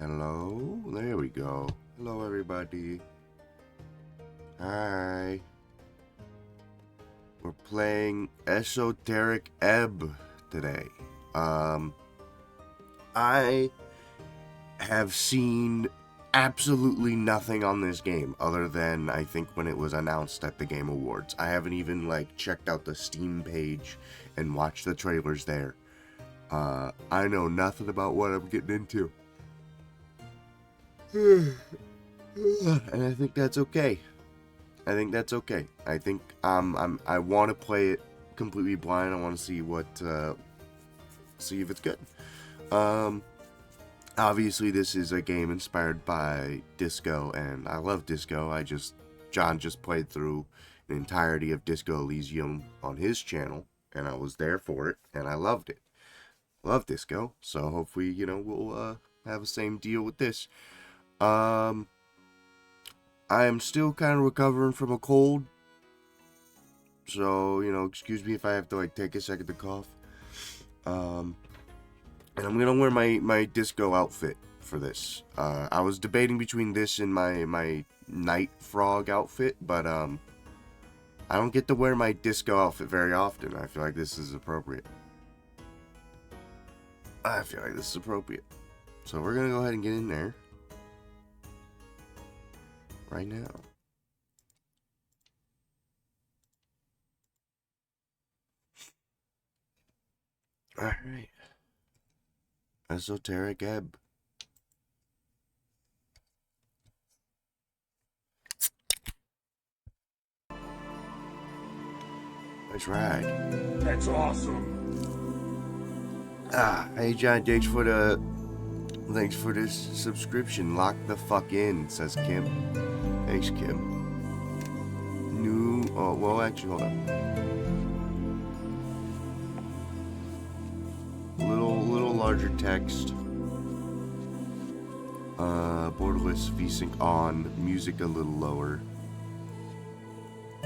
Hello? There we go. Hello, everybody. Hi. We're playing Esoteric Ebb today. I have seen absolutely nothing on this game other than I think when it was announced at the Game Awards. I haven't even checked out the Steam page and watched the trailers there. I know nothing about what I'm getting into. And I think that's okay. I think I want to play it completely blind. I want to see see if it's good. Obviously this is a game inspired by Disco, and I love Disco. John just played through the entirety of Disco Elysium on his channel, and I was there for it, and I loved it. Love Disco, so hopefully, we'll have the same deal with this. I am still kind of recovering from a cold, so, excuse me if I have to, take a second to cough. And I'm gonna wear my disco outfit for this. I was debating between this and my night frog outfit, but, I don't get to wear my disco outfit very often. I feel like this is appropriate. So we're gonna go ahead and get in there right now. Alright. Esoteric Ebb. Nice ride. That's awesome. Hey John, thanks for this subscription. Lock the fuck in, says Kim. Thanks, Kim. Actually, hold on. Little larger text. Borderless VSync on. Music a little lower.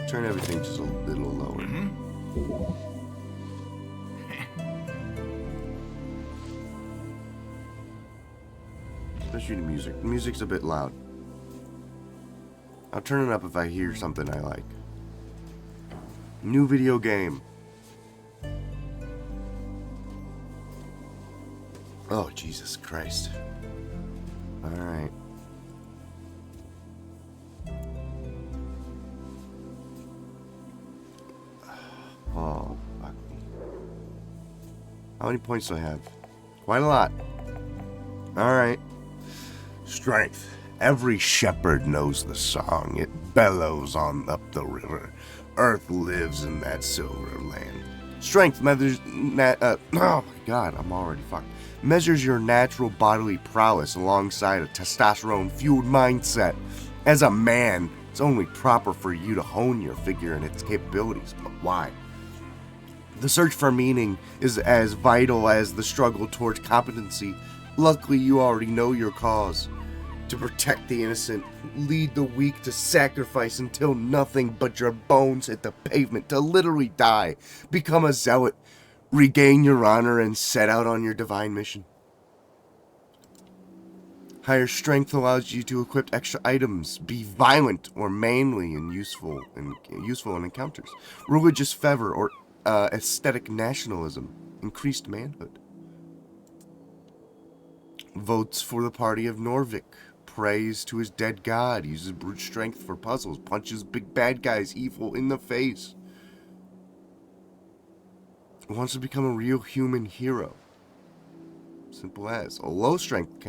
Turn everything just a little lower. Especially the music. The music's a bit loud. I'll turn it up if I hear something I like. New video game. Oh, Jesus Christ. Alright. Oh, fuck me. How many points do I have? Quite a lot. Alright. Strength. Every shepherd knows the song. It bellows on up the river. Earth lives in that silver land. Strength measures oh my god, I'm already fucked. Measures your natural bodily prowess alongside a testosterone-fueled mindset. As a man, it's only proper for you to hone your figure and its capabilities, but why? The search for meaning is as vital as the struggle towards competency. Luckily, you already know your cause. To protect the innocent, lead the weak to sacrifice until nothing but your bones hit the pavement to literally die. Become a zealot, regain your honor, and set out on your divine mission. Higher strength allows you to equip extra items, be violent or manly and useful in encounters. Religious fervor or aesthetic nationalism, increased manhood. Votes for the party of Norvik. Prays to his dead god. Uses brute strength for puzzles. Punches big bad guys evil in the face. Wants to become a real human hero. Simple as. A low strength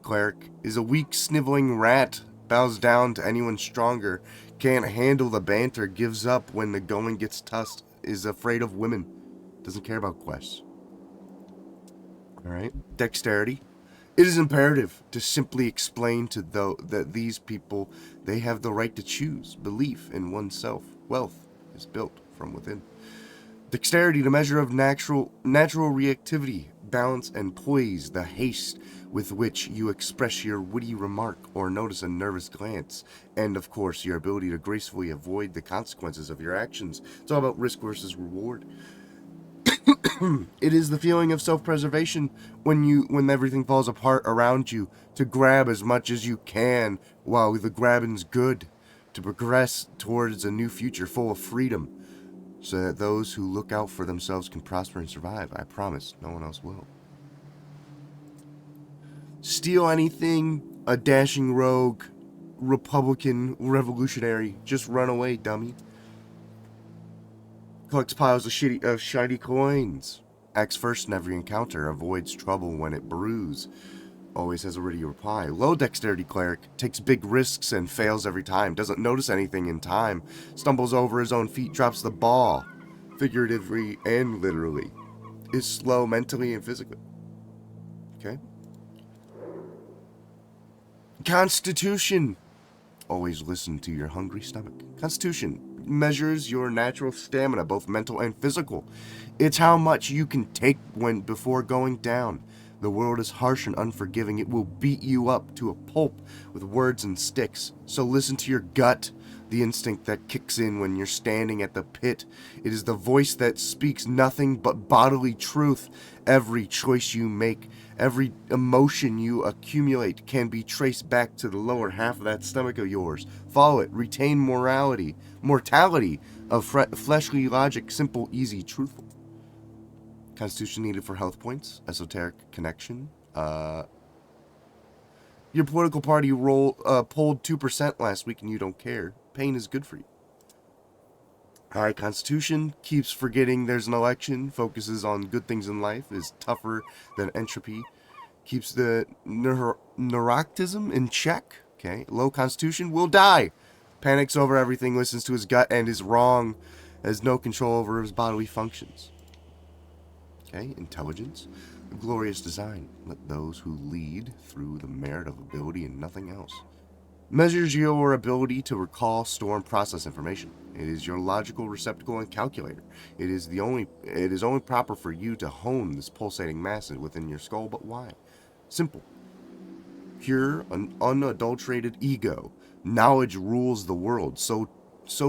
cleric is a weak sniveling rat. Bows down to anyone stronger. Can't handle the banter. Gives up when the going gets tough. Is afraid of women. Doesn't care about quests. Alright. Dexterity. It is imperative to simply explain to that these people, they have the right to choose. Belief in oneself. Wealth is built from within. Dexterity, the measure of natural reactivity, balance, and poise, the haste with which you express your witty remark or notice a nervous glance, and of course your ability to gracefully avoid the consequences of your actions. It's all about risk versus reward. It is the feeling of self-preservation when everything falls apart around you, to grab as much as you can while the grabbing's good, to progress towards a new future full of freedom, so that those who look out for themselves can prosper and survive. I promise, no one else will. Steal anything, a dashing rogue, Republican, revolutionary, just run away, dummy. Collects piles of shiny coins. Acts first in every encounter. Avoids trouble when it brews. Always has a ready reply. Low dexterity cleric. Takes big risks and fails every time. Doesn't notice anything in time. Stumbles over his own feet. Drops the ball. Figuratively and literally. Is slow mentally and physically. Okay. Constitution. Always listen to your hungry stomach. Constitution measures your natural stamina, both mental and physical. It's how much you can take before going down. The world is harsh and unforgiving. It will beat you up to a pulp with words and sticks. So listen to your gut, the instinct that kicks in when you're standing at the pit. It is the voice that speaks nothing but bodily truth. Every choice you make, every emotion you accumulate can be traced back to the lower half of that stomach of yours. Follow it. Retain mortality of fleshly logic, simple, easy, truthful. Constitution needed for health points. Esoteric connection. Your political party polled 2% last week and you don't care. Pain is good for you. Alright, Constitution keeps forgetting there's an election, focuses on good things in life, is tougher than entropy, keeps the neuroticism in check. Okay, low Constitution will die. Panics over everything, listens to his gut and is wrong, has no control over his bodily functions. Okay, intelligence, a glorious design. Let those who lead through the merit of ability and nothing else. Measures your ability to recall, store, and process information. It is your logical receptacle and calculator. It is only proper for you to hone this pulsating mass within your skull, but why? Simple. Pure, unadulterated ego. Knowledge rules the world, so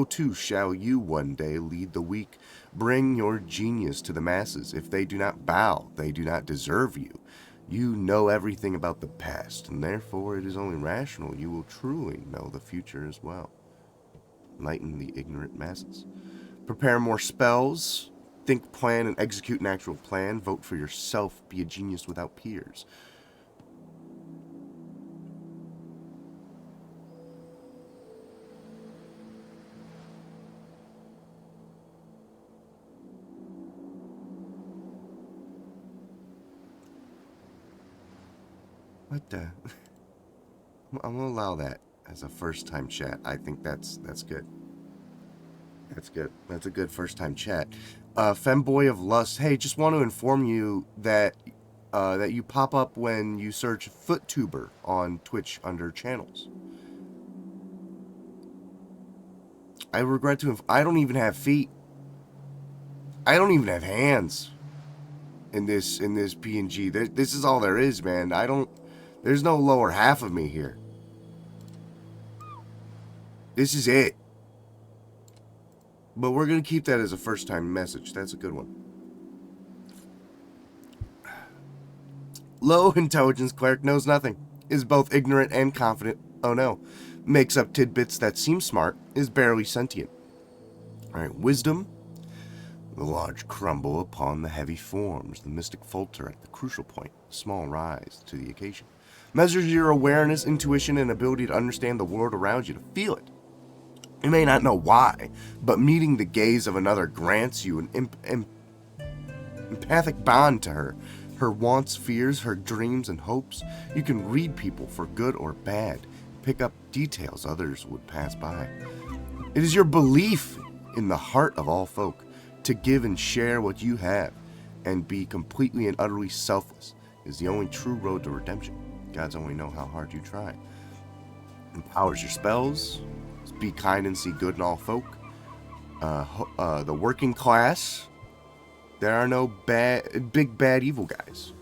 too shall you one day lead the weak. Bring your genius to the masses. If they do not bow, they do not deserve you. You know everything about the past, and therefore it is only rational you will truly know the future as well. Enlighten the ignorant masses. Prepare more spells. Think, plan, and execute an actual plan. Vote for yourself. Be a genius without peers. What the? I'm gonna allow that as a first-time chat. I think that's good. That's good. That's a good first-time chat. Femboy of Lust. Hey, just want to inform you that that you pop up when you search FootTuber on Twitch under channels. I regret to have. I don't even have feet. I don't even have hands. In this PNG, this is all there is, man. There's no lower half of me here. This is it. But we're going to keep that as a first-time message. That's a good one. Low intelligence cleric knows nothing. Is both ignorant and confident. Oh no. Makes up tidbits that seem smart. Is barely sentient. Alright, wisdom. The large crumble upon the heavy forms. The mystic falter at the crucial point. Small rise to the occasion. Measures your awareness, intuition, and ability to understand the world around you, to feel it. You may not know why, but meeting the gaze of another grants you an empathic bond to her. Her wants, fears, her dreams, and hopes. You can read people for good or bad, pick up details others would pass by. It is your belief in the heart of all folk, to give and share what you have, and be completely and utterly selfless, is the only true road to redemption. Gods only know how hard you try. Empowers your spells. Be kind and see good in all folk. The working class. There are no big bad evil guys.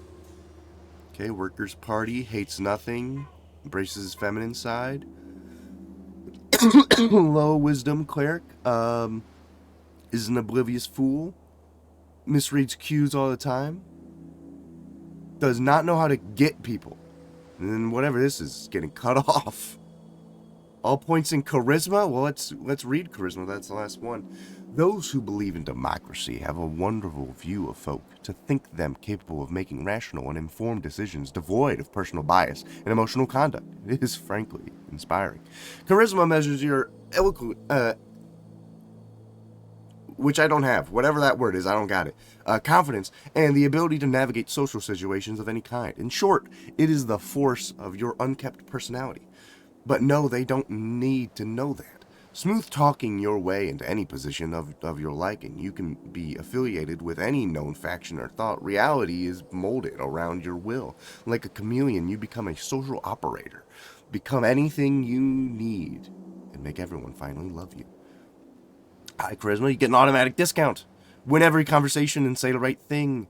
Okay, workers' party. Hates nothing. Embraces his feminine side. Low wisdom cleric. Is an oblivious fool. misreads cues all the time, does not know how to get people, and then whatever this is getting cut off. All points in charisma? Well, let's read charisma. That's the last one. Those who believe in democracy have a wonderful view of folk, to think them capable of making rational and informed decisions devoid of personal bias and emotional conduct. It is frankly inspiring. Charisma measures your which I don't have. Whatever that word is, I don't got it. Confidence and the ability to navigate social situations of any kind. In short, it is the force of your unkept personality. But no, they don't need to know that. Smooth talking your way into any position of your liking. You can be affiliated with any known faction or thought. Reality is molded around your will. Like a chameleon, you become a social operator. Become anything you need and make everyone finally love you. High charisma, you get an automatic discount. Win every conversation and say the right thing.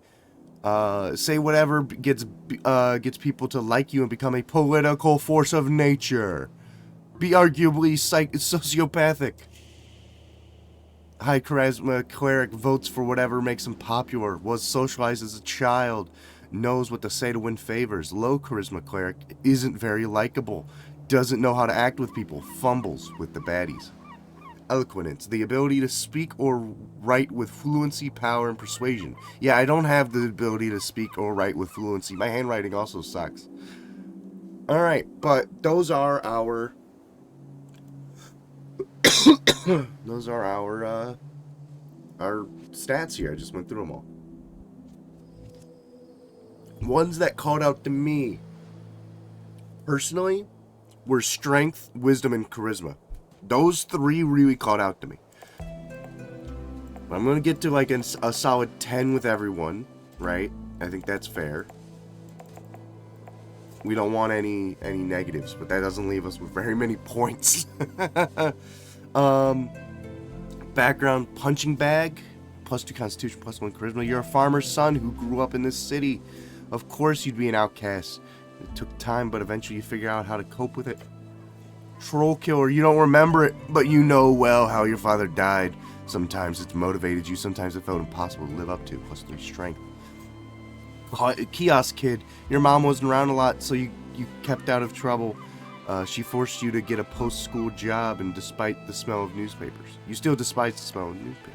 Say whatever gets people to like you and become a political force of nature. Be arguably sociopathic. High charisma cleric votes for whatever makes him popular. Was socialized as a child. Knows what to say to win favors. Low charisma cleric isn't very likable. Doesn't know how to act with people. Fumbles with the baddies. Eloquence, the ability to speak or write with fluency, power, and persuasion. Yeah, I don't have the ability to speak or write with fluency. My handwriting also sucks. Alright, but those are our... those are our stats here. I just went through them all. Ones that called out to me, personally, were strength, wisdom, and charisma. Those three really called out to me. But I'm going to get to like a solid 10 with everyone, right? I think that's fair. We don't want any negatives, but that doesn't leave us with very many points. Background, punching bag, +2 constitution, +1 charisma. You're a farmer's son who grew up in this city. Of course you'd be an outcast. It took time, but eventually you figure out how to cope with it. Troll killer, you don't remember it, but you know well how your father died. Sometimes it's motivated you, sometimes it felt impossible to live up to, +3 strength. Kiosk kid, your mom wasn't around a lot, so you kept out of trouble. She forced you to get a post-school job, and despite the smell of newspapers. You still despise the smell of newspapers.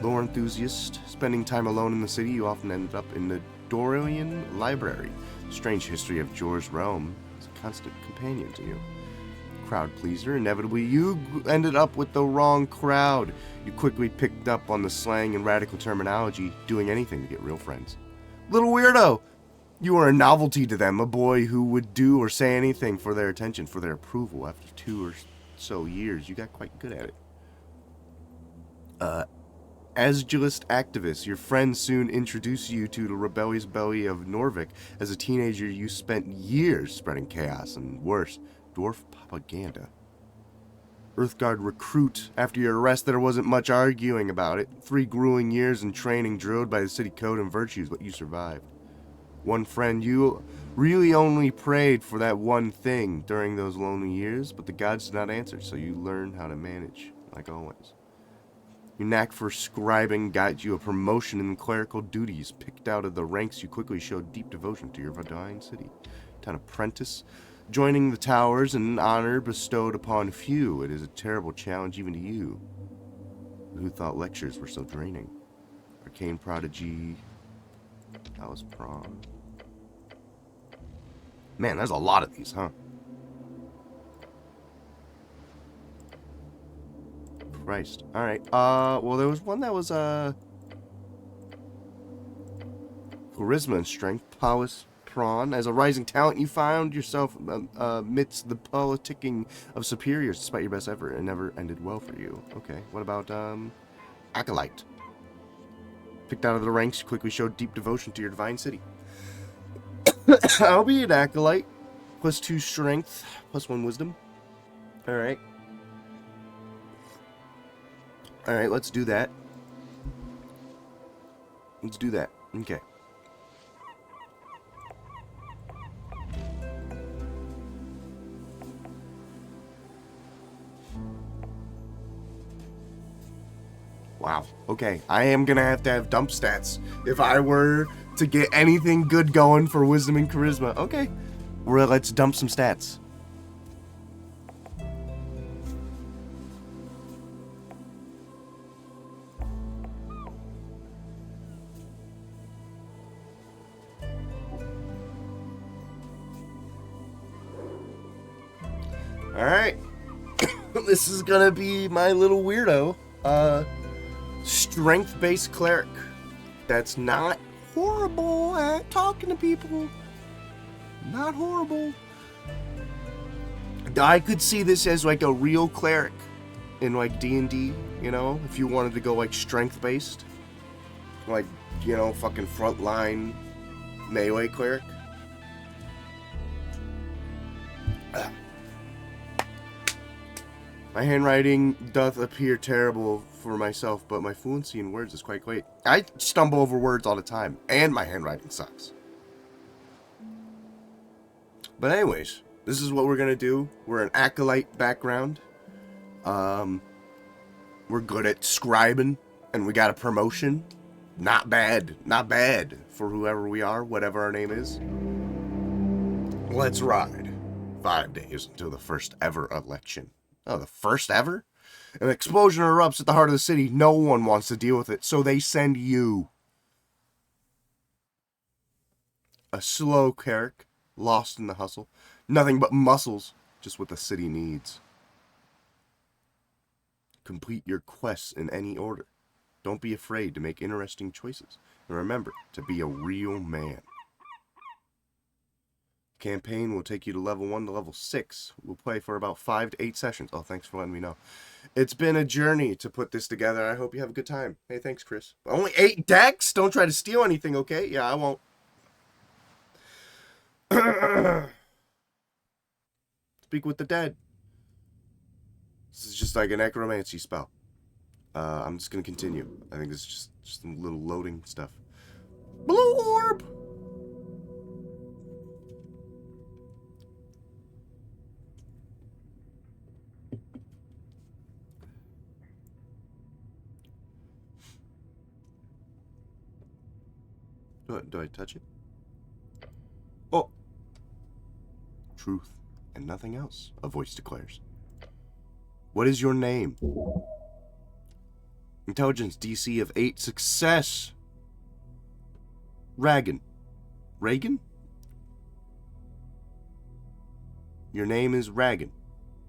Lore enthusiast, spending time alone in the city, you often ended up in the Dorian Library. Strange history of Jor's realm is a constant companion to you. Crowd pleaser, inevitably you ended up with the wrong crowd. You quickly picked up on the slang and radical terminology, doing anything to get real friends. Little weirdo! You were a novelty to them, a boy who would do or say anything for their attention, for their approval. After 2 or so years, you got quite good at it. Asgilist activist, your friends soon introduced you to the rebellious belly of Norvik. As a teenager, you spent years spreading chaos and, worse, dwarf propaganda. Earthguard recruit. After your arrest, there wasn't much arguing about it. 3 grueling years in training drilled by the city code and virtues, but you survived. One friend, you really only prayed for that one thing during those lonely years, but the gods did not answer, so you learned how to manage, like always. Your knack for scribing got you a promotion in clerical duties. Picked out of the ranks, you quickly showed deep devotion to your divine city. Town apprentice. Joining the towers, an honor bestowed upon few. It is a terrible challenge even to you, who thought lectures were so draining. Arcane prodigy. That was prom. Man, there's a lot of these, huh? Christ. Alright, well, there was one that was, charisma and strength, prowess, prawn. As a rising talent, you found yourself amidst the politicking of superiors despite your best effort. It never ended well for you. Okay, what about, acolyte? Picked out of the ranks, you quickly showed deep devotion to your divine city. I'll be an acolyte. +2 strength, +1 wisdom. Alright. Alright, let's do that. Let's do that. Okay. Wow. Okay, I am gonna have to have dump stats if I were to get anything good going for wisdom and charisma. Okay, let's dump some stats. Alright. This is gonna be my little weirdo. Strength-based cleric. That's not horrible at talking to people. Not horrible. I could see this as like a real cleric in like D&D, you know, if you wanted to go like strength-based. Like, you know, fucking frontline melee cleric. My handwriting doth appear terrible for myself, but my fluency in words is quite great. I stumble over words all the time, and my handwriting sucks. But anyways, this is what we're gonna do. We're an acolyte background. We're good at scribing, and we got a promotion. Not bad. Not bad for whoever we are, whatever our name is. Let's ride. 5 days until the first ever election. Oh, the first ever? An explosion erupts at the heart of the city. No one wants to deal with it, so they send you. A slow cleric, lost in the hustle. Nothing but muscles, just what the city needs. Complete your quests in any order. Don't be afraid to make interesting choices. And remember to be a real man. Campaign will take you to level 1 to level 6. We'll play for about 5 to 8 sessions. Oh, thanks for letting me know. It's been a journey to put this together. I hope you have a good time. Hey, thanks, Chris. Only 8 decks? Don't try to steal anything, okay? Yeah, I won't. Speak with the dead. This is just like a necromancy spell. I'm just going to continue. I think this is just some little loading stuff. Blue orb! Do I touch it? Oh! Truth and nothing else, a voice declares. What is your name? Intelligence DC of 8. Success! Reagan. Reagan? Your name is Reagan.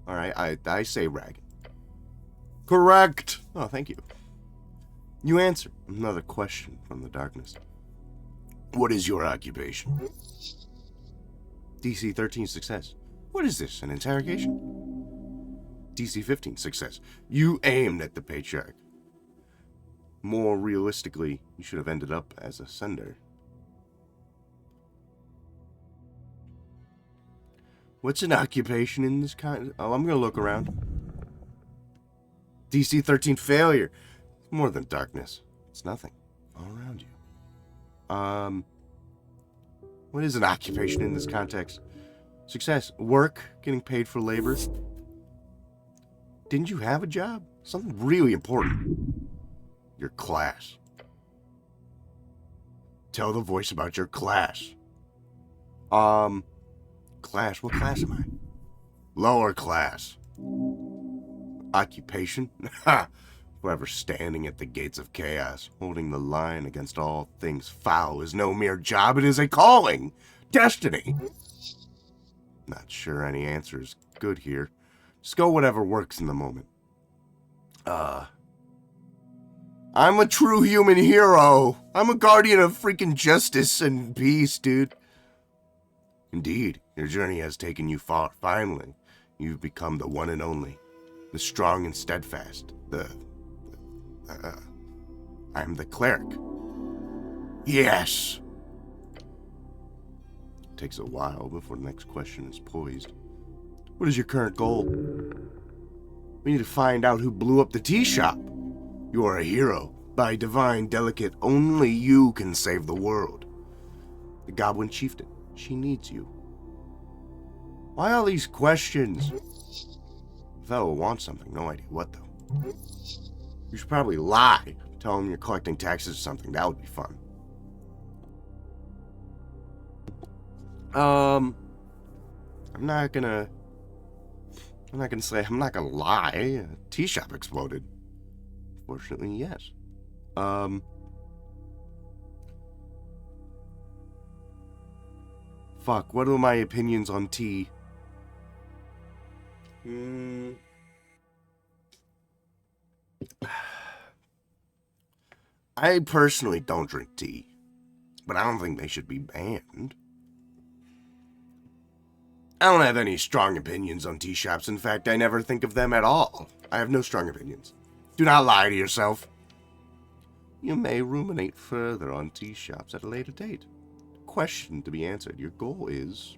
Alright, I say Reagan. Correct! Oh, thank you. You answer. Another question from the darkness. What is your occupation? DC 13 success. What is this, an interrogation? DC 15 success. You aimed at the patriarch. More realistically, you should have ended up as a sender. What's an occupation in this kind? Oh, I'm gonna look around. DC 13 failure. It's more than darkness. It's nothing all around you. What is an occupation in this context? Success. Work. Getting paid for labor. Didn't you have a job? Something really important. Your class. Tell the voice about your class. Class. What class am I? Lower class. Occupation? Ha! Forever standing at the gates of chaos, holding the line against all things foul is no mere job, it is a calling. Destiny. Not sure any answer is good here. Just go whatever works in the moment. I'm a true human hero. I'm a guardian of freaking justice and peace, dude. Indeed, your journey has taken you far. Finally, you've become the one and only. The strong and steadfast. I'm the cleric. Yes! Takes a while before the next question is poised. What is your current goal? We need to find out who blew up the tea shop. You are a hero. By divine delicate, only you can save the world. The Goblin Chieftain. She needs you. Why all these questions? The fellow wants something, no idea what though. You should probably lie. Tell them you're collecting taxes or something. That would be fun. I'm not gonna lie. A tea shop exploded. Fortunately, yes. Fuck, what are my opinions on tea? I personally don't drink tea, but I don't think they should be banned. I don't have any strong opinions on tea shops. In fact, I never think of them at all. I have no strong opinions. Do not lie to yourself. You may ruminate further on tea shops at a later date. Question to be answered. Your goal is...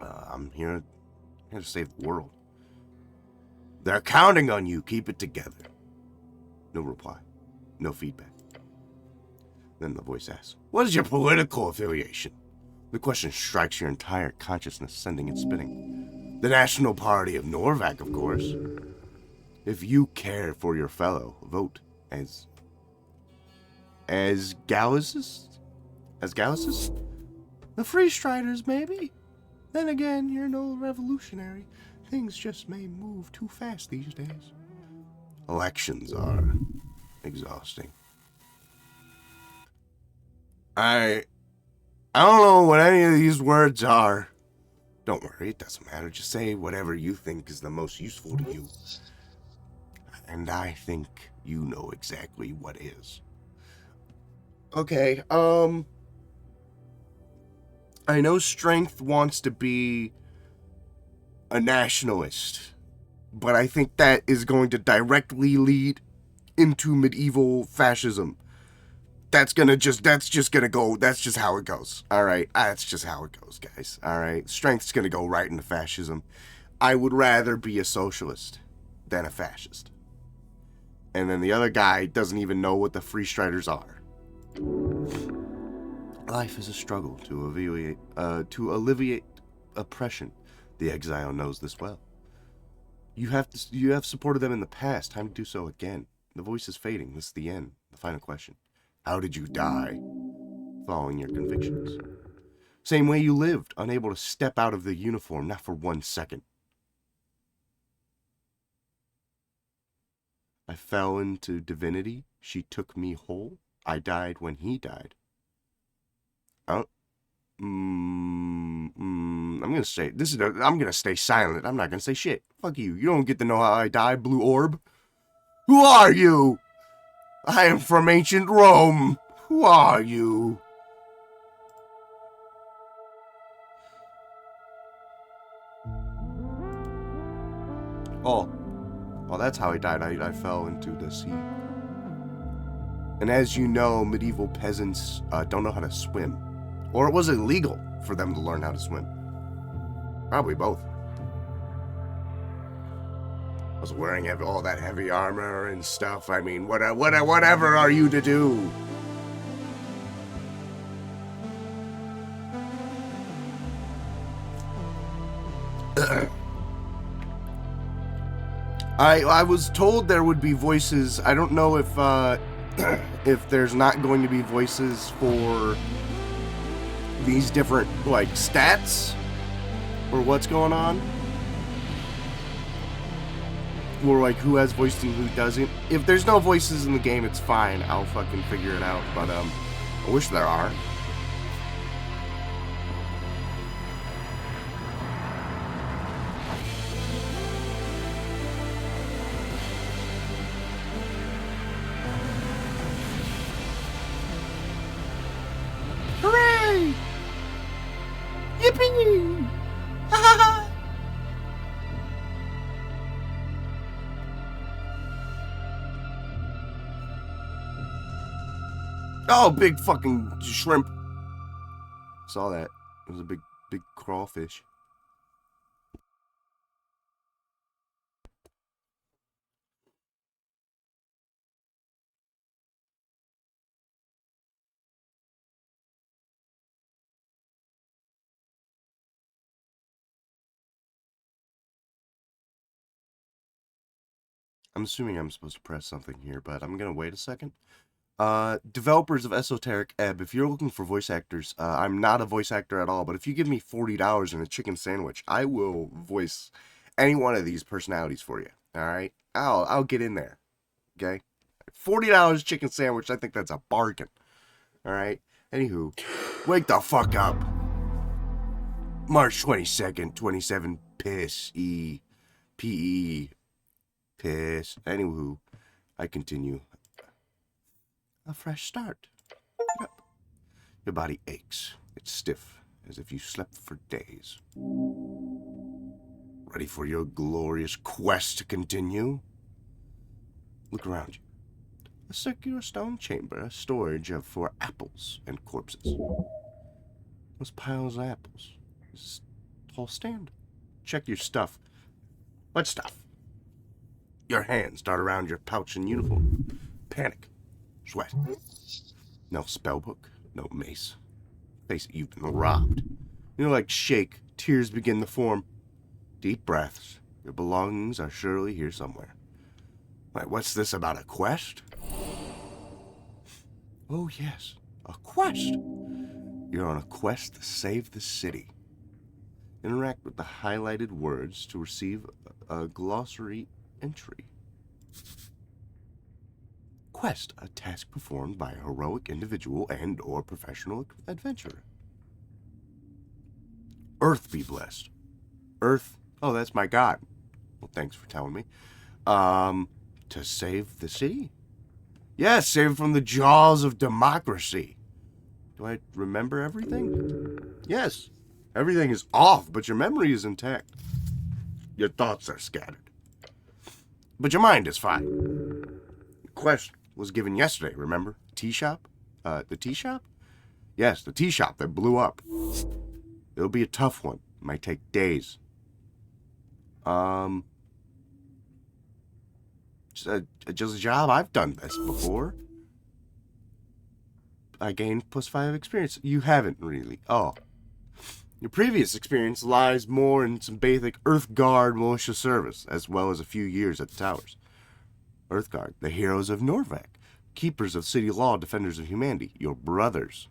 I'm here to save the world. They're counting on you. Keep it together. No reply. No feedback. Then the voice asks, what is your political affiliation? The question strikes your entire consciousness, sending it spinning. The National Party of Norvac, of course. If you care for your fellow, vote as Gallicist? As Gallicist? The Free Striders, maybe? Then again, you're no revolutionary. Things just may move too fast these days. Elections are exhausting. I don't know what any of these words are. Don't worry, it doesn't matter. Just say whatever you think is the most useful to you. And I think you know exactly what is. Okay, I know Strength wants to be a nationalist, but I think that is going to directly lead into medieval fascism. That's just how it goes. Alright, that's just how it goes, guys. Alright, Strength's gonna go right into fascism. I would rather be a socialist than a fascist. And then the other guy doesn't even know what the Free Striders are. Life is a struggle to alleviate oppression. The exile knows this well. You have supported them in the past. Time to do so again. The voice is fading. This is the end. The final question. How did you die? Following your convictions. Same way you lived, unable to step out of the uniform, not for 1 second. I fell into divinity. She took me whole. I died when he died. I'm gonna say I'm gonna stay silent. I'm not gonna say shit. Fuck you. You don't get to know how I died, Blue Orb. Who are you? I am from ancient Rome. Who are you? Oh, that's how I died. I fell into the sea. And as you know, medieval peasants don't know how to swim. Or it was illegal for them to learn how to swim. Probably both. I was wearing all that heavy armor and stuff. I mean, whatever are you to do? I was told there would be voices. I don't know if if there's not going to be voices for these different like stats or what's going on, or like who has voices and who doesn't. If there's no voices in the game, it's fine. I'll fucking figure it out. But I wish there are. Hooray! Yippee! Ha ha ha! Oh, big fucking shrimp. Saw that. It was a big crawfish. I'm assuming I'm supposed to press something here, but I'm gonna wait a second. Developers of Esoteric Ebb, if you're looking for voice actors, I'm not a voice actor at all, but if you give me $40 and a chicken sandwich, I will voice any one of these personalities for you. All right, I'll get in there. Okay, $40 chicken sandwich. I think that's a bargain. All right. Anywho, wake the fuck up. March 22nd, 27. Piss. Piss. Anywho, I continue. A fresh start. Get up. Your body aches. It's stiff, as if you slept for days. Ready for your glorious quest to continue? Look around you. A circular stone chamber, a storage for apples and corpses. Those piles of apples. This tall stand. Check your stuff. What stuff? Your hands dart around your pouch and uniform. Panic. Sweat. No spellbook. No mace. Face it, you've been robbed. Your legs shake. Tears begin to form. Deep breaths. Your belongings are surely here somewhere. Wait, what's this about a quest? Oh, yes. A quest. You're on a quest to save the city. Interact with the highlighted words to receive a glossary entry. Quest, a task performed by a heroic individual and or professional adventurer. Earth be blessed. Earth, oh, that's my god. Well, thanks for telling me. To save the city? Yes, save it from the jaws of democracy. Do I remember everything? Yes. Everything is off, but your memory is intact. Your thoughts are scattered. But your mind is fine. The quest was given yesterday, remember? Tea shop? The tea shop? Yes, the tea shop that blew up. It'll be a tough one. It might take days. Just a job. I've done this before. I gained +5 experience. You haven't really. Oh. Your previous experience lies more in some basic Earth Guard militia service, as well as a few years at the towers. Earth Guard, the heroes of Norvac, keepers of city law, defenders of humanity, your brothers.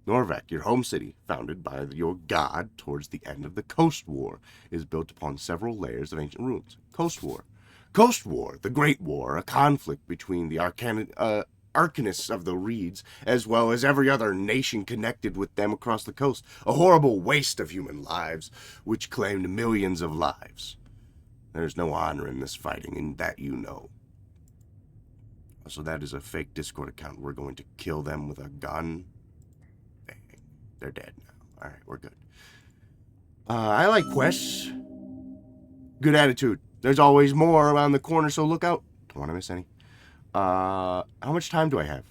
Norvac, your home city, founded by your god towards the end of the Coast War, is built upon several layers of ancient ruins. Coast War. Coast War, the Great War, a conflict between the Arcanists of the Reeds, as well as every other nation connected with them across the coast. A horrible waste of human lives, which claimed millions of lives. There's no honor in this fighting, and that you know. So that is a fake Discord account. We're going to kill them with a gun. Dang, they're dead now. Alright, we're good. I like quests. Good attitude. There's always more around the corner, so look out. Don't want to miss any. How much time do I have?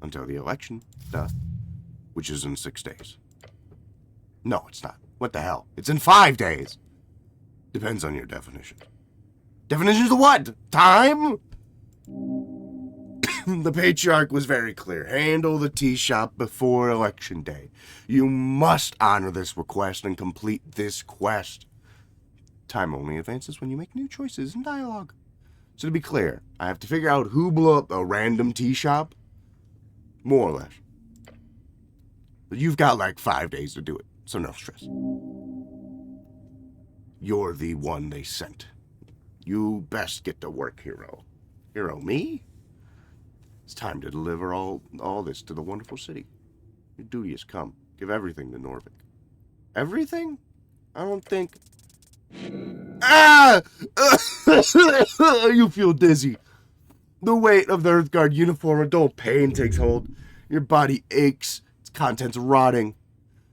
Until the election. Duh. Which is in 6 days. No, it's not. What the hell? It's in 5 days. Depends on your definition. Definitions of what? Time? The patriarch was very clear. Handle the tea shop before election day. You must honor this request and complete this quest. Time only advances when you make new choices in dialogue. So to be clear, I have to figure out who blew up a random tea shop. More or less. But you've got like 5 days to do it, so no stress. You're the one they sent. You best get to work, hero. Hero, me? It's time to deliver all this to the wonderful city. Your duty has come. Give everything to Norvik. Everything? I don't think... Ah! You feel dizzy. The weight of the Earthguard uniform, a dull pain takes hold. Your body aches. Its contents rotting.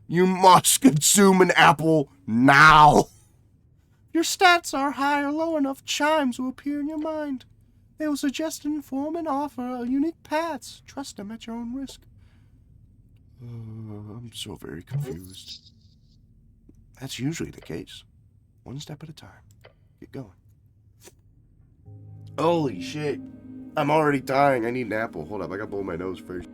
You must consume an apple now. Your stats are high or low enough, chimes will appear in your mind. They will suggest, inform, and offer unique paths. Trust them at your own risk. I'm so very confused. That's usually the case. One step at a time. Get going. Holy shit. I'm already dying. I need an apple. Hold up, I gotta blow my nose first.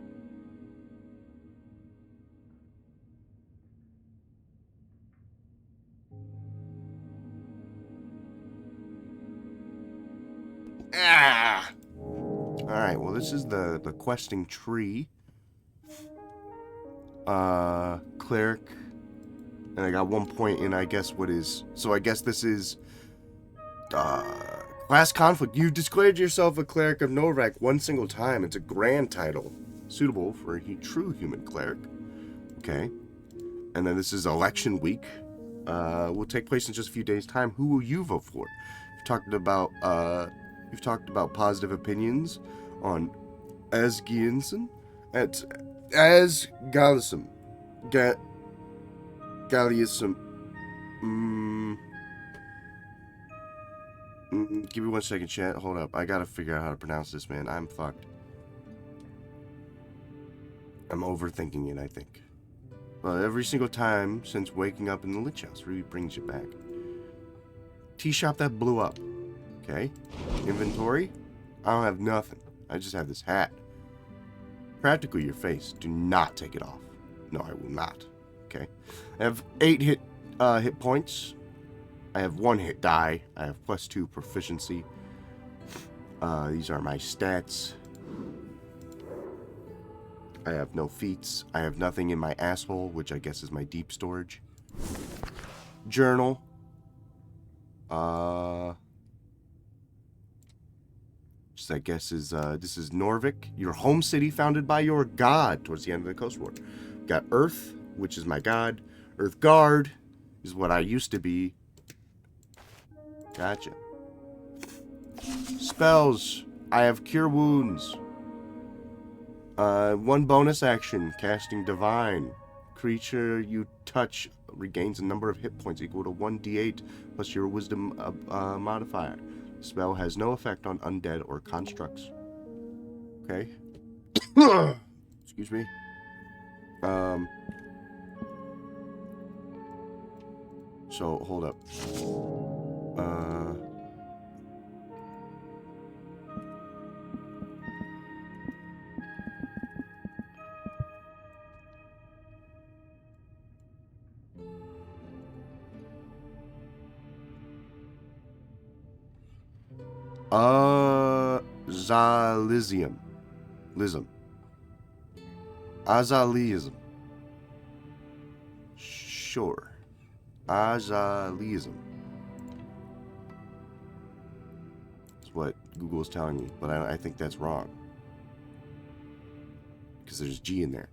Ah! Alright, well, this is the questing tree. Cleric. And I got 1 point in, I guess, what is... So I guess this is... class conflict. You declared yourself a cleric of Novak one single time. It's a grand title. Suitable for a true human cleric. Okay. And then this is election week. Will take place in just a few days' time. Who will you vote for? You've talked about positive opinions on Asgianson at Asgalism. Galliusum. Give me 1 second, chat. Hold up. I gotta figure out how to pronounce this, man. I'm fucked. I'm overthinking it, I think. Well, every single time since waking up in the Lich House really brings you back. Tea shop that blew up. Okay. Inventory. I don't have nothing. I just have this hat. Practically your face. Do not take it off. No, I will not. Okay. I have 8 hit points. I have 1 hit die. I have +2 proficiency. These are my stats. I have no feats. I have nothing in my asshole, which I guess is my deep storage. Journal. Which I guess is, this is Norvik, your home city founded by your god towards the end of the Coast War. Got Earth, which is my god. Earth Guard is what I used to be. Gotcha. Spells. I have Cure Wounds. 1 bonus action, casting Divine. Creature you touch regains a number of hit points equal to 1d8 plus your Wisdom modifier. The spell has no effect on undead or constructs. Okay. Excuse me. So, hold up. Azalizium. Azaliism. Sure. Azaliism. That's what Google is telling me, but I think that's wrong. Because there's G in there.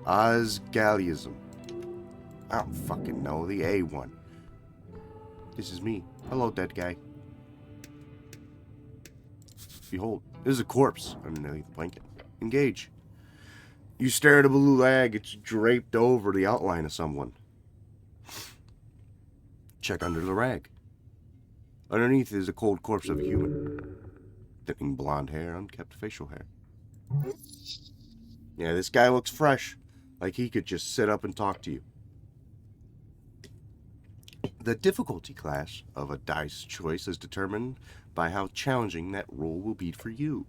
Asgaliism. I don't fucking know. The A one. This is me. Hello, dead guy. Behold, there's a corpse underneath the blanket. Engage. You stare at a blue lag. It's draped over the outline of someone. Check under the rag. Underneath is a cold corpse of a human. Thinning blonde hair, unkept facial hair. Yeah, this guy looks fresh. Like he could just sit up and talk to you. The difficulty class of a dice choice is determined by how challenging that roll will be for you.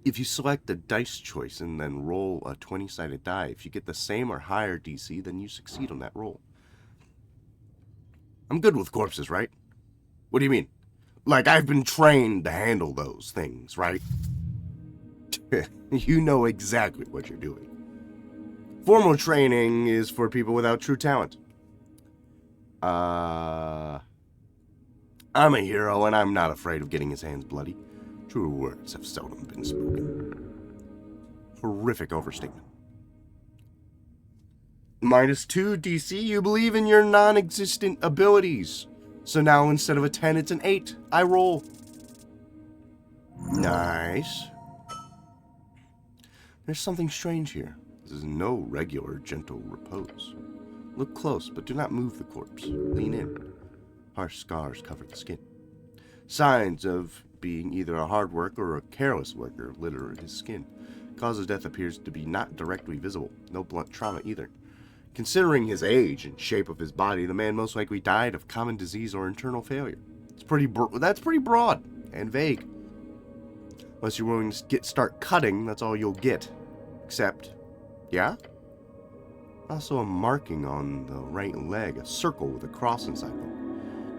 If you select the dice choice and then roll a 20-sided die, if you get the same or higher DC, then you succeed on that roll. I'm good with corpses, right? What do you mean? Like, I've been trained to handle those things, right? You know exactly what you're doing. Formal training is for people without true talent. I'm a hero, and I'm not afraid of getting his hands bloody. Truer words have seldom been spoken. Horrific overstatement. -2 DC, you believe in your non-existent abilities. So now instead of a 10, it's an 8. I roll. Nice. There's something strange here. This is no regular gentle repose. Look close, but do not move the corpse. Lean in. Harsh scars cover the skin. Signs of being either a hard worker or a careless worker litter his skin. Cause of death appears to be not directly visible. No blunt trauma either. Considering his age and shape of his body, the man most likely died of common disease or internal failure. That's pretty broad and vague. Unless you're willing to start cutting, that's all you'll get. Except, yeah? Also a marking on the right leg, a circle with a cross inside them.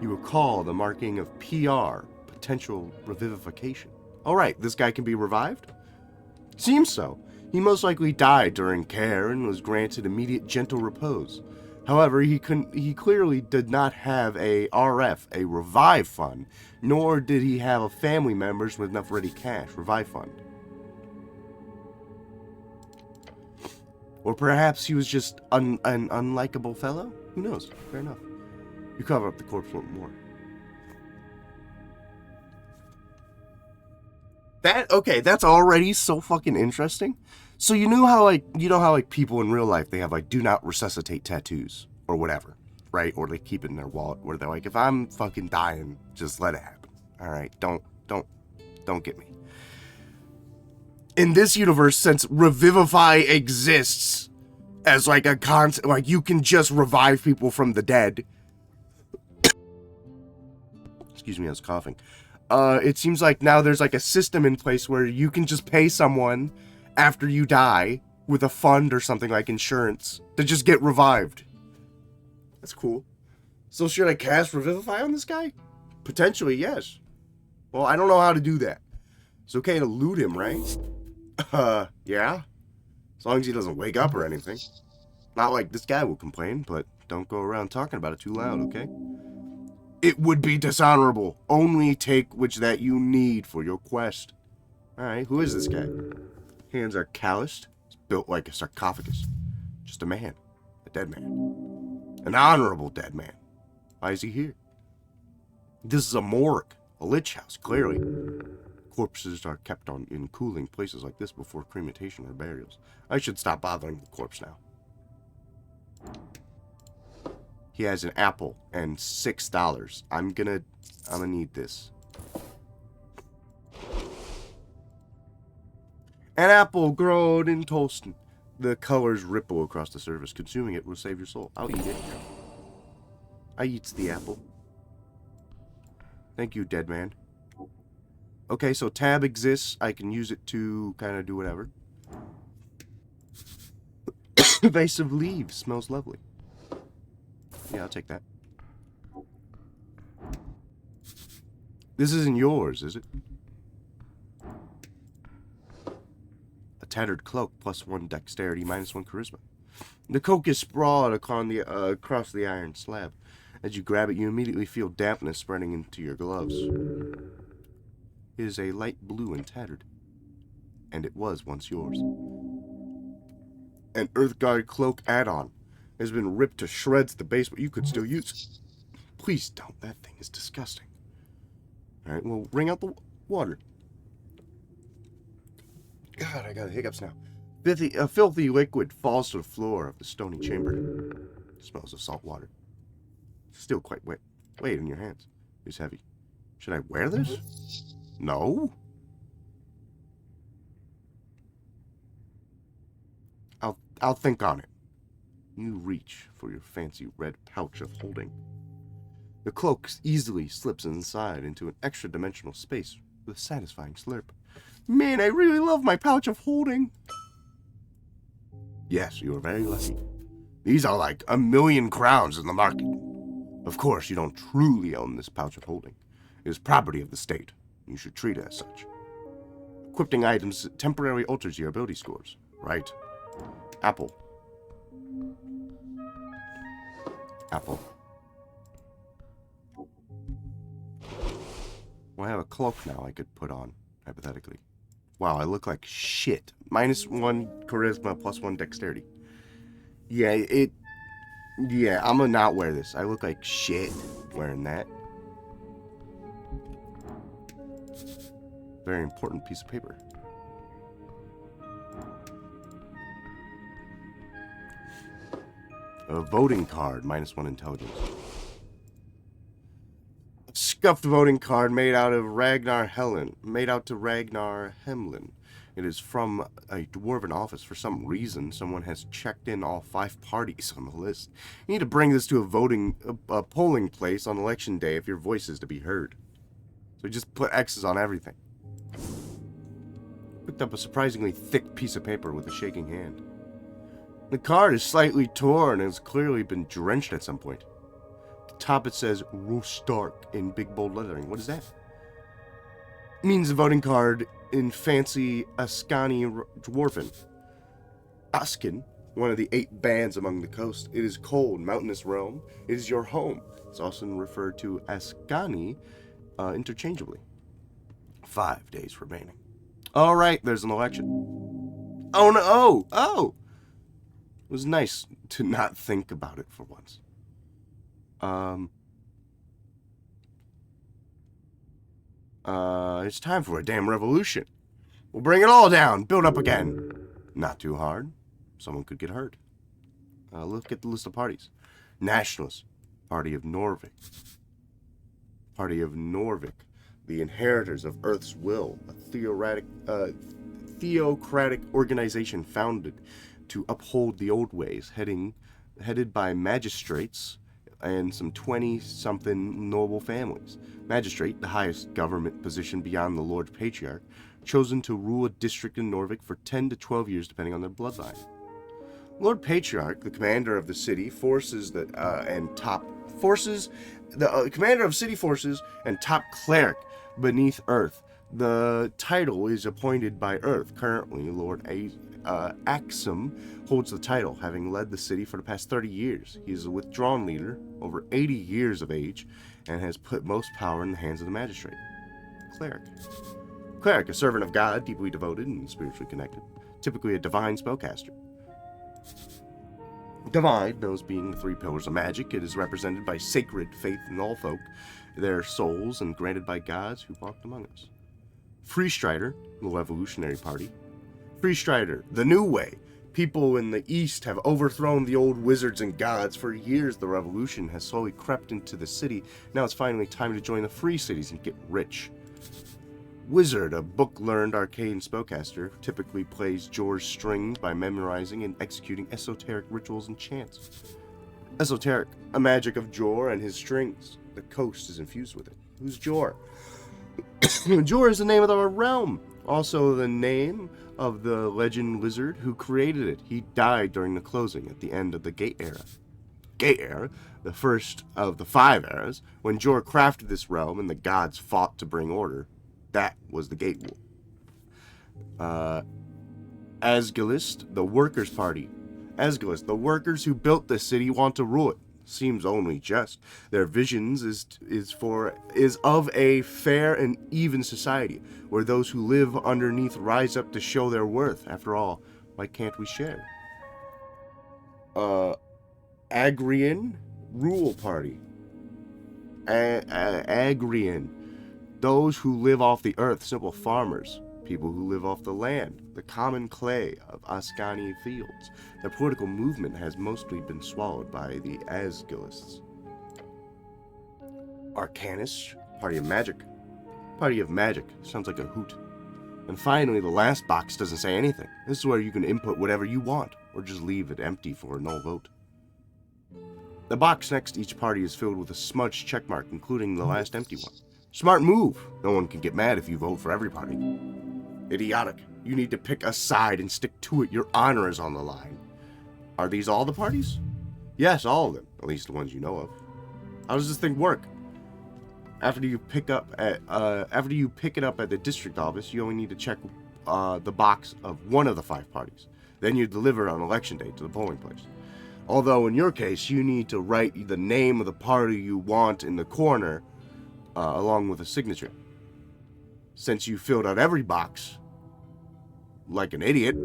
You recall the marking of PR, potential revivification. Alright, this guy can be revived? Seems so. He most likely died during care and was granted immediate gentle repose. However, he clearly did not have a RF, a revive fund, nor did he have a family members with enough ready cash, revive fund. Or perhaps he was just an unlikable fellow? Who knows? Fair enough. You cover up the corpse a little more. Okay, that's already so fucking interesting. So you know how people in real life, they have like do not resuscitate tattoos or whatever, right? Or they keep it in their wallet where they're like, if I'm fucking dying, just let it happen. All right, don't get me. In this universe, since Revivify exists as like a concept, like you can just revive people from the dead. Excuse me, I was coughing. It seems like now there's like a system in place where you can just pay someone after you die with a fund or something like insurance to just get revived. That's cool. So should I cast Revivify on this guy? Potentially, yes. Well, I don't know how to do that. It's okay to loot him, right? Yeah. As long as he doesn't wake up or anything. Not like this guy will complain, but don't go around talking about it too loud, okay? It would be dishonorable. Only take which that you need for your quest. Alright, who is this guy? Hands are calloused. He's built like a sarcophagus. Just a man. A dead man. An honorable dead man. Why is he here? This is a morgue. A lich house, clearly. Corpses are kept in cooling places like this before cremation or burials. I should stop bothering the corpse now. He has an apple and $6. I'm gonna need this. An apple grown in Tolston. The colors ripple across the surface. Consuming it will save your soul. I'll eat it. I eats the apple. Thank you, dead man. Okay, so tab exists. I can use it to kind of do whatever. Vase of leaves. Smells lovely. Yeah, I'll take that. This isn't yours, is it? A tattered cloak, +1 dexterity, -1 charisma. The cloak is sprawled across the iron slab. As you grab it, you immediately feel dampness spreading into your gloves. It is a light blue and tattered. And it was once yours. An Earthguard cloak add-on has been ripped to shreds at the base, but you could still use it. Please don't. That thing is disgusting. Alright, we'll wring out the water. God, I got hiccups now. A filthy liquid falls to the floor of the stony chamber. It smells of salt water. It's still quite wet. Weight in your hands. It's heavy. Should I wear this? No. I'll think on it. You reach for your fancy red pouch of holding. The cloak easily slips inside into an extra-dimensional space with a satisfying slurp. Man, I really love my pouch of holding. Yes, you are very lucky. These are like 1,000,000 crowns in the market. Of course, you don't truly own this pouch of holding. It is property of the state. You should treat it as such. Equipping items temporarily alters your ability scores. Right. Apple. Apple. Well, I have a cloak now I could put on, hypothetically. Wow, I look like shit. -1 charisma, +1 dexterity. Yeah, I'm gonna not wear this. I look like shit wearing that. Very important piece of paper. A voting card, -1 intelligence. A scuffed voting card made out to Ragnar Hemlin. It is from a dwarven office. For some reason, someone has checked in all 5 parties on the list. You need to bring this to a polling place on election day if your voice is to be heard. So just put X's on everything. Picked up a surprisingly thick piece of paper with a shaking hand. The card is slightly torn and has clearly been drenched at some point. At the top it says Rostark in big bold lettering. What is that? means the voting card in fancy Askani Dwarven. Askin, one of the 8 bands among the coast. It is cold, mountainous realm. It is your home. It's often referred to as Askani interchangeably. 5 days remaining. All right, there's an election. Oh no! Oh! It was nice to not think about it for once. It's time for a damn revolution. We'll bring it all down, build up again. Not too hard. Someone could get hurt. Look at the list of parties. Nationalist, Party of Norvik. Party of Norvik, the inheritors of Earth's will, a theocratic organization founded to uphold the old ways, headed by magistrates and some 20-something noble families. Magistrate, the highest government position beyond the Lord Patriarch, chosen to rule a district in Norvik for 10 to 12 years depending on their bloodline. Lord Patriarch, the commander of the city forces commander of city forces and top cleric beneath Earth. The title is appointed by Earth. Currently, Lord Axum holds the title, having led the city for the past 30 years. He is a withdrawn leader, over 80 years of age, and has put most power in the hands of the magistrate. Cleric. Cleric, a servant of God, deeply devoted and spiritually connected. Typically a divine spellcaster. Divine, those being the 3 pillars of magic, it is represented by sacred faith in all folk, their souls, and granted by gods who walked among us. Free Strider, the Revolutionary Party. Free Strider, the new way. People in the East have overthrown the old wizards and gods. For years, the revolution has slowly crept into the city. Now it's finally time to join the free cities and get rich. Wizard, a book-learned arcane spellcaster, typically plays Jor's strings by memorizing and executing esoteric rituals and chants. Esoteric, a magic of Jor and his strings. The coast is infused with it. Who's Jor? Jor is the name of our realm. Also the name of the legend wizard who created it. He died during the closing at the end of the Gate Era. Gate Era, the first of the 5 eras, when Jor crafted this realm and the gods fought to bring order. That was the Gate War. Asgilist, the Workers' Party. Asgilist, the workers who built this city want to rule it. Seems only just. Their visions is of a fair and even society, where those who live underneath rise up to show their worth. After all, why can't we share? Agrian Rule Party. Agrian. Those who live off the earth, simple farmers, people who live off the land, the common clay of Askani fields. Their political movement has mostly been swallowed by the Asgilists. Arcanists, Party of Magic. Party of Magic, sounds like a hoot. And finally, the last box doesn't say anything. This is where you can input whatever you want, or just leave it empty for a null vote. The box next to each party is filled with a smudged checkmark, including the last empty one. Smart move. No one can get mad if you vote for every party. Idiotic. You need to pick a side and stick to it. Your honor is on the line. Are these all the parties? Yes, all of them. At least the ones you know of. How does this thing work? After you pick it up at the district office, you only need to check the box of one of the 5 parties. Then you deliver it on election day to the polling place. Although in your case, you need to write the name of the party you want in the corner, along with a signature. Since you filled out every box, like an idiot,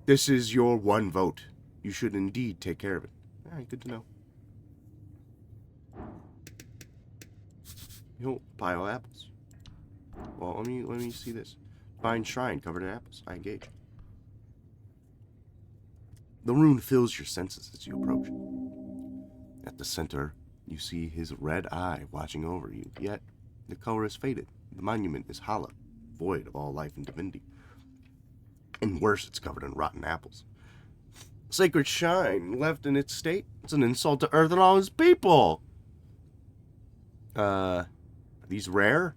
this is your one vote. You should indeed take care of it. Alright, good to know. Pile of apples. Well, let me see this. Fine shrine covered in apples. I engage. The rune fills your senses as you approach. At the center, you see his red eye watching over you, yet the color is faded. The monument is hollow, void of all life and divinity. And worse, it's covered in rotten apples. Sacred shrine left in its state? It's an insult to Earth and all his people! Are these rare?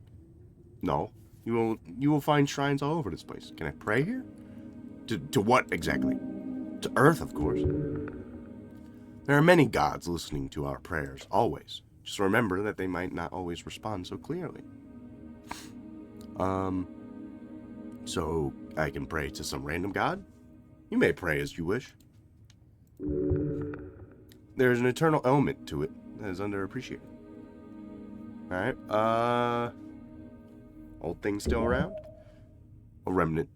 No. You will find shrines all over this place. Can I pray here? To what exactly? To Earth, of course. There are many gods listening to our prayers, always. Just remember that they might not always respond so clearly. So I can pray to some random god? You may pray as you wish. There's an eternal element to it that is underappreciated. Alright, old things still around? A remnant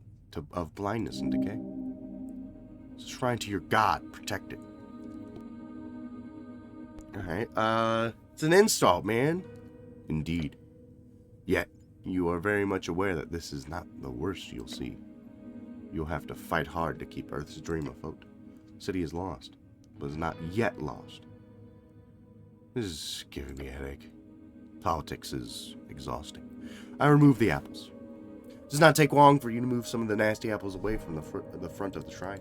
of blindness and decay. It's a shrine to your god, protect it. Alright, it's an insult, man. Indeed. Yet, you are very much aware that this is not the worst you'll see. You'll have to fight hard to keep Earth's dream afloat. The city is lost, but is not yet lost. This is giving me a headache. Politics is exhausting. I remove the apples. It does not take long for you to move some of the nasty apples away from the front of the shrine.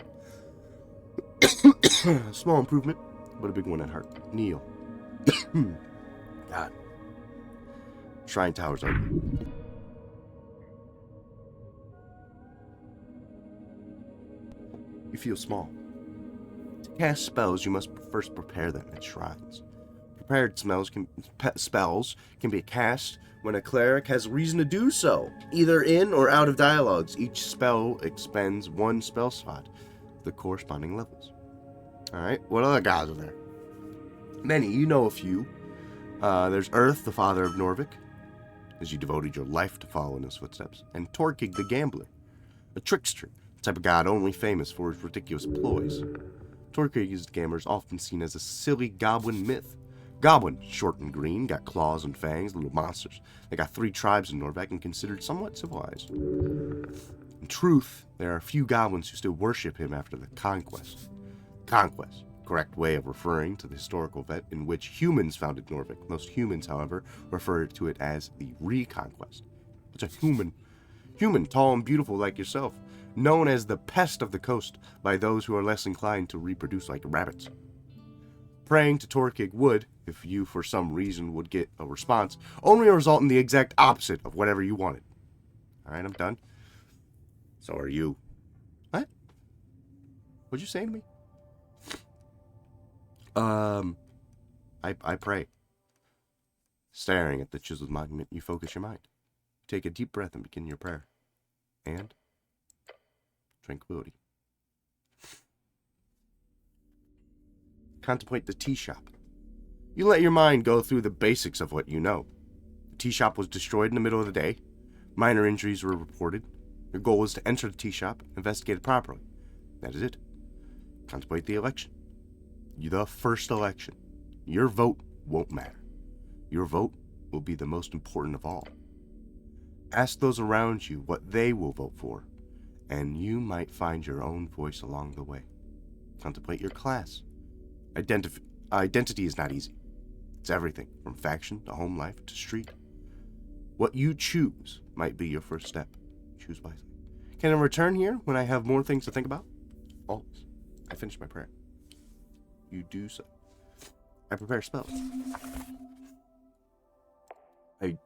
Small improvement, but a big one at heart. Kneel. God. Shrine towers open. You feel small. To cast spells, you must first prepare them at shrines. Prepared spells can be cast when a cleric has reason to do so, either in or out of dialogues. Each spell expends one spell slot, the corresponding levels. Alright, what other gods are there? Many, you know a few. There's Earth, the father of Norvik, as you devoted your life to follow in his footsteps, and Torkig the Gambler, a trickster, the type of god only famous for his ridiculous ploys. Torkig the Gambler is often seen as a silly goblin myth. Goblin, short and green, got claws and fangs, little monsters. They got 3 tribes in Norvik and considered somewhat civilized. In truth, there are a few goblins who still worship him after the conquest. Conquest, correct way of referring to the historical event in which humans founded Norvik. Most humans, however, refer to it as the Reconquest. It's a human, tall and beautiful like yourself, known as the pest of the coast by those who are less inclined to reproduce like rabbits. Praying to Torkig would, if you for some reason would get a response, only result in the exact opposite of whatever you wanted. Alright, I'm done. So are you. What? What'd you say to me? I pray. Staring at the chiseled monument, you focus your mind. Take a deep breath and begin your prayer. And tranquility. Contemplate the tea shop. You let your mind go through the basics of what you know. The tea shop was destroyed in the middle of the day. Minor injuries were reported. Your goal was to enter the tea shop, investigate it properly. That is it. Contemplate the election. The first election. Your vote won't matter. Your vote will be the most important of all. Ask those around you what they will vote for, and you might find your own voice along the way. Contemplate your class. Identity is not easy. It's everything, from faction to home life to street. What you choose might be your first step. Choose wisely. Can I return here when I have more things to think about? Always. I finish my prayer. You do so. I prepare spells. I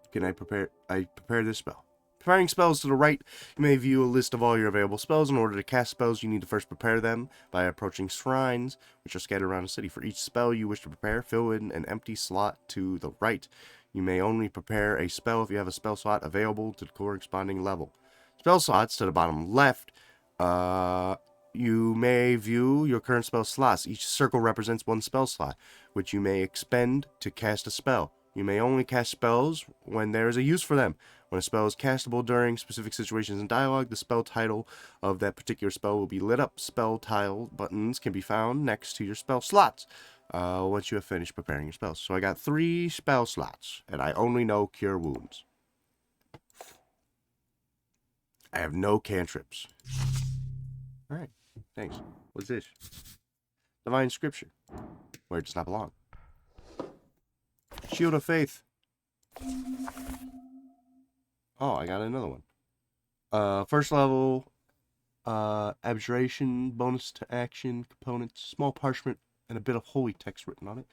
prepare this spell. Preparing spells to the right, you may view a list of all your available spells. In order to cast spells, you need to first prepare them by approaching shrines, which are scattered around the city. For each spell you wish to prepare, fill in an empty slot to the right. You may only prepare a spell if you have a spell slot available to the corresponding level. Spell slots to the bottom left, you may view your current spell slots. Each circle represents one spell slot, which you may expend to cast a spell. You may only cast spells when there is a use for them. When a spell is castable during specific situations in dialogue, the spell title of that particular spell will be lit up. Spell tile buttons can be found next to your spell slots once you have finished preparing your spells. So I got 3 spell slots, and I only know Cure Wounds. I have no cantrips. Alright, thanks. What's this? Divine Scripture. Where it does not belong. Shield of Faith. Oh, I got another one. First level, abjuration, bonus to action, components, small parchment, and a bit of holy text written on it.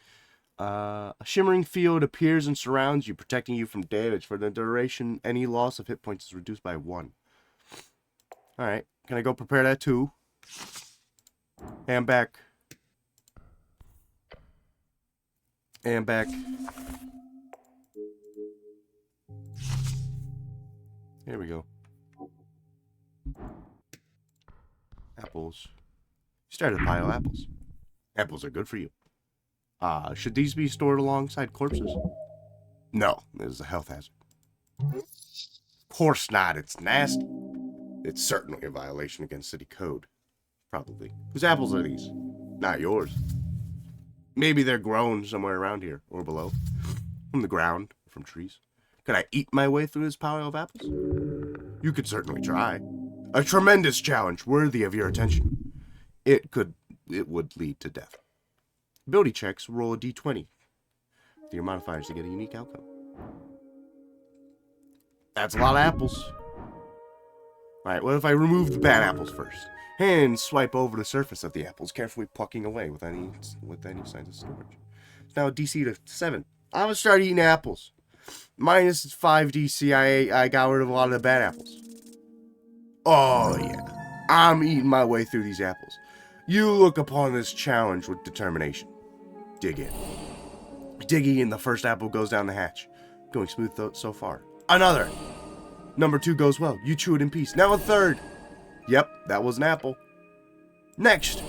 A shimmering field appears and surrounds you, protecting you from damage. For the duration, any loss of hit points is reduced by 1. Alright, can I go prepare that too? Hey, I'm back. Hey, I'm back. Here we go. Apples. Started a pile of apples. Apples are good for you. Should these be stored alongside corpses? No, this is a health hazard. Of course not, it's nasty. It's certainly a violation against city code. Probably. Whose apples are these? Not yours. Maybe they're grown somewhere around here, or below. From the ground, from trees. Could I eat my way through this pile of apples? You could certainly try. A tremendous challenge, worthy of your attention. It would lead to death. Ability checks, roll a d20. With your modifiers to get a unique outcome. That's a lot of apples. Alright, what if I remove the bad apples first? Hands swipe over the surface of the apples, carefully plucking away with any signs of storage. It's now a DC to 7. I'm gonna start eating apples. Minus 5 DC, I got rid of a lot of the bad apples. Oh yeah, I'm eating my way through these apples. You look upon this challenge with determination. Dig in. Digging in, the first apple goes down the hatch. Going smooth so far. Another. Number 2 goes well. You chew it in peace. Now a third. Yep, that was an apple. Next.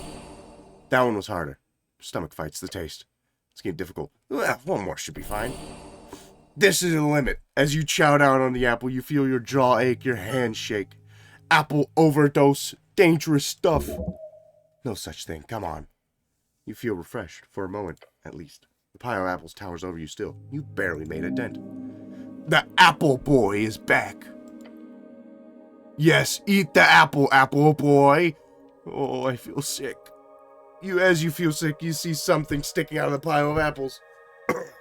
That one was harder. Stomach fights the taste. It's getting difficult. One more should be fine. This is the limit. As you chow down on the apple, you feel your jaw ache, your hands shake. Apple overdose. Dangerous stuff. No such thing. Come on. You feel refreshed, for a moment, at least. The pile of apples towers over you still. You barely made a dent. The apple boy is back. Yes, eat the apple, apple boy. Oh, I feel sick. As you feel sick, you see something sticking out of the pile of apples.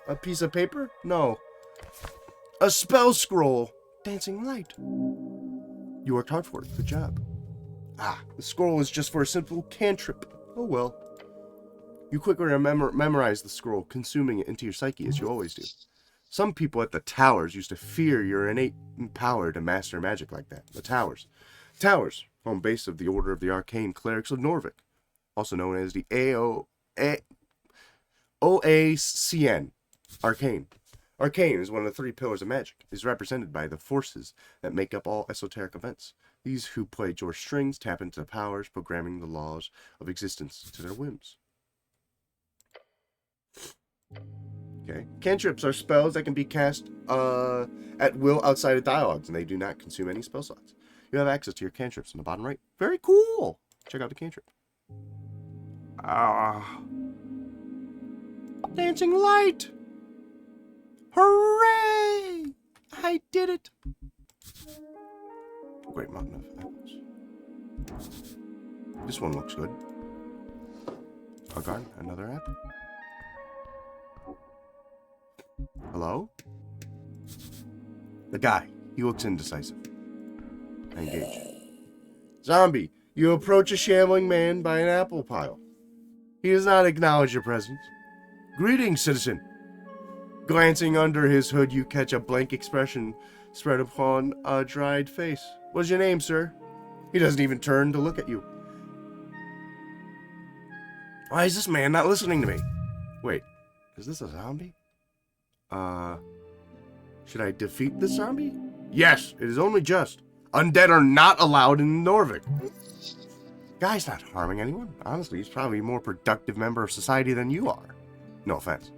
A piece of paper? No. A spell scroll. Dancing light. You worked hard for it. Good job. The scroll is just for a simple cantrip. Oh well. You quickly memorize the scroll, consuming it into your psyche as you always do. Some people at the towers used to fear your innate power to master magic like that. The towers. Towers, home base of the Order of the Arcane Clerics of Norvik, also known as the OACN. Arcane. Arcane is one of the 3 pillars of magic. It is represented by the forces that make up all esoteric events. These who play George strings tap into the powers, programming the laws of existence to their whims. Okay. Cantrips are spells that can be cast at will outside of dialogues, and they do not consume any spell slots. You have access to your cantrips in the bottom right. Very cool! Check out the cantrip. Dancing light! Hooray! I did it! Great mountain of apples. This one looks good. Oh god, another apple. Hello? The guy. He looks indecisive. Engage. Zombie, you approach a shambling man by an apple pile. He does not acknowledge your presence. Greetings, citizen. Glancing under his hood, you catch a blank expression spread upon a dried face. What's your name, sir? He doesn't even turn to look at you. Why is this man not listening to me? Wait, is this a zombie? Should I defeat the zombie? Yes, it is only just. Undead are not allowed in Norvik. Guy's not harming anyone. Honestly, he's probably a more productive member of society than you are. No offense.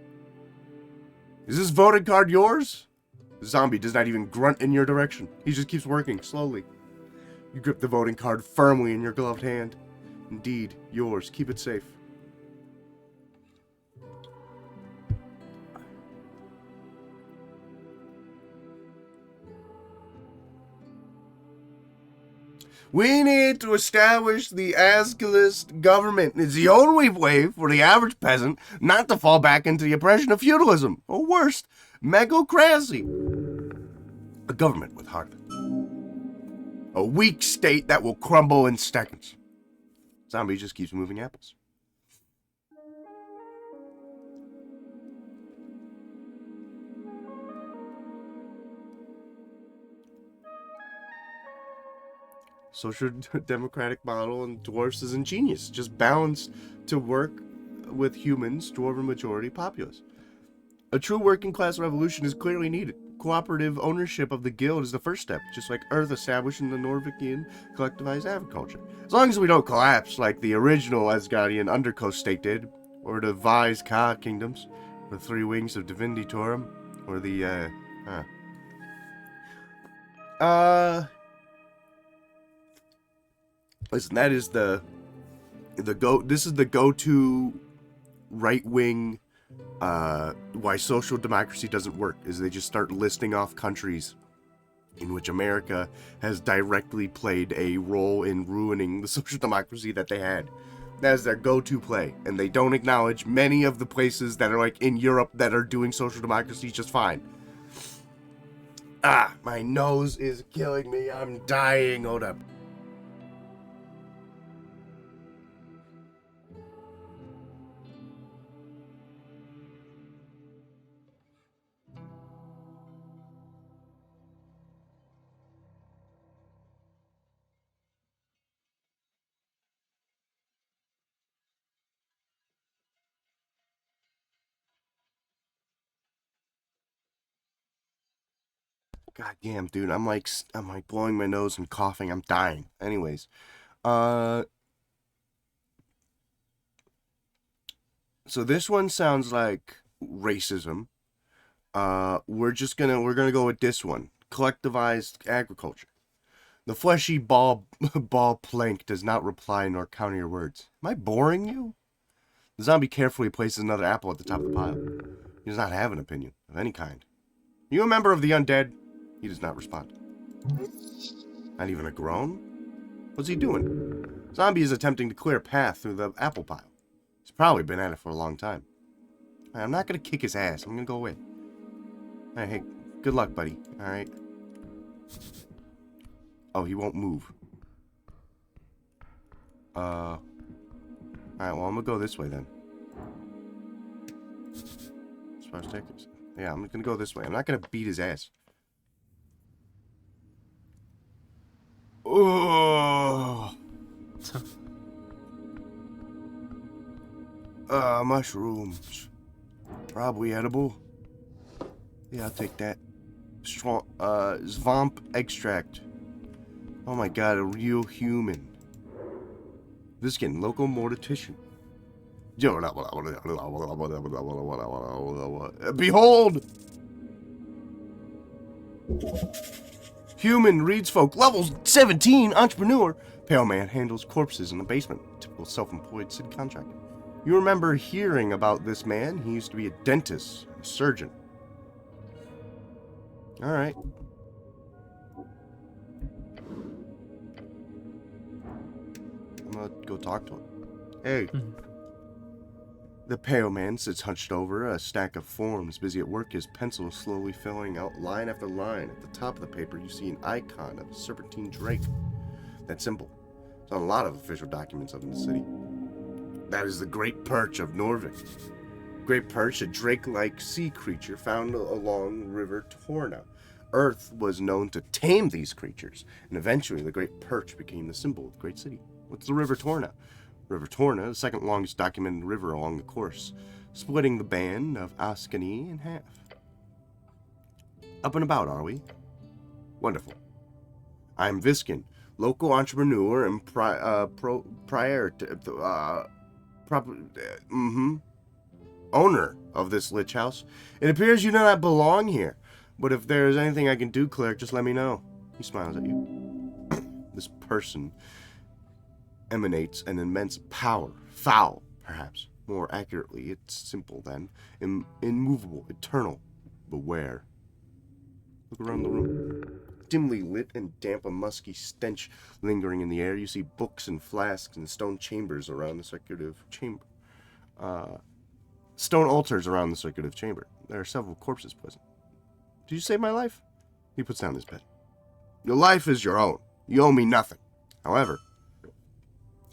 Is this voting card yours? The zombie does not even grunt in your direction. He just keeps working, slowly. You grip the voting card firmly in your gloved hand. Indeed, yours. Keep it safe. We need to establish the Ascalist government. It's the only way for the average peasant not to fall back into the oppression of feudalism, or worse, megocracy. A government with heart. A weak state that will crumble in seconds. Zombie just keeps moving apples. Social democratic model and dwarfs is ingenious, just balanced to work with humans, dwarven majority populace. A true working class revolution is clearly needed. cooperative ownership of the guild is the first step, just like Earth establishing the Norvikian collectivized agriculture. As long as we don't collapse like the original Asgardian Undercoast state did, or the Vise Ka kingdoms, the Three Wings of Divinity Torum, or the, listen, that is this is the go-to right-wing, why social democracy doesn't work, is they just start listing off countries in which America has directly played a role in ruining the social democracy that they had. That is their go-to play, and they don't acknowledge many of the places that are like in Europe that are doing social democracy just fine. Ah, my nose is killing me. I'm dying. Hold up. God damn, dude. I'm like blowing my nose and coughing. I'm dying. Anyways, so this one sounds like racism. We're gonna go with this one. Collectivized agriculture. The fleshy ball plank does not reply nor counter your words. Am I boring you? The zombie carefully places another apple at the top of the pile. He does not have an opinion of any kind. Are you a member of the undead? He does not respond. Not even a groan? What's he doing? Zombie is attempting to clear a path through the apple pile. He's probably been at it for a long time. I'm not going to kick his ass. I'm going to go away. Alright, hey, good luck, buddy. Alright. Oh, he won't move. Alright, well, I'm going to go this way then. As far as staircase. Yeah, I'm going to go this way. I'm not going to beat his ass. Oh. Mushrooms. Probably edible. Yeah, I'll take that. Strong, swamp extract. Oh my god, a real human. Viskin, local mortician. Behold! Human reads folk. Level 17 entrepreneur. Pale man handles corpses in the basement. Typical self-employed city contractor. You remember hearing about this man? He used to be a dentist, a surgeon. Alright. I'm gonna go talk to him. Hey. The pale man sits hunched over a stack of forms, busy at work, his pencil slowly filling out line after line. At the top of the paper, you see an icon of a serpentine drake. That symbol. It's on a lot of official documents of the city. That is the Great Perch of Norvik. Great Perch, a drake-like sea creature found along River Torna. Earth was known to tame these creatures, and eventually the Great Perch became the symbol of the great city. What's the River Torna? River Torna, the second longest documented river along the course, splitting the band of Askani in half. Up and about, are we? Wonderful. I'm Viskin, local entrepreneur and owner of this lich house. It appears you do not belong here, but if there is anything I can do, cleric, just let me know. He smiles at you. This person emanates an immense power. Foul, perhaps. More accurately, it's simple then. Immovable, eternal. Beware. Look around the room. Dimly lit and damp, a musky stench lingering in the air. You see books and flasks and stone chambers around the circulative chamber. Stone altars around the circulative chamber. There are several corpses present. Did you save my life? He puts down his pen. Your life is your own. You owe me nothing. However,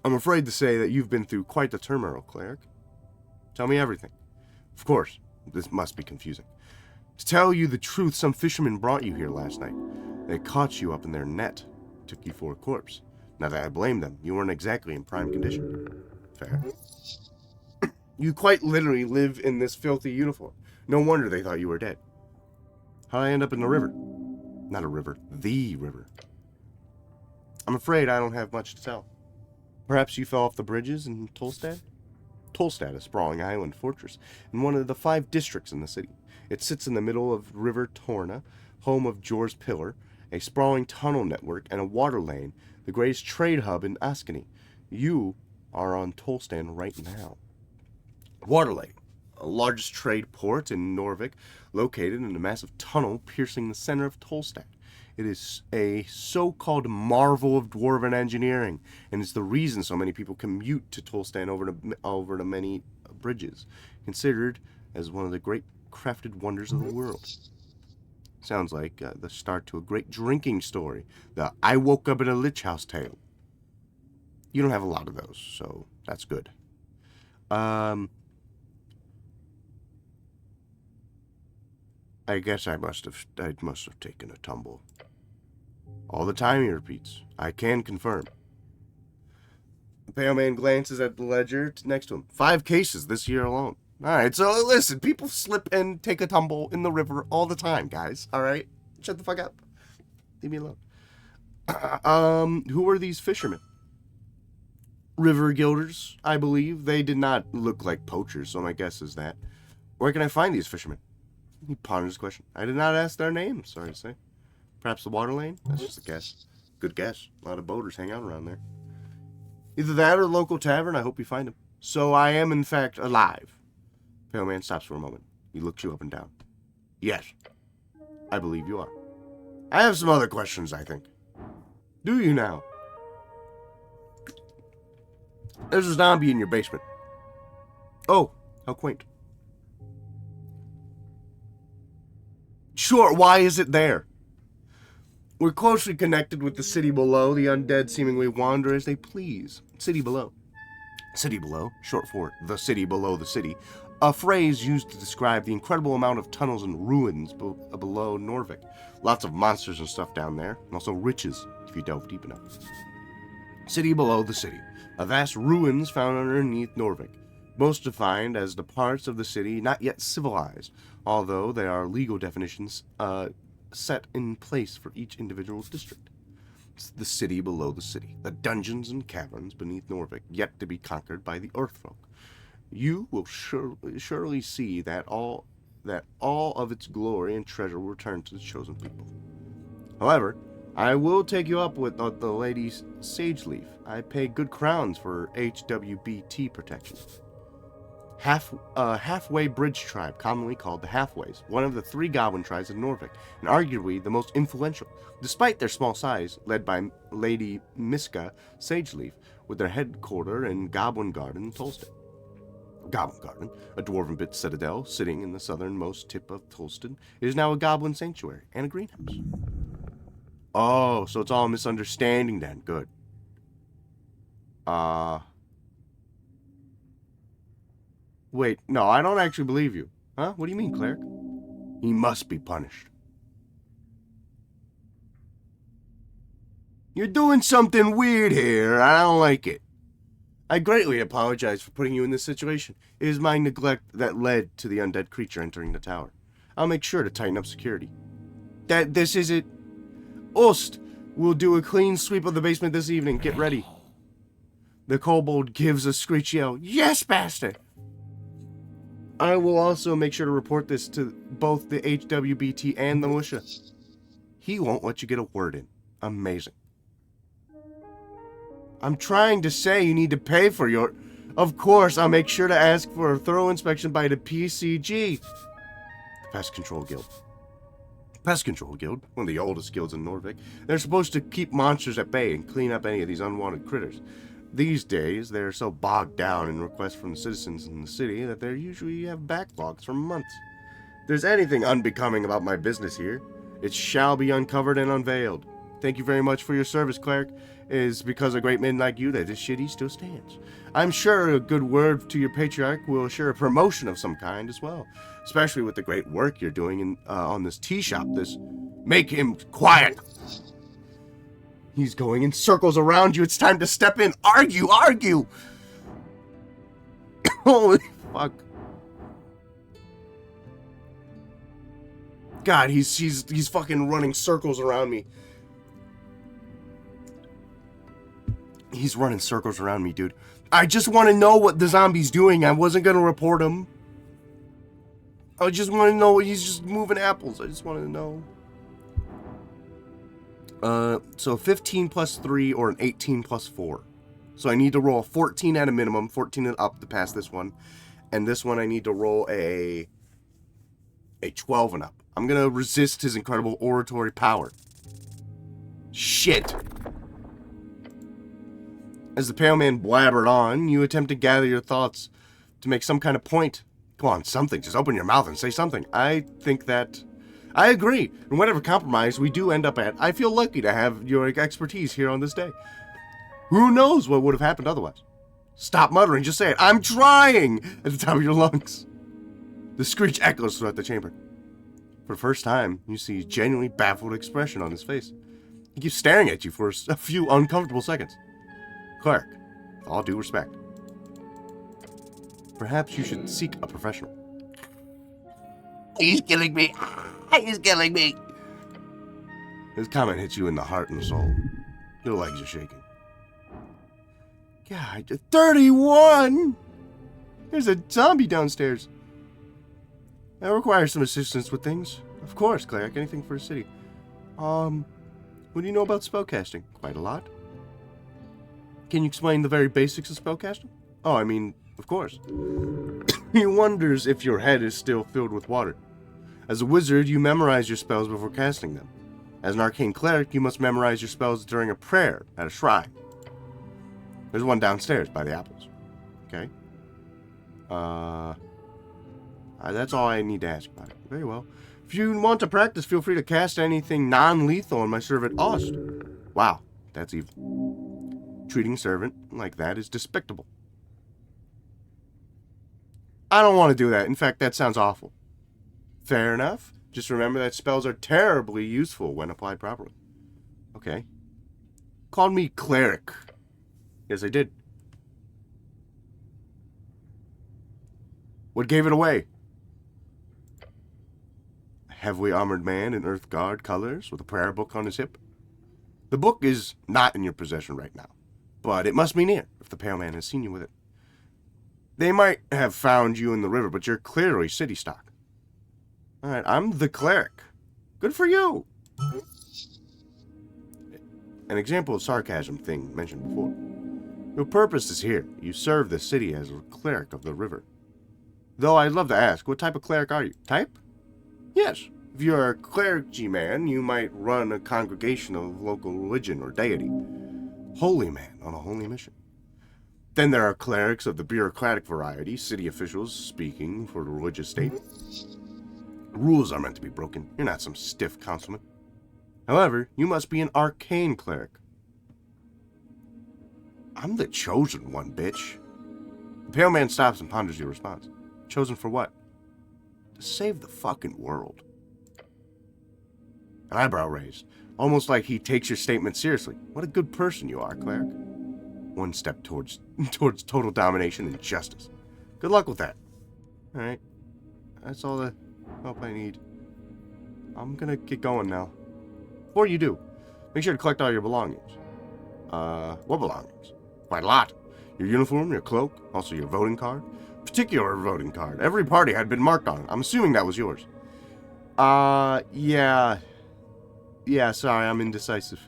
I'm afraid to say that you've been through quite the turmoil, cleric. Tell me everything. Of course, this must be confusing. To tell you the truth, some fishermen brought you here last night. They caught you up in their net, took you for a corpse. Not that I blame them. You weren't exactly in prime condition. Fair. You quite literally live in this filthy uniform. No wonder they thought you were dead. How'd I end up in the river? Not a river, the river. I'm afraid I don't have much to tell. Perhaps you fell off the bridges in Tolstad? Tolstad, a sprawling island fortress in one of the 5 districts in the city. It sits in the middle of River Torna, home of Jor's Pillar, a sprawling tunnel network, and a water lane, the greatest trade hub in Askani. You are on Tolstad right now. Water lane, the largest trade port in Norvik, located in a massive tunnel piercing the center of Tolstad. It is a so-called marvel of dwarven engineering, and it's the reason so many people commute to Tolstad over the many bridges, considered as one of the great crafted wonders of the world. Sounds like the start to a great drinking story, the I woke up in a lich house tale. You don't have a lot of those, so that's good. I guess I must have taken a tumble. All the time, he repeats. I can confirm. The pale man glances at the ledger next to him. 5 cases this year alone. Alright, so listen, people slip and take a tumble in the river all the time, guys. Alright? Shut the fuck up. Leave me alone. Who are these fishermen? River guilders, I believe. They did not look like poachers, so my guess is that. Where can I find these fishermen? He ponders the question. I did not ask their names, sorry to say. Perhaps the water lane? That's just a guess. Good guess. A lot of boaters hang out around there. Either that or a local tavern. I hope you find him. So I am, in fact, alive. Pale man stops for a moment. He looks you up and down. Yes. I believe you are. I have some other questions, I think. Do you now? There's a zombie in your basement. Oh, how quaint. Sure, why is it there? We're closely connected with the city below. The undead seemingly wander as they please. City below. City below, short for the city below the city, a phrase used to describe the incredible amount of tunnels and ruins below Norvik. Lots of monsters and stuff down there, and also riches, if you delve deep enough. City below the city, a vast ruins found underneath Norvik, most defined as the parts of the city not yet civilized, although there are legal definitions set in place for each individual district. It's the city below the city, the dungeons and caverns beneath Norvik, yet to be conquered by the Earthfolk. You will surely see that all of its glory and treasure will return to the chosen people. However, I will take you up with the Lady Sageleaf. I pay good crowns for HWBT protection. Halfway Bridge tribe, commonly called the Halfways, one of the 3 goblin tribes of Norvik, and arguably the most influential, despite their small size, led by Lady Miska Sageleaf, with their headquarters in Goblin Garden in Tolstad. Goblin Garden, a dwarven-built citadel sitting in the southernmost tip of Tolstad, is now a goblin sanctuary and a greenhouse. Oh, so it's all a misunderstanding then. Good. Wait, no, I don't actually believe you. Huh? What do you mean, cleric? He must be punished. You're doing something weird here. I don't like it. I greatly apologize for putting you in this situation. It is my neglect that led to the undead creature entering the tower. I'll make sure to tighten up security. This is it. Ost will do a clean sweep of the basement this evening. Get ready. The kobold gives a screech yell. Yes, bastard! I will also make sure to report this to both the HWBT and the militia. He won't let you get a word in. Amazing. I'm trying to say you need to pay for your... Of course, I'll make sure to ask for a thorough inspection by the PCG. The Pest Control Guild. Pest Control Guild, one of the oldest guilds in Norvik. They're supposed to keep monsters at bay and clean up any of these unwanted critters. These days, they're so bogged down in requests from the citizens in the city that they usually have backlogs for months. If there's anything unbecoming about my business here, it shall be uncovered and unveiled. Thank you very much for your service, cleric. It is because of great men like you that this city still stands. I'm sure a good word to your patriarch will assure a promotion of some kind as well, especially with the great work you're doing on this tea shop. Make him quiet. He's going in circles around you. It's time to step in. Argue! Holy fuck. God, he's fucking running circles around me. He's running circles around me, dude. I just want to know what the zombie's doing. I wasn't going to report him. I just want to know. He's just moving apples. I just wanted to know. So 15 plus 3 or an 18 plus 4. So I need to roll a 14 at a minimum, 14 and up to pass this one. And this one I need to roll a 12 and up. I'm going to resist his incredible oratory power. Shit. As the pale man blabbered on, you attempt to gather your thoughts to make some kind of point. Come on, something. Just open your mouth and say something. I think that... I agree. And whatever compromise we do end up at, I feel lucky to have your expertise here on this day. Who knows what would have happened otherwise? Stop muttering. Just say it. I'm trying! At the top of your lungs. The screech echoes throughout the chamber. For the first time, you see a genuinely baffled expression on his face. He keeps staring at you for a few uncomfortable seconds. Cleric, with all due respect, perhaps you should seek a professional. He's killing me. He's killing me. His comment hits you in the heart and soul. Your legs are shaking. God, 31! There's a zombie downstairs. I require some assistance with things. Of course, cleric. Anything for the city. What do you know about spellcasting? Quite a lot. Can you explain the very basics of spellcasting? Oh, I mean, of course. He wonders if your head is still filled with water. As a wizard, you memorize your spells before casting them. As an arcane cleric, you must memorize your spells during a prayer at a shrine. There's one downstairs by the apples. Okay? That's all I need to ask about it. Very well. If you want to practice, feel free to cast anything non-lethal on my servant Ost. Wow, that's evil. Treating a servant like that is despicable. I don't want to do that. In fact, that sounds awful. Fair enough. Just remember that spells are terribly useful when applied properly. Okay. Called me cleric. Yes, I did. What gave it away? A heavily armored man in Earth Guard colors with a prayer book on his hip. The book is not in your possession right now, but it must be near if the pale man has seen you with it. They might have found you in the river, but you're clearly city stock. Alright, I'm the cleric. Good for you! An example of sarcasm thing mentioned before. Your purpose is here. You serve the city as a cleric of the river. Though I'd love to ask, what type of cleric are you? Type? Yes. If you're a clergyman, you might run a congregation of local religion or deity. Holy man on a holy mission. Then there are clerics of the bureaucratic variety, city officials speaking for the religious state. Rules are meant to be broken. You're not some stiff councilman. However, you must be an arcane cleric. I'm the chosen one, bitch. The pale man stops and ponders your response. Chosen for what? To save the fucking world. An eyebrow raised, almost like he takes your statement seriously. What a good person you are, cleric. One step towards total domination and justice. Good luck with that. Alright. That's all the help I need. I'm gonna get going now. Before you do, make sure to collect all your belongings. What belongings? Quite a lot. Your uniform, your cloak, also your voting card. Particular voting card. Every party had been marked on it. I'm assuming that was yours. Yeah. Yeah, sorry, I'm indecisive.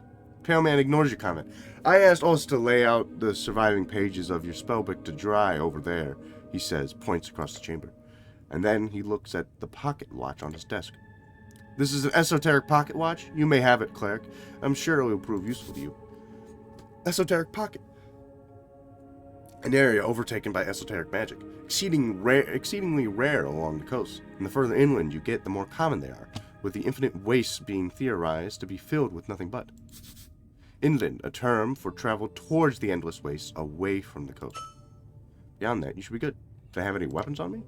Pale man ignores your comment. I asked Oz to lay out the surviving pages of your spellbook to dry over there, he says, points across the chamber. And then he looks at the pocket watch on his desk. This is an esoteric pocket watch? You may have it, cleric. I'm sure it will prove useful to you. Esoteric pocket. An area overtaken by esoteric magic, exceedingly rare along the coast, and the further inland you get, the more common they are, with the infinite wastes being theorized to be filled with nothing but. Inland, a term for travel towards the endless wastes away from the coast. Beyond that, you should be good. Do I have any weapons on me?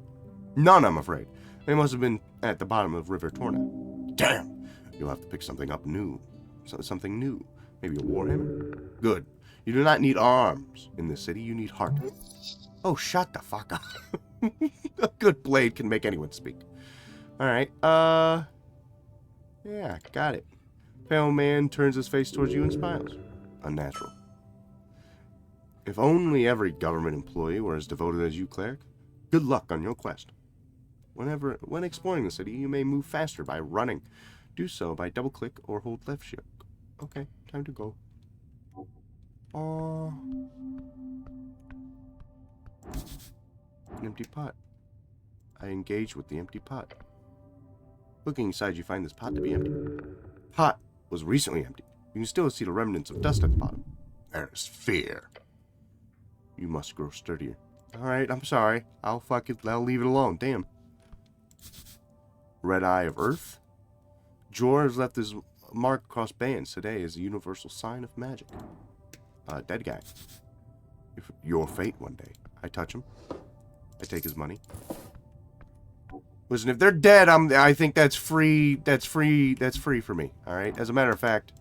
None, I'm afraid. They must have been at the bottom of River Torna. Damn! You'll have to pick something up new. Something new. Maybe a warhammer? Good. You do not need arms in this city, you need heart. Oh, shut the fuck up. A good blade can make anyone speak. Alright, Yeah, got it. Pale man turns his face towards you and smiles. Unnatural. If only every government employee were as devoted as you, cleric. Good luck on your quest. When exploring the city, you may move faster by running. Do so by double-click or hold left shift. Okay, time to go. An empty pot. I engage with the empty pot. Looking inside, you find this pot to be empty. Pot was recently empty. You can still see the remnants of dust at the bottom. There's fear. You must grow sturdier. Alright, I'm sorry. I'll leave it alone. Damn. Red Eye of Earth. Jor has left his mark across bands today as a universal sign of magic. Dead guy. Your fate one day. I touch him. I take his money. Listen, if they're dead, I think that's free. That's free for me. Alright? As a matter of fact.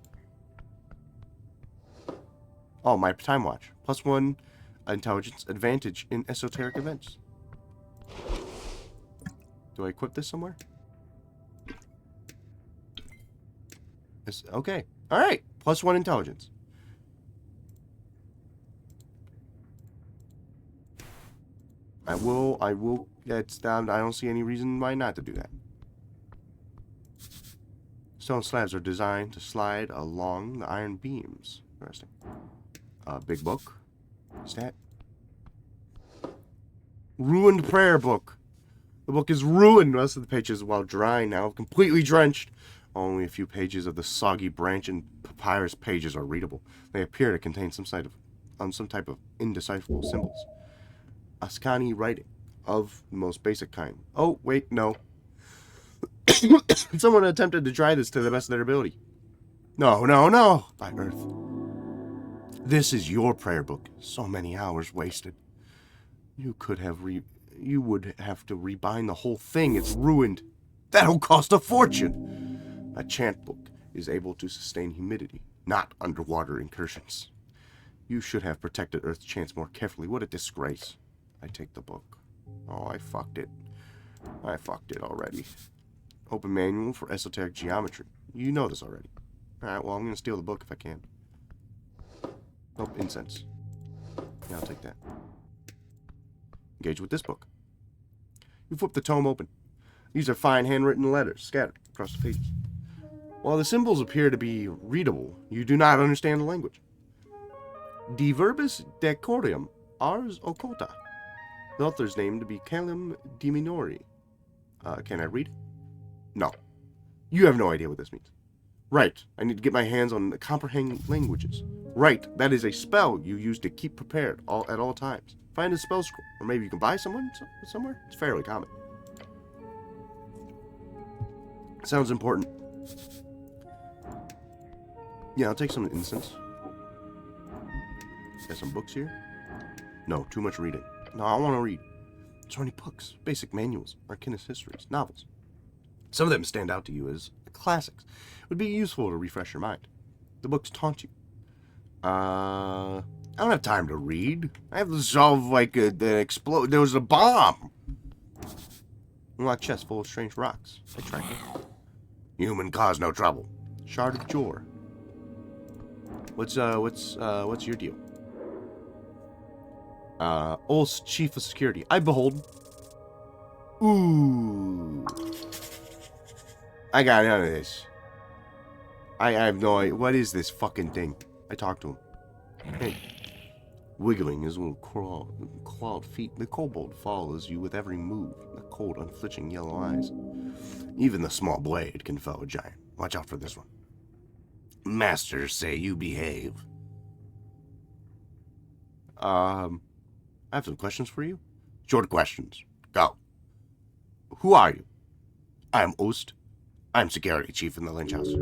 Oh, my time watch. +1 intelligence advantage in esoteric events. Do I equip this somewhere? Okay. Alright. +1 intelligence. I will. That's down. I don't see any reason why not to do that. Stone slabs are designed to slide along the iron beams. Interesting. Big book. What's that? Ruined prayer book. The book is ruined. Most of the pages, while dry now, completely drenched. Only a few pages of the soggy branch and papyrus pages are readable. They appear to contain some type of indecipherable symbols. Askani writing of the most basic kind. Oh, wait, no. Someone attempted to dry this to the best of their ability. No, no, no! By Earth. This is your prayer book. So many hours wasted. You would have to rebind the whole thing. It's ruined. That'll cost a fortune. A chant book is able to sustain humidity, not underwater incursions. You should have protected Earth's chants more carefully. What a disgrace. I take the book. Oh, I fucked it. I fucked it already. Open manual for esoteric geometry. You know this already. Alright, well, I'm going to steal the book if I can. Oh, incense. Yeah, I'll take that. Engage with this book. You flip the tome open. These are fine handwritten letters scattered across the pages. While the symbols appear to be readable, you do not understand the language. De verbis decorium ars occulta. The author's name to be Caelum de Minori. Can I read? No. You have no idea what this means. Right. I need to get my hands on the comprehend languages. Right. That is a spell you use to keep prepared at all times. Find a spell scroll. Or maybe you can buy somewhere. It's fairly common. Sounds important. Yeah, I'll take some incense. Got some books here? No, too much reading. No, I want to read. So many books, basic manuals, arcanist histories, novels. Some of them stand out to you as classics. It would be useful to refresh your mind. The books taunt you. I don't have time to read. I have to solve there was a bomb. Unlock chest full of strange rocks. I tried it. Human cause no trouble. Shard of Jor. What's your deal? Ul's Chief of Security. I behold. Ooh. I got none of this. I have no idea. What is this fucking thing? I talked to him. Hey. Wiggling his little clawed feet, the kobold follows you with every move, the cold, unflinching yellow eyes. Even the small blade can fell a giant. Watch out for this one. Masters say you behave. I have some questions for you. Short questions. Go. Who are you? I'm Ost. I'm security chief in the lynch house.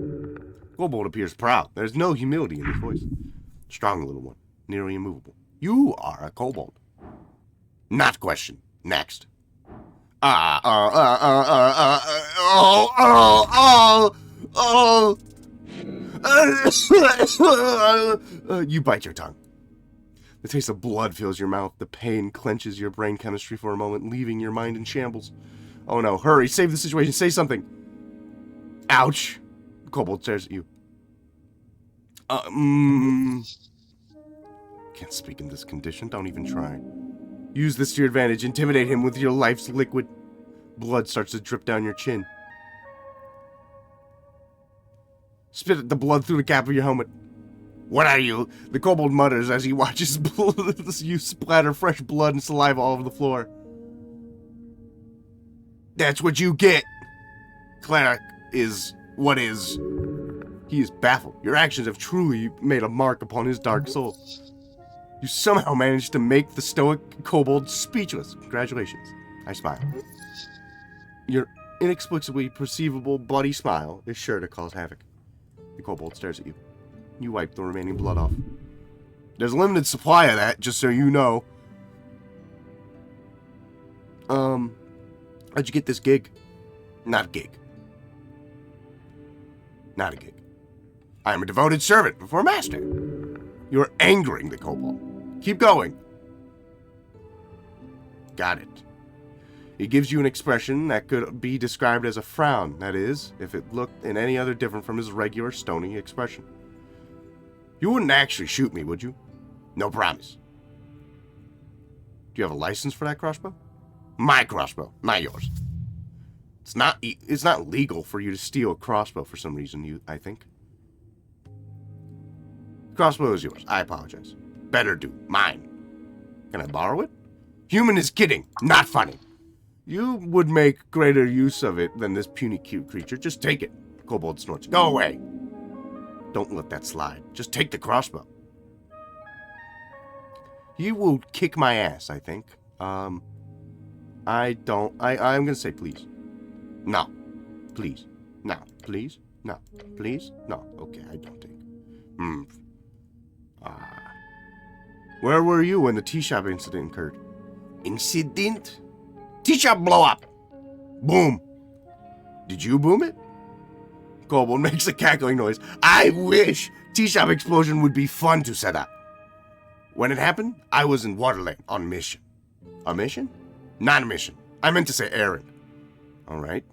Kobold appears proud. There's no humility in his voice. Strong little one. Nearly immovable. You are a kobold. Not question. Next. You bite your tongue. The taste of blood fills your mouth. The pain clenches your brain chemistry for a moment, leaving your mind in shambles. Oh no, hurry, save the situation, say something. Ouch. Kobold stares at you. Can't speak in this condition. Don't even try. Use this to your advantage. Intimidate him with your life's liquid. Blood starts to drip down your chin. Spit the blood through the cap of your helmet. What are you? The kobold mutters as he watches you splatter fresh blood and saliva all over the floor. That's what you get. Cleric is what is. He is baffled. Your actions have truly made a mark upon his dark soul. You somehow managed to make the stoic kobold speechless. Congratulations. I smile. Your inexplicably perceivable bloody smile is sure to cause havoc. The kobold stares at you. You wipe the remaining blood off. There's a limited supply of that, just so you know. How'd you get this gig? Not a gig. Not a gig. I am a devoted servant before master. You are angering the kobold. Keep going. Got it. He gives you an expression that could be described as a frown. That is, if it looked in any other different from his regular stony expression. You wouldn't actually shoot me, would you? No promise. Do you have a license for that crossbow? My crossbow, not yours. It's not legal for you to steal a crossbow for some reason, I think. The crossbow is yours. I apologize. Better do. Mine. Can I borrow it? Human is kidding. Not funny. You would make greater use of it than this puny cute creature. Just take it. Kobold snorts. Go away. Don't let that slide. Just take the crossbow. You will kick my ass, I think. I'm gonna say please. No. Please. No. Please. No. Please. No. Okay, I don't think. Where were you when the tea shop incident occurred? Incident? Tea shop blow up. Boom. Did you boom it? Kobold makes a cackling noise. I wish tea shop explosion would be fun to set up. When it happened, I was in Waterlane on mission. A mission? Not a mission. I meant to say errand. All right.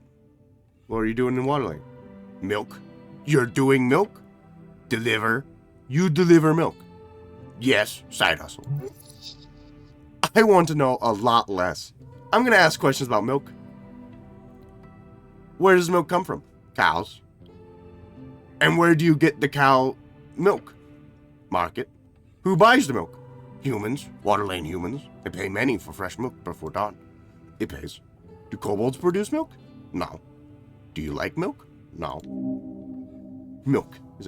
What are you doing in Waterlane? Milk. You're doing milk? Deliver. You deliver milk. Yes, side hustle. I want to know a lot less. I'm going to ask questions about milk. Where does milk come from? Cows. And where do you get the cow milk? Market. Who buys the milk? Humans. Waterlane humans. They pay many for fresh milk before dawn. It pays. Do kobolds produce milk? No. Do you like milk? No. Milk is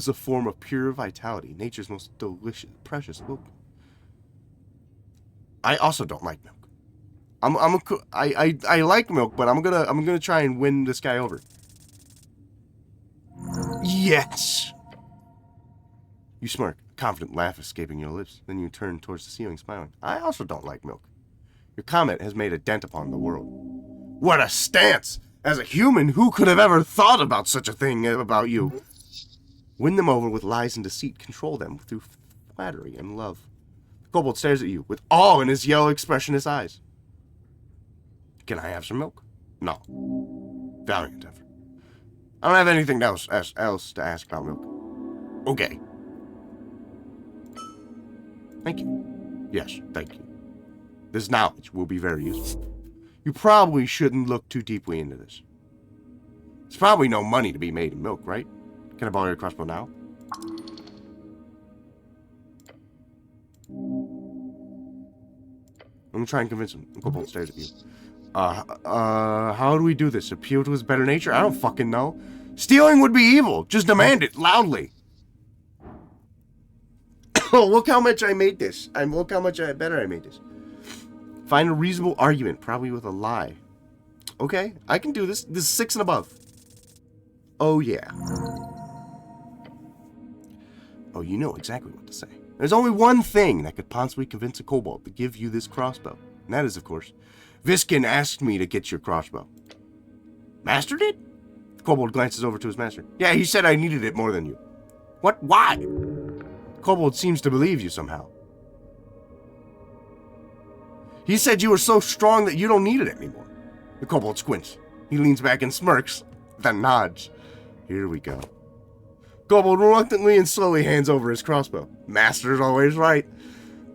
a form of pure vitality. Nature's most delicious, precious milk. I also don't like milk. I like milk, but I'm gonna try and win this guy over. Yes. You smirk, a confident laugh escaping your lips. Then you turn towards the ceiling, smiling. I also don't like milk. Your comment has made a dent upon the world. What a stance! As a human, who could have ever thought about such a thing about you? Win them over with lies and deceit. Control them through flattery and love. The kobold stares at you with awe in his yellow, expressionless eyes. Can I have some milk? No. Valiant effort. I don't have anything else to ask about milk. Okay. Thank you. Yes, thank you. This knowledge will be very useful. You probably shouldn't look too deeply into this. There's probably no money to be made in milk, right? Can I borrow your crossbow now? I'm gonna try and convince him. Go upstairs at you. How do we do this? Appeal to his better nature? I don't fucking know. Stealing would be evil. Just demand it loudly. Oh, look how much I made this. Look how much better I made this. Find a reasonable argument, probably with a lie. Okay, I can do this. This is 6 and above. Oh, yeah. Oh, you know exactly what to say. There's only one thing that could possibly convince a kobold to give you this crossbow. And that is, of course, Viskin asked me to get your crossbow. Master did? The kobold glances over to his master. Yeah, he said I needed it more than you. What? Why? The kobold seems to believe you somehow. He said you were so strong that you don't need it anymore. The kobold squints. He leans back and smirks, then nods. Here we go. Kobold reluctantly and slowly hands over his crossbow. Master's always right.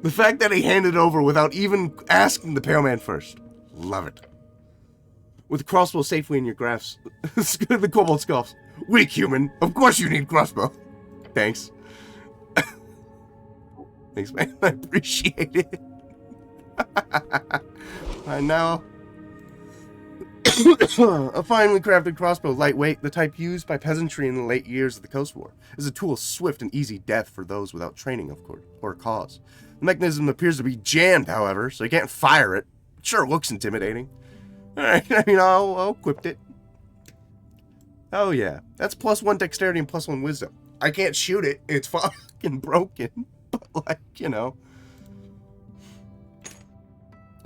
The fact that he handed it over without even asking the pale man first. Love it. With the crossbow safely in your grasp, the kobold scoffs. Weak human. Of course you need crossbow. Thanks. Thanks, man. I appreciate it. I know. A finely crafted crossbow, lightweight, the type used by peasantry in the late years of the Coast War, is a tool of swift and easy death for those without training, of course, or cause. The mechanism appears to be jammed, however, so you can't fire it. It sure looks intimidating. Alright, I mean, I'll equip it. Oh yeah, that's +1 dexterity and +1 wisdom. I can't shoot it, it's fucking broken, but like, you know.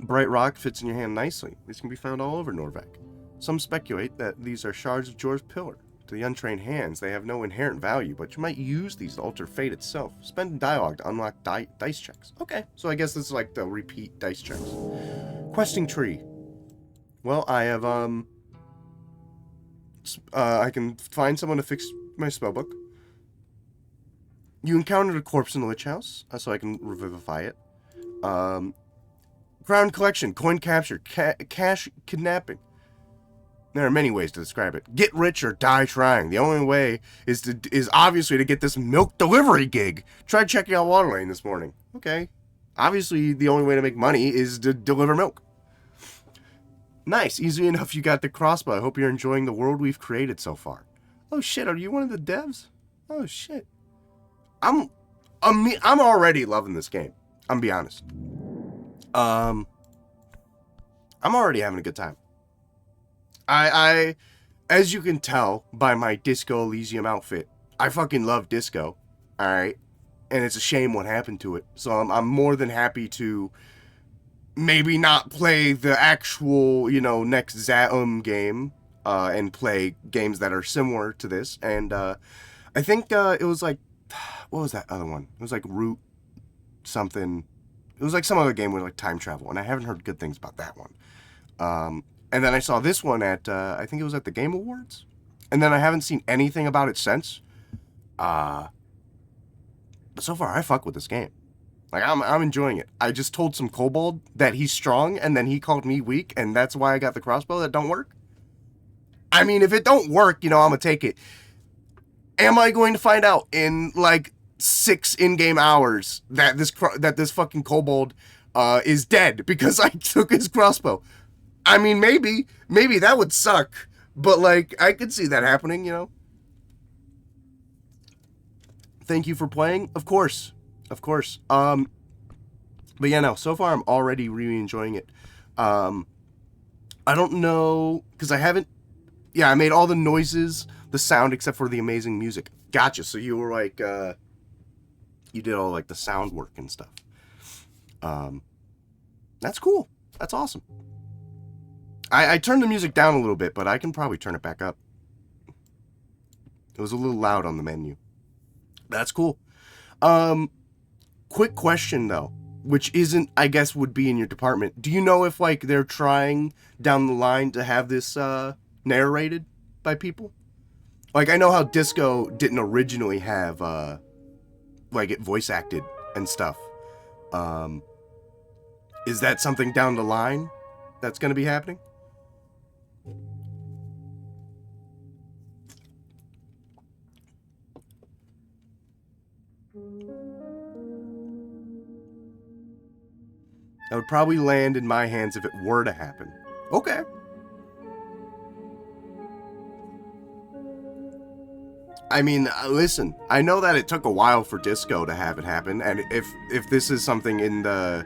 Bright rock fits in your hand nicely. These can be found all over Norvak. Some speculate that these are shards of Jor's pillar. To the untrained hands, they have no inherent value, but you might use these to alter fate itself. Spend dialogue to unlock dice checks. Okay, so I guess this is like the repeat dice checks. Questing tree. Well, I have, I can find someone to fix my spellbook. You encountered a corpse in the Lich House, so I can revivify it. Crown collection, coin capture, cash kidnapping. There are many ways to describe it. Get rich or die trying. The only way is obviously to get this milk delivery gig. Tried checking out Waterlane this morning. Okay. Obviously, the only way to make money is to deliver milk. Nice. Easy enough you got the crossbow. I hope you're enjoying the world we've created so far. Oh shit, are you one of the devs? Oh shit. I'm already loving this game. I'm gonna be honest. I'm already having a good time. I as you can tell by my Disco Elysium outfit, I fucking love disco. Alright? And it's a shame what happened to it. So I'm more than happy to maybe not play the actual, you know, next Zaum game, and play games that are similar to this. And, I think, it was like, what was that other one? It was like Root something. It was like some other game with like time travel, and I haven't heard good things about that one. And then I saw this one at, I think it was at the Game Awards. And then I haven't seen anything about it since. But so far, I fuck with this game. Like, I'm enjoying it. I just told some kobold that he's strong, and then he called me weak, and that's why I got the crossbow that don't work. I mean, if it don't work, you know, I'm gonna take it. Am I going to find out in, like, 6 in-game hours that this fucking kobold is dead because I took his crossbow? I mean, maybe that would suck, but, like, I could see that happening, you know? Thank you for playing. Of course. But yeah, no, so far I'm already really enjoying it. I don't know, because I haven't, yeah, I made all the noises, the sound, except for the amazing music. Gotcha, so you were like, you did all, like, the sound work and stuff. That's cool. That's awesome. I turned the music down a little bit, but I can probably turn it back up. It was a little loud on the menu. That's cool. Quick question, though, which isn't, I guess, would be in your department. Do you know if, like, they're trying down the line to have this, narrated by people? Like, I know how Disco didn't originally have, like, it voice acted and stuff. Is that something down the line that's gonna be happening? That would probably land in my hands if it were to happen. Okay. I mean, listen, I know that it took a while for Disco to have it happen, and if this is something in the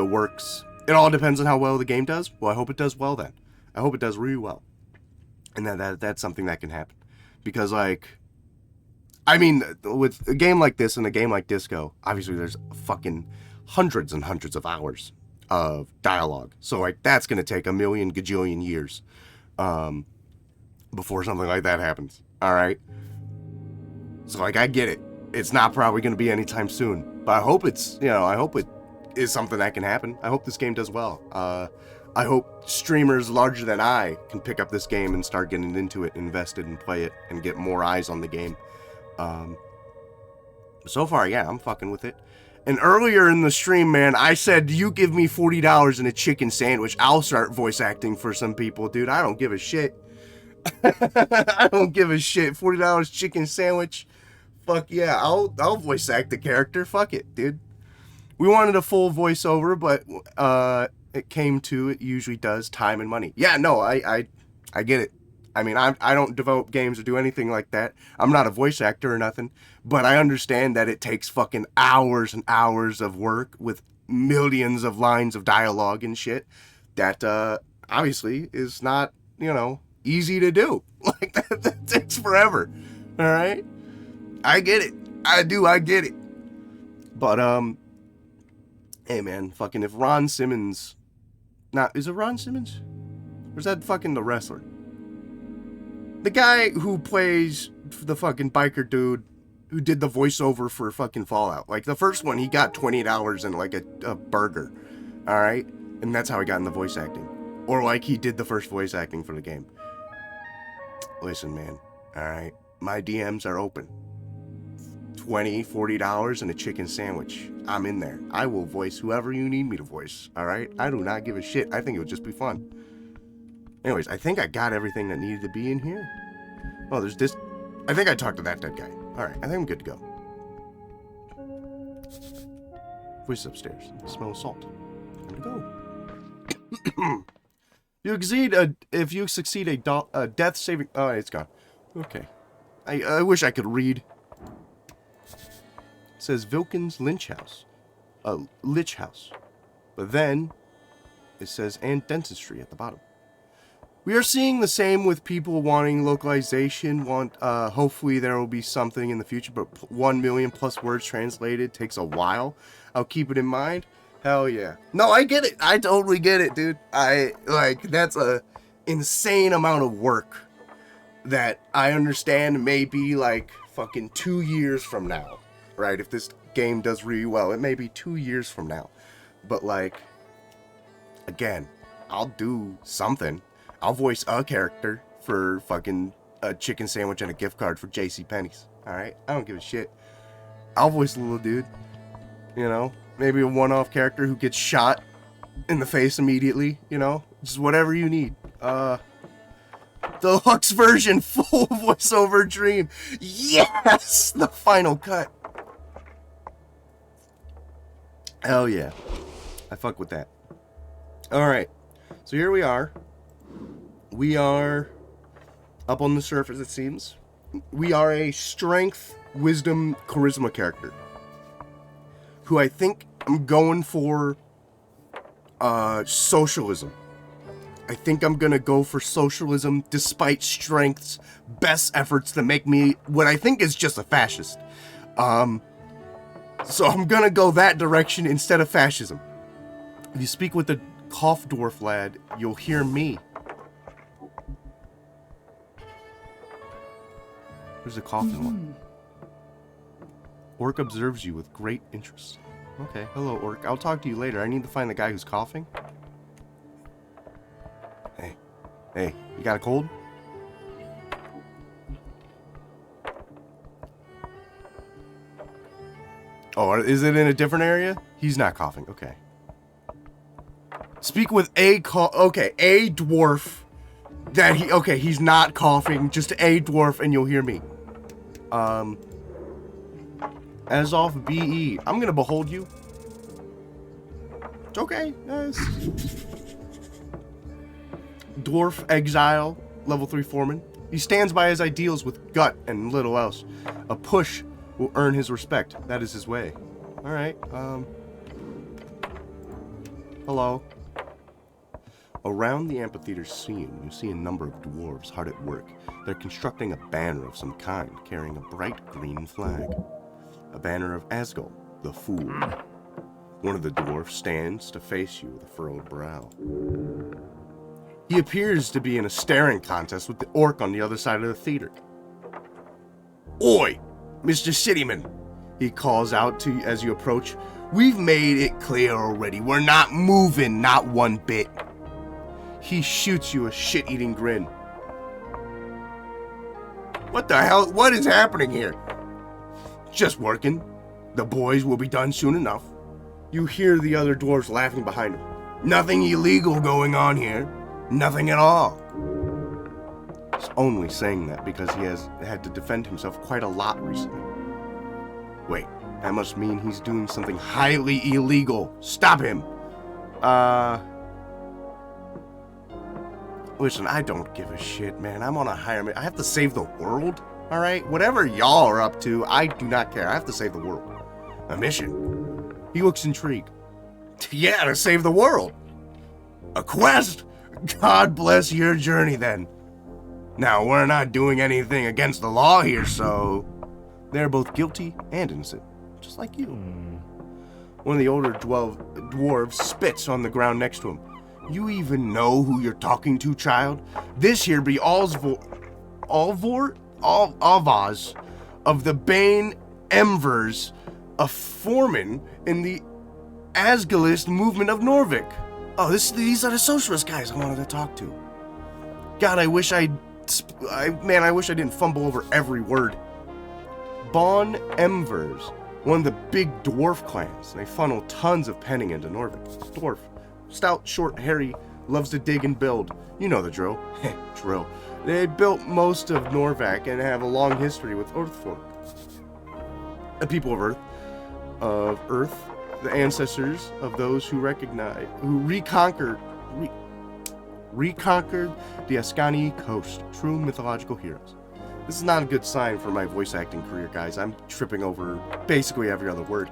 works, it all depends on how well the game does. Well, I hope it does well then. I hope it does really well. And that's something that can happen. Because, like, I mean, with a game like this and a game like Disco, obviously there's fucking hundreds and hundreds of hours of dialogue. So, like, that's going to take a million gajillion years before something like that happens. All right? So, like, I get it. It's not probably going to be anytime soon. But I hope it's, you know, I hope it is something that can happen. I hope this game does well. I hope streamers larger than I can pick up this game and start getting into it, invested and play it, and get more eyes on the game. So far, yeah, I'm fucking with it. And earlier in the stream, man, I said, you give me $40 and a chicken sandwich, I'll start voice acting for some people, dude. I don't give a shit. I don't give a shit. $40 chicken sandwich. Fuck yeah, I'll voice act the character. Fuck it, dude. We wanted a full voiceover, but it usually does, time and money. Yeah, no, I get it. I mean, I don't develop games or do anything like that. I'm not a voice actor or nothing, but I understand that it takes fucking hours and hours of work with millions of lines of dialogue and shit that obviously is not, easy to do. Like, that takes forever. All right? I get it. I get it. But, hey, man, fucking if Ron Simmons... is it Ron Simmons? Or is that fucking the wrestler? The guy who plays the fucking biker dude who did the voiceover for fucking Fallout. Like, the first one, he got $20 and, like, a burger. Alright? And that's how he got in the voice acting. Or, like, he did the first voice acting for the game. Listen, man. Alright? My DMs are open. $20, $40 and a chicken sandwich. I'm in there. I will voice whoever you need me to voice. Alright? I do not give a shit. I think it would just be fun. Anyways, I think I got everything that needed to be in here. Oh, there's this. I think I talked to that dead guy. Alright, I think I'm good to go. Voice upstairs. Smell of salt. Time to go. If you succeed a death saving... Oh, it's gone. Okay. I wish I could read. It says Vilkins Lynch House. Lich House. But then, it says and dentistry at the bottom. We are seeing the same with people wanting localization, hopefully there will be something in the future, but 1 million plus words translated takes a while. I'll keep it in mind. Hell yeah. No, I get it. I totally get it, dude. That's a insane amount of work that I understand maybe like fucking 2 years from now, right? If this game does really well, it may be 2 years from now. But like, again, I'll do something. I'll voice a character for fucking a chicken sandwich and a gift card for JCPenney's. Alright? I don't give a shit. I'll voice a little dude. Maybe a one-off character who gets shot in the face immediately. Just whatever you need. Deluxe version, full voiceover dream. Yes! The final cut. Hell yeah. I fuck with that. Alright. So here we are. We are up on the surface, it seems. We are a strength, wisdom, charisma character. Who I think I'm going for socialism. I think I'm going to go for socialism despite strength's best efforts to make me what I think is just a fascist. So I'm going to go that direction instead of fascism. If you speak with the cough dwarf lad, you'll hear me. There's a coffin one. Orc observes you with great interest. Okay, hello Orc. I'll talk to you later. I need to find the guy who's coughing. Hey, you got a cold? Oh, is it in a different area? He's not coughing. Okay. Speak with a dwarf. He's not coughing. Just a dwarf, and you'll hear me. As off BE, I'm gonna behold you. It's okay. Yes. Dwarf exile, level 3 foreman. He stands by his ideals with gut and little else. A push will earn his respect. That is his way. All right. Hello. Around the amphitheater scene, you see a number of dwarves hard at work. They're constructing a banner of some kind, carrying a bright green flag. A banner of Asgol, the Fool. One of the dwarfs stands to face you with a furrowed brow. He appears to be in a staring contest with the orc on the other side of the theater. Oi, Mr. Cityman, he calls out to you as you approach. We've made it clear already. We're not moving, not one bit. He shoots you a shit-eating grin. What the hell? What is happening here? Just working. The boys will be done soon enough. You hear the other dwarves laughing behind him. Nothing illegal going on here. Nothing at all. He's only saying that because he has had to defend himself quite a lot recently. Wait, that must mean he's doing something highly illegal. Stop him. Listen, I don't give a shit, man. I'm on a higher mission. I have to save the world, all right? Whatever y'all are up to, I do not care. I have to save the world. A mission? He looks intrigued. Yeah, to save the world. A quest? God bless your journey, then. Now, we're not doing anything against the law here, so... They're both guilty and innocent, just like you. One of the older dwarves spits on the ground next to him. You even know who you're talking to, child? This here be Alvaz of the Bane Emvers, a foreman in the Asgalist movement of Norvik. Oh, these are the socialist guys I wanted to talk to. God, I wish I wish I didn't fumble over every word. Bon Emvers, one of the big dwarf clans. They funnel tons of penning into Norvik. Dwarf. Stout, short, hairy, loves to dig and build. You know the drill. Drill. They built most of Norvak and have a long history with Earthfolk. The people of Earth, the ancestors of those who reconquered the Ascani coast. True mythological heroes. This is not a good sign for my voice acting career, guys. I'm tripping over basically every other word.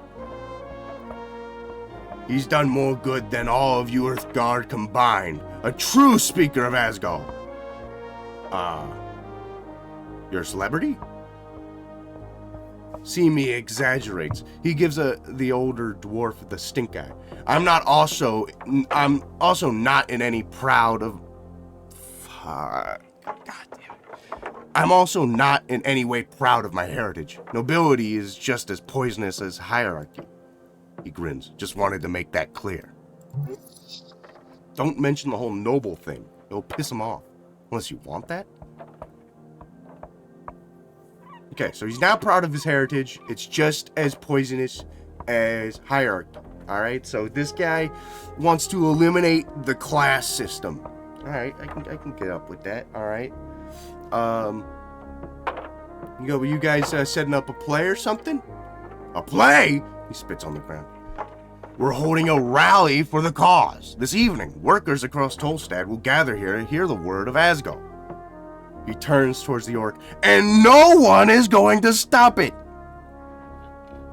He's done more good than all of you Earthguard combined. A true speaker of Asgard. You're a celebrity? See me exaggerates. He gives the older dwarf the stink eye. I'm also not in any proud of... God damn it. I'm also not in any way proud of my heritage. Nobility is just as poisonous as hierarchy. He grins. Just wanted to make that clear. Don't mention the whole noble thing. It'll piss him off. Unless you want that. Okay, so he's not proud of his heritage. It's just as poisonous as hierarchy. Alright, so this guy wants to eliminate the class system. Alright, I can get up with that. Alright. You guys setting up a play or something? A play? He spits on the ground. We're holding a rally for the cause. This evening, workers across Tolstad will gather here to hear the word of Asgard. He turns towards the orc, and no one is going to stop it.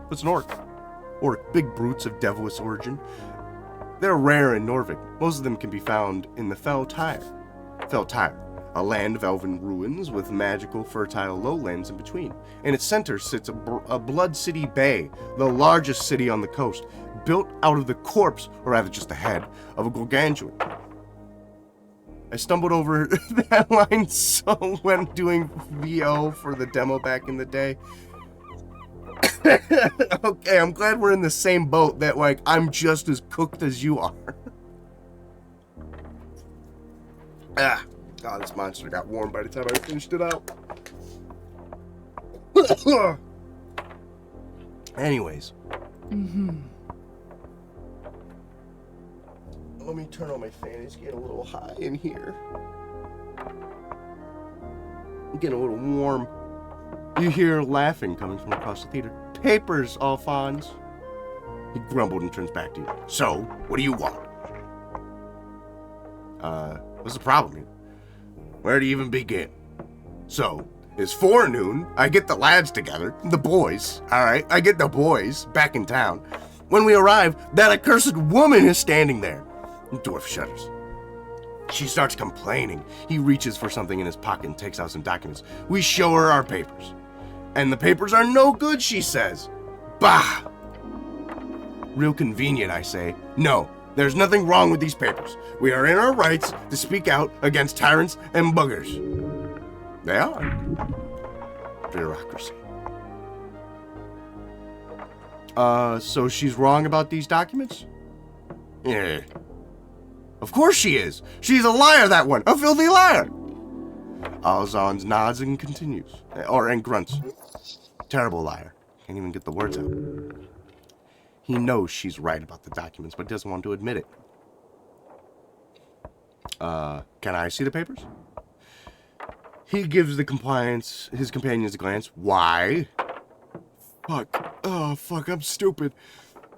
What's an orc? Orc, big brutes of devilish origin. They're rare in Norvik. Most of them can be found in the Fel Tire, a land of elven ruins with magical, fertile lowlands in between. In its center sits a Blood City Bay, the largest city on the coast, built out of the corpse, or rather just the head, of a gargantuan. I stumbled over that line so when doing VO for the demo back in the day. Okay, I'm glad we're in the same boat that, like, I'm just as cooked as you are. God, this monster got warm by the time I finished it out. Anyways. Let me turn on my fan. It's getting a little hot in here. I'm getting a little warm. You hear laughing coming from across the theater. Papers, Alphonse. He grumbled and turns back to you. So, what do you want? What's the problem here? Where do you even begin? So, it's forenoon. I get the lads together. The boys. Alright, I get the boys back in town. When we arrive, that accursed woman is standing there. The dwarf shudders. She starts complaining. He reaches for something in his pocket and takes out some documents. We show her our papers. And the papers are no good, she says. Bah! Real convenient, I say. No, there's nothing wrong with these papers. We are in our rights to speak out against tyrants and buggers. They are. Bureaucracy. So she's wrong about these documents? Yeah. Of course she is. She's a liar, that one. A filthy liar. Alzon nods and continues. And grunts. Terrible liar. Can't even get the words out. He knows she's right about the documents, but doesn't want to admit it. Can I see the papers? He gives his companions a glance. Why? Fuck. Oh, fuck, I'm stupid.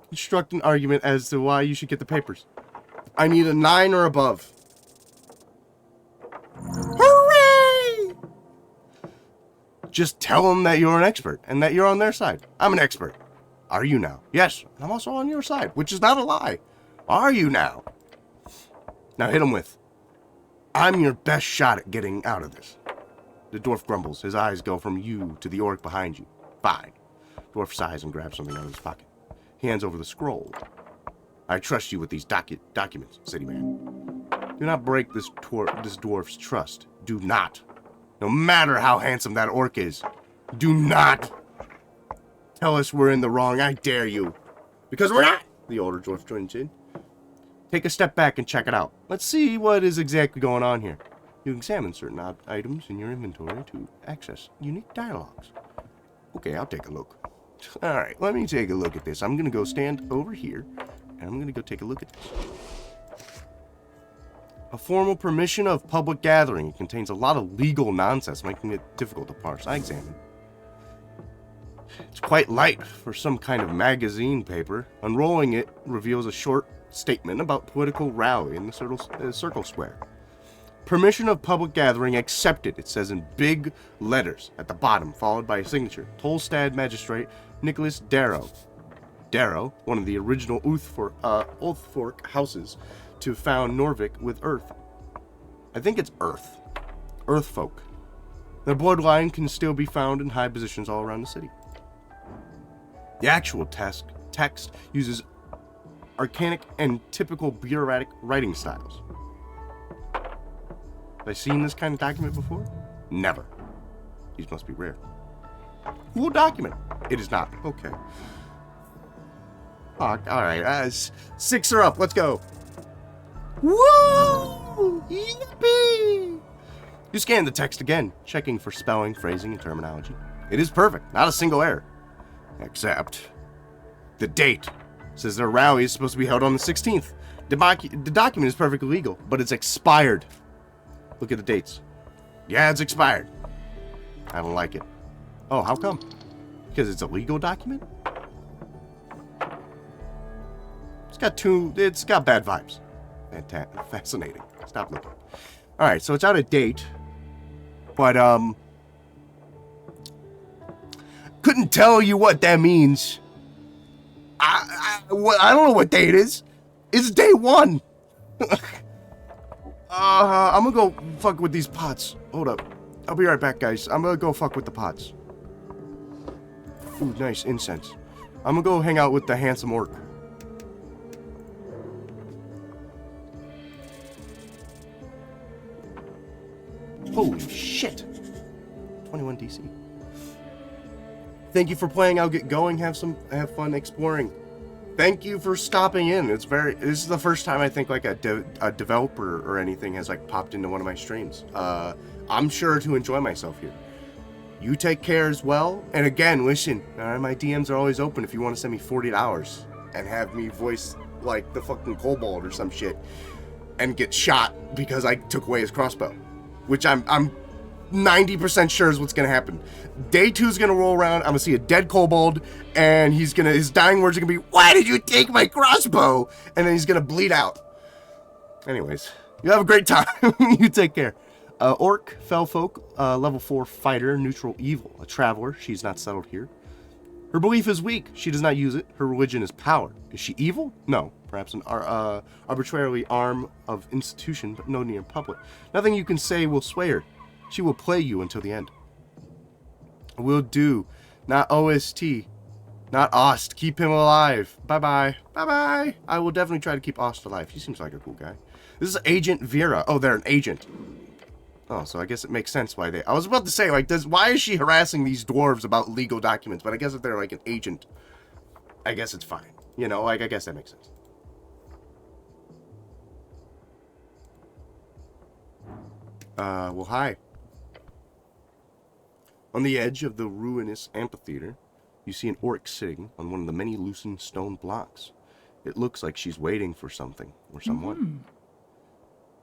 Construct an argument as to why you should get the papers. I need a 9 or above. Hooray! Just tell them that you're an expert and that you're on their side. I'm an expert. Are you now? Yes, I'm also on your side, which is not a lie. Are you now? Now hit him with, I'm your best shot at getting out of this. The dwarf grumbles. His eyes go from you to the orc behind you. Fine. Dwarf sighs and grabs something out of his pocket. He hands over the scroll. I trust you with these documents, city man. Do not break this dwarf's trust. Do not. No matter how handsome that orc is. Do not tell us we're in the wrong. I dare you. Because we're not. The older dwarf joins in. Take a step back and check it out. Let's see what is exactly going on here. You examine certain items in your inventory to access unique dialogues. Okay, I'll take a look. Alright, let me take a look at this. I'm going to go stand over here, and I'm going to go take a look at this. A formal permission of public gathering. It contains a lot of legal nonsense, making it difficult to parse. I examine. It's quite light for some kind of magazine paper. Unrolling it reveals a short statement about political rally in the circle square. Permission of public gathering accepted, it says in big letters at the bottom, followed by a signature. Tolstad Magistrate Nicholas Darrow. Darrow, one of the original Oathfork houses to found Norvik with Earth. I think it's Earth. Earth folk. Their bloodline can still be found in high positions all around the city. The actual text uses archaic and typical bureaucratic writing styles. Have I seen this kind of document before? Never. These must be rare. Cool document. It is not. Okay. Fuck. Alright. 6 are up. Let's go. Woo! Yippee! You scan the text again, checking for spelling, phrasing, and terminology. It is perfect. Not a single error. Except the date. Says their rally is supposed to be held on the 16th. The document is perfectly legal, but it's expired. Look at the dates. Yeah, it's expired. I don't like it. Oh, how come? Because it's a legal document? It's got bad vibes. Fascinating. Stop looking. Alright, so it's out of date. But, couldn't tell you what that means. I don't know what day it is. It's day 1. I'm gonna go fuck with these pots. Hold up. I'll be right back, guys. I'm gonna go fuck with the pots. Ooh, nice incense. I'm gonna go hang out with the handsome orc. Holy shit. 21 DC. Thank you for playing. I'll get going. Have fun exploring. Thank you for stopping in. This is the first time I think like a developer or anything has like popped into one of my streams. I'm sure to enjoy myself here. You take care as well. And again, listen, my DMs are always open if you want to send me $40 and have me voice like the fucking kobold or some shit and get shot because I took away his crossbow, which I'm 90% sure is what's gonna happen. Day 2 is gonna roll around. I'm gonna see a dead kobold, and his dying words are gonna be, "Why did you take my crossbow?" And then he's gonna bleed out. Anyways, you have a great time. You take care. Orc, fell folk, level 4 fighter, neutral evil, a traveler. She's not settled here. Her belief is weak. She does not use it. Her religion is power. Is she evil? No. Perhaps an arbitrarily arm of institution, but no near public. Nothing you can say will sway her. She will play you until the end. Will do. Not OST. Not Ost. Keep him alive. Bye-bye. Bye-bye. I will definitely try to keep Ost alive. He seems like a cool guy. This is Agent Vera. Oh, they're an agent. Oh, so I guess it makes sense why they... I was about to say, like, why is she harassing these dwarves about legal documents? But I guess if they're, like, an agent, I guess it's fine. You know, like, I guess that makes sense. Well, hi. On the edge of the ruinous amphitheater, you see an orc sitting on one of the many loosened stone blocks. It looks like she's waiting for something or someone.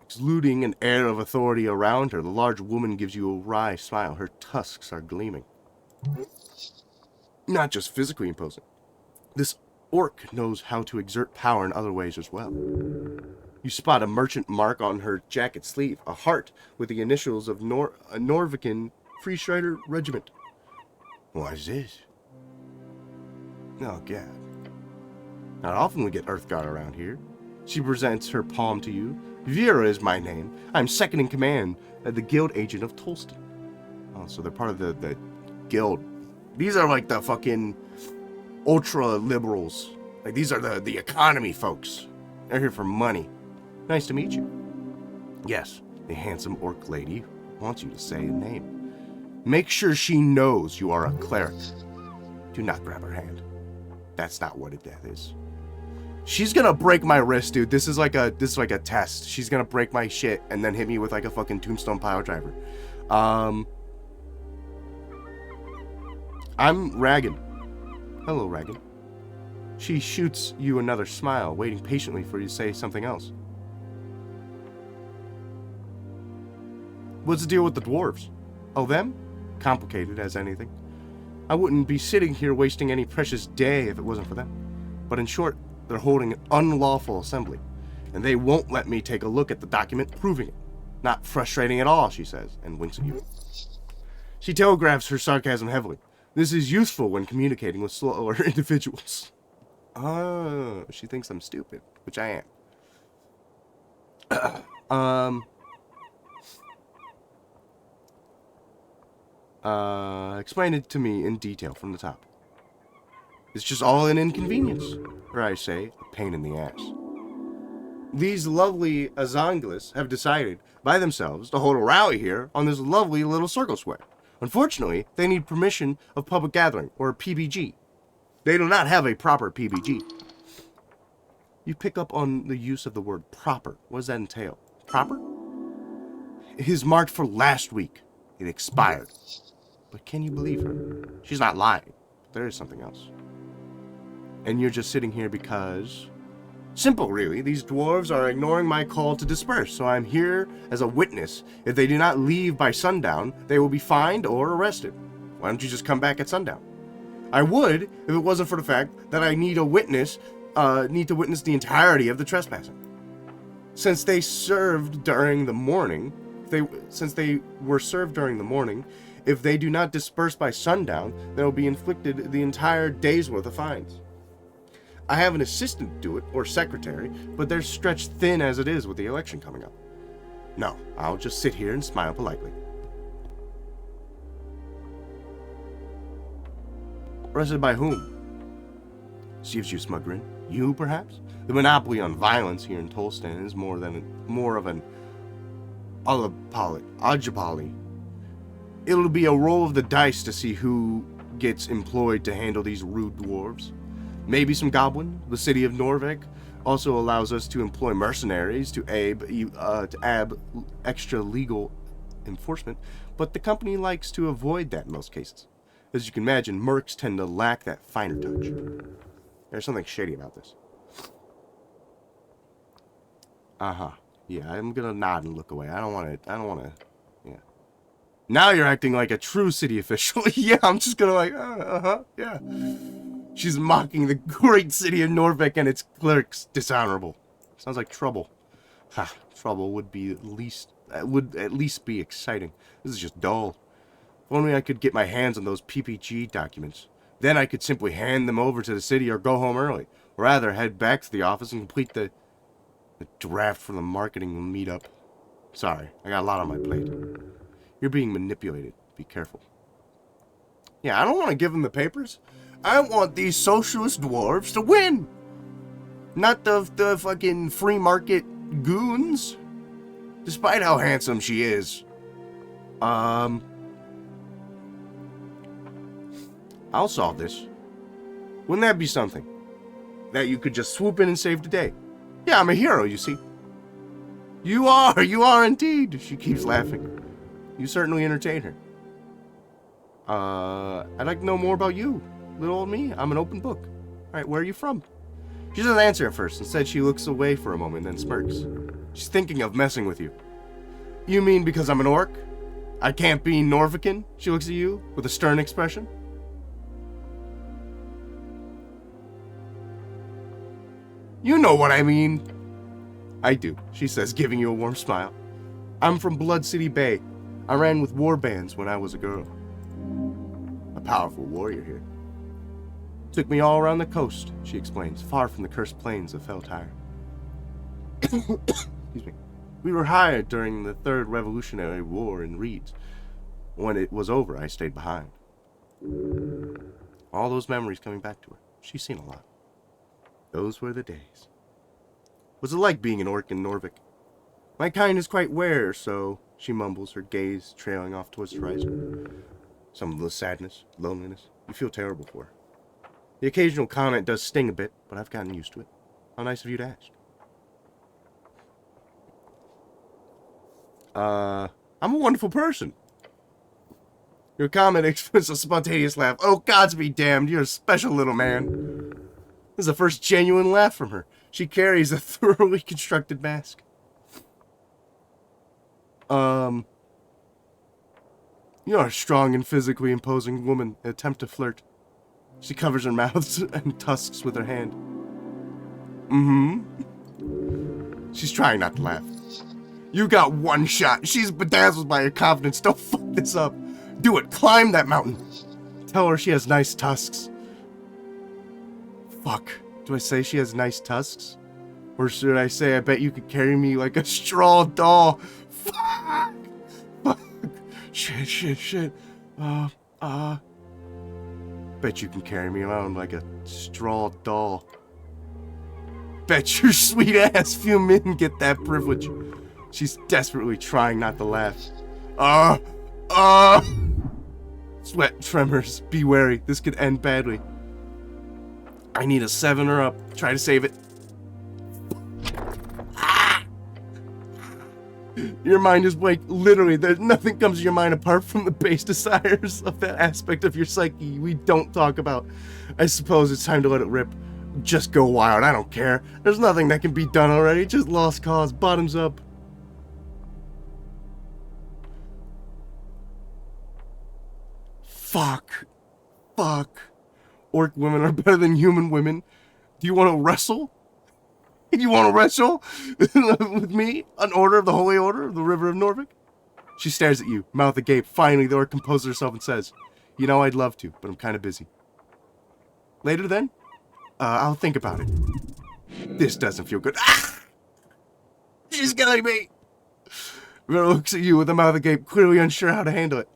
Exuding an air of authority around her, the large woman gives you a wry smile. Her tusks are gleaming. Not just physically imposing. This orc knows how to exert power in other ways as well. You spot a merchant mark on her jacket sleeve, a heart with the initials of a Norvican Free Strider Regiment. What is this? Oh, God. Not often we get Earthgod around here. She presents her palm to you. Vera is my name. I'm second in command at the guild agent of Tolston. Oh, so they're part of the guild. These are like the fucking ultra liberals. Like, these are the economy folks. They're here for money. Nice to meet you. Yes, the handsome orc lady wants you to say a name. Make sure she knows you are a cleric. Do not grab her hand. That's not what a death is. She's gonna break my wrist, dude. This is like a test. She's gonna break my shit and then hit me with like a fucking tombstone pile driver. I'm Ragan. Hello, Ragan. She shoots you another smile, waiting patiently for you to say something else. What's the deal with the dwarves? Oh, them? Complicated as anything. I wouldn't be sitting here wasting any precious day if it wasn't for them. But in short, they're holding an unlawful assembly, and they won't let me take a look at the document proving it. Not frustrating at all, she says, and winks at you. She telegraphs her sarcasm heavily. This is useful when communicating with slower individuals. Oh, she thinks I'm stupid, which I am. Explain it to me in detail from the top. It's just all an inconvenience, or I say, a pain in the ass. These lovely Azanglis have decided by themselves to hold a rally here on this lovely little circle square. Unfortunately, they need permission of public gathering, or PBG. They do not have a proper PBG. You pick up on the use of the word proper. What does that entail? Proper? It is marked for last week. It expired. But can you believe her? She's not lying. There is something else. And you're just sitting here because... Simple, really. These dwarves are ignoring my call to disperse, so I'm here as a witness. If they do not leave by sundown, they will be fined or arrested. Why don't you just come back at sundown? I would, if it wasn't for the fact that I need to witness the entirety of the trespassing. Since they were served during the morning, if they do not disperse by sundown, they will be inflicted the entire day's worth of fines. I have an assistant do it, or secretary, but they're stretched thin as it is with the election coming up. No, I'll just sit here and smile politely. Arrested by whom? She gives you a smug grin. You, perhaps? The monopoly on violence here in Tolston is more of an oligopoly. It'll be a roll of the dice to see who gets employed to handle these rude dwarves. Maybe some goblin. The city of Norvik also allows us to employ mercenaries to ab extra legal enforcement, but the company likes to avoid that in most cases. As you can imagine, mercs tend to lack that finer touch. There's something shady about this. Yeah, I'm gonna nod and look away. I don't wanna. Yeah. Now you're acting like a true city official. Yeah, I'm just gonna yeah. She's mocking the great city of Norvik and its clerks. Dishonorable. Sounds like trouble. Ha, trouble would at least be exciting. This is just dull. If only I could get my hands on those PPG documents. Then I could simply hand them over to the city or go home early. Or rather, head back to the office and complete the draft for the marketing meetup. Sorry, I got a lot on my plate. You're being manipulated. Be careful. Yeah, I don't want to give them the papers. I want these socialist dwarves to win. Not the fucking free market goons. Despite how handsome she is. I'll solve this. Wouldn't that be something? That you could just swoop in and save the day. Yeah, I'm a hero, you see. You are indeed. She keeps laughing. You certainly entertain her. I'd like to know more about you. Little old me, I'm an open book. Alright, where are you from? She doesn't answer at first. Instead, she looks away for a moment, then smirks. She's thinking of messing with you. You mean because I'm an orc? I can't be Norvican? She looks at you with a stern expression. You know what I mean. I do, she says, giving you a warm smile. I'm from Blood City Bay. I ran with war bands when I was a girl. A powerful warrior here. Took me all around the coast, she explains, far from the cursed plains of Feltire. Excuse me. We were hired during the Third Revolutionary War in Reeds. When it was over, I stayed behind. All those memories coming back to her. She's seen a lot. Those were the days. What's it like being an orc in Norvik? My kind is quite rare, so, she mumbles, her gaze trailing off towards the horizon. Some of the sadness, loneliness. You feel terrible for her. The occasional comment does sting a bit, but I've gotten used to it. How nice of you to ask. I'm a wonderful person. Your comment expresses a spontaneous laugh. Oh, gods be damned, you're a special little man. This is the first genuine laugh from her. She carries a thoroughly constructed mask. You are a strong and physically imposing woman. Attempt to flirt. She covers her mouth and tusks with her hand. She's trying not to laugh. You got one shot. She's bedazzled by your confidence. Don't fuck this up. Do it. Climb that mountain. Tell her she has nice tusks. Fuck. Do I say she has nice tusks? Or should I say I bet you could carry me like a straw doll? Fuck. Fuck. Shit. Bet you can carry me around like a straw doll. Bet your sweet ass few men get that privilege. She's desperately trying not to laugh. Sweat tremors. Be wary. This could end badly. I need a 7 or up. Try to save it. Your mind is blank. Literally, there's nothing comes to your mind apart from the base desires of that aspect of your psyche we don't talk about. I suppose it's time to let it rip. Just go wild. I don't care. There's nothing that can be done already. Just lost cause. Bottoms up. Fuck. Orc women are better than human women. Do you want to wrestle? You want to wrestle with me? An order of the Holy Order of the River of Norvik? She stares at you, mouth agape. Finally, the orc composes herself and says, You know, I'd love to, but I'm kind of busy. Later then? I'll think about it. This doesn't feel good. Ah! She's killing me! Vera looks at you with a mouth agape, clearly unsure how to handle it.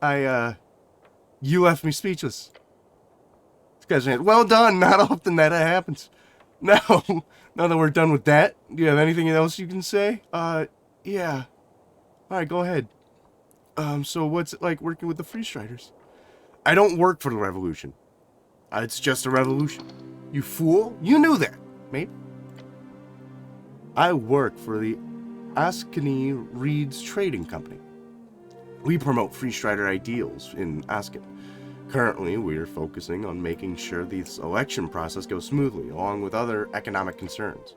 You left me speechless. This guy's saying, well done, not often that happens. Now that we're done with that, do you have anything else you can say? Yeah. Alright, go ahead. So what's it like working with the Free Striders? I don't work for the revolution. It's just a revolution. You fool. You knew that, mate. I work for the Askani Reeds Trading Company. We promote Free Strider ideals in Asken. Currently, we're focusing on making sure this election process goes smoothly, along with other economic concerns.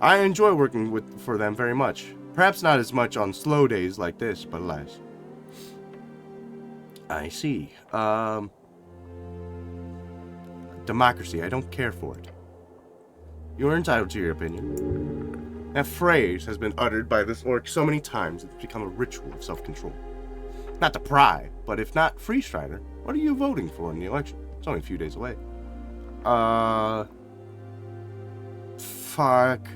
I enjoy working for them very much. Perhaps not as much on slow days like this, but alas. I see. Democracy, I don't care for it. You're entitled to your opinion. That phrase has been uttered by this orc so many times it's become a ritual of self-control. Not to pry, but if not Free Strider, what are you voting for in the election? It's only a few days away. Fuck.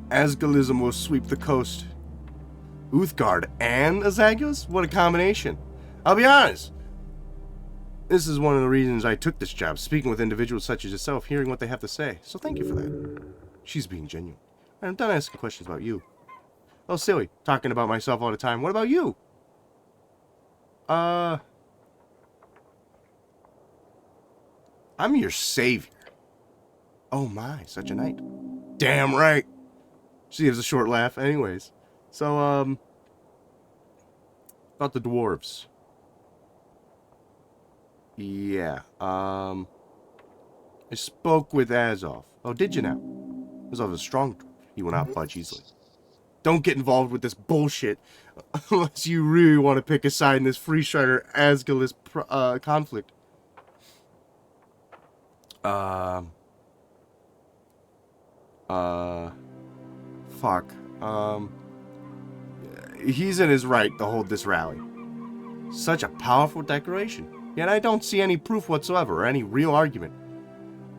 Asgalism will sweep the coast. Uthgard and Azagos? What a combination. I'll be honest. This is one of the reasons I took this job, speaking with individuals such as yourself, hearing what they have to say. So thank you for that. She's being genuine. I'm done asking questions about you. Oh, silly. Talking about myself all the time. What about you? I'm your savior. Oh my, such a knight. Damn right. She gives a short laugh. Anyways, so, about the dwarves. Yeah, I spoke with Azov. Oh, did you now? Azov is a strong dwarf. He will not budge easily. Don't get involved with this bullshit unless you really want to pick a side in this Free Strider Asgalus conflict. Fuck. He's in his right to hold this rally. Such a powerful declaration. Yet I don't see any proof whatsoever or any real argument.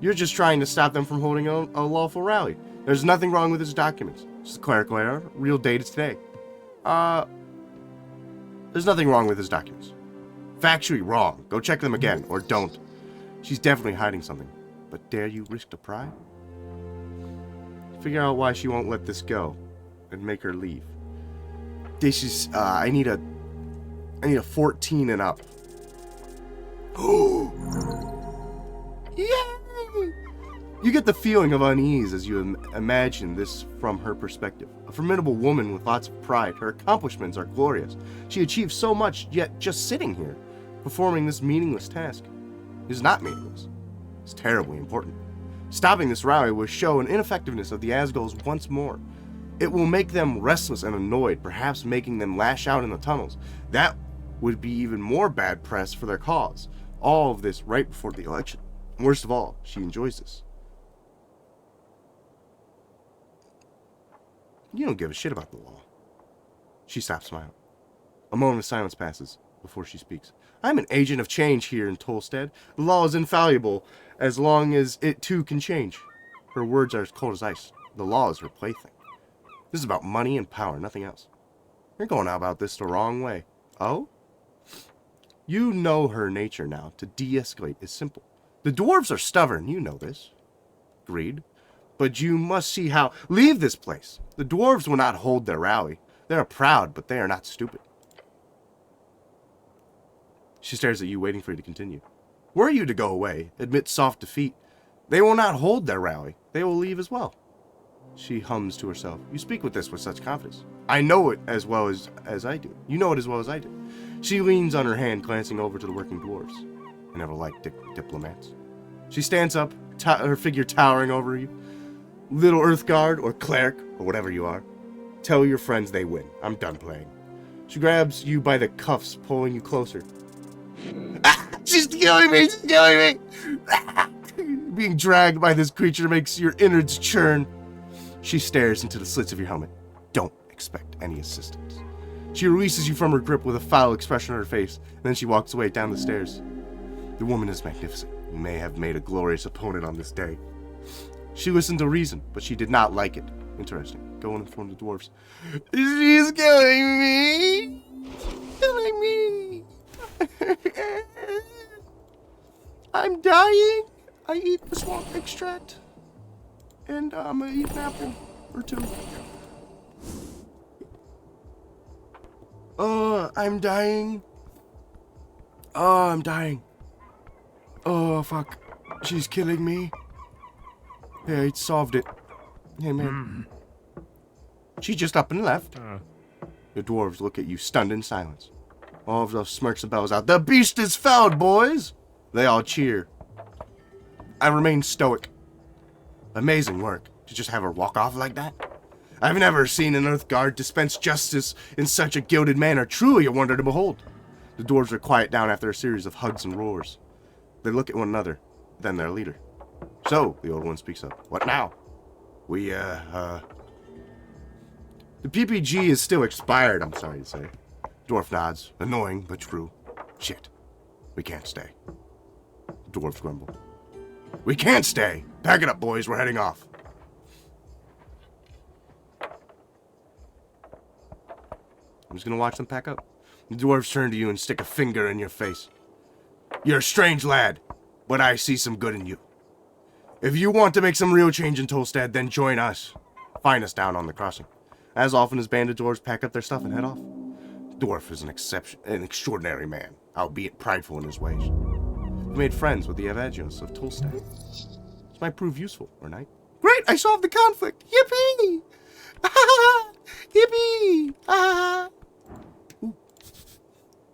You're just trying to stop them from holding a lawful rally. There's nothing wrong with his documents. Just a clerical error. Real date is today. There's nothing wrong with his documents. Factually wrong. Go check them again, or don't. She's definitely hiding something. But dare you risk to pry? Figure out why she won't let this go, and make her leave. This is, I need a 14 and up. Yay! You get the feeling of unease as you imagine this from her perspective. A formidable woman with lots of pride. Her accomplishments are glorious. She achieved so much, yet just sitting here, performing this meaningless task, is not meaningless. It's terribly important. Stopping this rally will show an ineffectiveness of the Asgulls once more. It will make them restless and annoyed, perhaps making them lash out in the tunnels. That would be even more bad press for their cause. All of this right before the election. Worst of all, she enjoys this. You don't give a shit about the law. She stops smiling. A moment of silence passes before she speaks. I'm an agent of change here in Tolstead. The law is infallible as long as it too can change. Her words are as cold as ice. The law is her plaything. This is about money and power, nothing else. You're going about this the wrong way. Oh? You know her nature now. To de-escalate is simple. The dwarves are stubborn, you know this. Agreed. But you must see how... Leave this place. The dwarves will not hold their rally. They are proud, but they are not stupid. She stares at you, waiting for you to continue. Were you to go away, admit soft defeat, they will not hold their rally. They will leave as well. She hums to herself. You speak with such confidence. I know it as well as I do. You know it as well as I do. She leans on her hand, glancing over to the working dwarves. I never liked diplomats. She stands up, her figure towering over you. Little Earthguard, or cleric, or whatever you are. Tell your friends they win. I'm done playing. She grabs you by the cuffs, pulling you closer. Ah, she's killing me! She's killing me! Ah, being dragged by this creature makes your innards churn. She stares into the slits of your helmet. Don't expect any assistance. She releases you from her grip with a foul expression on her face, and then she walks away down the stairs. The woman is magnificent. You may have made a glorious opponent on this day. She listened to reason, but she did not like it. Interesting. Go and inform the dwarves. She's killing me! Killing me! I'm dying! I eat the swamp extract. And I'm gonna eat an apple or two. I'm dying. Oh, I'm dying. Oh, fuck. She's killing me. Yeah, I solved it. Hey, man. She just up and left. The dwarves look at you, stunned in silence. All of those smirks and bells out. The beast is felled, boys! They all cheer. I remain stoic. Amazing work. To just have her walk off like that? I've never seen an Earthguard dispense justice in such a gilded manner. Truly a wonder to behold. The dwarves are quiet down after a series of hugs and roars. They look at one another, then their leader. So, the old one speaks up. What now? The PPG is still expired, I'm sorry to say. Dwarf nods. Annoying, but true. Shit. We can't stay. Dwarf grumble. We can't stay! Pack it up, boys. We're heading off. I'm just gonna watch them pack up. The dwarves turn to you and stick a finger in your face. You're a strange lad, but I see some good in you. If you want to make some real change in Tolstead, then join us. Find us down on the crossing. As often as banded dwarves pack up their stuff and head off. dwarf is an extraordinary man, albeit prideful in his ways. He made friends with the Avagios of Tolstad. This might prove useful, or not. Great! I solved the conflict! Yippee! Yippee! Ooh.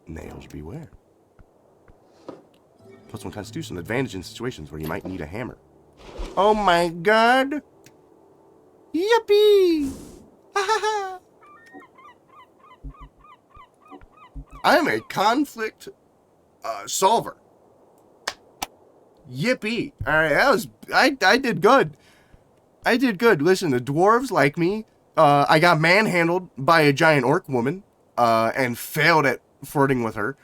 Nails beware. +1 Constitution, advantage in situations where you might need a hammer. Oh my god! Yippee! I'm a conflict solver. Yippee! Alright, that was... I did good. I did good. Listen, the dwarves like me. I got manhandled by a giant orc woman. And failed at flirting with her.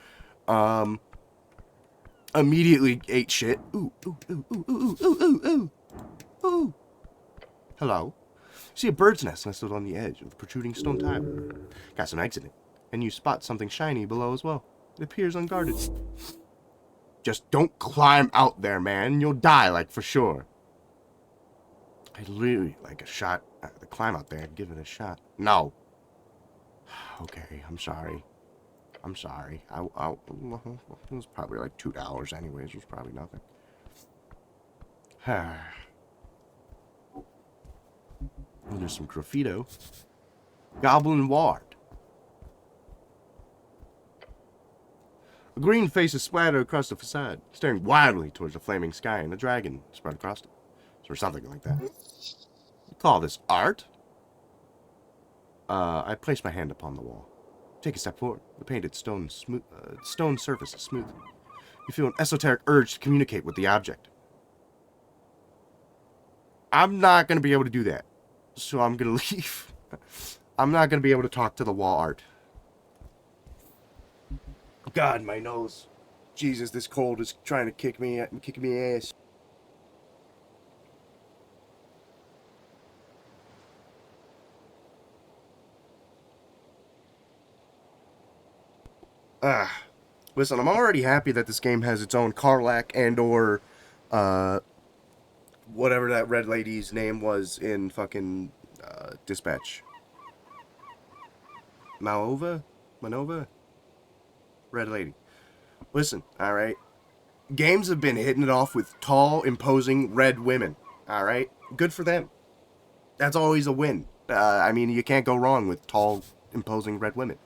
Immediately ate shit. Ooh, ooh, ooh, ooh, ooh, ooh, ooh, ooh, ooh. Hello. See a bird's nest nestled on the edge of the protruding stone tile. Got some eggs in it. And you spot something shiny below as well. It appears unguarded. Just don't climb out there, man. You'll die, like, for sure. I'd really like a shot at the climb out there. I'd give it a shot. No. Okay, I'm sorry. I'm sorry. It was probably like $2 anyways. It was probably nothing. There's some graffito. Goblin Ward. A green face is splattered across the facade, staring wildly towards the flaming sky, and a dragon spread across it. Or something like that. You call this art? I place my hand upon the wall. Take a step forward. The painted stone surface is smooth. You feel an esoteric urge to communicate with the object. I'm not going to be able to do that. So I'm going to leave. I'm not going to be able to talk to the wall art. God, my nose. Jesus, this cold is trying to kick me ass. Listen, I'm already happy that this game has its own Karlach and or, whatever that red lady's name was in fucking, Dispatch. Manova? Red lady. Listen, alright? Games have been hitting it off with tall, imposing red women, alright? Good for them. That's always a win. I mean, you can't go wrong with tall, imposing red women.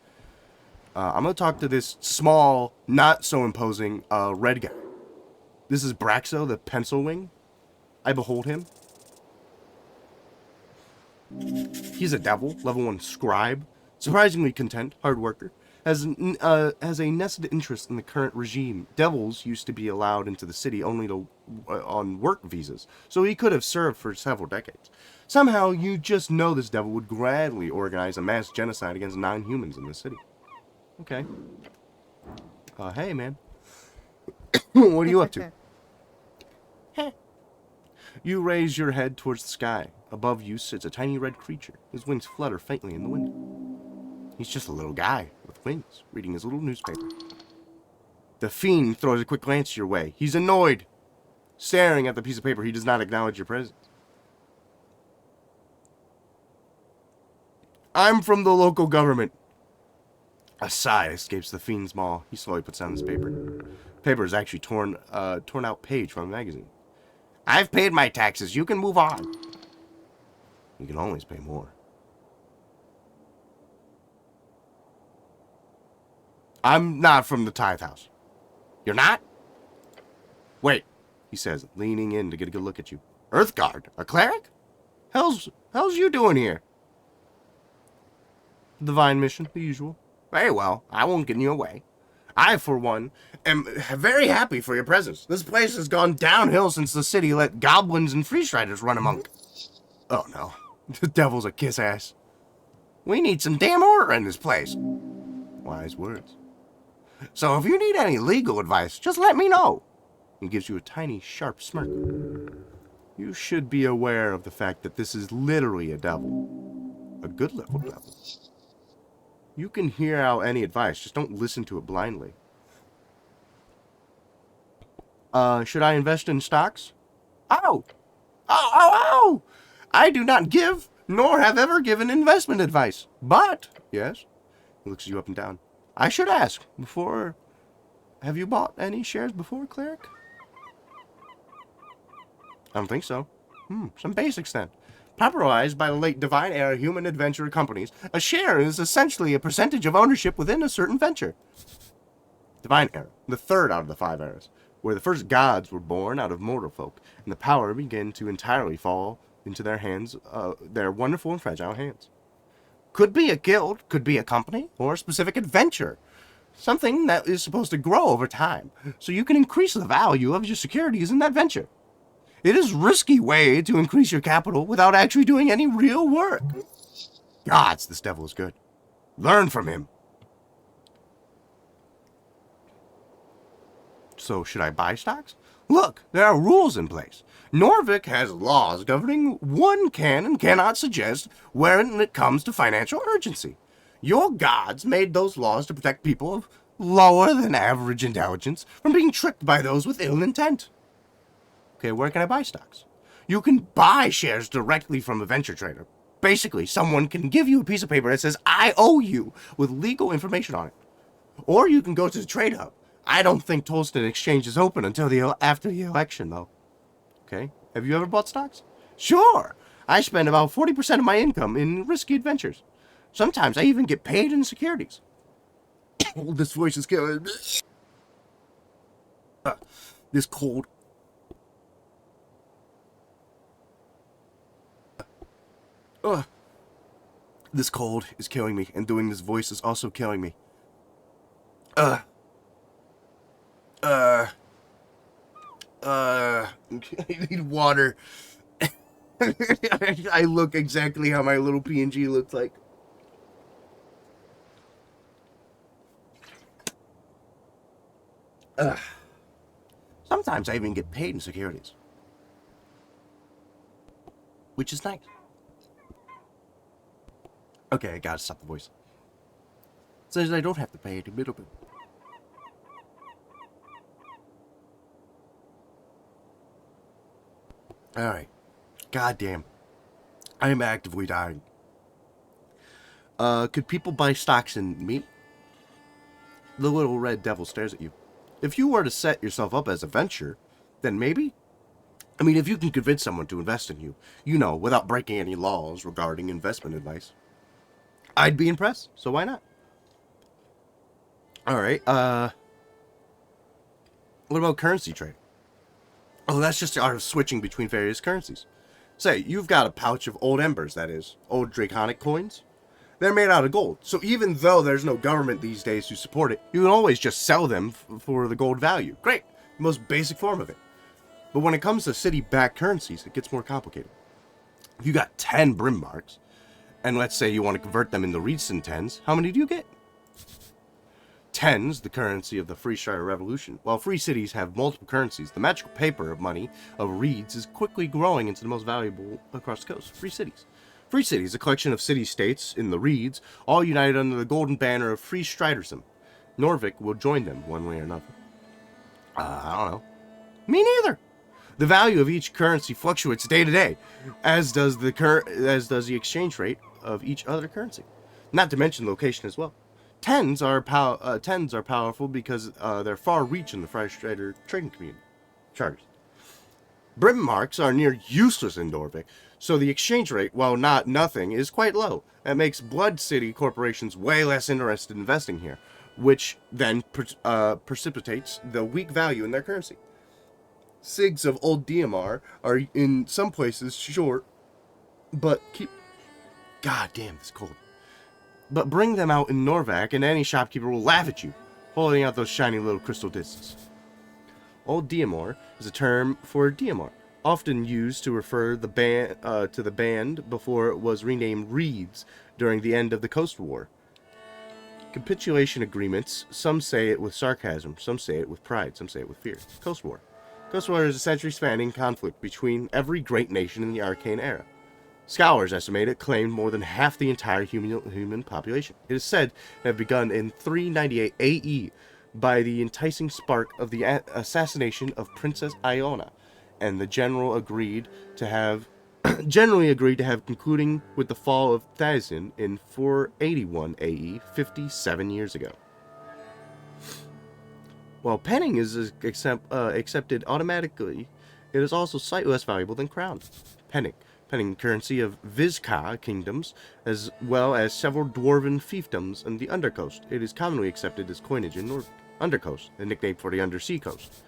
I'm going to talk to this small, not so imposing, red guy. This is Braxo, the pencil wing. I behold him. He's a devil, level 1 scribe. Surprisingly content, hard worker. Has a nested interest in the current regime. Devils used to be allowed into the city only on work visas, so he could have served for several decades. Somehow, you just know this devil would gladly organize a mass genocide against non-humans in the city. Okay. Hey, man. What are you up to? You raise your head towards the sky. Above you sits a tiny red creature. His wings flutter faintly in the wind. He's just a little guy with wings, reading his little newspaper. The fiend throws a quick glance your way. He's annoyed. Staring at the piece of paper, he does not acknowledge your presence. I'm from the local government. A sigh escapes the fiend's maw. He slowly puts down his paper. Paper is actually torn out page from a magazine. I've paid my taxes. You can move on. You can always pay more. I'm not from the tithe house. You're not? Wait, he says, leaning in to get a good look at you. Earthguard? A cleric? How's you doing here? Divine mission, the usual. Very well, I won't get in your way. I, for one, am very happy for your presence. This place has gone downhill since the city let goblins and freestriders run amok. Oh no, the devil's a kiss ass. We need some damn order in this place. Wise words. So if you need any legal advice, just let me know. He gives you a tiny, sharp smirk. You should be aware of the fact that this is literally a devil. A good level devil. You can hear out any advice, just don't listen to it blindly. Should I invest in stocks? Oh! I do not give, nor have ever given investment advice. But, yes, he looks you up and down. I should ask before. Have you bought any shares before, cleric? I don't think so. Some basics then. Popularized by the late Divine Era human adventure companies, a share is essentially a percentage of ownership within a certain venture. Divine Era, the third out of the 5 eras, where the first gods were born out of mortal folk, and the power began to entirely fall into their hands, their wonderful and fragile hands. Could be a guild, could be a company, or a specific adventure. Something that is supposed to grow over time, so you can increase the value of your securities in that venture. It is a risky way to increase your capital without actually doing any real work. Gods, this devil is good. Learn from him. So, should I buy stocks? Look, there are rules in place. Norvik has laws governing one can and cannot suggest when it comes to financial urgency. Your gods made those laws to protect people of lower than average intelligence from being tricked by those with ill intent. Okay, where can I buy stocks? You can buy shares directly from a venture trader. Basically, someone can give you a piece of paper that says, I owe you, with legal information on it. Or you can go to the Trade Hub. I don't think Tolston Exchange is open until after the election, though. Okay, have you ever bought stocks? Sure! I spend about 40% of my income in risky adventures. Sometimes I even get paid in securities. This voice is killing me. This cold. This cold is killing me, and doing this voice is also killing me. I need water. I look exactly how my little PNG looks like. Sometimes I even get paid in securities. Which is nice. Okay, I gotta stop the voice. It says I don't have to pay any middleman. Alright. Goddamn. I am actively dying. Could people buy stocks in me? The little red devil stares at you. If you were to set yourself up as a venture, then maybe? I mean, if you can convince someone to invest in you, without breaking any laws regarding investment advice, I'd be impressed, so why not? Alright, what about currency trade? Oh, that's just the art of switching between various currencies. Say, you've got a pouch of old embers, that is, old draconic coins. They're made out of gold, so even though there's no government these days to support it, you can always just sell them for the gold value. Great, the most basic form of it. But when it comes to city-backed currencies, it gets more complicated. If you got 10 brim marks, and let's say you want to convert them into recent 10s, how many do you get? 10s, the currency of the Free Strider Revolution. While free cities have multiple currencies, the magical paper of money of reeds is quickly growing into the most valuable across the coast. Free cities. Free cities, a collection of city-states in the reeds, all united under the golden banner of Free Striderism. Norvik will join them one way or another. I don't know. Me neither. The value of each currency fluctuates day to day, as does the exchange rate of each other currency. Not to mention location as well. Tens are powerful because they're far-reach in the Free Strider trading community. Charters. Brim marks are near useless in Norvik, so the exchange rate, while not nothing, is quite low. That makes Blood City corporations way less interested in investing here, which then precipitates the weak value in their currency. SIGs of Old DMR are in some places short, but God damn, it's cold. But bring them out in Norvak and any shopkeeper will laugh at you, holding out those shiny little crystal discs. Old DMR is a term for DMR, often used to refer to the band before it was renamed Reeds during the end of the Coast War. Capitulation agreements, some say it with sarcasm, some say it with pride, some say it with fear. Coast War. Coast War is a century-spanning conflict between every great nation in the Arcane Era. Scholars estimate it claimed more than half the entire human population. It is said to have begun in 398 AE by the enticing spark of the assassination of Princess Iona, and the generally agreed to have concluding with the fall of Thasian in 481 AE, 57 years ago. While penning is accepted automatically, it is also slightly less valuable than crown. Penning currency of Vizca kingdoms, as well as several dwarven fiefdoms in the Undercoast. It is commonly accepted as coinage in North Undercoast, a nickname for the Undersea Coast.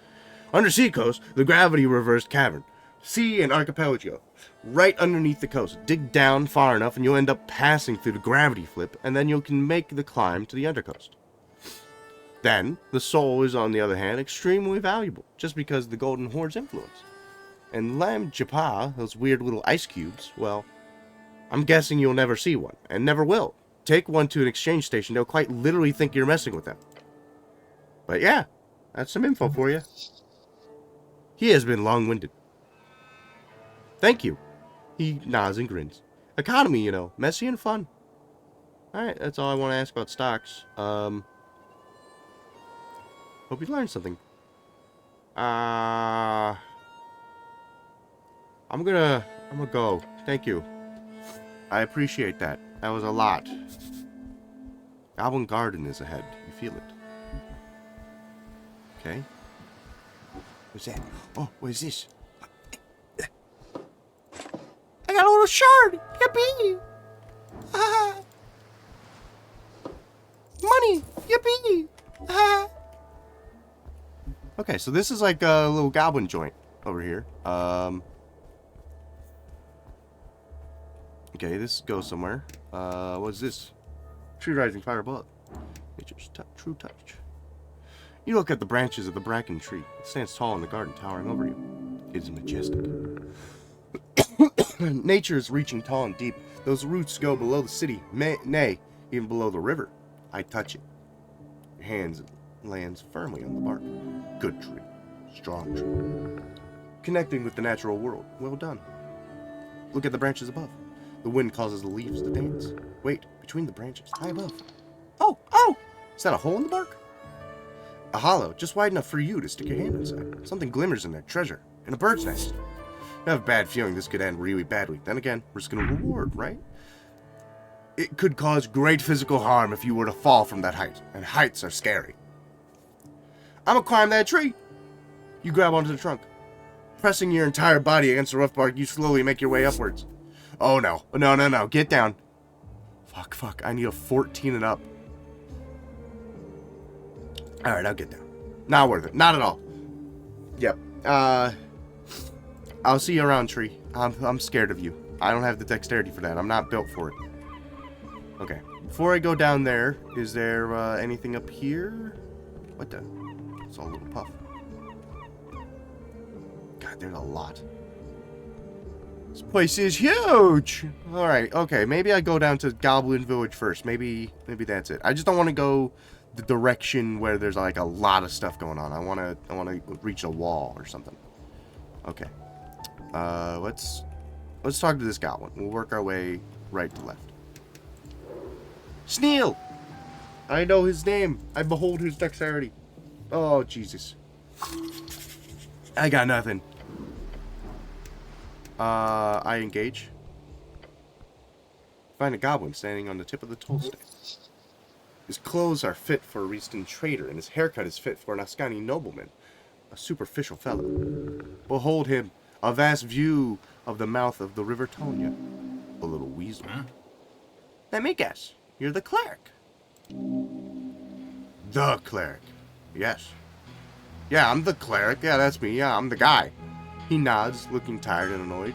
Undersea Coast, the gravity-reversed cavern. Sea and archipelago. Right underneath the coast. Dig down far enough and you'll end up passing through the gravity flip, and then you can make the climb to the Undercoast. Then, the soul is, on the other hand, extremely valuable, just because of the Golden Horde's influence. And Lam Japa, those weird little ice cubes, well, I'm guessing you'll never see one, and never will. Take one to an exchange station, they'll quite literally think you're messing with them. But yeah, that's some info for you. He has been long-winded. Thank you. He nods and grins. Economy, you know, messy and fun. Alright, that's all I want to ask about stocks. Hope you learned something. I'm gonna go. Thank you. I appreciate that. That was a lot. Goblin Garden is ahead. You feel it. Okay. What's that? Oh, what is this? I got a little shard. Yippee! Money. Yippee! Okay, so this is like a little goblin joint over here. Okay, this goes somewhere. What's this? Tree rising fire above. Nature's true touch. You look at the branches of the bracken tree. It stands tall in the garden, towering over you. It is majestic. Nature is reaching tall and deep. Those roots go below the city, nay, even below the river. I touch it. Your hands lands firmly on the bark. Good tree. Strong tree. Connecting with the natural world. Well done. Look at the branches above. The wind causes the leaves to dance. Wait, between the branches, high above. Oh! Is that a hole in the bark? A hollow, just wide enough for you to stick your hand inside. Something glimmers in there, treasure. In a bird's nest. I have a bad feeling this could end really badly. Then again, risk and reward, right? It could cause great physical harm if you were to fall from that height. And heights are scary. I'm gonna climb that tree. You grab onto the trunk. Pressing your entire body against the rough bark, you slowly make your way upwards. Oh no. No. Get down. Fuck. I need a 14 and up. Alright, I'll get down. Not worth it. Not at all. Yep. I'll see you around, tree. I'm scared of you. I don't have the dexterity for that. I'm not built for it. Okay. Before I go down there, is there anything up here? What the? It's all a little puff. God, there's a lot. This place is huge! Alright, okay. Maybe I go down to Goblin Village first. Maybe that's it. I just don't want to go the direction where there's like a lot of stuff going on. I want to reach a wall or something. Okay. Let's talk to this goblin. We'll work our way right to left. Sneal! I know his name. I behold his dexterity. Oh, Jesus. I got nothing. I engage. Find a goblin standing on the tip of the toll stack. His clothes are fit for a recent trader, and his haircut is fit for an Ascani nobleman. A superficial fellow. Behold him, a vast view of the mouth of the River Tonya. A little weasel. Huh? Let me guess, you're the cleric. The cleric. Yes. Yeah, I'm the cleric. Yeah, that's me. Yeah, I'm the guy. He nods, looking tired and annoyed.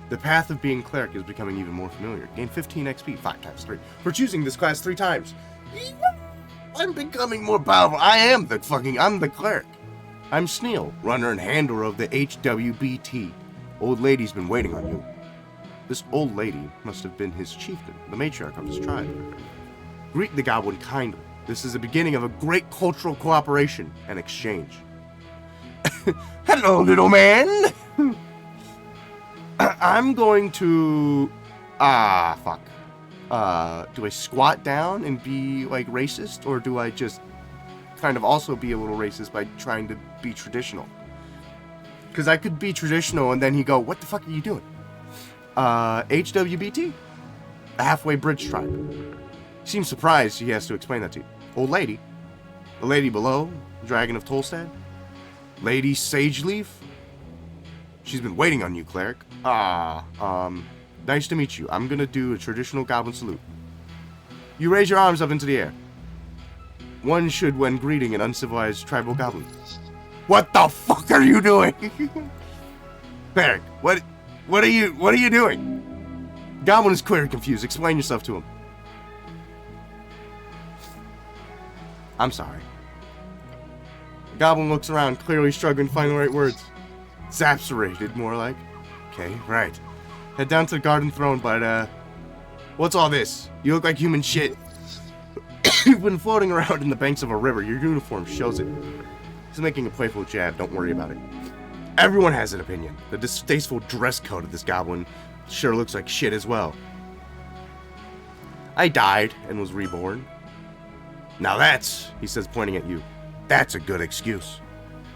The path of being cleric is becoming even more familiar. Gain 15 XP, 5 times 3. For choosing this class 3 times. I'm becoming more powerful. I'm the cleric. I'm Sneal, runner and handler of the HWBT. Old lady's been waiting on you. This old lady must have been his chieftain, the matriarch of his tribe. Greet the goblin kindly. This is the beginning of a great cultural cooperation and exchange. Hello, little man. I'm going to... fuck. Do I squat down and be, like, racist? Or do I just kind of also be a little racist by trying to be traditional? Because I could be traditional and then he go, what the fuck are you doing? HWBT? A halfway bridge tribe. Seems surprised he has to explain that to you. Old lady. The lady below, Dragon of Tolstad? Lady Sageleaf? She's been waiting on you, cleric. Nice to meet you. I'm gonna do a traditional goblin salute. You raise your arms up into the air. One should when greeting an uncivilized tribal goblin. What the fuck are you doing? Cleric, what are you doing? Goblin is clearly confused. Explain yourself to him. I'm sorry. The goblin looks around, clearly struggling to find the right words. Zapserated, more like. Okay, right. Head down to the garden throne, but, what's all this? You look like human shit. You've been floating around in the banks of a river. Your uniform shows it. He's making a playful jab. Don't worry about it. Everyone has an opinion. The distasteful dress code of this goblin sure looks like shit as well. I died and was reborn. Now that's, he says, pointing at you, that's a good excuse.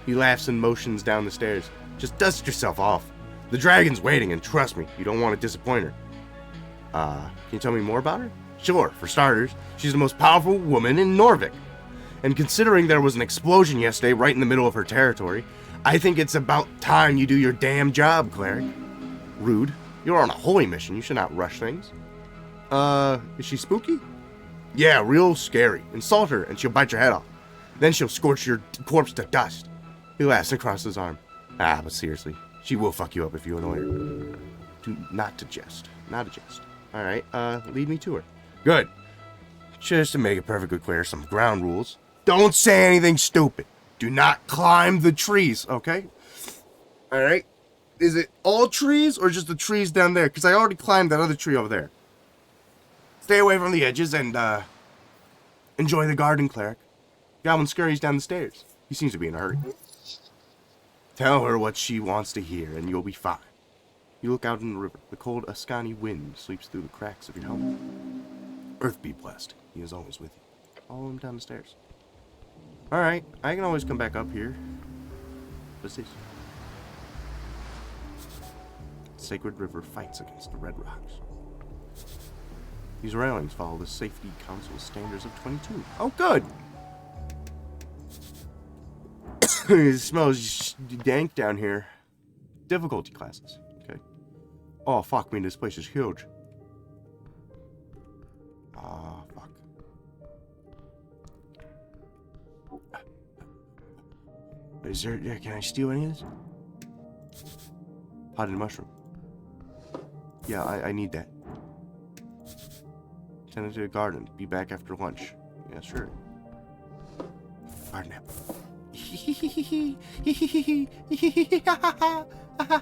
He laughs and motions down the stairs. Just dust yourself off. The dragon's waiting, and trust me, you don't want to disappoint her. Can you tell me more about her? Sure, for starters, she's the most powerful woman in Norvik. And considering there was an explosion yesterday right in the middle of her territory, I think it's about time you do your damn job, cleric. Rude. You're on a holy mission. You should not rush things. Is she spooky? Yeah, real scary. Insult her, and she'll bite your head off. Then she'll scorch your corpse to dust. He laughs across his arm. But seriously, she will fuck you up if you annoy her. Not to jest. Not a jest. Alright, lead me to her. Good. Just to make it perfectly clear, some ground rules. Don't say anything stupid. Do not climb the trees, okay? Alright? Is it all trees or just the trees down there? Because I already climbed that other tree over there. Stay away from the edges and, enjoy the garden, cleric. Goblin scurries down the stairs. He seems to be in a hurry. Tell her what she wants to hear and you'll be fine. You look out in the river. The cold Ascani wind sweeps through the cracks of your helmet. Earth be blessed. He is always with you. Follow him down the stairs. Alright, I can always come back up here. What's this? Sacred River fights against the Red Rocks. These railings follow the Safety Council standards of 22. Oh, good! It smells dank down here. Difficulty classes. Okay. Oh, fuck me, this place is huge. Ah, fuck. Is there, can I steal any of this? Potted mushroom. Yeah, I need that. Send it to the garden. Be back after lunch. Yeah, sure. Garden apple.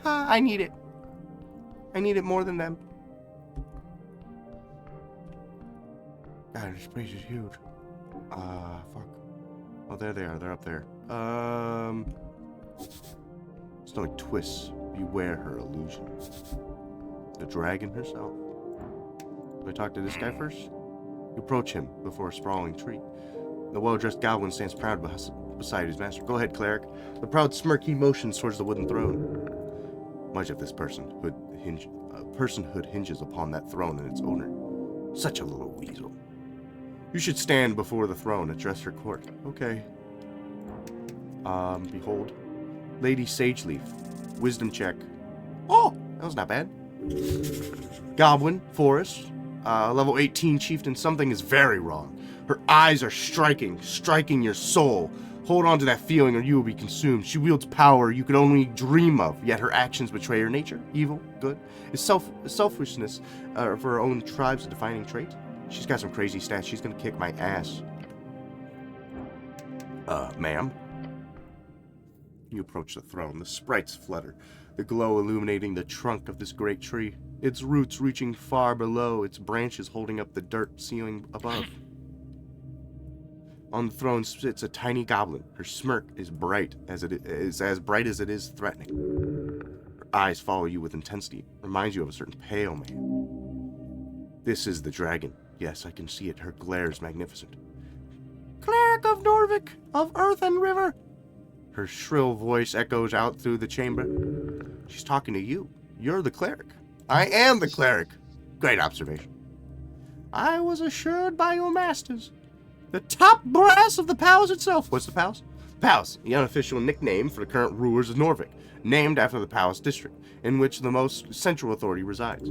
I need it. I need it more than them. God, this place is huge. Fuck. Oh, there they are. They're up there. Stomach twists. Beware her illusion. The dragon herself. Do I talk to this guy first? You approach him before a sprawling tree. The well-dressed goblin stands proud beside his master. Go ahead, cleric. The proud smirk he motions towards the wooden throne. Much of this personhood hinges upon that throne and its owner. Such a little weasel. You should stand before the throne, address her court. Okay. Behold. Lady Sageleaf. Wisdom check. Oh! That was not bad. Goblin, Forest. Level 18 chieftain. Something is very wrong. Her eyes are striking your soul. Hold on to that feeling or you will be consumed. She wields power you could only dream of, yet her actions betray her nature. Evil, good. Is selfishness for her own tribe's a defining trait? She's got some crazy stats. She's gonna kick my ass. Ma'am? You approach the throne. The sprites flutter, the glow illuminating the trunk of this great tree, its roots reaching far below, its branches holding up the dirt ceiling above. On the throne sits a tiny goblin. Her smirk is bright as it is threatening. Her eyes follow you with intensity. Reminds you of a certain pale man. This is the dragon. Yes, I can see it. Her glare is magnificent. Cleric of Norvik, of earth and river. Her shrill voice echoes out through the chamber. She's talking to you. You're the cleric. I am the cleric. Great observation. I was assured by your masters. The top brass of the palace itself. What's the palace? Palace, the unofficial nickname for the current rulers of Norvik, named after the palace district, in which the most central authority resides.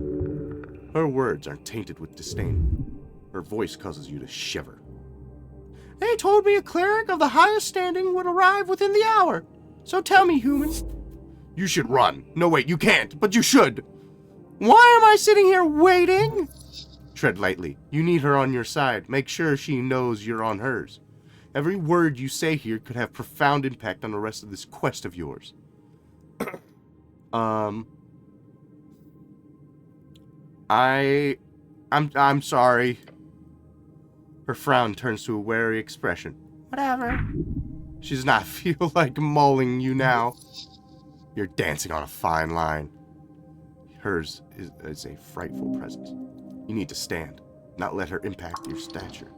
Her words are tainted with disdain. Her voice causes you to shiver. They told me a cleric of the highest standing would arrive within the hour. So tell me, human. You should run. No, wait, you can't, but you should. Why am I sitting here waiting? Tread lightly. You need her on your side. Make sure she knows you're on hers. Every word you say here could have profound impact on the rest of this quest of yours. I'm sorry. Her frown turns to a wary expression. Whatever. She does not feel like mauling you now. You're dancing on a fine line. Hers is a frightful presence. You need to stand, not let her impact your stature.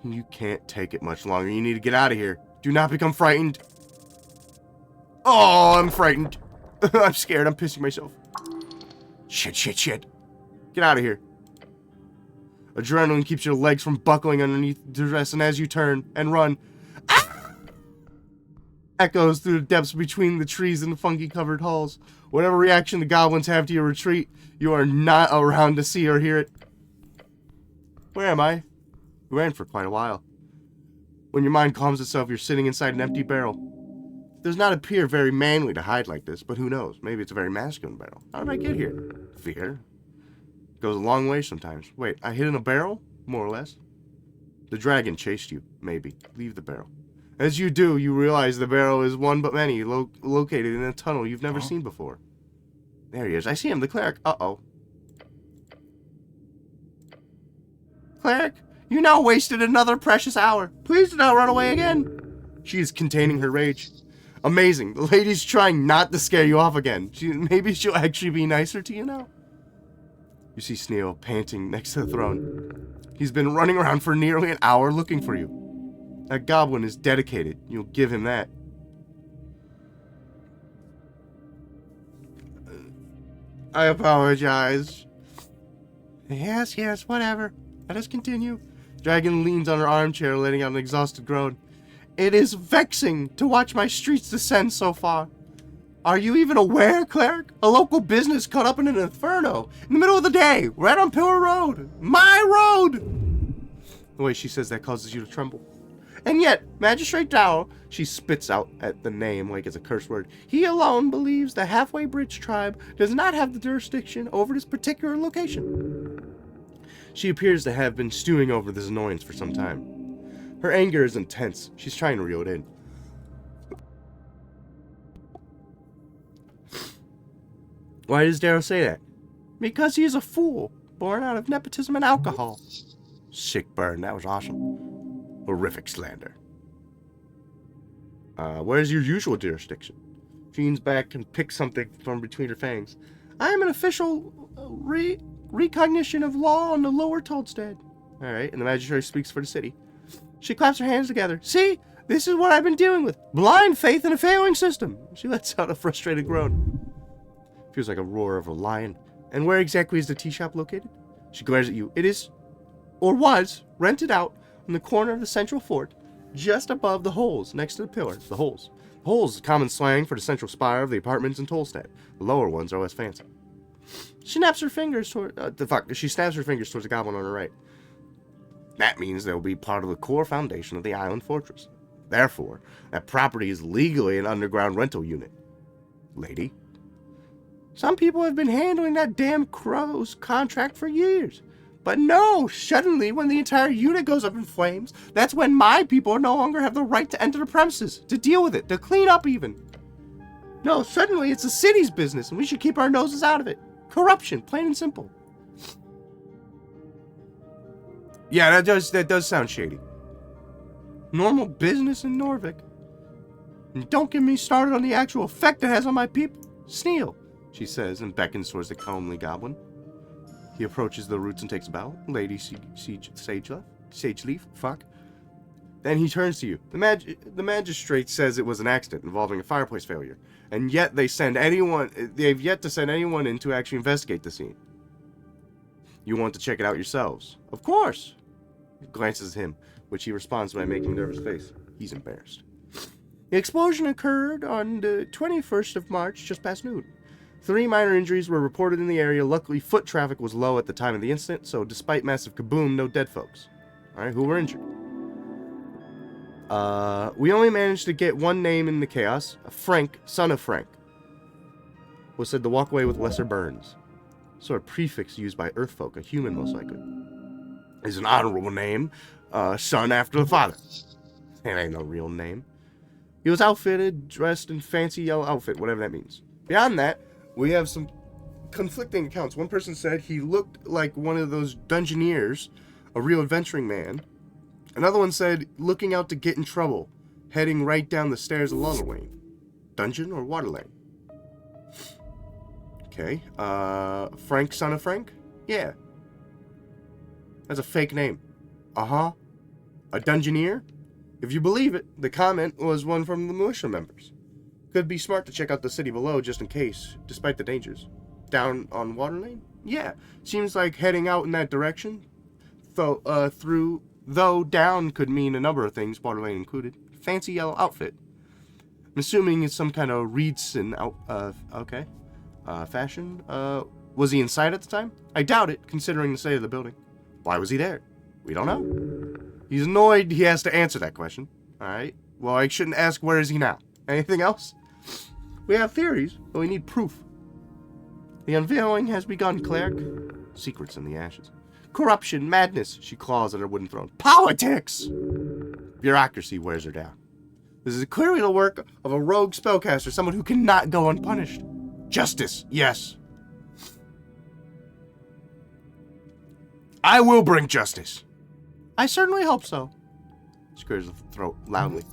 You can't take it much longer. You need to get out of here. Do not become frightened. Oh, I'm frightened. I'm scared. I'm pissing myself. Shit. Get out of here. Adrenaline keeps your legs from buckling underneath the dress, and as you turn and run, echoes through the depths between the trees and the fungi-covered halls. Whatever reaction the goblins have to your retreat, you are not around to see or hear it. Where am I? We ran for quite a while. When your mind calms itself, you're sitting inside an empty barrel. It does not appear very manly to hide like this, but who knows? Maybe it's a very masculine barrel. How did I get here? Fear. Goes a long way sometimes. Wait, I hid in a barrel? More or less. The dragon chased you. Maybe. Leave the barrel. As you do, you realize the barrel is one but many, located in a tunnel you've never seen before. There he is. I see him, the cleric. Uh-oh. Cleric, you now wasted another precious hour. Please do not run away again. She is containing her rage. Amazing. The lady's trying not to scare you off again. Maybe she'll actually be nicer to you now. You see Sneal panting next to the throne. He's been running around for nearly an hour looking for you. That goblin is dedicated. You'll give him that. I apologize. Yes, whatever. Let us continue. Dragon leans on her armchair, letting out an exhausted groan. It is vexing to watch my streets descend so far. Are you even aware, cleric? A local business caught up in an inferno in the middle of the day, right on Pillar Road. My road! The way she says that causes you to tremble. And yet, Magistrate Dow, she spits out at the name like it's a curse word. He alone believes the Halfway Bridge tribe does not have the jurisdiction over this particular location. She appears to have been stewing over this annoyance for some time. Her anger is intense. She's trying to reel it in. Why does Darrow say that? Because he is a fool, born out of nepotism and alcohol. Sick burn, that was awesome. Horrific slander. Where's your usual jurisdiction? She leans back and picks something from between her fangs. I am an official recognition of law on the Lower Toldstead. Alright, and the magistrate speaks for the city. She claps her hands together. See? This is what I've been dealing with. Blind faith in a failing system. She lets out a frustrated groan. Feels like a roar of a lion. And where exactly is the tea shop located? She glares at you. It is, or was, rented out in the corner of the central fort, just above the holes next to the pillar. The holes. The holes is common slang for the central spire of the apartments in Tolstad. The lower ones are less fancy. She snaps her fingers toward She snaps her fingers towards the goblin on her right. That means they will be part of the core foundation of the island fortress. Therefore, that property is legally an underground rental unit. Lady? Some people have been handling that damn crow's contract for years. But no, suddenly when the entire unit goes up in flames, that's when my people no longer have the right to enter the premises, to deal with it, to clean up even. No, suddenly it's the city's business and we should keep our noses out of it. Corruption, plain and simple. Yeah, that does sound shady. Normal business in Norvik. And don't get me started on the actual effect it has on my people. Sneal, she says, and beckons towards the comely goblin. He approaches the roots and takes a bow. Lady Sageleaf, fuck. Then he turns to you. The magistrate says it was an accident involving a fireplace failure, and yet they've yet to send anyone in to actually investigate the scene. You want to check it out yourselves? Of course. Glances at him, which he responds by making a nervous face. He's embarrassed. The explosion occurred on the 21st of March, just past noon. 3 minor injuries were reported in the area. Luckily, foot traffic was low at the time of the incident, so despite massive kaboom, no dead folks. Alright, who were injured? We only managed to get one name in the chaos. Frank, son of Frank, was said to walk away with lesser burns. Sort of prefix used by Earthfolk, a human most likely. Is an honorable name, son after the father. It ain't no real name. He was outfitted, dressed in fancy yellow outfit, whatever that means. Beyond that, we have some conflicting accounts. One person said he looked like one of those dungeoneers, a real adventuring man. Another one said looking out to get in trouble, heading right down the stairs of Water Lane. Dungeon or Water Lane? Okay, Frank, son of Frank? Yeah. That's a fake name. Uh-huh. A dungeoneer? If you believe it, the comment was one from the militia members. Could be smart to check out the city below just in case, despite the dangers. Down on Water Lane? Yeah. Seems like heading out in that direction. Though down could mean a number of things, Water Lane included. Fancy yellow outfit. I'm assuming it's some kind of Reedson fashion. Was he inside at the time? I doubt it, considering the state of the building. Why was he there? We don't know. He's annoyed he has to answer that question. Alright. Well, I shouldn't ask where is he now. Anything else? We have theories, but we need proof. The unveiling has begun, cleric. Secrets in the ashes. Corruption, madness, she claws at her wooden throne. Politics! Bureaucracy wears her down. This is clearly the work of a rogue spellcaster, someone who cannot go unpunished. Justice, yes. I will bring justice. I certainly hope so. She clears the throat loudly.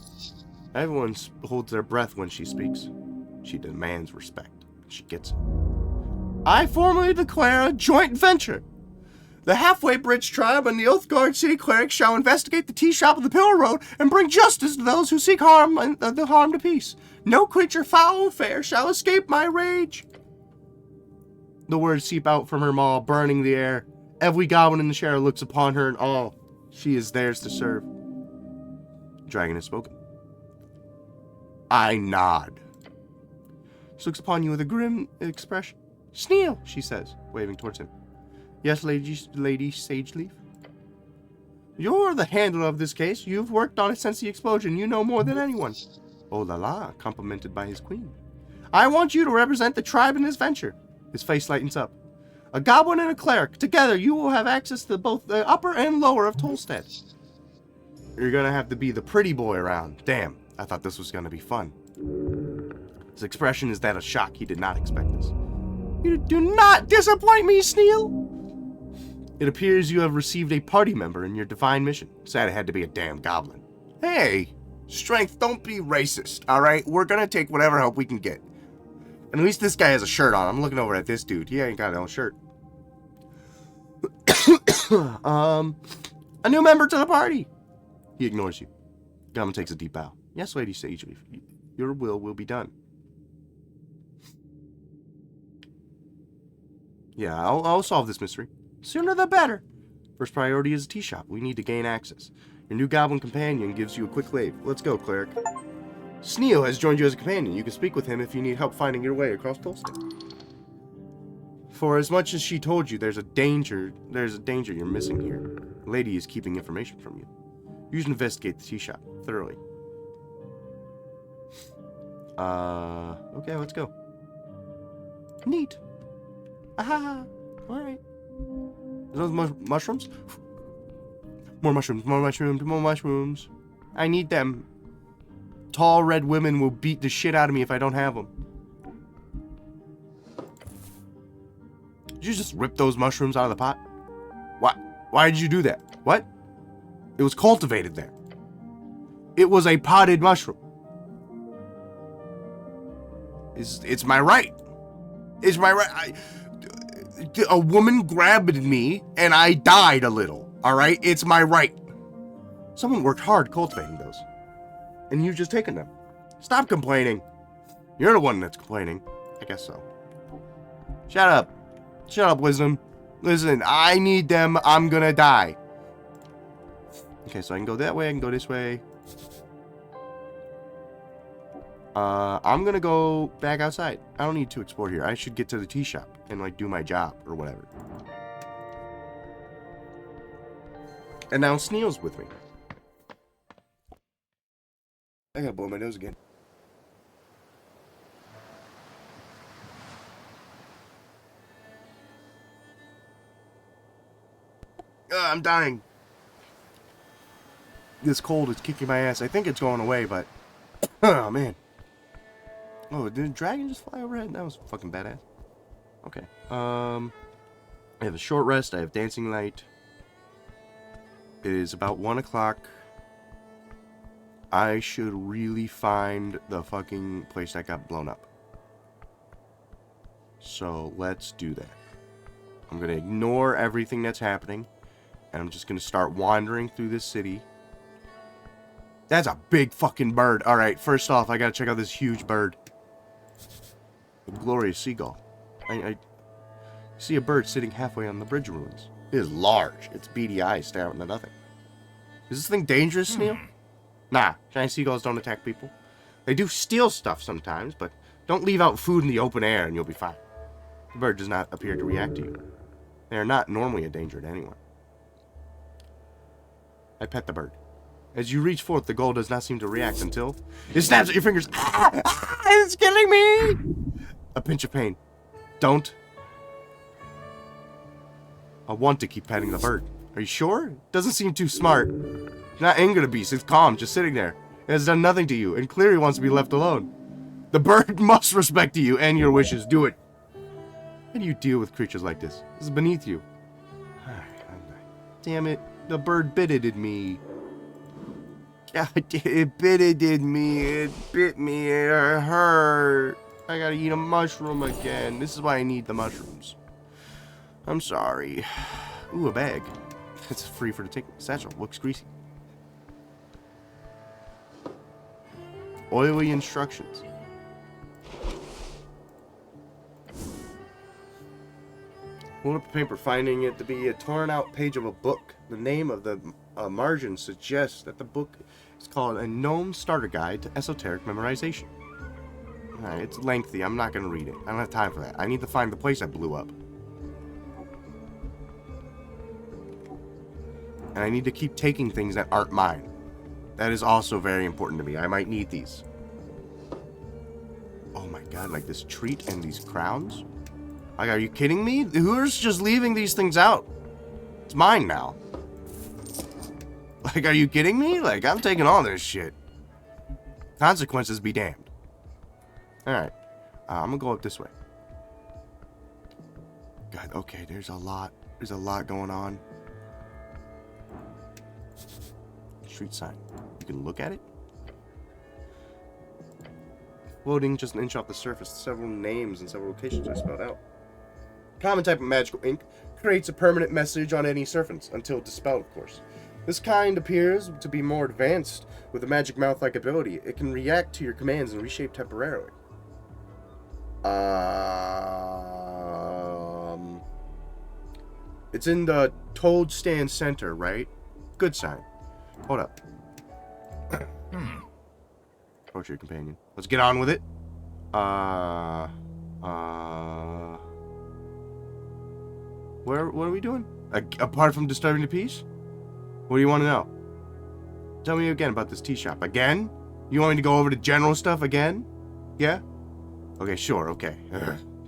Everyone holds their breath when she speaks. She demands respect. She gets it. I formally declare a joint venture. The Halfway Bridge Tribe and the Oathguard City Clerics shall investigate the tea shop of the Pillar Road and bring justice to those who seek harm and the harm to peace. No creature foul or fair shall escape my rage. The words seep out from her maw, burning the air. Every goblin in the share looks upon her in awe. She is theirs to serve. The dragon has spoken. I nod. She looks upon you with a grim expression. Sneal, she says, waving towards him. Yes, Lady Sageleaf? You're the handler of this case. You've worked on it since the explosion. You know more than anyone. Oh la la, complimented by his queen. I want you to represent the tribe in this venture. His face lightens up. A goblin and a cleric. Together, you will have access to both the upper and lower of Tolstead. You're gonna have to be the pretty boy around. Damn, I thought this was gonna be fun. His expression is that of shock. He did not expect this. You do not disappoint me, Sneal! It appears you have received a party member in your divine mission. Sad it had to be a damn goblin. Hey, Strength, don't be racist, alright? We're gonna take whatever help we can get. And at least this guy has a shirt on. I'm looking over at this dude. He ain't got no shirt. A new member to the party. He ignores you. Goblin takes a deep bow. Yes, Lady Sageleaf. Your will be done. Yeah, I'll solve this mystery. Sooner the better. First priority is a tea shop. We need to gain access. Your new goblin companion gives you a quick wave. Let's go, cleric. Sneal has joined you as a companion. You can speak with him if you need help finding your way across Tolstead. For as much as she told you, there's a danger you're missing here. The lady is keeping information from you. You should investigate the tea shop thoroughly. Okay, let's go. Neat. Aha. Alright. Those mushrooms? More mushrooms, more mushrooms, more mushrooms. I need them. Tall red women will beat the shit out of me if I don't have them. Did you just rip those mushrooms out of the pot? Why did you do that? What? It was cultivated there. It was a potted mushroom. It's my right. It's my right. A woman grabbed me and I died a little. Alright? It's my right. Someone worked hard cultivating those. And you've just taken them. Stop complaining. You're the one that's complaining. I guess so. Shut up. Shut up, Wisdom. Listen, I need them. I'm gonna die. Okay, so I can go that way, I can go this way. I'm gonna go back outside. I don't need to explore here. I should get to the tea shop and, like, do my job or whatever. And now Sneel's with me. I gotta blow my nose again. I'm dying. This cold is kicking my ass. I think it's going away, but... oh, man. Oh, did a dragon just fly overhead? That was fucking badass. Okay. I have a short rest. I have dancing light. It is about 1 o'clock. I should really find the fucking place that got blown up. So, let's do that. I'm gonna ignore everything that's happening. And I'm just gonna start wandering through this city. That's a big fucking bird. Alright, first off, I gotta check out this huge bird. The glorious seagull. I see a bird sitting halfway on the bridge ruins. It is large. Its beady eyes stare out into nothing. Is this thing dangerous, Sneal? Nah, giant seagulls don't attack people. They do steal stuff sometimes, but don't leave out food in the open air and you'll be fine. The bird does not appear to react to you. They are not normally a danger to anyone. I pet the bird. As you reach forth, the gull does not seem to react until it snaps at your fingers. It's killing me! A pinch of pain. Don't. I want to keep petting the bird. Are you sure? Doesn't seem too smart. It's not angry beast. It's calm, just sitting there. It has done nothing to you, and clearly wants to be left alone. The bird must respect you and your wishes. Do it. How do you deal with creatures like this? This is beneath you. Damn it. The bird bitted me. God, it bitted me. It bit me. It hurt. I gotta eat a mushroom again. This is why I need the mushrooms. I'm sorry. Ooh, a bag. It's free for the take. Satchel. Looks greasy. Oily instructions. Hold up the paper, finding it to be a torn out page of a book. The name of the margin suggests that the book is called A Gnome Starter Guide to Esoteric Memorization. Alright, it's lengthy. I'm not going to read it. I don't have time for that. I need to find the place I blew up. And I need to keep taking things that aren't mine. That is also very important to me. I might need these. Oh my god, like this treat and these crowns? Like, are you kidding me? Who's just leaving these things out? It's mine now. Like, are you kidding me? Like, I'm taking all this shit. Consequences be damned. Alright. I'm gonna go up this way. God, okay, there's a lot. There's a lot going on. Street sign. You can look at it? Floating just an inch off the surface, several names and several locations are spelled out. Common type of magical ink creates a permanent message on any surface, until dispelled, of course. This kind appears to be more advanced with a magic mouth-like ability. It can react to your commands and reshape temporarily. It's in the Toad Stand Center, right? Good sign. Hold up. Approach your companion. Let's get on with it. What are we doing? Apart from disturbing the peace? What do you want to know? Tell me again about this tea shop. Again? You want me to go over the general stuff again? Yeah? Okay, sure, okay.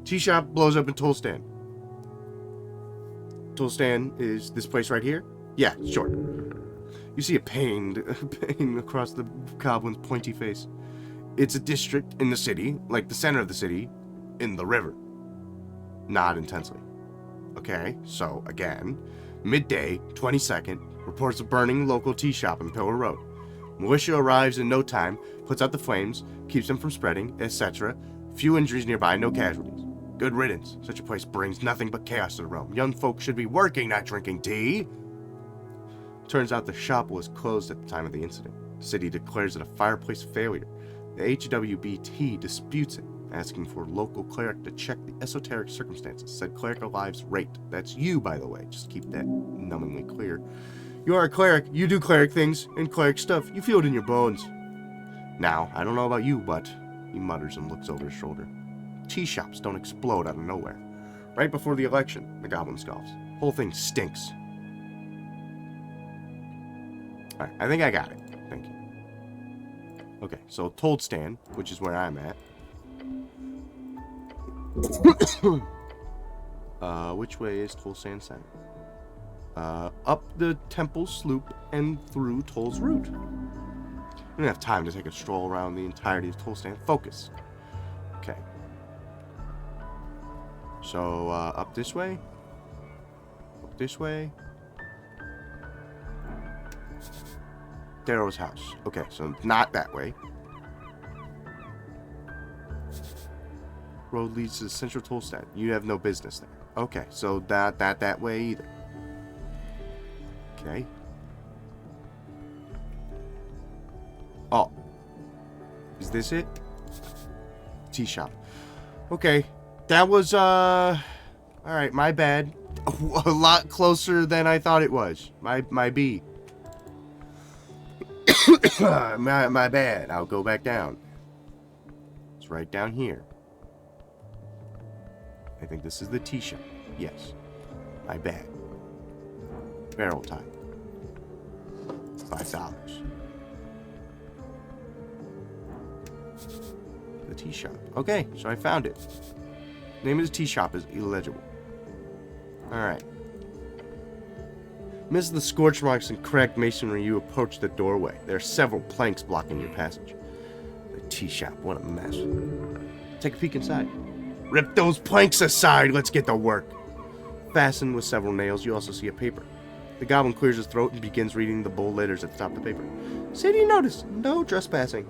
Tea shop blows up in Toll Stand. Toll Stand is this place right here? Yeah, sure. You see a pain across the goblin's pointy face. It's a district in the city, like the center of the city, in the river. Nod intensely. Okay, so again, midday, 22nd, reports a burning local tea shop in Pillar Road. Militia arrives in no time, puts out the flames, keeps them from spreading, etc. Few injuries nearby, no casualties. Good riddance. Such a place brings nothing but chaos to the realm. Young folk should be working, not drinking tea. Turns out the shop was closed at the time of the incident. The city declares it a fireplace failure. The HWBT disputes it, asking for a local cleric to check the esoteric circumstances. Said cleric lives rate. That's you, by the way. Just keep that numbingly clear. You are a cleric. You do cleric things and cleric stuff. You feel it in your bones. Now, I don't know about you, but he mutters and looks over his shoulder. Tea shops don't explode out of nowhere. Right before the election, the goblin scoffs. Whole thing stinks. Alright, I think I got it. Thank you. Okay, so Told Stand, which is where I'm at. Which way is Told Stand Center? Up the temple sloop and through Toll's route. I don't have time to take a stroll around the entirety of Toll Stand. Focus. Okay. So, up this way. Up this way. Darrow's house. Okay, so not that way. Road leads to the central toll stand. You have no business there. Okay, so that way either. Okay. Oh. Is this it? Tea shop. Okay. That was, alright, my bad. A lot closer than I thought it was. My B. my bad. I'll go back down. It's right down here. I think this is the tea shop. Yes. My bad. Barrel time. $5. The tea shop. Okay, so I found it. Name of the tea shop is illegible. Alright. Amidst the scorch marks and cracked masonry, you approach the doorway. There are several planks blocking your passage. The tea shop, what a mess. Take a peek inside. Rip those planks aside, let's get to work. Fastened with several nails, you also see a paper. The goblin clears his throat and begins reading the bold letters at the top of the paper. City notice, no trespassing.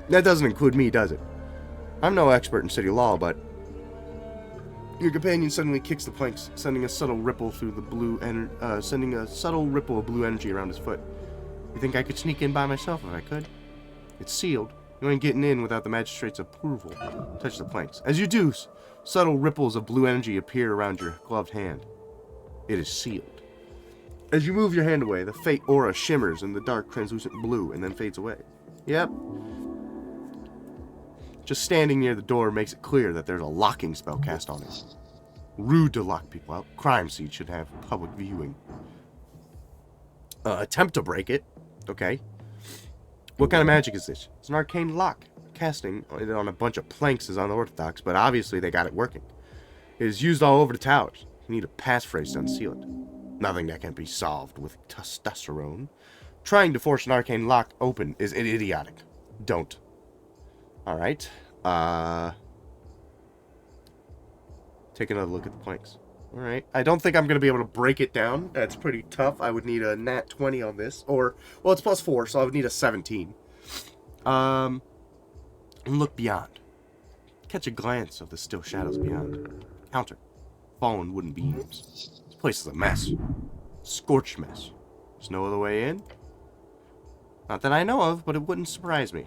That doesn't include me, does it? I'm no expert in city law, but... Your companion suddenly kicks the planks, sending a subtle ripple through the blue sending a subtle ripple of blue energy around his foot. You think I could sneak in by myself if I could? It's sealed. You ain't getting in without the magistrate's approval. Touch the planks. As you do, subtle ripples of blue energy appear around your gloved hand. It is sealed. As you move your hand away, the fate aura shimmers in the dark translucent blue and then fades away. Yep. Just standing near the door makes it clear that there's a locking spell cast on it. Rude to lock people out. Crime scene should have public viewing. Attempt to break it. Okay. What kind of magic is this? It's an arcane lock. Casting it on a bunch of planks is unorthodox, but obviously they got it working. It is used all over the towers. You need a passphrase to unseal it. Nothing that can be solved with testosterone. Trying to force an arcane lock open is idiotic. Don't. Alright. Take another look at the planks. Alright. I don't think I'm going to be able to break it down. That's pretty tough. I would need a nat 20 on this. Or, well, it's plus 4, so I would need a 17. And look beyond. Catch a glance of the still shadows beyond. Counter. Fallen wooden beams. This place is a mess. Scorched mess. There's no other way in? Not that I know of, but it wouldn't surprise me.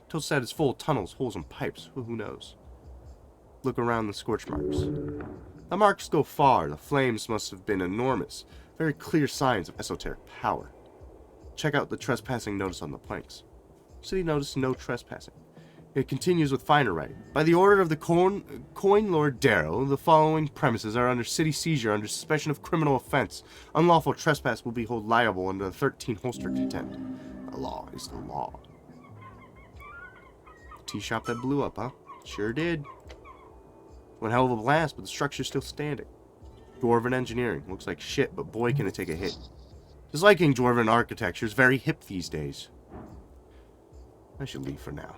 Toadstead is full of tunnels, holes, and pipes. Who knows? Look around the scorch marks. The marks go far. The flames must have been enormous. Very clear signs of esoteric power. Check out the trespassing notice on the planks. City notice no trespassing. It continues with finer writing. By the order of the Coin Lord Darrow, the following premises are under city seizure under suspicion of criminal offense. Unlawful trespass will be held liable under the 13 holster contempt. The law is the law. Tea shop that blew up, huh? Sure did. One hell of a blast, but the structure's still standing. Dwarven engineering. Looks like shit, but boy can it take a hit. Disliking Dwarven architecture is very hip these days. I should leave for now.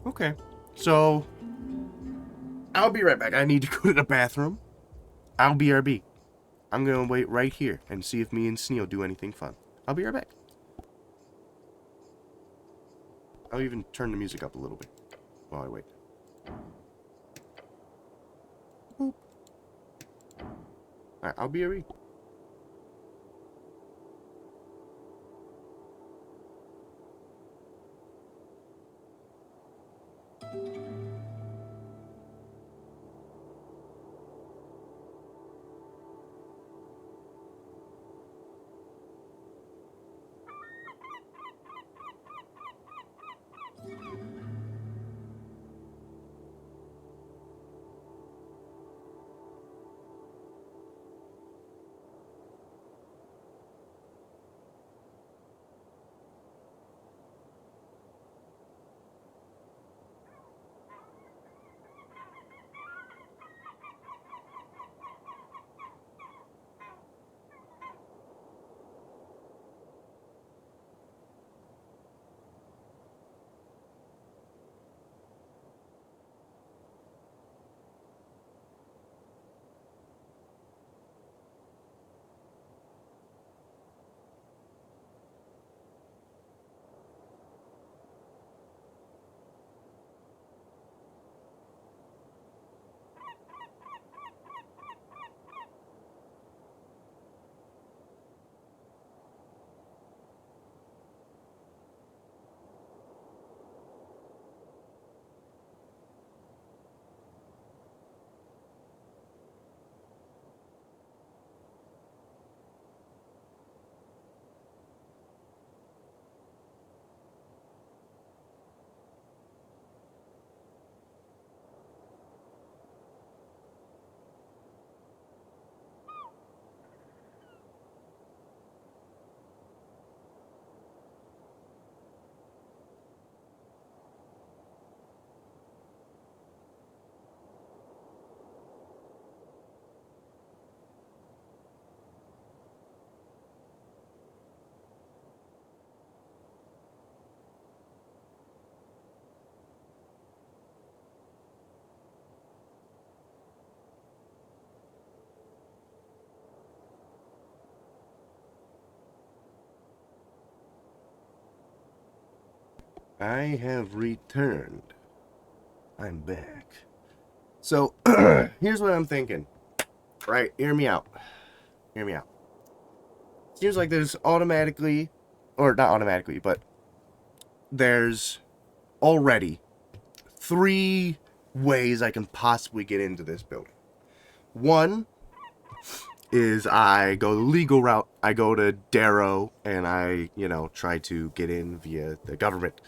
Okay. So, I'll be right back. I need to go to the bathroom. I'll BRB. I'm going to wait right here and see if me and Sneal do anything fun. I'll be right back. I'll even turn the music up a little bit while I wait. Boop. Alright, I'll be right. I have returned. I'm back. So, here's what I'm thinking. Right, hear me out. Hear me out. Seems like there's automatically, or not automatically, but there's already 3 ways I can possibly get into this building. One is I go the legal route. I go to Darrow and I, try to get in via the government,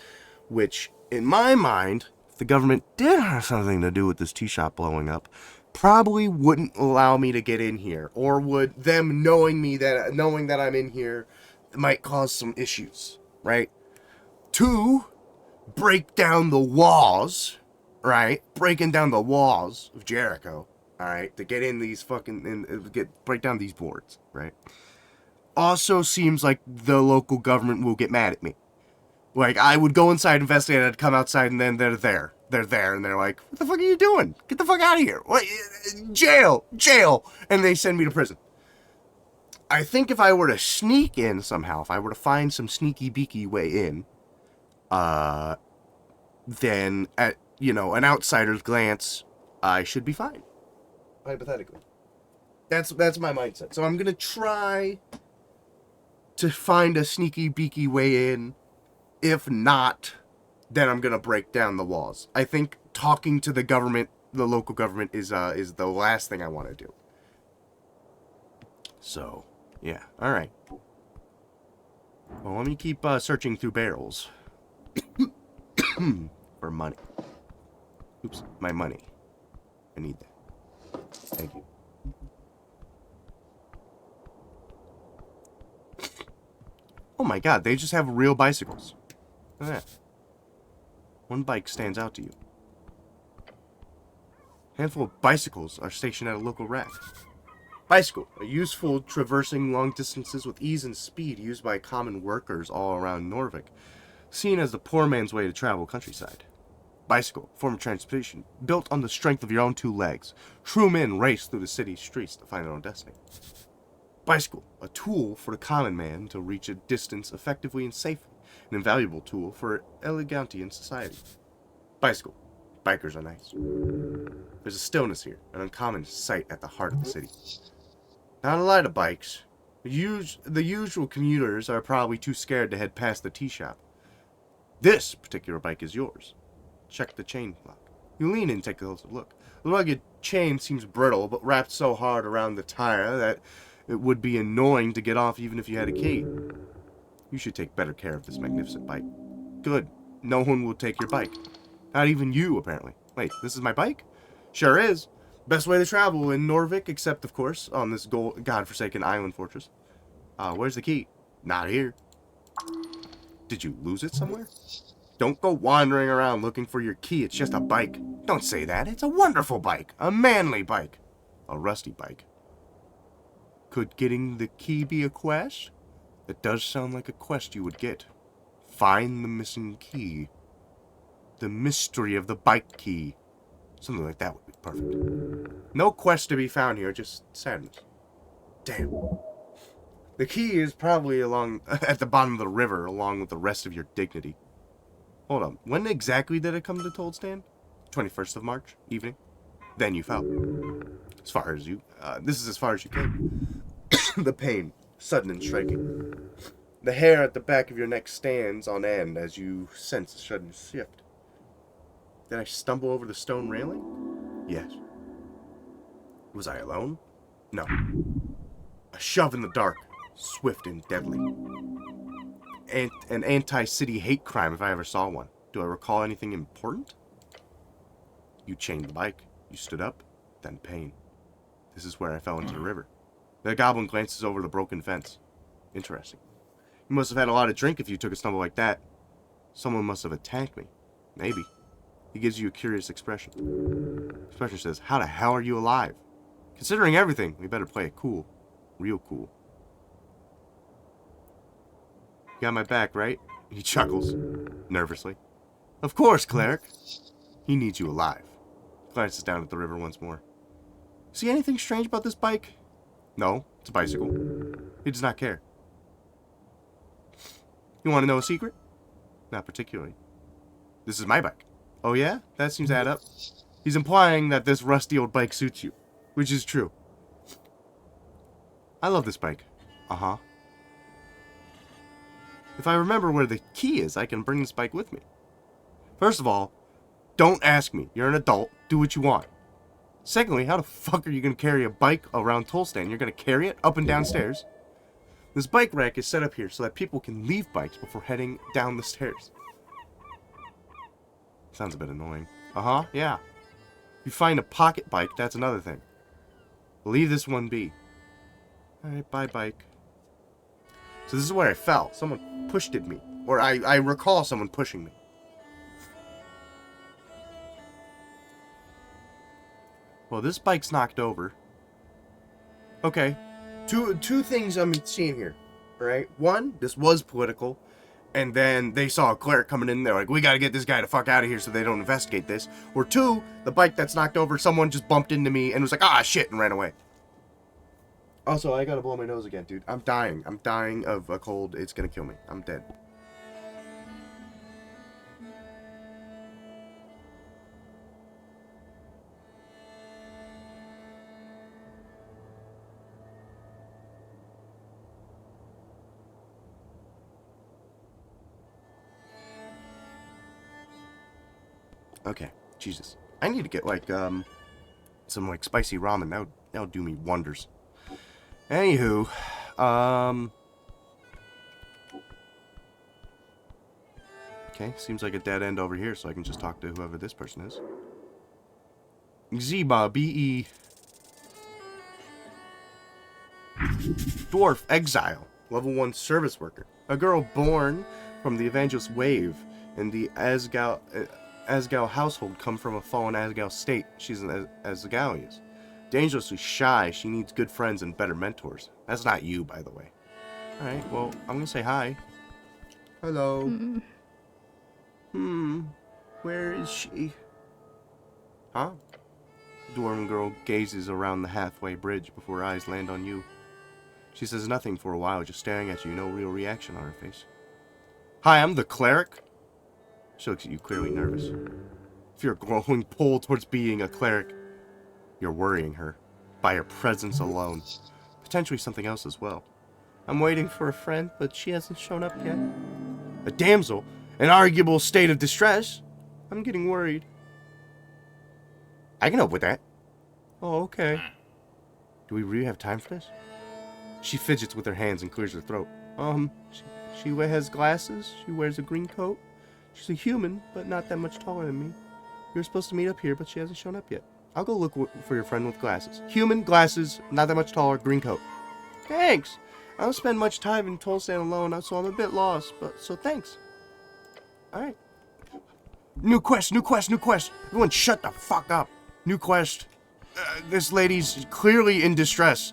which in my mind, if the government did have something to do with this tea shop blowing up, probably wouldn't allow me to get in here, or would them knowing that I'm in here might cause some issues, right? 2, break down the walls, right? Breaking down the walls of Jericho, all right, to get in these break down these boards, right? Also seems like the local government will get mad at me. Like, I would go inside, investigate, I'd come outside, and then they're there, and they're like, what the fuck are you doing? Get the fuck out of here. What? Jail, and they send me to prison. I think if I were to sneak in somehow, if I were to find some sneaky beaky way in, then at, an outsider's glance, I should be fine. Hypothetically. That's my mindset. So I'm gonna try to find a sneaky beaky way in. If not, then I'm gonna break down the walls. I think talking to the government, the local government, is the last thing I want to do. So, yeah, all right. Well, let me keep searching through barrels for money. Oops, my money. I need that. Thank you. Oh my God, they just have real bicycles. Look at that. One bike stands out to you. A handful of bicycles are stationed at a local rack. Bicycle, a useful traversing long distances with ease and speed used by common workers all around Norvik, seen as the poor man's way to travel countryside. Bicycle, form of transportation, built on the strength of your own 2 legs. True men race through the city streets to find their own destiny. Bicycle, a tool for the common man to reach a distance effectively and safely. An invaluable tool for elegancy in society. Bicycle. Bikers are nice. There's a stillness here, an uncommon sight at the heart of the city. Not a lot of bikes. The usual commuters are probably too scared to head past the tea shop. This particular bike is yours. Check the chain lock. You lean in and take a closer look. The rugged chain seems brittle, but wrapped so hard around the tire that it would be annoying to get off even if you had a key. You should take better care of this magnificent bike. Good. No one will take your bike. Not even you, apparently. Wait, this is my bike? Sure is. Best way to travel in Norvik, except, of course, on this godforsaken island fortress. Where's the key? Not here. Did you lose it somewhere? Don't go wandering around looking for your key. It's just a bike. Don't say that. It's a wonderful bike. A manly bike. A rusty bike. Could getting the key be a quest? That does sound like a quest you would get. Find the missing key. The mystery of the bike key. Something like that would be perfect. No quest to be found here, just sadness. Damn. The key is probably at the bottom of the river, along with the rest of your dignity. Hold on. When exactly did it come to Toldstand? 21st of March, evening. Then you fell. As far as you... this is as far as you came. The pain, sudden and striking. The hair at the back of your neck stands on end as you sense a sudden shift. Did I stumble over the stone railing? Yes. Was I alone? No. A shove in the dark, swift and deadly. An anti-city hate crime if I ever saw one. Do I recall anything important? You chained the bike. You stood up. Then pain. This is where I fell into the river. The goblin glances over the broken fence. Interesting. You must have had a lot of drink if you took a stumble like that. Someone must have attacked me. Maybe. He gives you a curious expression. The expression says, how the hell are you alive? Considering everything, we better play it cool. Real cool. You got my back, right? He chuckles, nervously. Of course, cleric. He needs you alive. Glances down at the river once more. See anything strange about this bike? No, it's a bicycle. He does not care. You want to know a secret? Not particularly. This is my bike. Oh yeah? That seems to add up. He's implying that this rusty old bike suits you, which is true. I love this bike. Uh-huh. If I remember where the key is, I can bring this bike with me. First of all, don't ask me. You're an adult. Do what you want. Secondly, how the fuck are you going to carry a bike around toll stand? You're going to carry it up and down stairs. This bike rack is set up here so that people can leave bikes before heading down the stairs. Sounds a bit annoying. Uh-huh, yeah. If you find a pocket bike, that's another thing. Leave this one be. Alright, bye bike. So this is where I fell. Someone pushed at me. Or I recall someone pushing me. Well, this bike's knocked over. Okay. Two things I'm seeing here. Right? One, this was political. And then they saw a cleric coming in. They're like, we gotta get this guy the fuck out of here so they don't investigate this. Or two, the bike that's knocked over, someone just bumped into me and was like, ah, shit, and ran away. Also, I gotta blow my nose again, dude. I'm dying. I'm dying of a cold. It's gonna kill me. I'm dead. Okay, Jesus. I need to get, like, some, like, spicy ramen. That'll do me wonders. Anywho, okay, seems like a dead end over here, so I can just talk to whoever this person is. Zeba, B-E. Dwarf, exile. Level 1 service worker. A girl born from the Evangelist Wave in the Asgau household come from a fallen Asgau state. She's an Asgauius. Dangerously shy, she needs good friends and better mentors. That's not you, by the way. Alright, well, I'm gonna say hi. Hello. Where is she? Huh? Dwarven girl gazes around the halfway bridge before her eyes land on you. She says nothing for a while, just staring at you, no real reaction on her face. Hi, I'm the cleric. She looks at you, clearly nervous. If you're a growing pull towards being a cleric, you're worrying her. By her presence alone. Potentially something else as well. I'm waiting for a friend, but she hasn't shown up yet. A damsel? An arguable state of distress? I'm getting worried. I can help with that. Oh, okay. Do we really have time for this? She fidgets with her hands and clears her throat. She has glasses. She wears a green coat. She's a human, but not that much taller than me. We were supposed to meet up here, but she hasn't shown up yet. I'll go look for your friend with glasses. Human, glasses, not that much taller, green coat. Thanks. I don't spend much time in toll stand alone, so I'm a bit lost, so thanks. Alright. New quest. Everyone shut the fuck up. New quest. This lady's clearly in distress.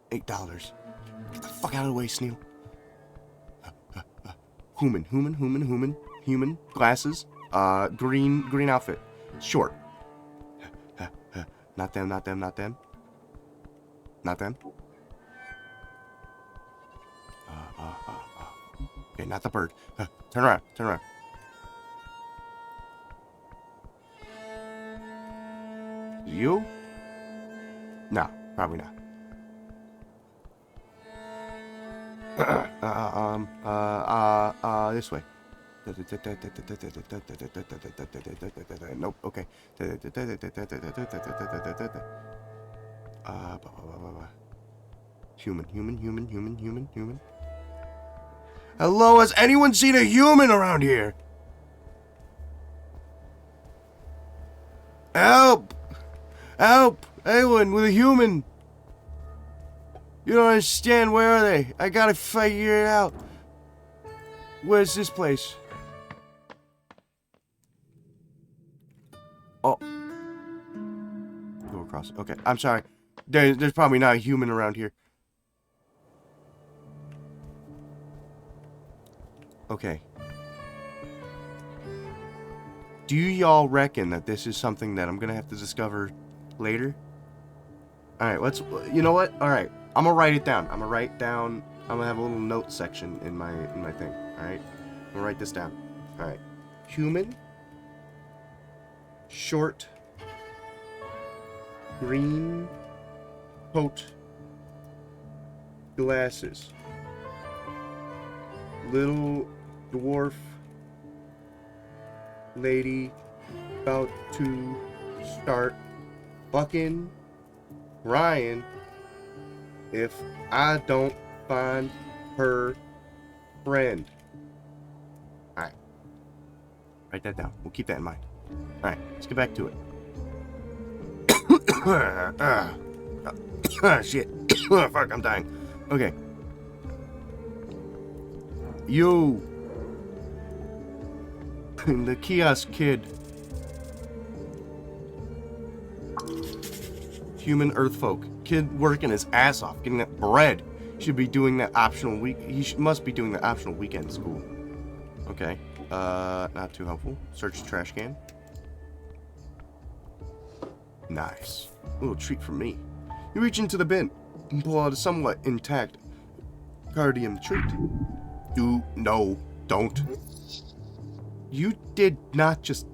$8. Get the fuck out of the way, Sneal. Human, glasses, green outfit, short. Not them. Okay, not the bird. Turn around. You? No, probably not. This way. Nope, okay. Human. Hello, has anyone seen a human around here? Help! Anyone with a human? You don't understand, where are they? I gotta figure it out. Where's this place? Oh. Go across. Okay, I'm sorry. There's probably not a human around here. Okay. Do y'all reckon that this is something that I'm gonna have to discover later? Alright, you know what? Alright, I'm gonna write it down. I'm gonna have a little note section in my thing, alright? I'm gonna write this down. Alright. Human. Short. Green. Coat. Glasses. Little dwarf lady about to start fucking Ryan if I don't find her friend. Alright. Write that down. We'll keep that in mind. Alright, let's get back to it. Shit. Fuck, I'm dying. Okay. You. The kiosk kid. Human earth folk. Kid working his ass off, getting that bread. Should be doing that optional week. Must be doing the optional weekend school. Okay. Not too helpful. Search the trash can. Nice. A little treat for me. You reach into the bin and pull out a somewhat intact cardium treat. No, don't. You did not just,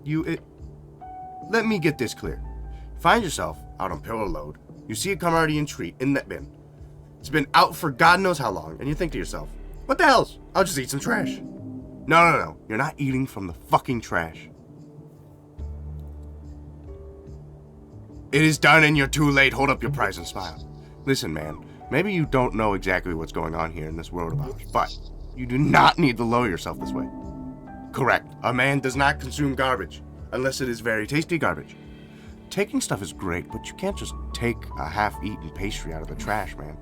let me get this clear. Find yourself out on pillow load. You see a Carmardian treat in that bin. It's been out for God knows how long, and you think to yourself, what the hell's? I'll just eat some trash. No. You're not eating from the fucking trash. It is done and you're too late. Hold up your prize and smile. Listen, man, maybe you don't know exactly what's going on here in this world of ours, but you do not need to lower yourself this way. Correct. A man does not consume garbage, unless it is very tasty garbage. Taking stuff is great, but you can't just take a half-eaten pastry out of the trash, man.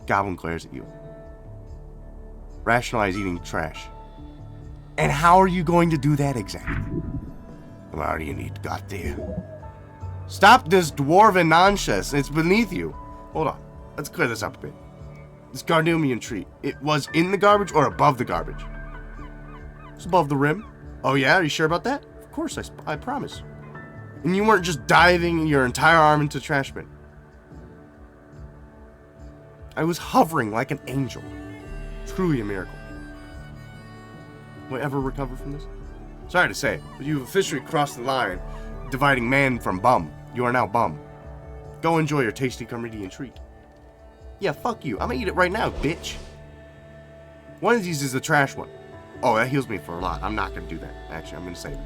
Goblin glares at you. Rationalize eating trash. And how are you going to do that exactly? What do you need got there? Stop this dwarven nonsense. It's beneath you. Hold on. Let's clear this up a bit. This Gardumian treat, it was in the garbage or above the garbage? It's above the rim. Oh yeah? Are you sure about that? Of course, I promise. And you weren't just diving your entire arm into the trash bin. I was hovering like an angel. Truly a miracle. Will I ever recover from this? Sorry to say, but you've officially crossed the line, dividing man from bum. You are now bum. Go enjoy your tasty Carmardian treat. Yeah, fuck you. I'm gonna eat it right now, bitch. One of these is the trash one. Oh, that heals me for a lot. I'm not gonna do that. Actually, I'm gonna save it.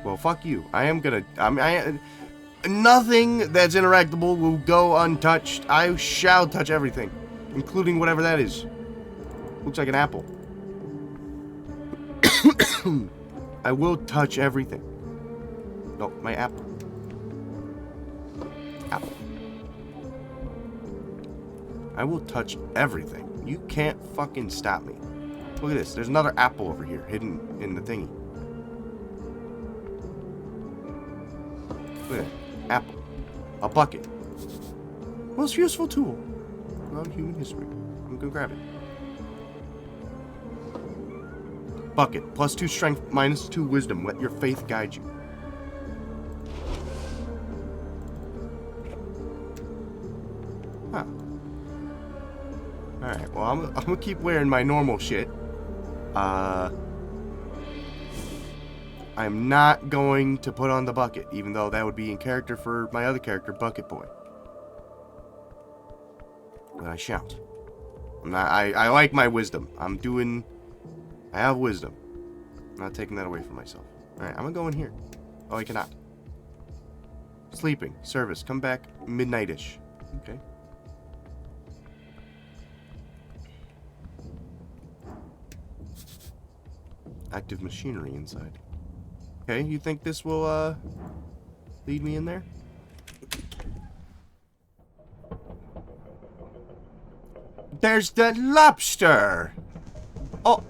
Well, fuck you. Nothing that's interactable will go untouched. I shall touch everything, including whatever that is. Looks like an apple. I will touch everything. No, my apple. Apple. I will touch everything. You can't fucking stop me. Look at this. There's another apple over here, hidden in the thingy. Look at that. Apple. A bucket. Most useful tool throughout human history. I'm gonna grab it. Bucket. +2 strength, -2 wisdom. Let your faith guide you. Huh. Alright, well, I'm gonna keep wearing my normal shit. I'm not going to put on the bucket, even though that would be in character for my other character, Bucket Boy. But I shan't. I like my wisdom. I have wisdom. I'm not taking that away from myself. Alright, I'm gonna go in here. Oh, I cannot. Sleeping. Service. Come back midnight-ish. Okay. Active machinery inside. Okay, you think this will, lead me in there? There's that lobster! Oh!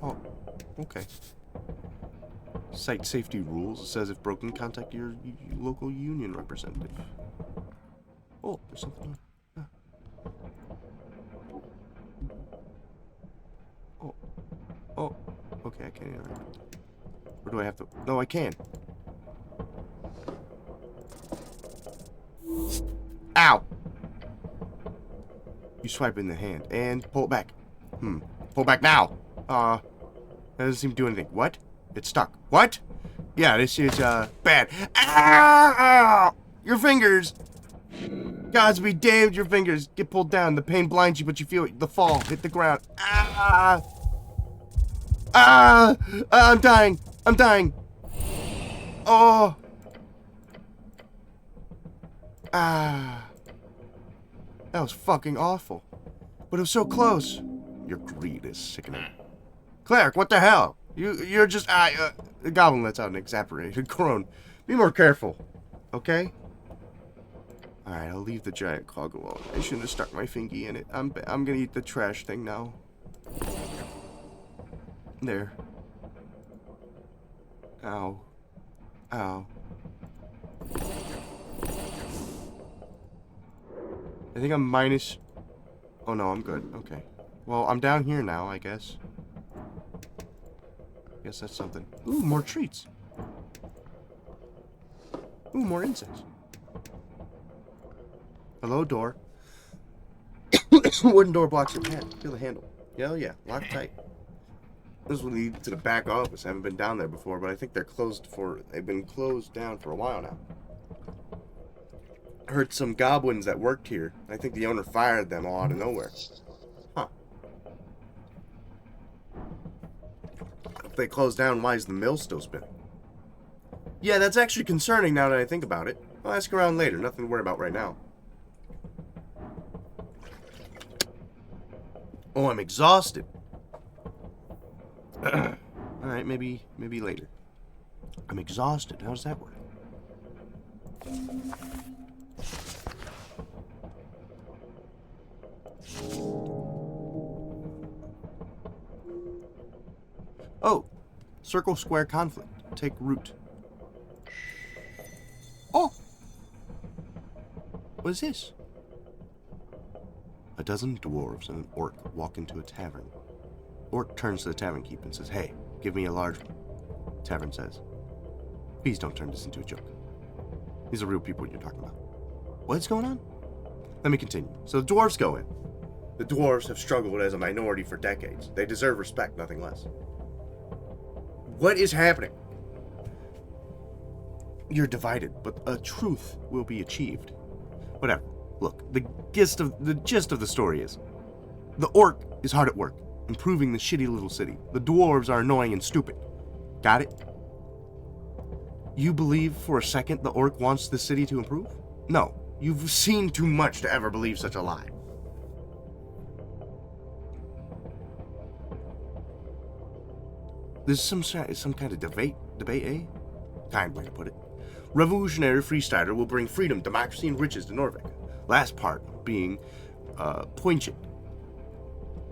Oh, okay. Site safety rules. It says if broken, contact your local union representative. Oh, there's something. Oh, okay, I can't interact. Or do I have to? No, I can. Ow! You swipe in the hand and pull it back. Pull back now. That doesn't seem to do anything. What? It's stuck. What? Yeah, this is, bad. Ow! Your fingers! Gods be damned, your fingers get pulled down. The pain blinds you, but you feel the fall hit the ground. I'm dying. I'm dying. Oh. That was fucking awful. But it was so close. Your greed is sickening. Cleric, what the hell? You're just, the goblin lets out an exasperated groan. Be more careful, okay? Alright, I'll leave the giant cog alone. I shouldn't have stuck my fingy in it. I'm gonna eat the trash thing now. There. Ow. Ow. I think I'm minus... Oh no, I'm good. Okay. Well, I'm down here now, I guess. Guess that's something. Ooh, more treats. Ooh, more insects. Hello, door. Wooden door blocks your path. Feel the handle. Hell yeah, locked tight. This will lead to the back office. I haven't been down there before, but I think they've been closed down for a while now. I heard some goblins that worked here. I think the owner fired them all out of nowhere. Huh. If they closed down, why is the mill still spinning? Yeah, that's actually concerning now that I think about it. I'll ask around later. Nothing to worry about right now. Oh, I'm exhausted. Alright, maybe later. I'm exhausted. How does that work? Oh, circle square conflict. Take root. Oh! What is this? A dozen dwarves and an orc walk into a tavern. Orc turns to the tavern keep and says, "Hey, give me a large one." Tavern says, "Please don't turn this into a joke. These are real people you're talking about." What's going on? Let me continue. So the dwarves go in. The dwarves have struggled as a minority for decades. They deserve respect, nothing less. What is happening? You're divided, but a truth will be achieved. Whatever. Look, the gist of the story is, the orc is hard at work, improving the shitty little city. The dwarves are annoying and stupid. Got it? You believe for a second the orc wants the city to improve? No, you've seen too much to ever believe such a lie. This is some kind of debate, eh? Kind way to put it. Revolutionary freestyler will bring freedom, democracy, and riches to Norvik. Last part being poignant.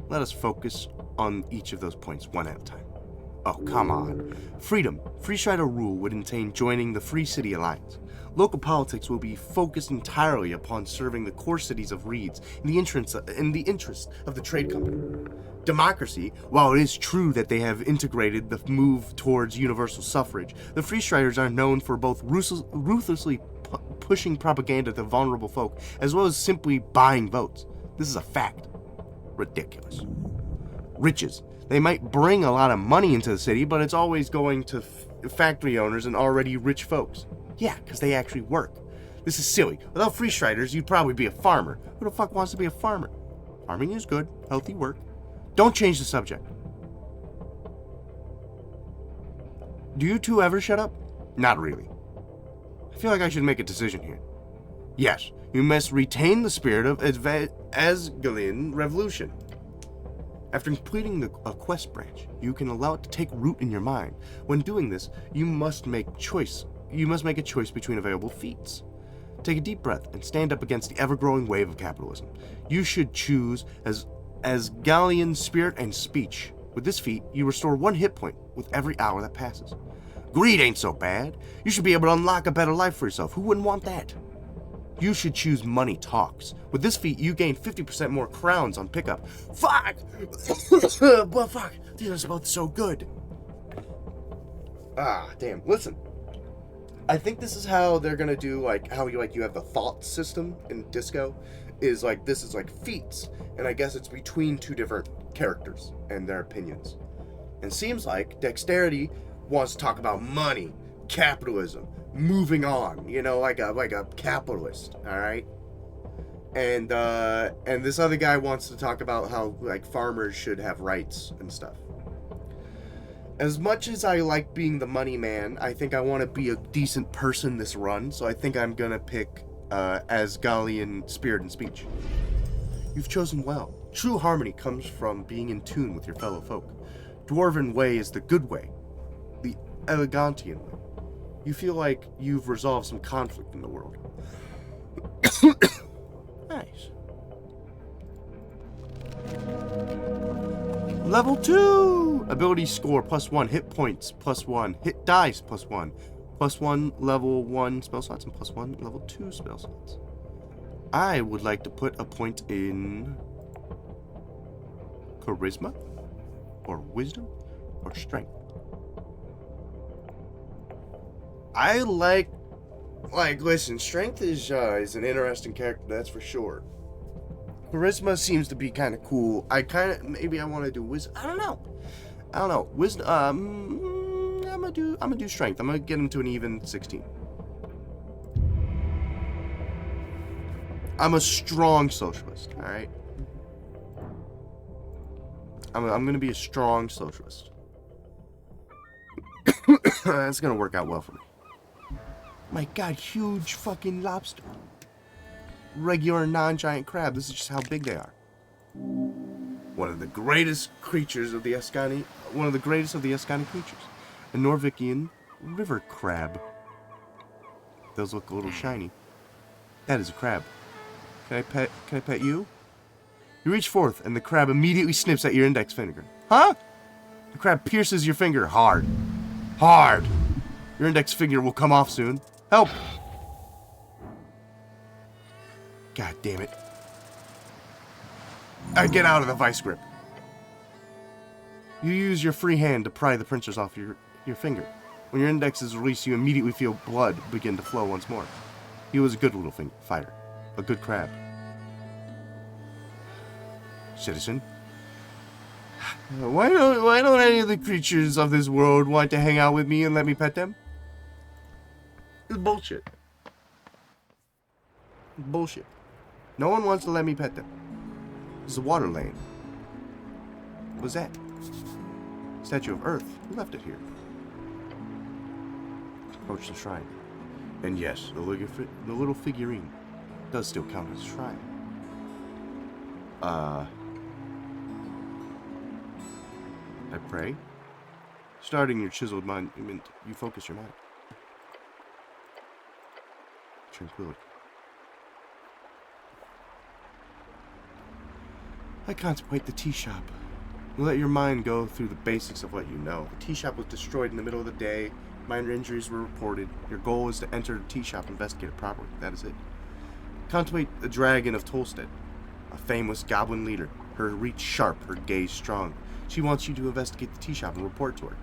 Let us focus on each of those points one at a time. Oh, come on. Freedom. Freestrider rule would entail joining the Free City Alliance. Local politics will be focused entirely upon serving the core cities of Reeds in the interest of the trade company. Democracy, while it is true that they have integrated the move towards universal suffrage, the Freestriders are known for both ruthlessly pushing propaganda to vulnerable folk, as well as simply buying votes. This is a fact. Ridiculous. Riches. They might bring a lot of money into the city, but it's always going to factory owners and already rich folks. Yeah, because they actually work. This is silly. Without Freestriders, you'd probably be a farmer. Who the fuck wants to be a farmer? Farming is good. Healthy work. Don't change the subject. Do you two ever shut up? Not really. I feel like I should make a decision here. Yes, you must retain the spirit of Asgalian revolution. After completing a quest branch, you can allow it to take root in your mind. When doing this, you must make a choice between available feats. Take a deep breath and stand up against the ever-growing wave of capitalism. You should choose Asgalian spirit and speech. With this feat, you restore 1 hit point with every hour that passes. Greed ain't so bad. You should be able to unlock a better life for yourself. Who wouldn't want that? You should choose Money Talks. With this feat, you gain 50% more crowns on pickup. Fuck! But fuck, these are both so good. Ah, damn. Listen. I think this is how they're gonna do, like, how you have the thought system in Disco. This is like feats. And I guess it's between 2 different characters and their opinions. And seems like dexterity wants to talk about money, capitalism, moving on, you know, like a capitalist, all right? And this other guy wants to talk about how like farmers should have rights and stuff. As much as I like being the money man, I think I want to be a decent person this run, so I think I'm gonna pick Asgalian spirit and speech. You've chosen well. True harmony comes from being in tune with your fellow folk. Dwarven way is the good way, the Elegantian way. You feel like you've resolved some conflict in the world. Nice. Level 2! Ability score +1, hit points +1, hit dice +1, +1 level 1 spell slots, and +1 level 2 spell slots. I would like to put a point in charisma, or wisdom, or strength. I listen, strength is an interesting character, that's for sure. Charisma seems to be kind of cool. Maybe I want to do wisdom. I don't know. Wisdom. I'm gonna do strength. I'm gonna get him to an even 16. I'm a strong socialist. All right. I'm gonna be a strong socialist. That's gonna work out well for me. My God, huge fucking lobster. Regular non-giant crab. This is just how big they are. One of the greatest creatures of the Eskani. One of the greatest of the Eskani creatures. A Norvikian river crab. Those look a little shiny. That is a crab. Can I pet you? You reach forth, and the crab immediately snips at your index finger. Huh? The crab pierces your finger hard. Hard! Your index finger will come off soon. Help! God damn it. Get out of the vice grip. You use your free hand to pry the pincers off your finger. When your index is released, you immediately feel blood begin to flow once more. He was a good little fighter. A good crab. Citizen. Why don't any of the creatures of this world want to hang out with me and let me pet them? It's bullshit. Bullshit. No one wants to let me pet them. There's a water lane. What's that? Statue of Earth. Who left it here? Approach the shrine. And yes, the little figurine does still count as a shrine. I pray. Starting your chiseled monument, you focus your mind. Tranquility. I contemplate the tea shop. You let your mind go through the basics of what you know. The tea shop was destroyed in the middle of the day. Minor injuries were reported. Your goal is to enter the tea shop and investigate it properly. That is it. Contemplate the dragon of Tolstead, a famous goblin leader. Her reach sharp, her gaze strong. She wants you to investigate the tea shop and report to her.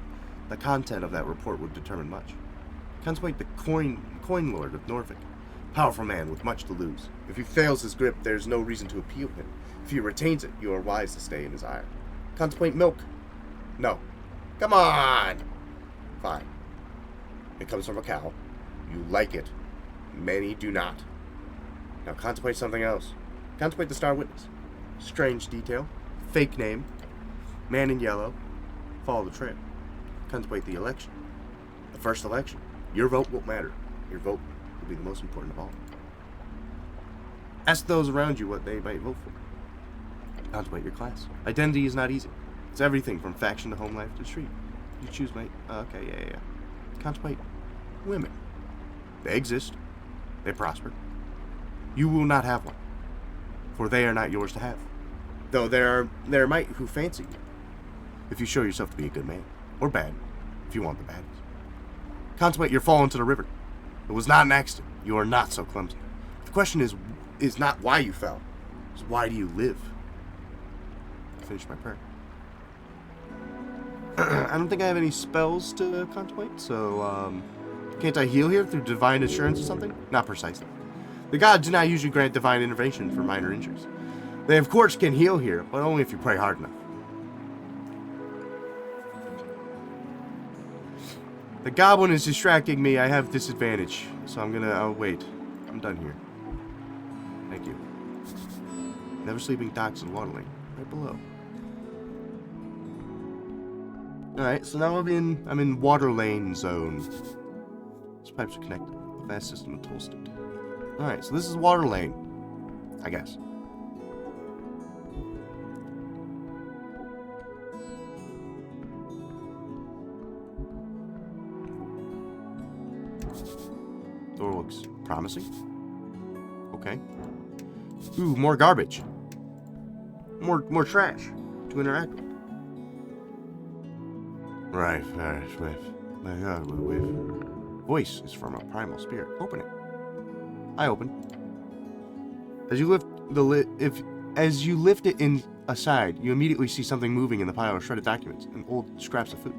The content of that report would determine much. Contemplate the coin lord of Norfolk. Powerful man with much to lose. If he fails his grip, there is no reason to appeal him. If he retains it, you are wise to stay in his ire. Contemplate milk. No. Come on! Fine. It comes from a cow. You like it. Many do not. Now contemplate something else. Contemplate the Star Witness. Strange detail. Fake name. Man in yellow. Follow the trail. Contemplate the election. The first election. Your vote won't matter. Your vote will be the most important of all. Ask those around you what they might vote for. Contemplate your class. Identity is not easy. It's everything from faction to home life to street. You choose, mate. Okay, yeah. Contemplate women. They exist. They prosper. You will not have one, for they are not yours to have. Though there might who fancy you, if you show yourself to be a good man, or bad, if you want the badness. Contemplate your fall into the river. It was not an accident. You are not so clumsy. The question is not why you fell. It's why do you live? I finished my prayer. I don't think I have any spells to contemplate, so can't I heal here through divine assurance or something? Not precisely. The gods do not usually grant divine intervention for minor injuries. They of course can heal here, but only if you pray hard enough. The goblin is distracting me. I have disadvantage. So I'm gonna... Oh, wait. I'm done here. Thank you. Never sleeping docks and water lane. Right below. Alright, so now I'm in water lane zone. These pipes are connected. A vast system of toll state. Alright, so this is water lane. I guess. Door looks promising. Okay. Ooh, more garbage. More trash to interact with. Right. Voice is from a primal spirit. Open it. I open. As you lift the lid, as you lift it in aside, you immediately see something moving in the pile of shredded documents and old scraps of food.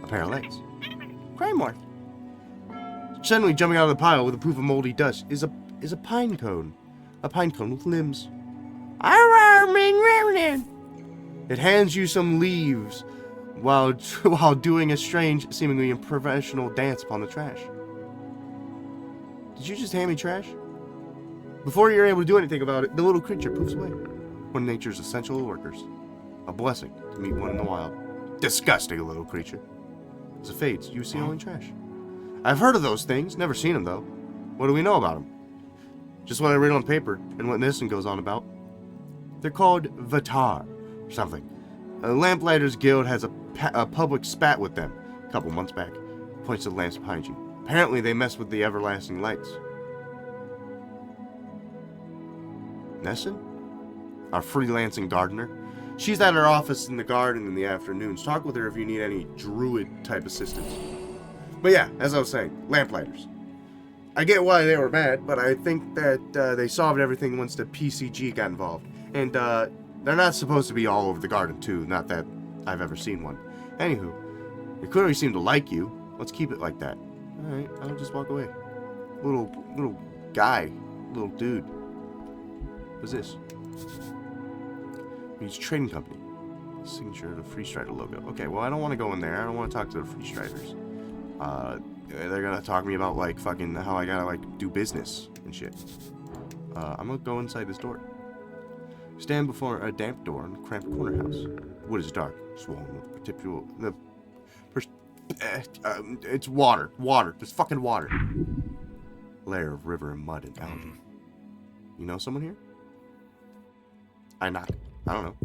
A pair of legs. Crime worth. Suddenly jumping out of the pile with a proof of moldy dust is a pine cone. A pine cone with limbs. It hands you some leaves while doing a strange, seemingly unprofessional dance upon the trash. Did you just hand me trash? Before you're able to do anything about it, the little creature poofs away. One of nature's essential workers. A blessing to meet one in the wild. Disgusting little creature. As it fades, you see only trash. I've heard of those things, never seen them though. What do we know about them? Just what I read on paper, and what this one goes on about. They're called Vatar, or something. A Lamplighters Guild has a public spat with them a couple months back. Points to the lamps behind you. Apparently they mess with the everlasting lights. Nessun? Our freelancing gardener. She's at her office in the garden in the afternoons. Talk with her if you need any druid-type assistance. But yeah, as I was saying, Lamplighters. I get why they were mad, but I think that they solved everything once the PCG got involved. And they're not supposed to be all over the garden, too. Not that I've ever seen one. Anywho, they clearly seem to like you. Let's keep it like that. Alright, I'll just walk away. Little guy. Little dude. What's this? He's a trading company. Signature of the Free Strider logo. Okay, well, I don't want to go in there. I don't want to talk to the Free Striders. They're gonna talk to me about, like, fucking how I gotta, like, do business and shit. I'm gonna go inside this door. Stand before a damp door in a cramped corner house. Wood is dark, swollen with it's water. There's fucking water. Layer of river and mud and algae. You know someone here? I knock. I don't know.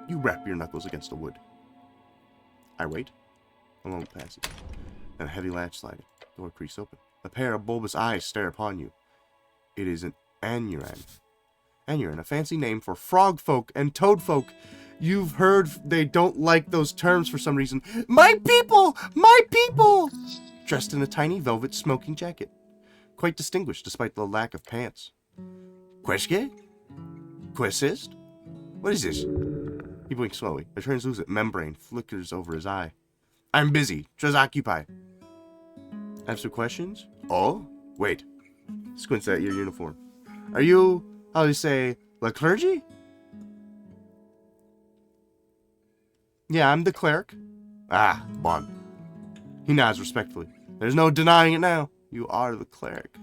You rap your knuckles against the wood. I wait. A moment passes. Then a heavy latch sliding. Door creaks open. A pair of bulbous eyes stare upon you. It is an anuran. Anuran, a fancy name for frog folk and toad folk. You've heard they don't like those terms for some reason. My people! My people! Dressed in a tiny velvet smoking jacket. Quite distinguished despite the lack of pants. Queske? Quesist? What is this? He blinks slowly. A translucent membrane flickers over his eye. I'm busy. Just occupied. Have some questions? Oh? Wait. Squints at your uniform. Are you, how do you say, the clergy? Yeah, I'm the cleric. Ah, bon. He nods respectfully. There's no denying it now. You are the cleric.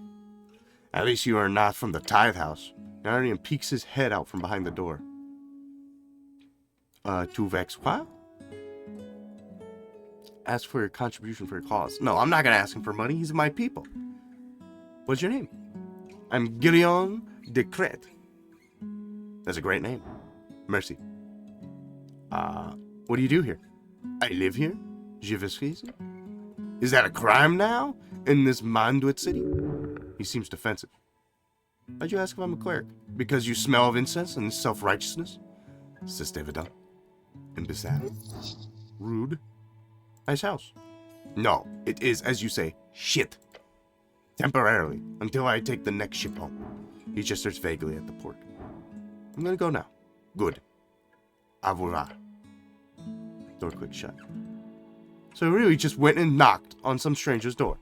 At least you are not from the tithe house. Narnian peeks his head out from behind the door. Tu vex quoi? Ask for your contribution for your cause. No, I'm not gonna ask him for money. He's my people. What's your name? I'm Guillaume de Crete. That's a great name. Merci. What do you do here? I live here. Je vis ici. Is that a crime now? In this Manduit city? He seems defensive. Why'd you ask if I'm a cleric? Because you smell of incense and self-righteousness? C'est évident. Imbecile. Rude. Nice house. No, it is, as you say, shit. Temporarily, until I take the next ship home. He gestures vaguely at the port. I'm gonna go now. Good. Au revoir. Door clicked shut. So he really just went and knocked on some stranger's door.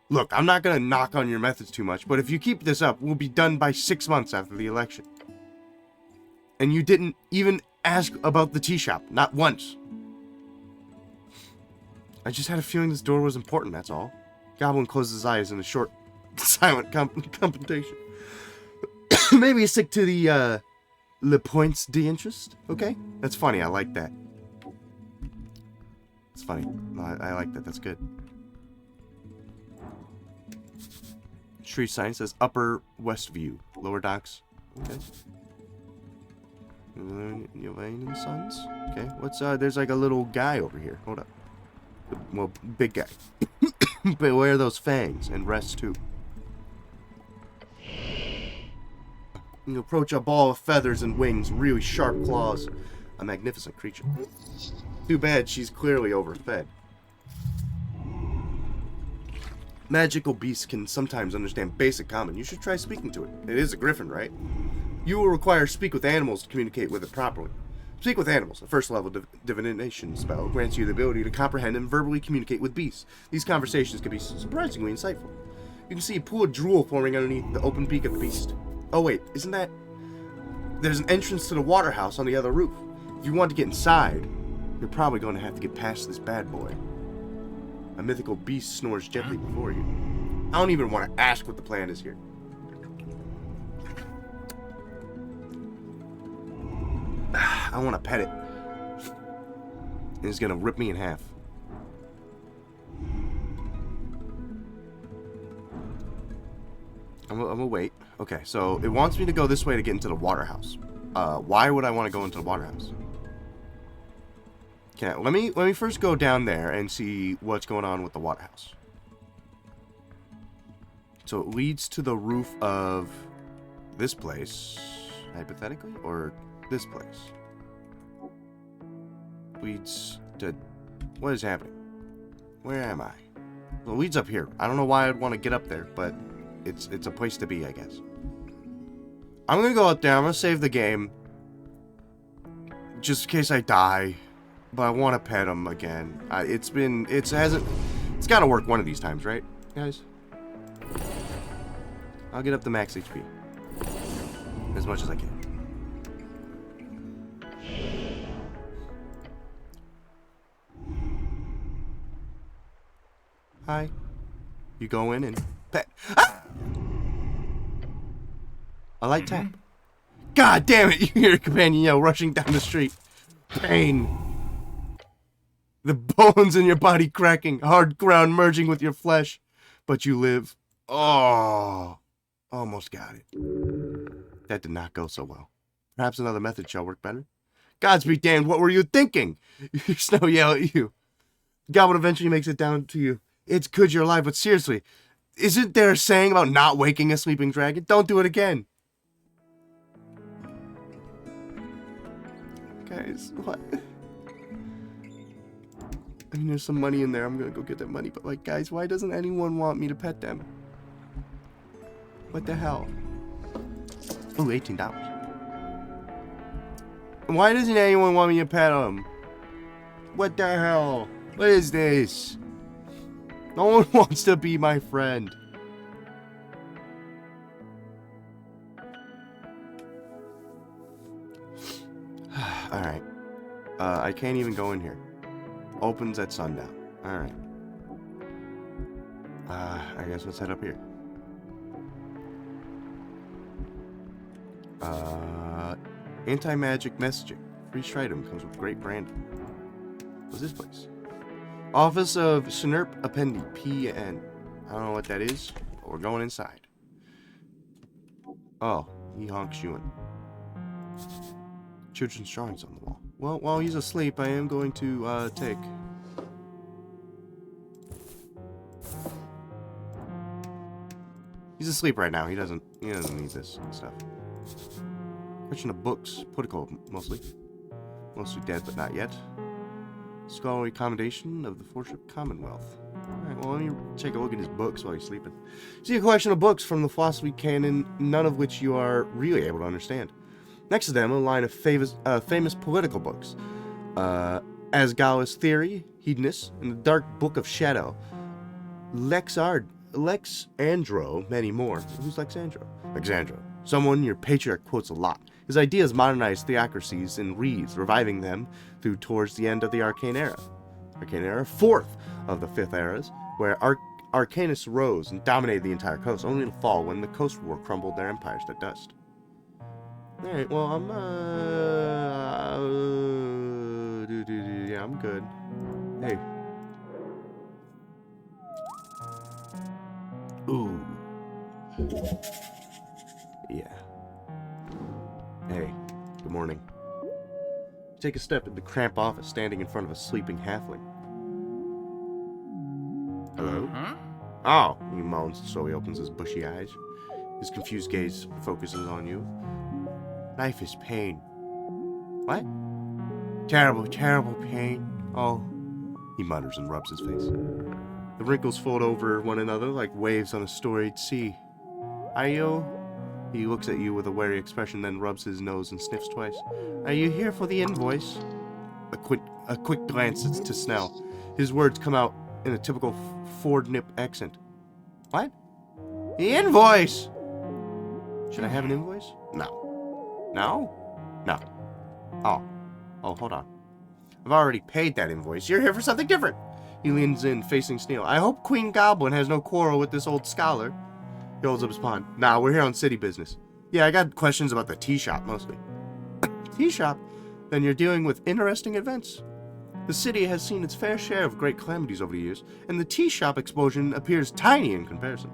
Look, I'm not gonna knock on your methods too much, but if you keep this up, we'll be done by 6 months after the election. And you didn't even ask about the tea shop, not once. I just had a feeling this door was important, that's all. Goblin closes his eyes in a short, silent contemplation. Maybe stick to the, le points d'interest, okay? That's funny, I like that. It's funny. I like that, that's good. Street sign says Upper West View, Lower Docks. Okay. Yvain and Sons. Okay. What's there's like a little guy over here. Hold up. Well, big guy. Beware those fangs and rest too. You approach a ball of feathers and wings, really sharp claws. A magnificent creature. Too bad she's clearly overfed. Magical beasts can sometimes understand basic common. You should try speaking to it. It is a griffin, right? You will require speak with animals to communicate with it properly. Speak with animals, a first level divination spell, grants you the ability to comprehend and verbally communicate with beasts. These conversations can be surprisingly insightful. You can see a pool of drool forming underneath the open beak of the beast. Oh wait, isn't that... There's an entrance to the water house on the other roof. If you want to get inside, you're probably going to have to get past this bad boy. A mythical beast snores gently before you. I don't even want to ask what the plan is here. I want to pet it. It's going to rip me in half. I'm gonna wait. Okay, so it wants me to go this way to get into the water house. Why would I want to go into the water house? Okay, let me first go down there and see what's going on with the water house. So it leads to the roof of this place, hypothetically, or this place. Leads to... What is happening? Where am I? Well, it leads up here. I don't know why I'd want to get up there, but it's a place to be, I guess. I'm gonna go up there. I'm gonna save the game, just in case I die. But I want to pet him again. It's got to work one of these times, right, guys? I'll get up to max HP as much as I can. Hi. You go in and pet. Ah! A light tap. God damn it! You hear a companion yell, rushing down the street. Pain. The bones in your body cracking, hard ground merging with your flesh. But you live. Oh, almost got it. That did not go so well. Perhaps another method shall work better. Gods be damned, what were you thinking? Your snow yell at you. The goblin eventually makes it down to you. It's good you're alive, but seriously, isn't there a saying about not waking a sleeping dragon? Don't do it again. Guys, what? I mean, there's some money in there. I'm gonna go get that money. But, like, guys, why doesn't anyone want me to pet them? What the hell? Oh, $18. Why doesn't anyone want me to pet them? What the hell? What is this? No one wants to be my friend. Alright. I can't even go in here. Opens at sundown. Alright. I guess let's head up here. Anti-magic messaging. Free Stritum comes with great branding. What's this place? Office of Snurp Appendi, PN. I don't know what that is, but we're going inside. Oh, he honks you in. Children's drawings on the wall. Well, while he's asleep, I am going to take. He's asleep right now. He doesn't need this stuff. Collection of books, political mostly. Mostly dead, but not yet. Scholarly commendation of the Forship Commonwealth. Alright, well, let me take a look at his books while he's sleeping. See a collection of books from the philosophy canon, none of which you are really able to understand. Next to them, a line of famous political books. Asgala's Theory, Hedonist, and the Dark Book of Shadow. Lex Andro, many more. Who's Lexandro? Alexandro. Someone your patriarch quotes a lot. His ideas modernized theocracies and reads, reviving them through towards the end of the Arcane Era. Arcana Era, fourth of the 5th eras, where Arcanus rose and dominated the entire coast, only to fall when the Coast War crumbled their empires to dust. Alright, well, yeah, I'm good. Hey. Ooh. Yeah. Hey, good morning. Take a step in the cramped office, standing in front of a sleeping halfling. Hello? Oh, he moans, so he opens his bushy eyes. His confused gaze focuses on you. Life is pain. What? Terrible, terrible pain. Oh, he mutters and rubs his face. The wrinkles fold over one another like waves on a storied sea. Are you? He looks at you with a wary expression, then rubs his nose and sniffs twice. Are you here for the invoice? A quick glance to Snell. His words come out in a typical Ford Nip accent. What? The invoice! Should I have an invoice? No. No? No. Oh, hold on. I've already paid that invoice. You're here for something different. He leans in, facing Snell. I hope Queen Goblin has no quarrel with this old scholar. He holds up his pawn. Nah, we're here on city business. Yeah, I got questions about the tea shop, mostly. Tea shop? Then you're dealing with interesting events. The city has seen its fair share of great calamities over the years, and the tea shop explosion appears tiny in comparison.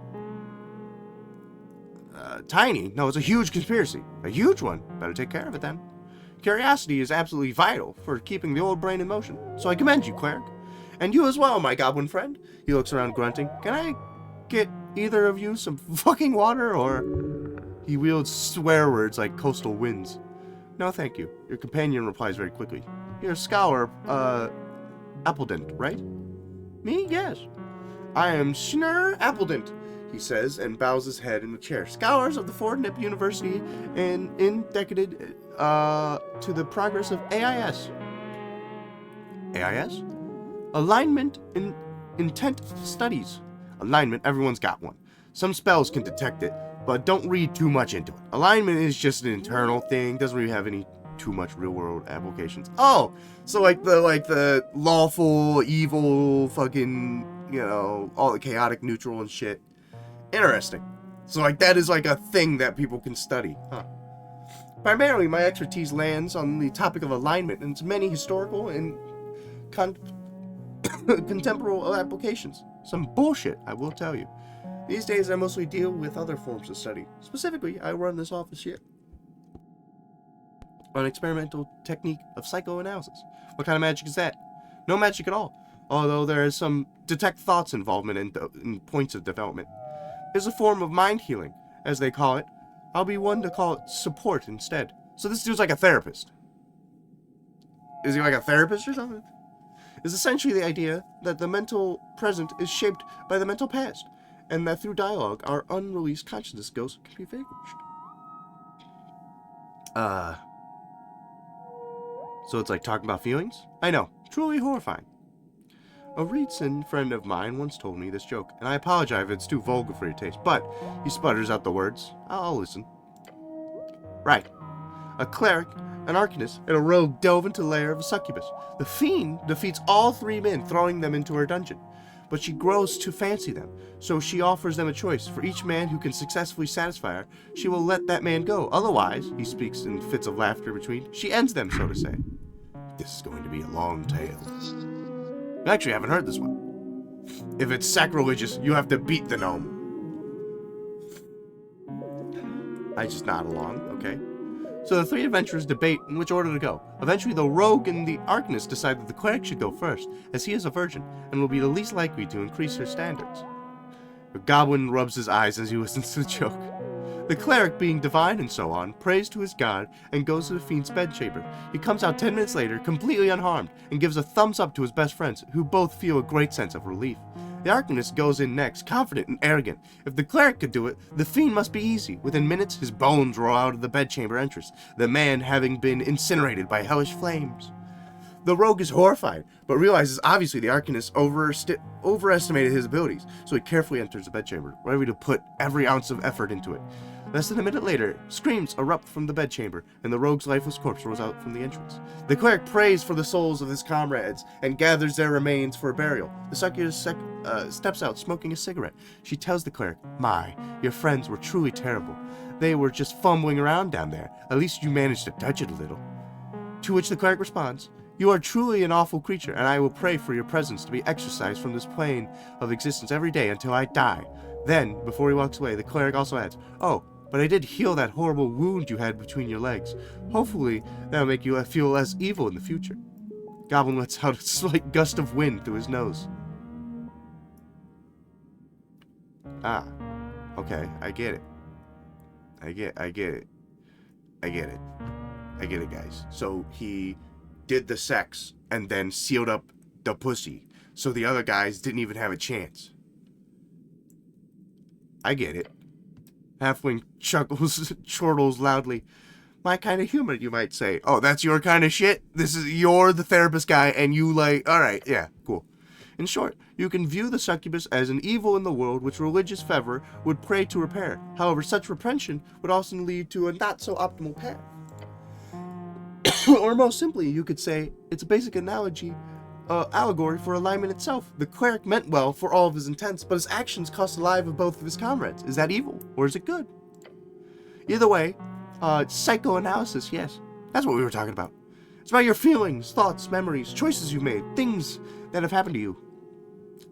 Tiny? No, it's a huge conspiracy. A huge one. Better take care of it then. Curiosity is absolutely vital for keeping the old brain in motion, so I commend you, cleric. And you as well, my goblin friend. He looks around grunting. Can I get either of you some fucking water, or... He wields swear words like coastal winds. No, thank you. Your companion replies very quickly. You're a scholar, Appledent, right? Me? Yes. I am Schnur Appledent, he says, and bows his head in the chair. Scholars of the Ford Nip University and indexed to the progress of AIS. AIS? Alignment in Intent Studies. Alignment, everyone's got one. Some spells can detect it, but don't read too much into it. Alignment is just an internal thing, doesn't really have any too much real-world applications. Oh, so like the lawful, evil, fucking, you know, all the chaotic, neutral and shit. Interesting. So like that is like a thing that people can study, huh? Primarily, my expertise lands on the topic of alignment and its many historical and contemporary applications. Some bullshit, I will tell you. These days, I mostly deal with other forms of study. Specifically, I run this office here on experimental technique of psychoanalysis. What kind of magic is that? No magic at all, although there is some detect thoughts involvement in points of development. It's a form of mind healing, as they call it. I'll be one to call it support instead. So this dude's like a therapist. Is he like a therapist or something? It's essentially the idea that the mental present is shaped by the mental past, and that through dialogue, our unreleased consciousness ghost can be vanquished. So it's like talking about feelings? I know, truly horrifying. A recent friend of mine once told me this joke, and I apologize if it's too vulgar for your taste, but he sputters out the words. I'll listen. Right. A cleric, an arcanist, and a rogue delve into the lair of a succubus. The fiend defeats all three men, throwing them into her dungeon. But she grows to fancy them, so she offers them a choice. For each man who can successfully satisfy her, she will let that man go. Otherwise, he speaks in fits of laughter between, she ends them, so to say. This is going to be a long tale. I actually haven't heard this one. If it's sacrilegious, you have to beat the gnome. I just nod along, okay? So the three adventurers debate in which order to go. Eventually, the rogue and the arcanist decide that the cleric should go first, as he is a virgin, and will be the least likely to increase her standards. The goblin rubs his eyes as he listens to the joke. The cleric, being divine and so on, prays to his god and goes to the fiend's bedchamber. He comes out 10 minutes later, completely unharmed, and gives a thumbs up to his best friends, who both feel a great sense of relief. The arcanist goes in next, confident and arrogant. If the cleric could do it, the fiend must be easy. Within minutes, his bones roll out of the bedchamber entrance, the man having been incinerated by hellish flames. The rogue is horrified, but realizes obviously the arcanist overestimated his abilities, so he carefully enters the bedchamber, ready to put every ounce of effort into it. Less than a minute later, screams erupt from the bedchamber, and the rogue's lifeless corpse rolls out from the entrance. The cleric prays for the souls of his comrades and gathers their remains for a burial. The succubus steps out, smoking a cigarette. She tells the cleric, "My, your friends were truly terrible. They were just fumbling around down there. At least you managed to touch it a little." To which the cleric responds, "You are truly an awful creature, and I will pray for your presence to be exorcised from this plane of existence every day until I die." Then, before he walks away, the cleric also adds, "Oh, but I did heal that horrible wound you had between your legs. Hopefully, that'll make you feel less evil in the future." Goblin lets out a slight gust of wind through his nose. Ah, okay, I get it. I get it. I get it, guys. So he did the sex and then sealed up the pussy, so the other guys didn't even have a chance. I get it. Halfling chuckles, chortles loudly. My kind of humor, you might say. Oh, that's your kind of shit? You're the therapist guy, and you like, alright, yeah, cool. In short, you can view the succubus as an evil in the world which religious fervor would pray to repair. However, such reprension would also lead to a not so optimal path. Or most simply, you could say, it's a basic allegory for alignment itself. The cleric meant well for all of his intents, but his actions cost the life of both of his comrades. Is that evil, or is it good? Either way, psychoanalysis, yes. That's what we were talking about. It's about your feelings, thoughts, memories, choices you made, things that have happened to you.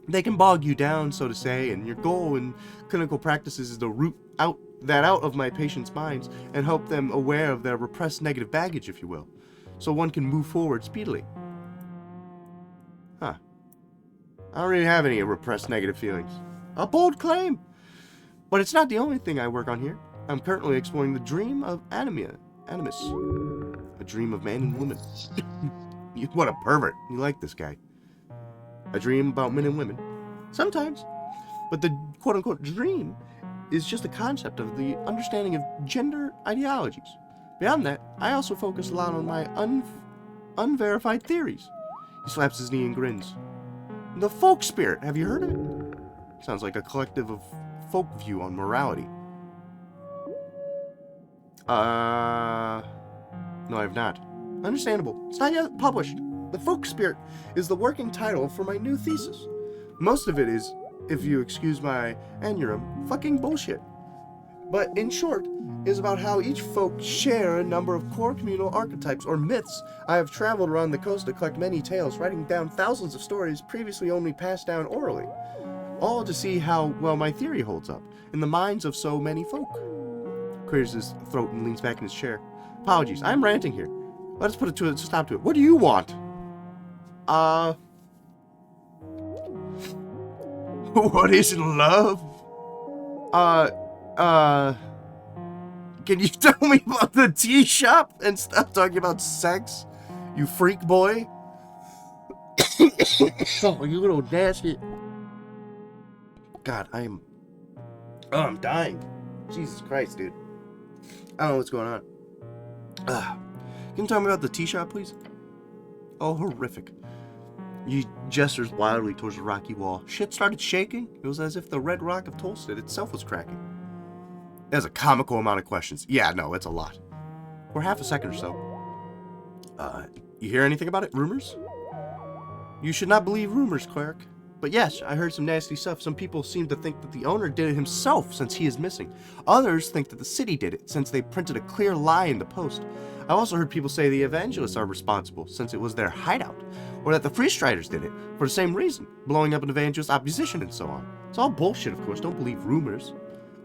They can bog you down, so to say, and your goal in clinical practices is to root out of my patients' minds and help them aware of their repressed negative baggage, if you will, so one can move forward speedily. Huh. I don't really have any repressed negative feelings. A bold claim! But it's not the only thing I work on here. I'm currently exploring the dream of animus. A dream of man and woman. What a pervert. You like this guy. A dream about men and women. Sometimes. But the quote-unquote dream is just a concept of the understanding of gender ideologies. Beyond that, I also focus a lot on my unverified theories. He slaps his knee and grins. The folk spirit, have you heard of it? Sounds like a collective of folk view on morality. No, I have not. Understandable. It's not yet published. The folk spirit is the working title for my new thesis. Most of it is, if you excuse my anurum, fucking bullshit. But in short, is about how each folk share a number of core communal archetypes or myths. I have traveled around the coast to collect many tales, writing down thousands of stories previously only passed down orally, all to see how well my theory holds up in the minds of so many folk. Clears his throat and leans back in his chair. Apologies, I'm ranting here. Let's put it to a stop to it. What do you want? What is love? Can you tell me about the tea shop and stop talking about sex? You freak boy? Oh, you little nasty. God, I'm dying. Jesus Christ, dude. I don't know what's going on. Can you tell me about the tea shop, please? Oh, horrific. He gestures wildly towards the rocky wall. Shit started shaking. It was as if the red rock of Tolstead itself was cracking. That's a comical amount of questions. Yeah, no, it's a lot. For half a second or so. You hear anything about it? Rumors? You should not believe rumors, cleric. But yes, I heard some nasty stuff. Some people seem to think that the owner did it himself since he is missing. Others think that the city did it since they printed a clear lie in the post. I've also heard people say the evangelists are responsible since it was their hideout. Or that the Freestriders did it for the same reason, blowing up an evangelist opposition and so on. It's all bullshit, of course. Don't believe rumors.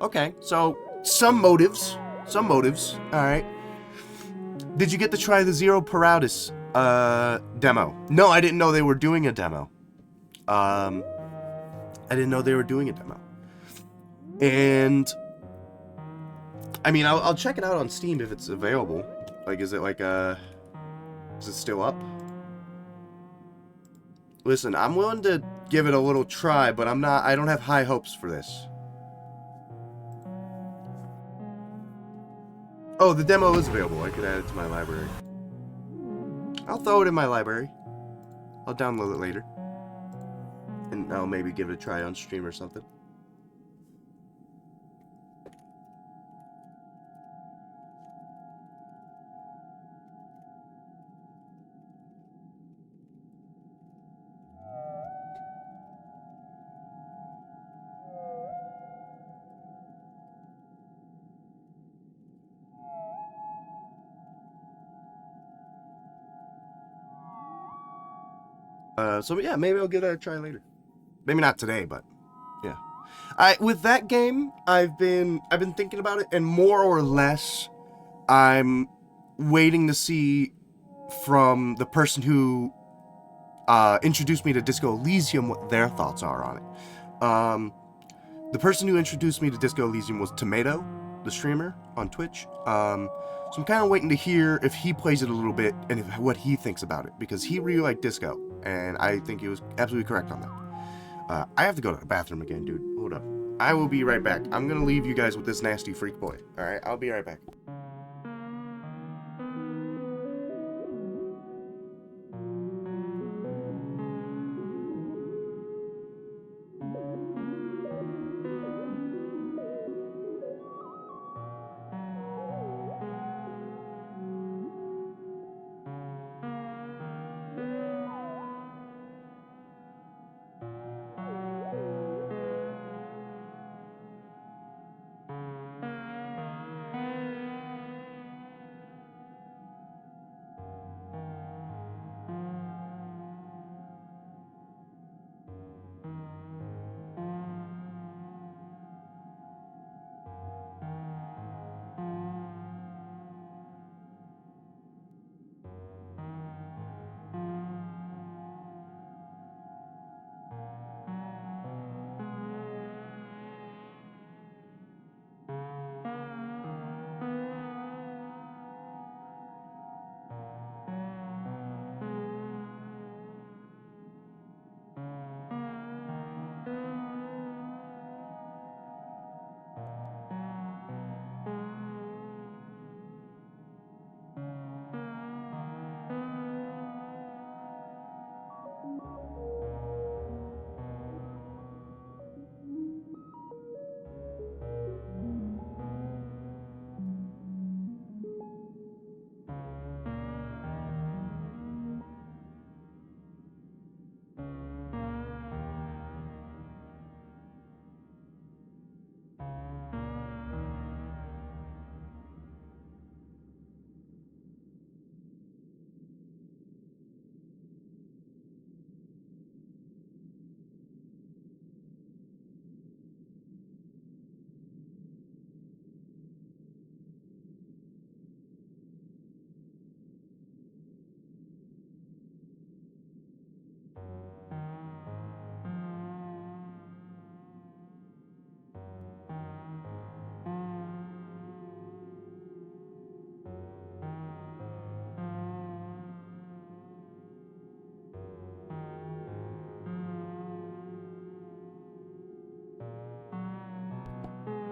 Okay, so some motives. Alright. Did you get to try the Zero Paratus demo? No, I didn't know they were doing a demo. I didn't know they were doing a demo. And I mean, I'll check it out on Steam if it's available. Like, is it still up? Listen, I'm willing to give it a little try, but I don't have high hopes for this. Oh, the demo is available. I could add it to my library. I'll throw it in my library. I'll download it later. And I'll maybe give it a try on stream or something. So yeah, maybe I'll give that a try later. Maybe not today, but yeah. With that game, I've been thinking about it, and more or less, I'm waiting to see from the person who introduced me to Disco Elysium what their thoughts are on it. The person who introduced me to Disco Elysium was Tomato, the streamer on Twitch. So I'm kind of waiting to hear if he plays it a little bit and what he thinks about it, because he really liked Disco, and I think he was absolutely correct on that. I have to go to the bathroom again, dude. Hold up. I will be right back. I'm gonna leave you guys with this nasty freak boy. Alright, I'll be right back.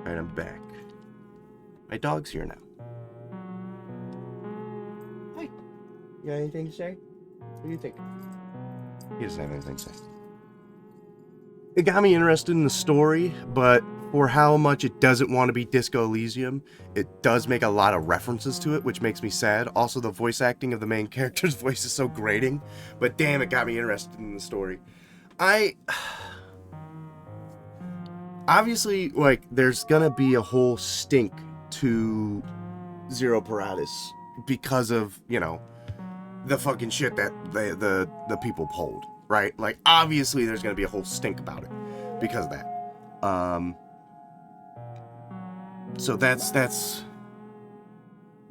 Alright, I'm back. My dog's here now. Hey. You got anything to say? What do you think? He doesn't have anything to say. It got me interested in the story, but for how much it doesn't want to be Disco Elysium, it does make a lot of references to it, which makes me sad. Also, the voice acting of the main character's voice is so grating, but damn, it got me interested in the story. Obviously, like, there's gonna be a whole stink to Zero Paratus because of, you know, the fucking shit that the people pulled, right? Like, obviously there's gonna be a whole stink about it because of that. So that's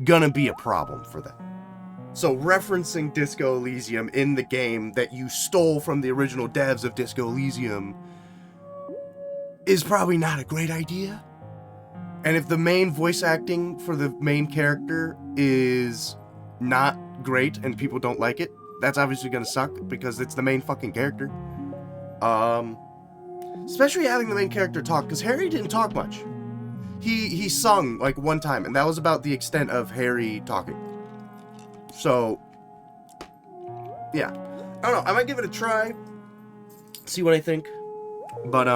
gonna be a problem for them. So referencing Disco Elysium in the game that you stole from the original devs of Disco Elysium is probably not a great idea. And if the main voice acting for the main character is not great and people don't like it, that's obviously gonna suck because it's the main fucking character. Especially having the main character talk, because Harry didn't talk much. He sung like one time, and that was about the extent of Harry talking. So yeah, I don't know. I might give it a try, see what I think. But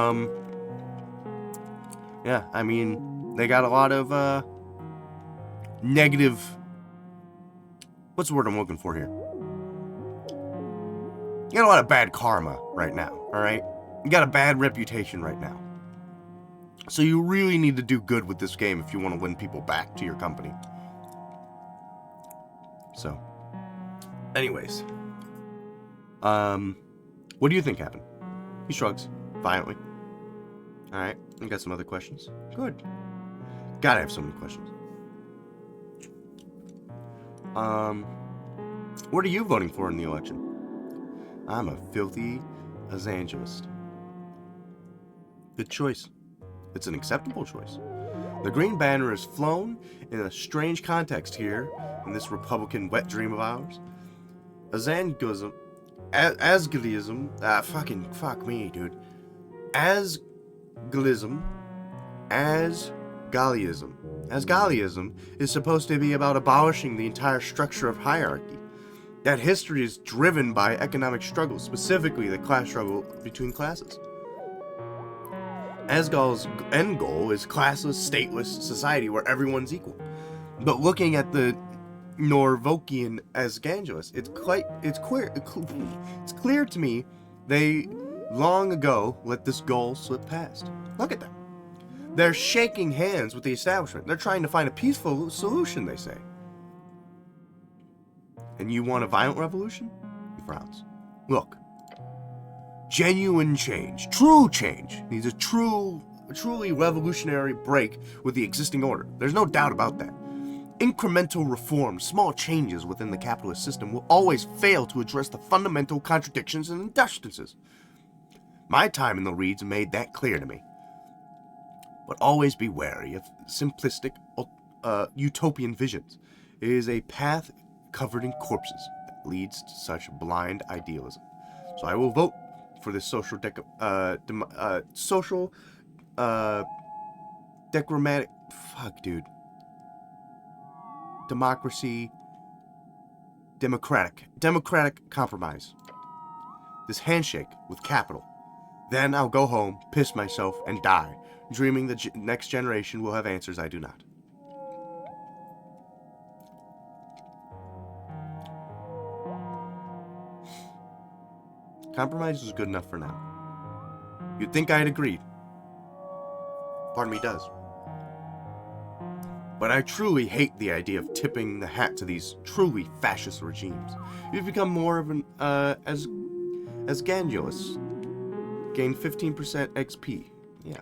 yeah, I mean, they got a lot of negative. What's the word I'm looking for here? You got a lot of bad karma right now. All right, you got a bad reputation right now. So you really need to do good with this game if you want to win people back to your company. So, anyways, What do you think happened? He shrugs violently. Alright, I got some other questions. Good. Gotta have so many questions. What are you voting for in the election? I'm a filthy evangelist. Good choice. It's an acceptable choice. The green banner is flown in a strange context here in this Republican wet dream of ours. Asgalism, fuck me, dude. Asgalism is supposed to be about abolishing the entire structure of hierarchy. That history is driven by economic struggle, specifically the class struggle between classes. Asgal's end goal is classless, stateless society where everyone's equal. But looking at the Norvokian Asgangelus, it's clear to me they long ago let this goal slip past. Look at them. They're shaking hands with the establishment. They're trying to find a peaceful solution, they say. And you want a violent revolution? He frowns. Look. Genuine change, true change, needs a truly revolutionary break with the existing order. There's no doubt about that. Incremental reforms, small changes within the capitalist system will always fail to address the fundamental contradictions and injustices. My time in the Reeds made that clear to me. But always be wary of simplistic, utopian visions. It is a path covered in corpses that leads to such blind idealism. So I will vote for this democratic compromise. This handshake with capital. Then I'll go home, piss myself, and die, dreaming the next generation will have answers I do not. Compromise is good enough for now. You'd think I'd agreed. Part of me does. But I truly hate the idea of tipping the hat to these truly fascist regimes. You've become more of an, Asgangelus. Gain 15% XP. Yeah.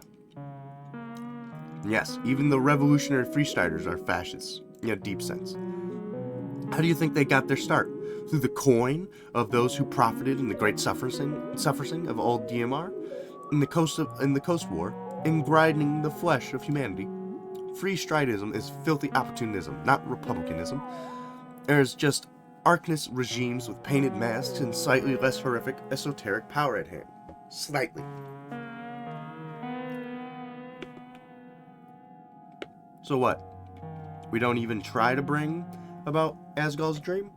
Yes, even the revolutionary freestyles are fascists, in a deep sense. How do you think they got their start? Through the coin of those who profited in the great suffering of old DMR, in the Coast War, in grinding the flesh of humanity. Free stridism is filthy opportunism, not republicanism. There's just Arcness regimes with painted masks and slightly less horrific esoteric power at hand. Slightly. So what? We don't even try to bring about Asgal's dream?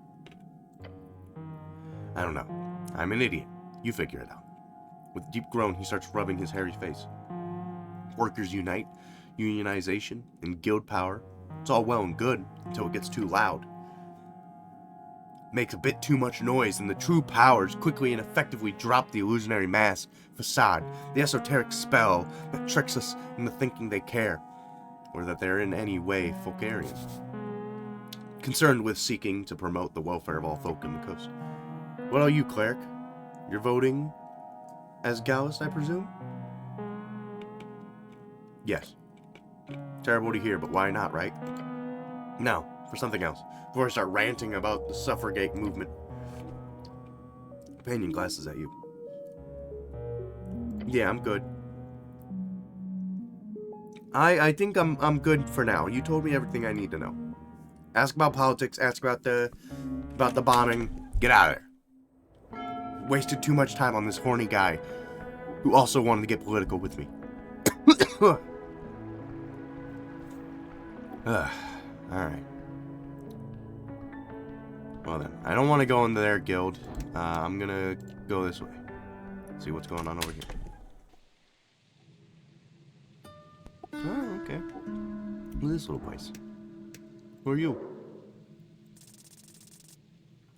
I don't know. I'm an idiot. You figure it out. With a deep groan, he starts rubbing his hairy face. Workers unite, unionization, and guild power. It's all well and good until it gets too loud. Makes a bit too much noise, and the true powers quickly and effectively drop the illusionary mask, facade, the esoteric spell that tricks us into thinking they care, or that they're in any way Folkarian. Concerned with seeking to promote the welfare of all folk in the coast. What are you, cleric? You're voting as Gallus, I presume? Yes. Terrible to hear, but why not, right? No, for something else. Before I start ranting about the suffragette movement. Companion glasses at you. Yeah, I'm good. I think I'm good for now. You told me everything I need to know. Ask about politics, ask about the bombing. Get out of there. Wasted too much time on this horny guy who also wanted to get political with me. Alright. Well then, I don't want to go into their guild. I'm gonna go this way. See what's going on over here. Oh, okay. Look at this little place. Who are you?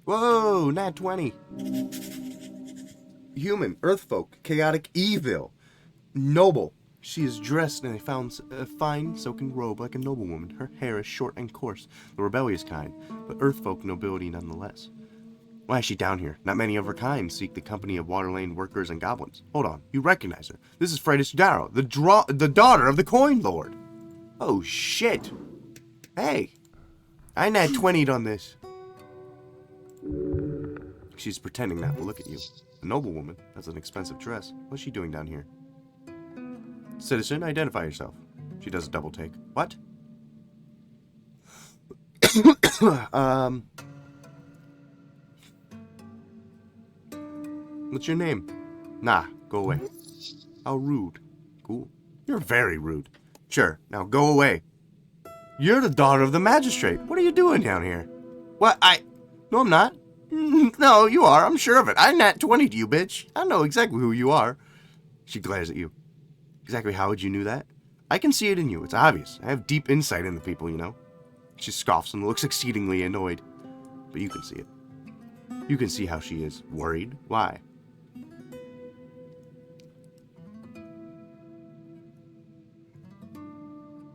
Whoa, nat 20. Human, earthfolk, chaotic, evil, noble. She is dressed in a fine silken robe like a noblewoman. Her hair is short and coarse, the rebellious kind, but earthfolk nobility nonetheless. Why is she down here? Not many of her kind seek the company of Waterlane workers and goblins. Hold on, you recognize her. This is Freydis Darrow, the daughter of the Coin Lord. Oh, shit. Hey, I nat 20'd on this. She's pretending not to look at you. A noblewoman has an expensive dress. What's she doing down here? Citizen, identify yourself. She does a double take. What? What's your name? Nah, go away. How rude. Cool. You're very rude. Sure, now go away. You're the daughter of the magistrate. What are you doing down here? What? No, I'm not. No, you are. I'm sure of it. I nat 20 to you, bitch. I know exactly who you are. She glares at you. Exactly how would you know that? I can see it in you. It's obvious. I have deep insight into people, you know. She scoffs and looks exceedingly annoyed. But you can see it. You can see how she is. Worried? Why?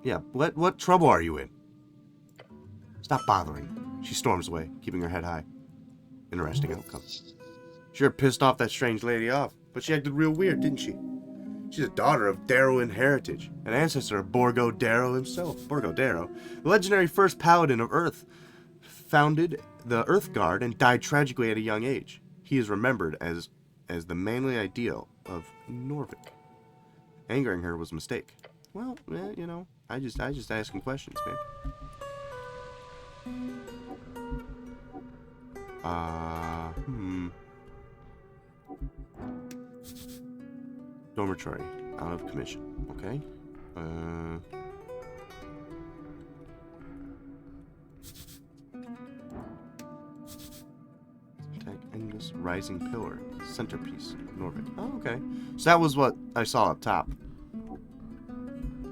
Yeah, what trouble are you in? Stop bothering. She storms away, keeping her head high. Interesting outcome. Sure pissed off that strange lady off, but she acted real weird, didn't she? She's a daughter of Darrowan heritage, an ancestor of Borgo Darrow himself. Borgo Darrow, the legendary first paladin of Earth, founded the Earth Guard and died tragically at a young age. He is remembered as the manly ideal of Norvik. Angering her was a mistake. Well, you know, I just asking questions, man. Dormitory, out of commission. Okay. Attack Angus Rising Pillar, centerpiece, Norvik. Oh, okay. So that was what I saw up top.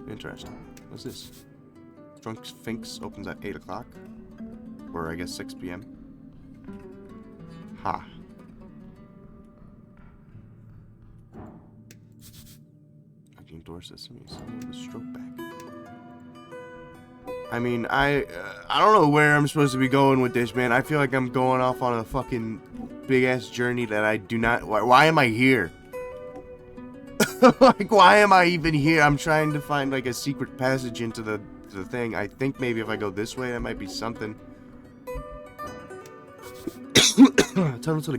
Interesting. What's this? Drunk Sphinx opens at 8 o'clock. Or I guess 6 p.m. Ha. Fucking door system. You see the stroke back. I mean, I don't know where I'm supposed to be going with this, man. I feel like I'm going off on a fucking big-ass journey that I do not... Why am I here? Like, why am I even here? I'm trying to find, like, a secret passage into the thing. I think maybe if I go this way, that might be something. Tunnel to the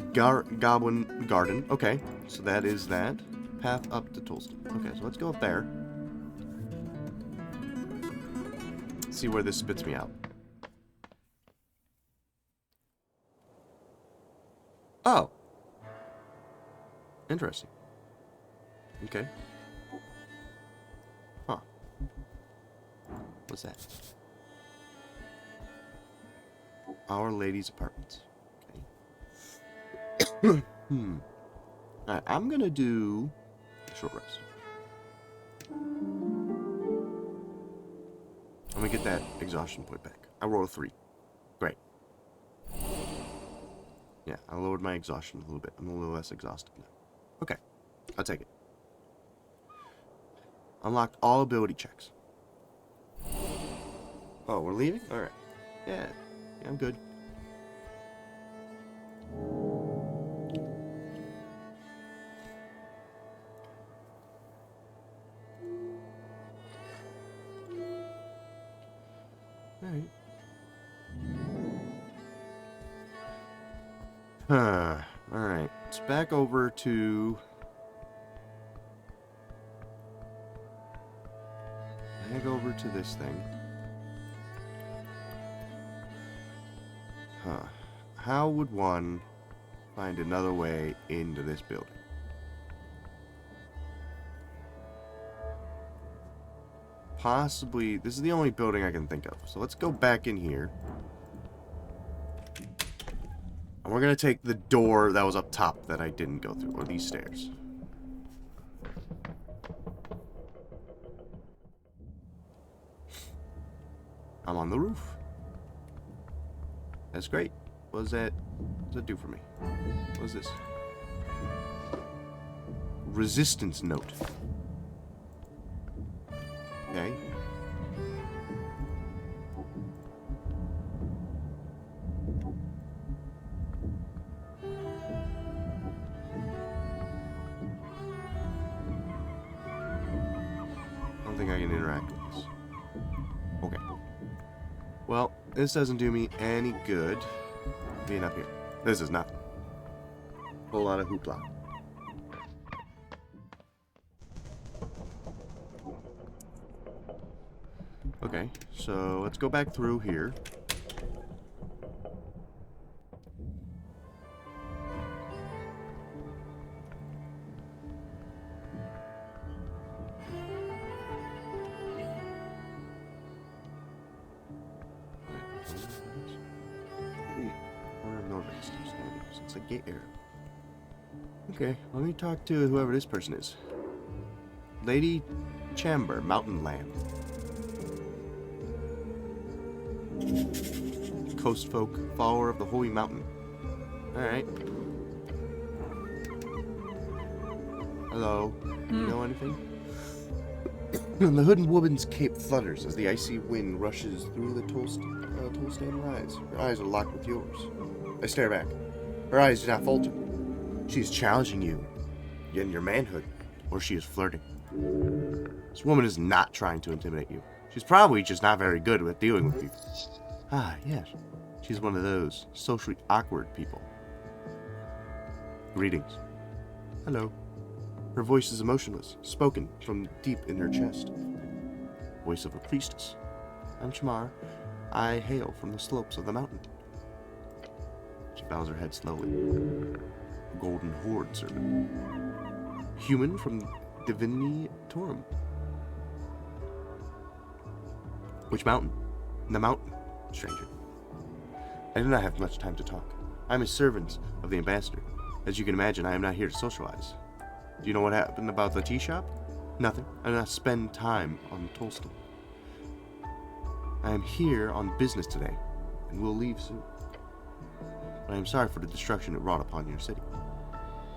Goblin Garden. Okay, so that is that. Path up to Tolston. Okay, so let's go up there. See where this spits me out. Oh. Interesting. Okay. Huh. What's that? Our Lady's Apartments. Okay. Alright, I'm gonna do a short rest. I'm gonna get that exhaustion point back. I rolled a 3. Great. Yeah, I lowered my exhaustion a little bit. I'm a little less exhausted now. Okay, I'll take it. Unlocked all ability checks. Oh, we're leaving? Alright. Yeah, I'm good. Alright. Alright. It's back over to... Back over to this thing. How would one find another way into this building? Possibly, this is the only building I can think of. So let's go back in here. And we're going to take the door that was up top that I didn't go through, or these stairs. I'm on the roof. That's great. What does that do for me? What is this? Resistance note. Okay. don't think I can interact with this. Okay. Well, this doesn't do me any good being up here. This is nothing. Whole lot of hoopla. Okay, so let's go back through here. It's a gate area. Okay, let me talk to whoever this person is. Lady Chamber, Mountain Lamb. Coast folk, follower of the Holy Mountain. Alright. Hello. You know anything? The hooded woman's cape flutters as the icy wind rushes through the Tolstan rise. Her eyes are locked with yours. I stare back. Her eyes do not falter. She is challenging you in your manhood, or she is flirting. This woman is not trying to intimidate you. She's probably just not very good with dealing with people. Ah, yes. She's one of those socially awkward people. Greetings. Hello. Her voice is emotionless, spoken from deep in her chest. Voice of a priestess. I'm Shamar. I hail from the slopes of the mountain. She bows her head slowly. A golden horde servant. Human from Divinity Torum. Which mountain? The mountain, stranger. I do not have much time to talk. I am a servant of the ambassador. As you can imagine, I am not here to socialize. Do you know what happened about the tea shop? Nothing. I do not spend time on Tolstan. I am here on business today, and will leave soon. But I am sorry for the destruction it wrought upon your city.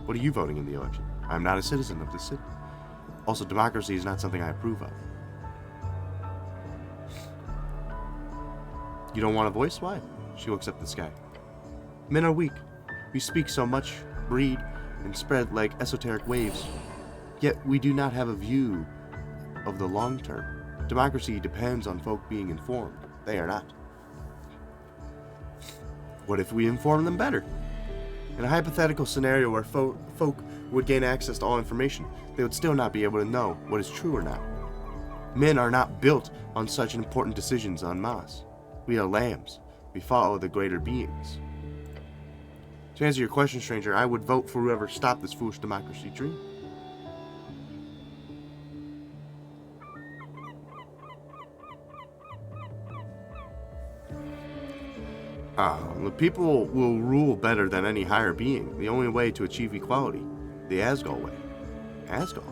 What are you voting in the election? I am not a citizen of this city. Also, democracy is not something I approve of. You don't want a voice? Why? She looks up at the sky. Men are weak. We speak so much, breed, and spread like esoteric waves. Yet we do not have a view of the long term. Democracy depends on folk being informed. They are not. What if we inform them better? In a hypothetical scenario where folk would gain access to all information, they would still not be able to know what is true or not. Men are not built on such important decisions en masse. We are lambs. We follow the greater beings. To answer your question, stranger, I would vote for whoever stopped this foolish democracy dream. The people will rule better than any higher being. The only way to achieve equality. The Asgol way. Asgol?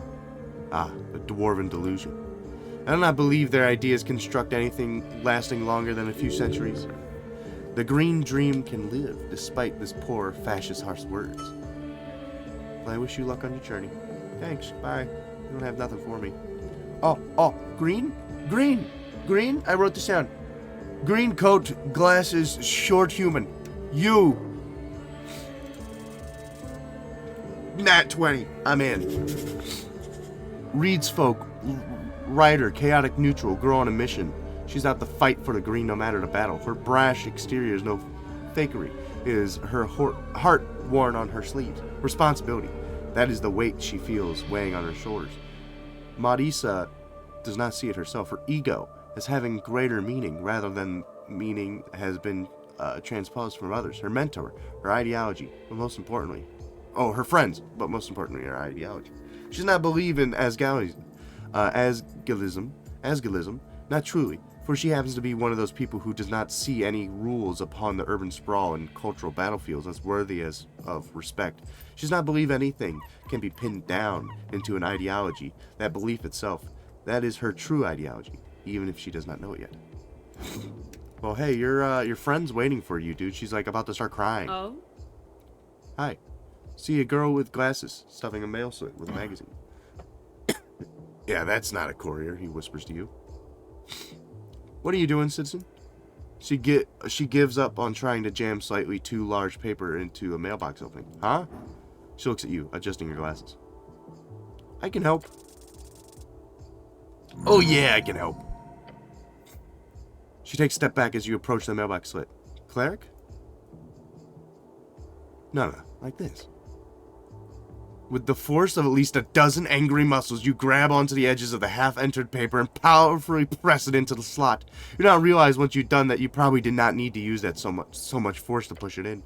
The dwarven delusion. I do not believe their ideas construct anything lasting longer than a few centuries. The green dream can live, despite this poor fascist harsh words. Well, I wish you luck on your journey. Thanks, bye. You don't have nothing for me. Oh, green? Green? I wrote this down. Green coat, glasses, short human. You. Nat 20. I'm in. Reads folk. Rider, chaotic neutral, girl on a mission. She's out to fight for the green no matter the battle. Her brash exterior is no fakery. It is her heart worn on her sleeves. Responsibility. That is the weight she feels weighing on her shoulders. Marisa does not see it herself. Her ego as having greater meaning rather than meaning has been transposed from others. Her mentor, her ideology, but most importantly, her friends, but most importantly, her ideology. She does not believe in Asgalism, not truly, for she happens to be one of those people who does not see any rules upon the urban sprawl and cultural battlefields as worthy of respect. She does not believe anything can be pinned down into an ideology. That belief itself, that is her true ideology, even if she does not know it yet. Well, hey, your friend's waiting for you, dude. She's like about to start crying. Oh? Hi. See a girl with glasses stuffing a mail slip with a magazine. Yeah, that's not a courier, he whispers to you. What are you doing, citizen? She gives up on trying to jam slightly too large paper into a mailbox opening. Huh? She looks at you, adjusting her glasses. I can help. Oh yeah, I can help. She takes a step back as you approach the mailbox slit. Cleric? No, like this. With the force of at least a dozen angry muscles, you grab onto the edges of the half-entered paper and powerfully press it into the slot. You now realize once you've done that you probably did not need to use that so much force to push it in.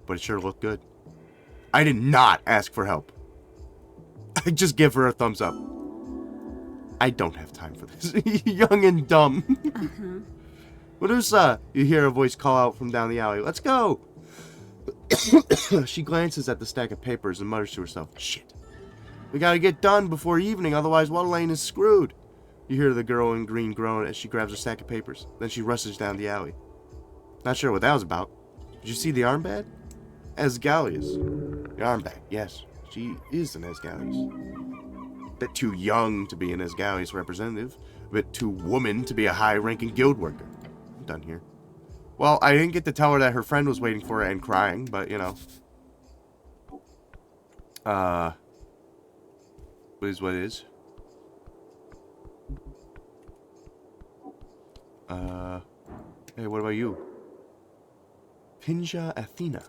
But it sure looked good. I did not ask for help. I just give her a thumbs up. I don't have time for this. Young and dumb. Medusa! You hear a voice call out from down the alley. Let's go! She glances at the stack of papers and mutters to herself, shit. We gotta get done before evening, otherwise Water Lane is screwed. You hear the girl in green groan as she grabs a stack of papers. Then she rushes down the alley. Not sure what that was about. Did you see the armband? Asgalius. The armband, yes. She is an Asgalius. A bit too young to be an Asgalius representative. A bit too woman to be a high-ranking guild worker. I'm done here. Well, I didn't get to tell her that her friend was waiting for her and crying, but, you know. What is what is. Hey, what about you? Pinja Athena.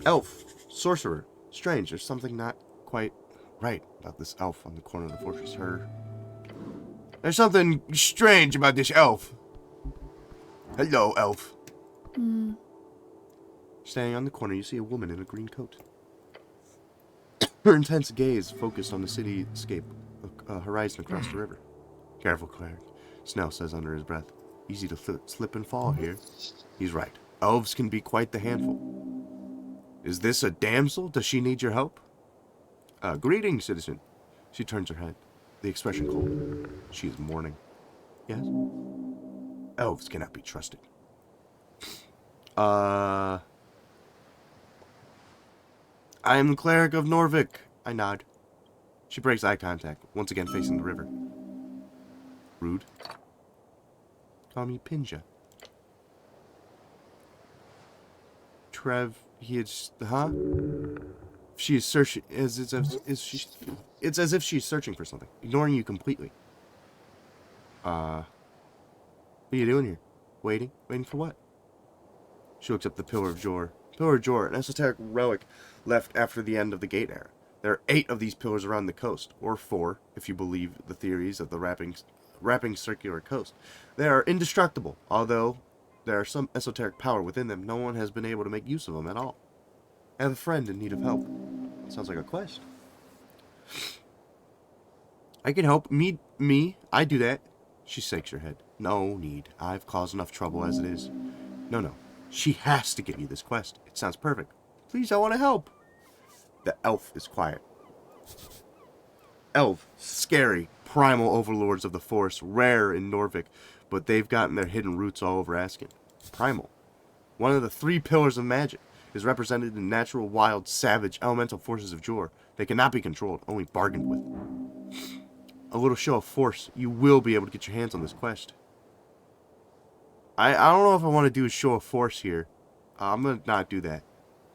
Elf. Sorcerer. Strange, there's something not quite right about this elf on the corner of the fortress. There's something strange about this elf. Hello, elf. Standing on the corner, you see a woman in a green coat. Her intense gaze focused on the cityscape horizon across the river. Careful, cleric, Snell says under his breath. Easy to slip and fall here. He's right. Elves can be quite the handful. Is this a damsel? Does she need your help? Greetings, citizen. She turns her head. The expression cold. She is mourning. Yes? Elves cannot be trusted. I am the cleric of Norvik. I nod. She breaks eye contact, once again facing the river. Rude. Call me Pinja. Trev, he is, huh? She is searching, it's as if she's searching for something, ignoring you completely. What are you doing here? Waiting? Waiting for what? She looks up the Pillar of Jor. Pillar of Jor, an esoteric relic left after the end of the Gate Era. There are 8 of these pillars around the coast, or 4, if you believe the theories of the wrapping circular coast. They are indestructible, although there are some esoteric power within them. No one has been able to make use of them at all. I have a friend in need of help. Sounds like a quest. I can help. Me? I do that. She shakes her head. No need. I've caused enough trouble as it is. No. She has to give you this quest. It sounds perfect. Please, I want to help. The elf is quiet. Elf, scary, primal overlords of the forest, rare in Norvik, but they've gotten their hidden roots all over Askin. Primal. One of the 3 pillars of magic is represented in natural, wild, savage, elemental forces of Jor. They cannot be controlled, only bargained with. A little show of force, you will be able to get your hands on this quest. I don't know if I want to do a show of force here. I'm going to not do that.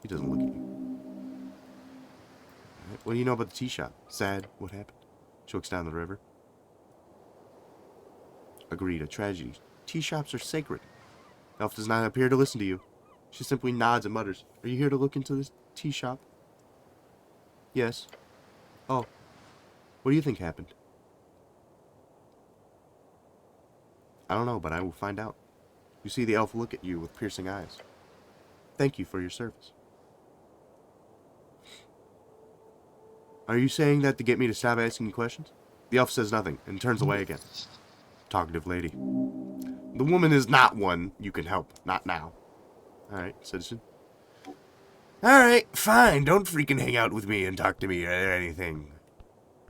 He doesn't look at you. Right, what do you know about the tea shop? Sad. What happened? She looks down the river. Agreed, a tragedy. Tea shops are sacred. Elf does not appear to listen to you. She simply nods and mutters. Are you here to look into this tea shop? Yes. Oh. What do you think happened? I don't know, but I will find out. You see the elf look at you with piercing eyes. Thank you for your service. Are you saying that to get me to stop asking you questions? The elf says nothing and turns away again. Talkative lady. The woman is not one you can help. Not now. Alright, citizen. Alright, fine. Don't freaking hang out with me and talk to me or anything.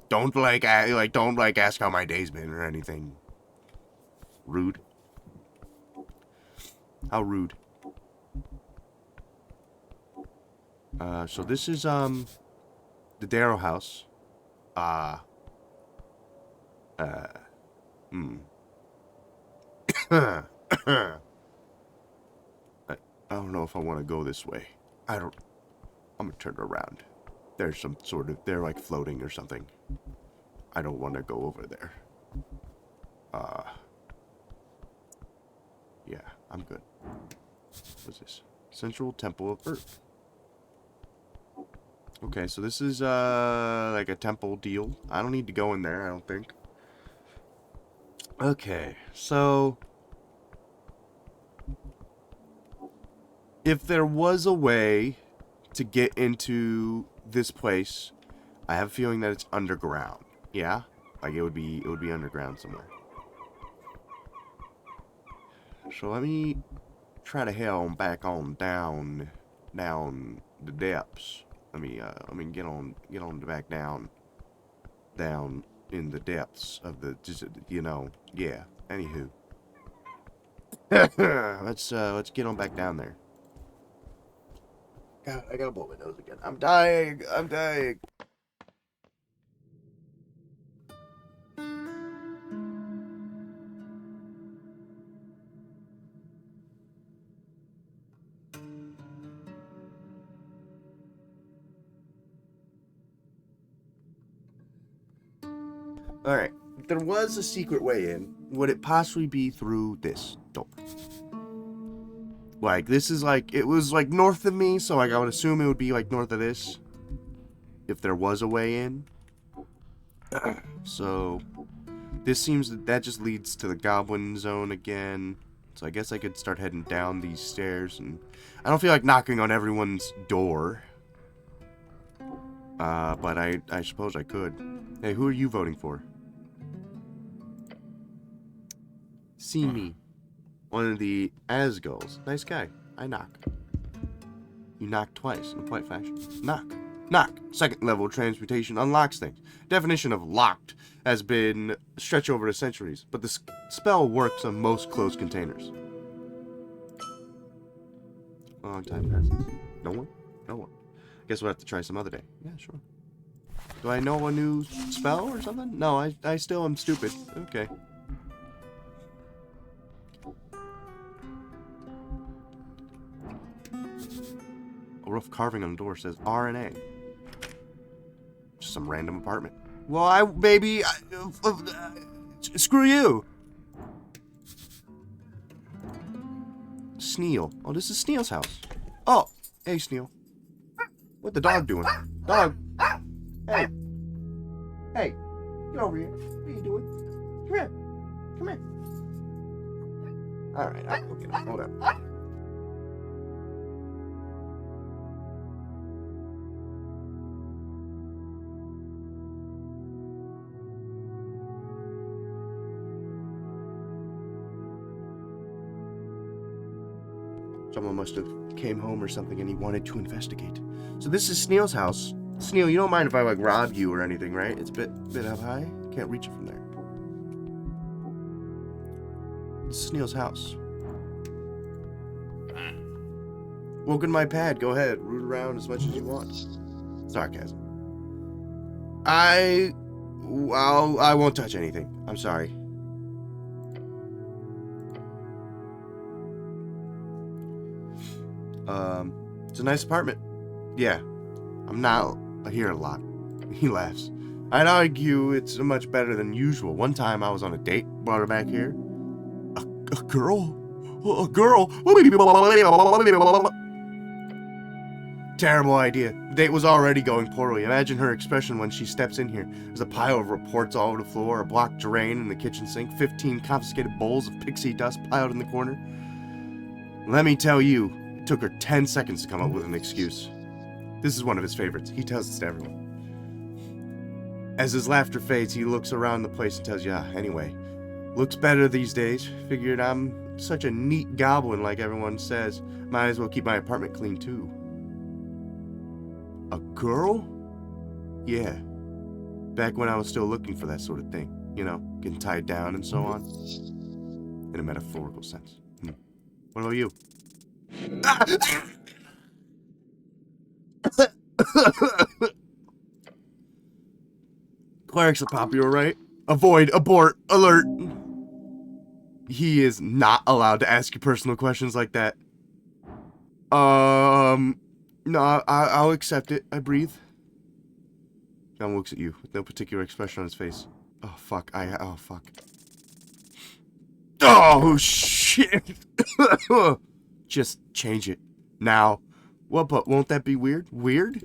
Don't ask how my day's been or anything. Rude. How rude. So this is, the Darrow house. I don't know if I want to go this way. I'm gonna turn around. there's some sort of, they're like floating or something. I don't want to go over there. Yeah, I'm good. What's this? Central Temple of Earth. Okay, so this is, like a temple deal. I don't need to go in there, I don't think. Okay, so... if there was a way to get into this place, I have a feeling that it's underground. Yeah? Like, it would be underground somewhere. So let me try to head on back on down the depths. Let me get on back down in the depths of the, just, you know, yeah. Anywho, let's get on back down there. God, I gotta blow my nose again. I'm dying. Alright, if there was a secret way in, would it possibly be through this door? Like, this is like, it was like north of me, so like I would assume it would be like north of this. If there was a way in. So, this seems that just leads to the goblin zone again. So I guess I could start heading down these stairs, and I don't feel like knocking on everyone's door. But I suppose I could. Hey, who are you voting for? See me. One of the Asgulls. Nice guy. I knock. You knock twice in a polite fashion. Knock. Knock. Second level transmutation unlocks things. Definition of locked has been stretched over the centuries, but the spell works on most closed containers. A long time passes. No one? No one. Guess we'll have to try some other day. Yeah, sure. Do I know a new spell or something? No, I still am stupid. Okay. A rough carving on the door says RNA. Just some random apartment. Well, baby, screw you. Sneal. Oh, this is Sneal's house. Oh, hey, Sneal. What the dog doing? Dog. Hey. Hey. Get over here. What are you doing? Come here. Come here. Alright, I'll go get him. Hold up. Someone must have came home or something and he wanted to investigate. So this is Sneal's house. Sneal, you don't mind if I like rob you or anything, right? It's a bit up high. Can't reach it from there. It's Sneal's house. Welcome to my pad. Go ahead, root around as much as you want. Sarcasm. I won't touch anything. I'm sorry. It's a nice apartment. Yeah, I'm not here a lot. He laughs. I'd argue it's much better than usual. One time I was on a date, brought her back here. A girl? A girl? Terrible idea. The date was already going poorly. Imagine her expression when she steps in here. There's a pile of reports all over the floor, a blocked drain in the kitchen sink, 15 confiscated bowls of pixie dust piled in the corner. Let me tell you, it took her 10 seconds to come up with an excuse. This is one of his favorites. He tells this to everyone. As his laughter fades, he looks around the place and tells you, anyway, looks better these days. Figured I'm such a neat goblin like everyone says. Might as well keep my apartment clean too. A girl? Yeah. Back when I was still looking for that sort of thing. You know, getting tied down and so on. In a metaphorical sense. What about you? Clerics are popular, right? Avoid, abort, alert. He is not allowed to ask you personal questions like that. No, I'll accept it. I breathe. John looks at you with no particular expression on his face. Oh, fuck. Oh, fuck. Oh, shit! Just change it. Now. What, but won't that be weird? Weird?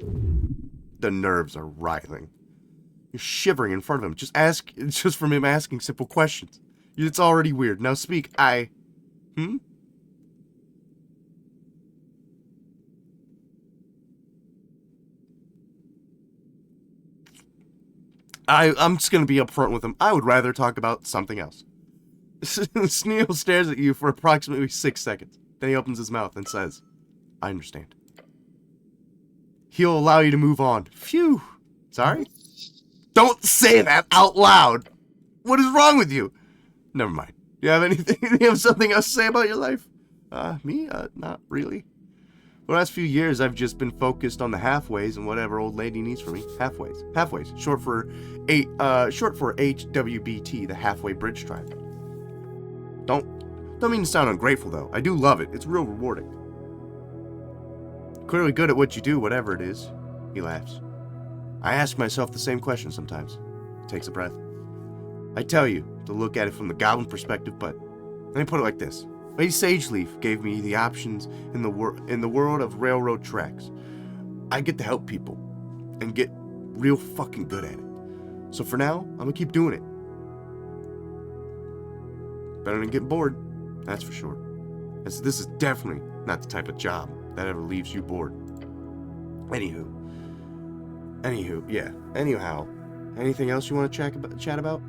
The nerves are writhing. You're shivering in front of him. Just from him asking simple questions. It's already weird. Now speak. I'm just gonna be upfront with him. I would rather talk about something else. Sneal stares at you for approximately 6 seconds. Then he opens his mouth and says, I understand. He'll allow you to move on. Phew. Sorry? Don't say that out loud. What is wrong with you? Never mind. Do you have anything? Do you have something else to say about your life? Me? Not really. For the last few years, I've just been focused on the halfways and whatever old lady needs from me. Halfways. Halfways. Short for HWBT, the Halfway Bridge Tribe. Don't mean to sound ungrateful, though. I do love it. It's real rewarding. Clearly good at what you do, whatever it is. He laughs. I ask myself the same question sometimes. He takes a breath. I tell you to look at it from the goblin perspective, but let me put it like this. Lady Sageleaf gave me the options in the world of railroad tracks. I get to help people and get real fucking good at it. So for now, I'm gonna keep doing it. Better than getting bored, that's for sure. As this is definitely not the type of job that ever leaves you bored. Anyhow, anything else you want to chat about?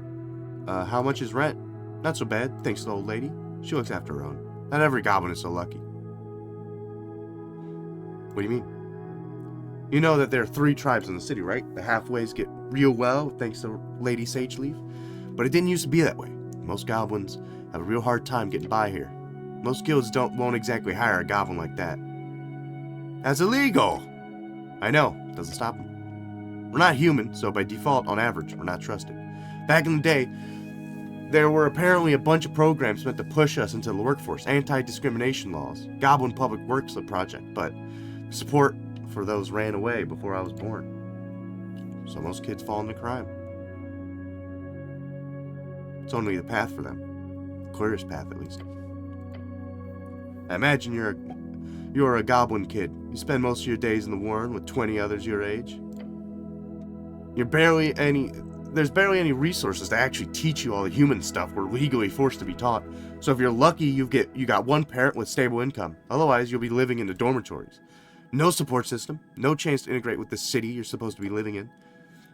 How much is rent? Not so bad, thanks to the old lady. She looks after her own. Not every goblin is so lucky. What do you mean? You know that there are 3 tribes in the city, right? The halfways get real well thanks to Lady Sageleaf. But it didn't used to be that way. Most goblins have a real hard time getting by here. Most guilds won't exactly hire a goblin like that. That's illegal! I know, doesn't stop them. We're not human, so by default, on average, we're not trusted. Back in the day, there were apparently a bunch of programs meant to push us into the workforce, anti-discrimination laws, Goblin Public Works project, but support for those ran away before I was born. So most kids fall into crime. It's only the path for them. The clearest path, at least. I imagine you're a goblin kid. You spend most of your days in the warren with 20 others your age. There's barely any resources to actually teach you all the human stuff we're legally forced to be taught. So if you're lucky, you got one parent with stable income. Otherwise, you'll be living in the dormitories. No support system, no chance to integrate with the city you're supposed to be living in.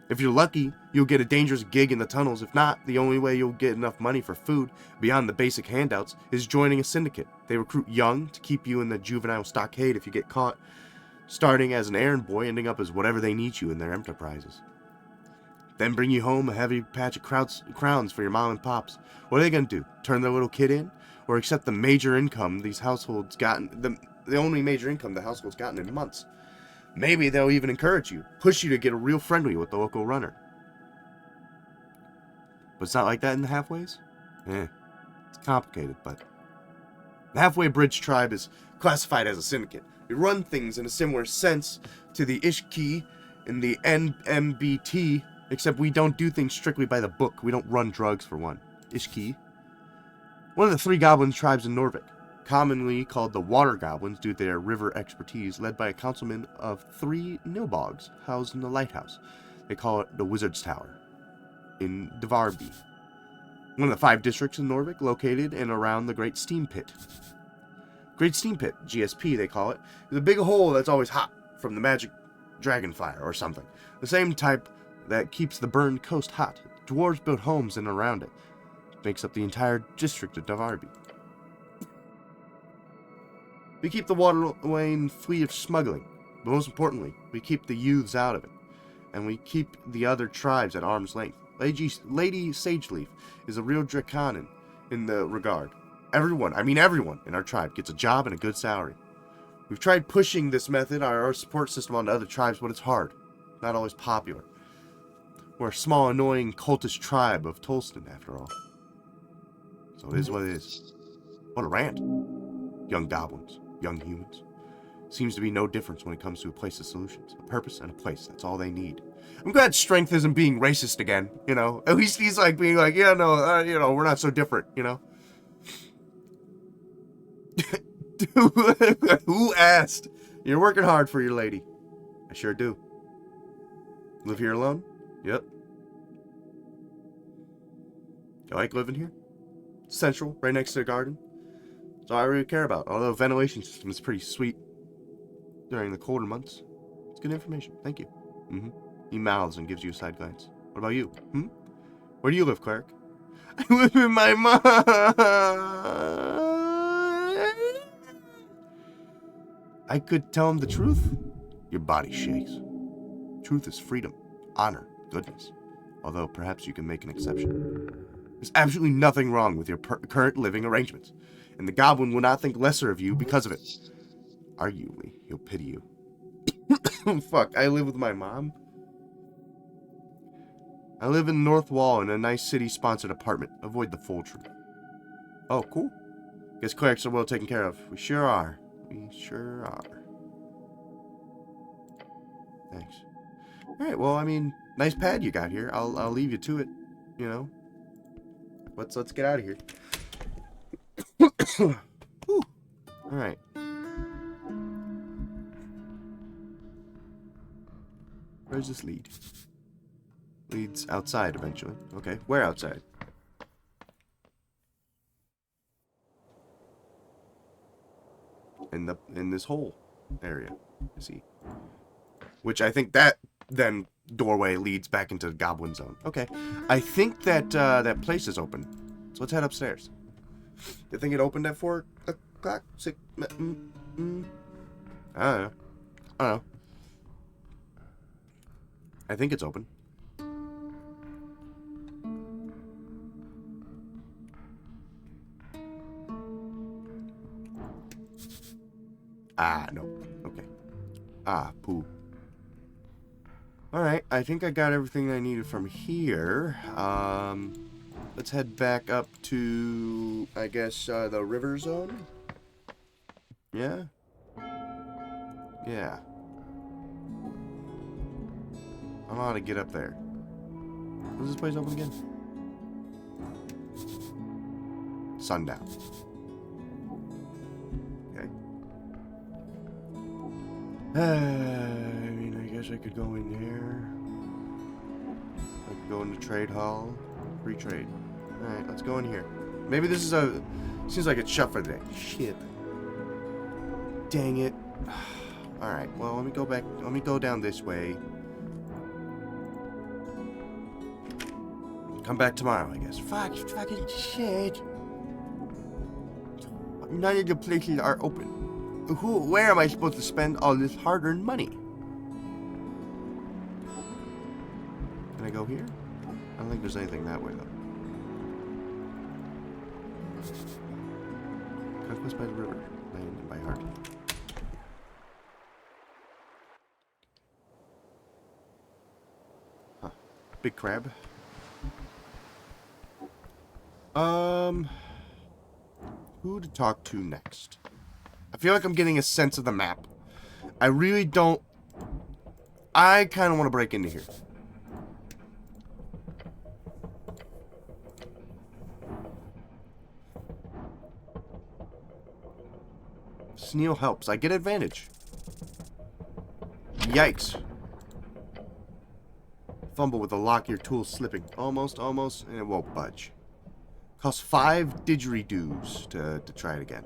If you're lucky, you'll get a dangerous gig in the tunnels. If not, the only way you'll get enough money for food, beyond the basic handouts, is joining a syndicate. They recruit young to keep you in the juvenile stockade if you get caught, starting as an errand boy, ending up as whatever they need you in their enterprises. Then bring you home a heavy patch of crowns for your mom and pops. What are they going to do? Turn their little kid in? Or accept the major income these households gotten, the only major income the household's gotten in months? Maybe they'll even encourage you, push you to get real friendly with the local runner. But it's not like that in the halfways? It's complicated, but... The Halfway Bridge Tribe is classified as a syndicate. We run things in a similar sense to the Ishki and the NMBT, except we don't do things strictly by the book. We don't run drugs, for one. Ishki. One of the 3 goblin tribes in Norvik, commonly called the Water Goblins due to their river expertise, led by a councilman of 3 nilbogs housed in the lighthouse. They call it the Wizard's Tower, in Devarby. One of the 5 districts in Norvik, located in around the Great Steam Pit. Great Steam Pit, GSP they call it, is a big hole that's always hot from the magic dragonfire or something. The same type that keeps the burned coast hot. Dwarves built homes in and around it. Makes up the entire district of Devarby. We keep the waterway free of smuggling, but most importantly, we keep the youths out of it, and we keep the other tribes at arm's length. Lady Sageleaf is a real draconin in the regard. Everyone in our tribe gets a job and a good salary. We've tried pushing this method, our support system, onto other tribes, but it's hard. Not always popular. We're a small, annoying, cultist tribe of Tolston, after all. So it is what it is. What a rant. Young goblins, young humans. Seems to be no difference when it comes to a place's solutions. A purpose and a place, that's all they need. I'm glad Strength isn't being racist again, you know? At least he's like being like, yeah, no, you know, we're not so different, you know? Who asked? You're working hard for your lady. I sure do. Live here alone? Yep. You like living here? Central, right next to the garden. That's all I really care about. Although ventilation system is pretty sweet during the colder months. It's good information. Thank you. He mouths and gives you a side glance. What about you? Where do you live, cleric? I live with my mom. I could tell him the truth. Your body shakes. Truth is freedom, honor, goodness. Although perhaps you can make an exception. There's absolutely nothing wrong with your current living arrangements, and the goblin will not think lesser of you because of it. Arguably, he'll pity you. Fuck, I live with my mom? I live in North Wall in a nice city-sponsored apartment. Avoid the full truth. Oh, cool. Guess clerics are well taken care of. We sure are. We sure are. Thanks. Alright, well, I mean, nice pad you got here. I'll leave you to it, you know. Let's get out of here. Alright. Where's this lead? Leads outside eventually. Okay, where outside? In this whole area. I see. Which I think that then doorway leads back into the goblin zone. Okay. I think that that place is open. So let's head upstairs. You think it opened at 4 o'clock? 6? I don't know. I think it's open. Ah, no. Okay. Ah, poo. Alright, I think I got everything I needed from here. Let's head back up to, I guess, the river zone? Yeah? Yeah. I don't know how to get up there. When's this place open again? Sundown. Okay. I mean, I guess I could go in there. I could go in the trade hall. Free trade. Alright, let's go in here. Maybe this is a... Seems like it's shut for the day. Shit. Dang it. Alright, well, let me go back. Let me go down this way. Come back tomorrow, I guess. Fucking shit. None of the places are open. Where am I supposed to spend all this hard-earned money? Can I go here? I don't think there's anything that way, though. Conquest by the river. Land by heart. Huh. Big crab. Who to talk to next? I feel like I'm getting a sense of the map. I really don't... I kind of want to break into here. Sneal helps. I get advantage. Yikes. Fumble with the lock, your tool slipping. Almost, and it won't budge. Costs 5 didgeridoos to try it again.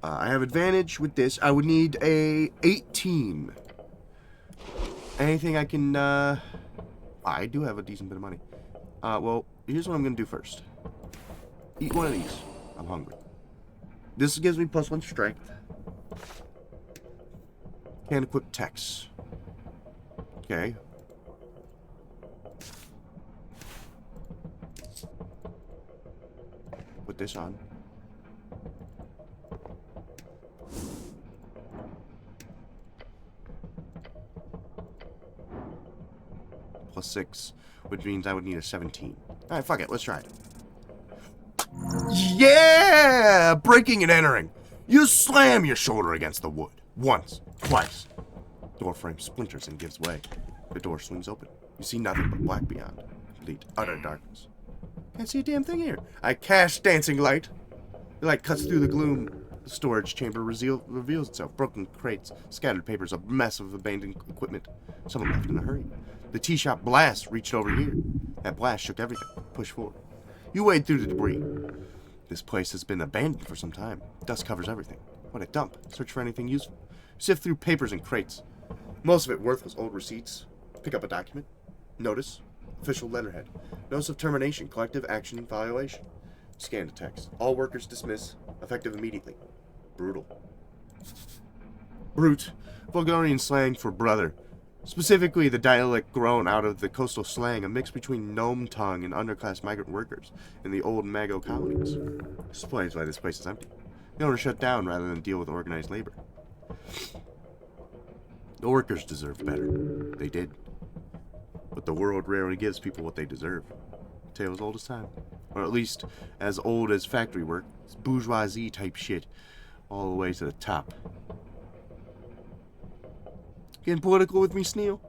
I have advantage with this. I would need a 18. Anything I can, I do have a decent bit of money. Well, here's what I'm gonna do first. Eat one of these. I'm hungry. This gives me +1 strength. Can't equip text. Okay. Put this on. +6, which means I would need a 17. Alright, fuck it, let's try it. Yeah! Breaking and entering. You slam your shoulder against the wood. Once, twice. Door frame splinters and gives way. The door swings open. You see nothing but black beyond. Complete, utter darkness. Can't see a damn thing here. I cast dancing light. The light cuts through the gloom. The storage chamber reveals itself. Broken crates, scattered papers, a mess of abandoned equipment. Someone left in a hurry. The tea shop blast reached over here. That blast shook everything. Push forward. You wade through the debris. This place has been abandoned for some time. Dust covers everything. What a dump. Search for anything useful. Sift through papers and crates. Most of it worthless old receipts. Pick up a document. Notice. Official letterhead. Notice of termination. Collective action violation. Scan the text. All workers dismiss. Effective immediately. Brutal. Brute. Bulgarian slang for brother. Specifically, the dialect grown out of the coastal slang, a mix between gnome tongue and underclass migrant workers in the old Mago colonies. This explains why this place is empty. The owner shut down rather than deal with organized labor. The workers deserved better. They did. But the world rarely gives people what they deserve. Tale as old as time. Or at least as old as factory work. It's bourgeoisie type shit. All the way to the top. Getting political with me, Sneal?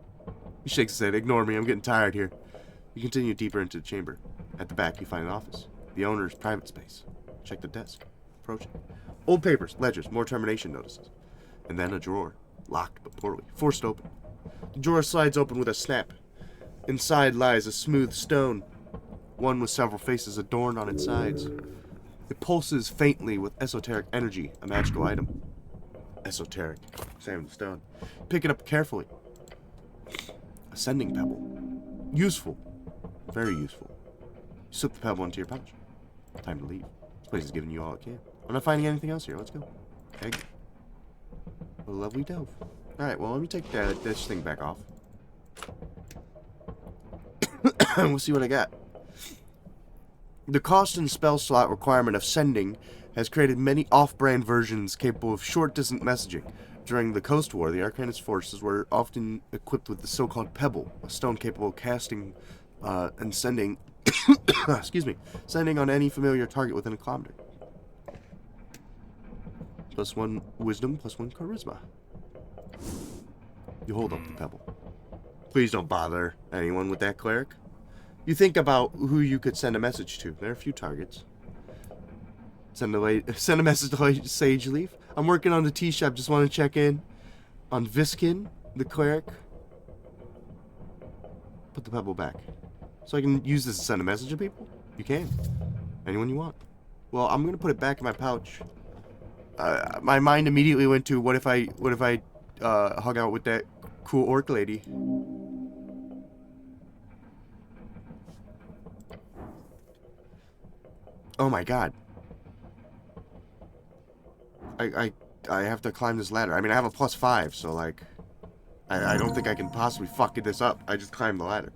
He shakes his head. Ignore me, I'm getting tired here. You continue deeper into the chamber. At the back, you find an office. The owner's private space. Check the desk. Approach it. Old papers, ledgers, more termination notices. And then a drawer. Locked but poorly. Forced open. The drawer slides open with a snap. Inside lies a smooth stone. One with several faces adorned on its sides. It pulses faintly with esoteric energy, a magical item. Esoteric. Examine the stone. Pick it up carefully. A sending pebble. Useful. Very useful. You slip the pebble into your pouch. Time to leave. This place is giving you all it can. I'm not finding anything else here. Let's go. Egg. What a lovely dove. Alright, well, let me take this thing back off. We'll see what I got. The cost and spell slot requirement of sending has created many off-brand versions capable of short-distance messaging. During the Coast War, the Arcanist forces were often equipped with the so-called Pebble, a stone capable of casting and sending, sending on any familiar target within a kilometer. +1 wisdom, +1 charisma. You hold up the pebble. Please don't bother anyone with that, cleric. You think about who you could send a message to. There are a few targets. Send a message to Sage Leaf. I'm working on the tea shop. Just want to check in on Viskin, the cleric. Put the pebble back. So I can use this to send a message to people? You can. Anyone you want. Well, I'm going to put it back in my pouch. My mind immediately went to what if I hung out with that cool orc lady. Oh my god. I have to climb this ladder. I mean, I have a +5, so like I don't think I can possibly fuck this up. I just climbed the ladder.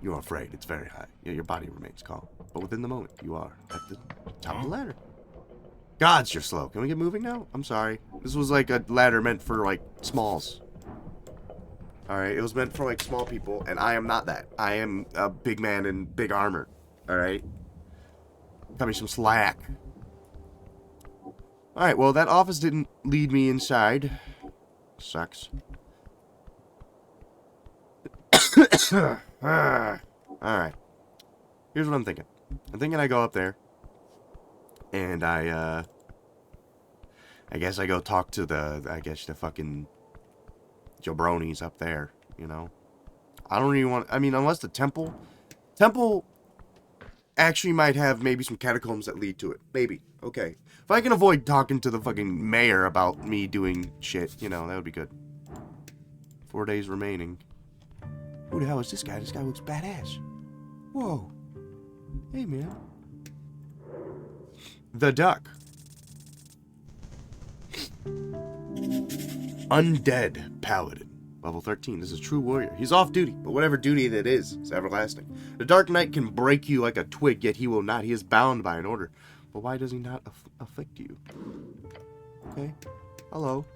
You're afraid. It's very high. Yeah, your body remains calm. But within the moment, you are at the top of the ladder. Gods, you're slow. Can we get moving now? I'm sorry. This was like a ladder meant for, like, smalls. Alright, it was meant for, like, small people, and I am not that. I am a big man in big armor. Alright? Cut me some slack. Alright, well, that office didn't lead me inside. Sucks. Alright. Here's what I'm thinking. I'm thinking I go up there. And I guess I go talk to the fucking jabronis up there, you know? I don't even want, I mean, unless the temple actually might have maybe some catacombs that lead to it. Maybe. Okay. If I can avoid talking to the fucking mayor about me doing shit, you know, that would be good. 4 days remaining. Who the hell is this guy? This guy looks badass. Whoa. Hey, man. The Duck. Undead Paladin. Level 13. This is a true warrior. He's off duty, but whatever duty that is everlasting. The Dark Knight can break you like a twig, yet he will not. He is bound by an order. But why does he not afflict you? Okay. Hello.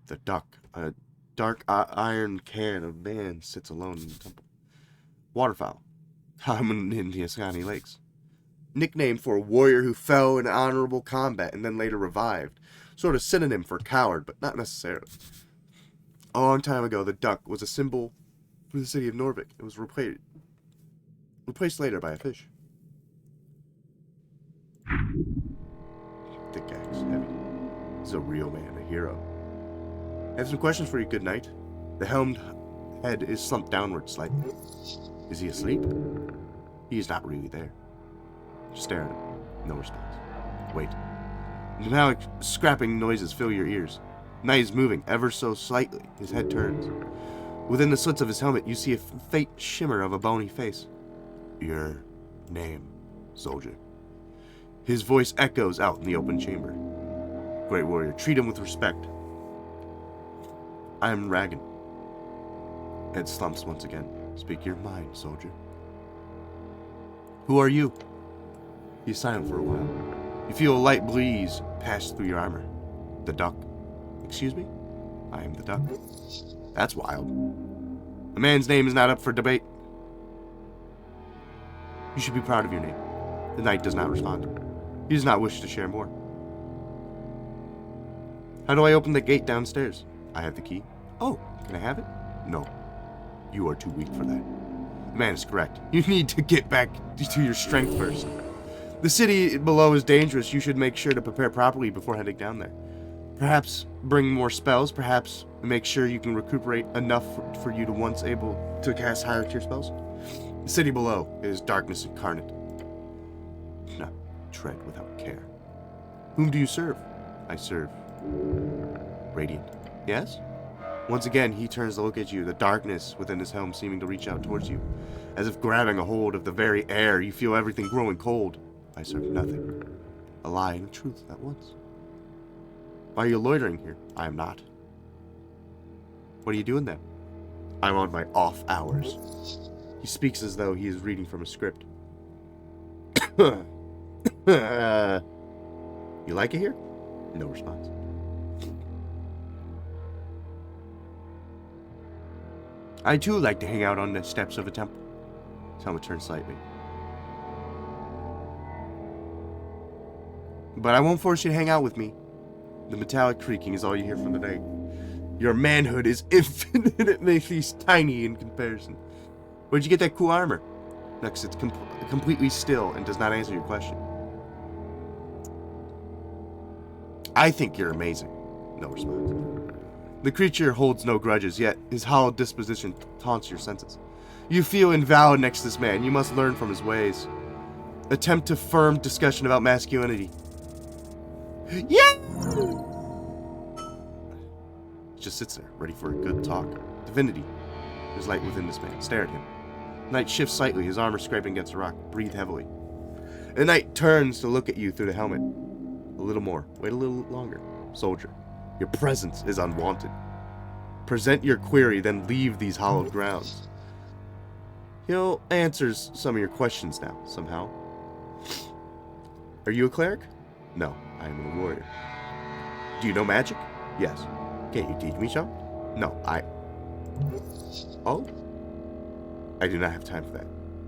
The Duck. A dark iron can of man sits alone in the temple. Waterfowl. Hamun in the Ascani Lakes. Nicknamed for a warrior who fell in honorable combat and then later revived. Sort of synonym for coward, but not necessarily. A long time ago, the duck was a symbol for the city of Norvik. It was replaced later by a fish. Thick axe, heavy. He's a real man, a hero. I have some questions for you, good knight. The helmed head is slumped downward slightly. Is he asleep? He is not really there. Just stare at him. No response. Wait. Metallic scrapping noises fill your ears. Knight is moving, ever so slightly. His head turns. Within the slits of his helmet, you see a faint shimmer of a bony face. Your name, soldier. His voice echoes out in the open chamber. Great warrior, treat him with respect. I am Ragan. Head slumps once again. Speak your mind, soldier. Who are you? He's silent for a while. You feel a light breeze pass through your armor. The duck. Excuse me? I am the duck. That's wild. A man's name is not up for debate. You should be proud of your name. The knight does not respond. He does not wish to share more. How do I open the gate downstairs? I have the key. Oh, can I have it? No. You are too weak for that. The man is correct. You need to get back to your strength first. The city below is dangerous. You should make sure to prepare properly before heading down there. Perhaps bring more spells. Perhaps make sure you can recuperate enough for you to once able to cast higher tier spells. The city below is darkness incarnate. Do not tread without care. Whom do you serve? I serve Radiant. Yes? Once again, he turns to look at you, the darkness within his helm seeming to reach out towards you. As if grabbing a hold of the very air, you feel everything growing cold. I serve nothing. A lie and a truth at once. Why are you loitering here? I am not. What are you doing then? I'm on my off hours. He speaks as though he is reading from a script. You like it here? No response. I too like to hang out on the steps of a temple. Selma turns slightly. But I won't force you to hang out with me. The metallic creaking is all you hear from the day. Your manhood is infinitely tiny in comparison. Where'd you get that cool armor? Next, it's completely still and does not answer your question. I think you're amazing. No response. The creature holds no grudges, yet his hollow disposition taunts your senses. You feel invalid next to this man. You must learn from his ways. Attempt to firm discussion about masculinity. Yeah! He just sits there, ready for a good talk. Divinity. There's light within this man. Stare at him. Knight shifts slightly, his armor scraping against a rock. Breathe heavily. The knight turns to look at you through the helmet. A little more. Wait a little longer. Soldier. Your presence is unwanted. Present your query, then leave these hallowed grounds. He'll answer some of your questions now, somehow. Are you a cleric? No, I am a warrior. Do you know magic? Yes. Can't you teach me some? No, Oh? I do not have time for that.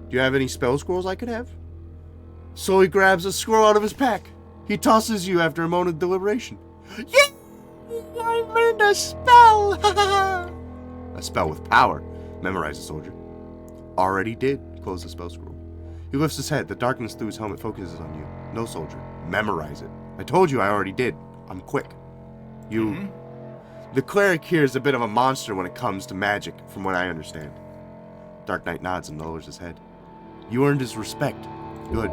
Do you have any spell scrolls I could have? So he grabs a scroll out of his pack. He tosses you after a moment of deliberation. Yeah! I learned a spell! A spell with power. Memorize it, soldier. Already did. Close the spell scroll. He lifts his head. The darkness through his helmet focuses on you. No, soldier. Memorize it. I told you I already did. I'm quick. You... The cleric here is a bit of a monster when it comes to magic, from what I understand. Dark Knight nods and lowers his head. You earned his respect. Good.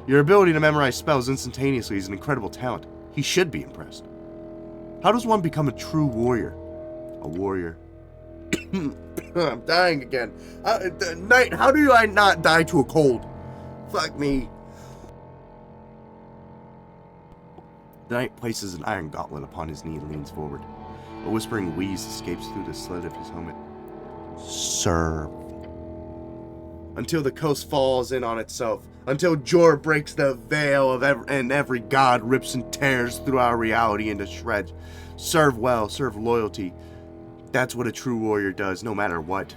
Your ability to memorize spells instantaneously is an incredible talent. He should be impressed. How does one become a true warrior? A warrior. I'm dying again. Knight, how do I not die to a cold? Fuck me. The knight places an iron gauntlet upon his knee and leans forward. A whispering wheeze escapes through the slit of his helmet. Serve. Until the coast falls in on itself. Until Jor breaks the veil of every god rips and tears through our reality into shreds. Serve well, serve loyalty. That's what a true warrior does, no matter what.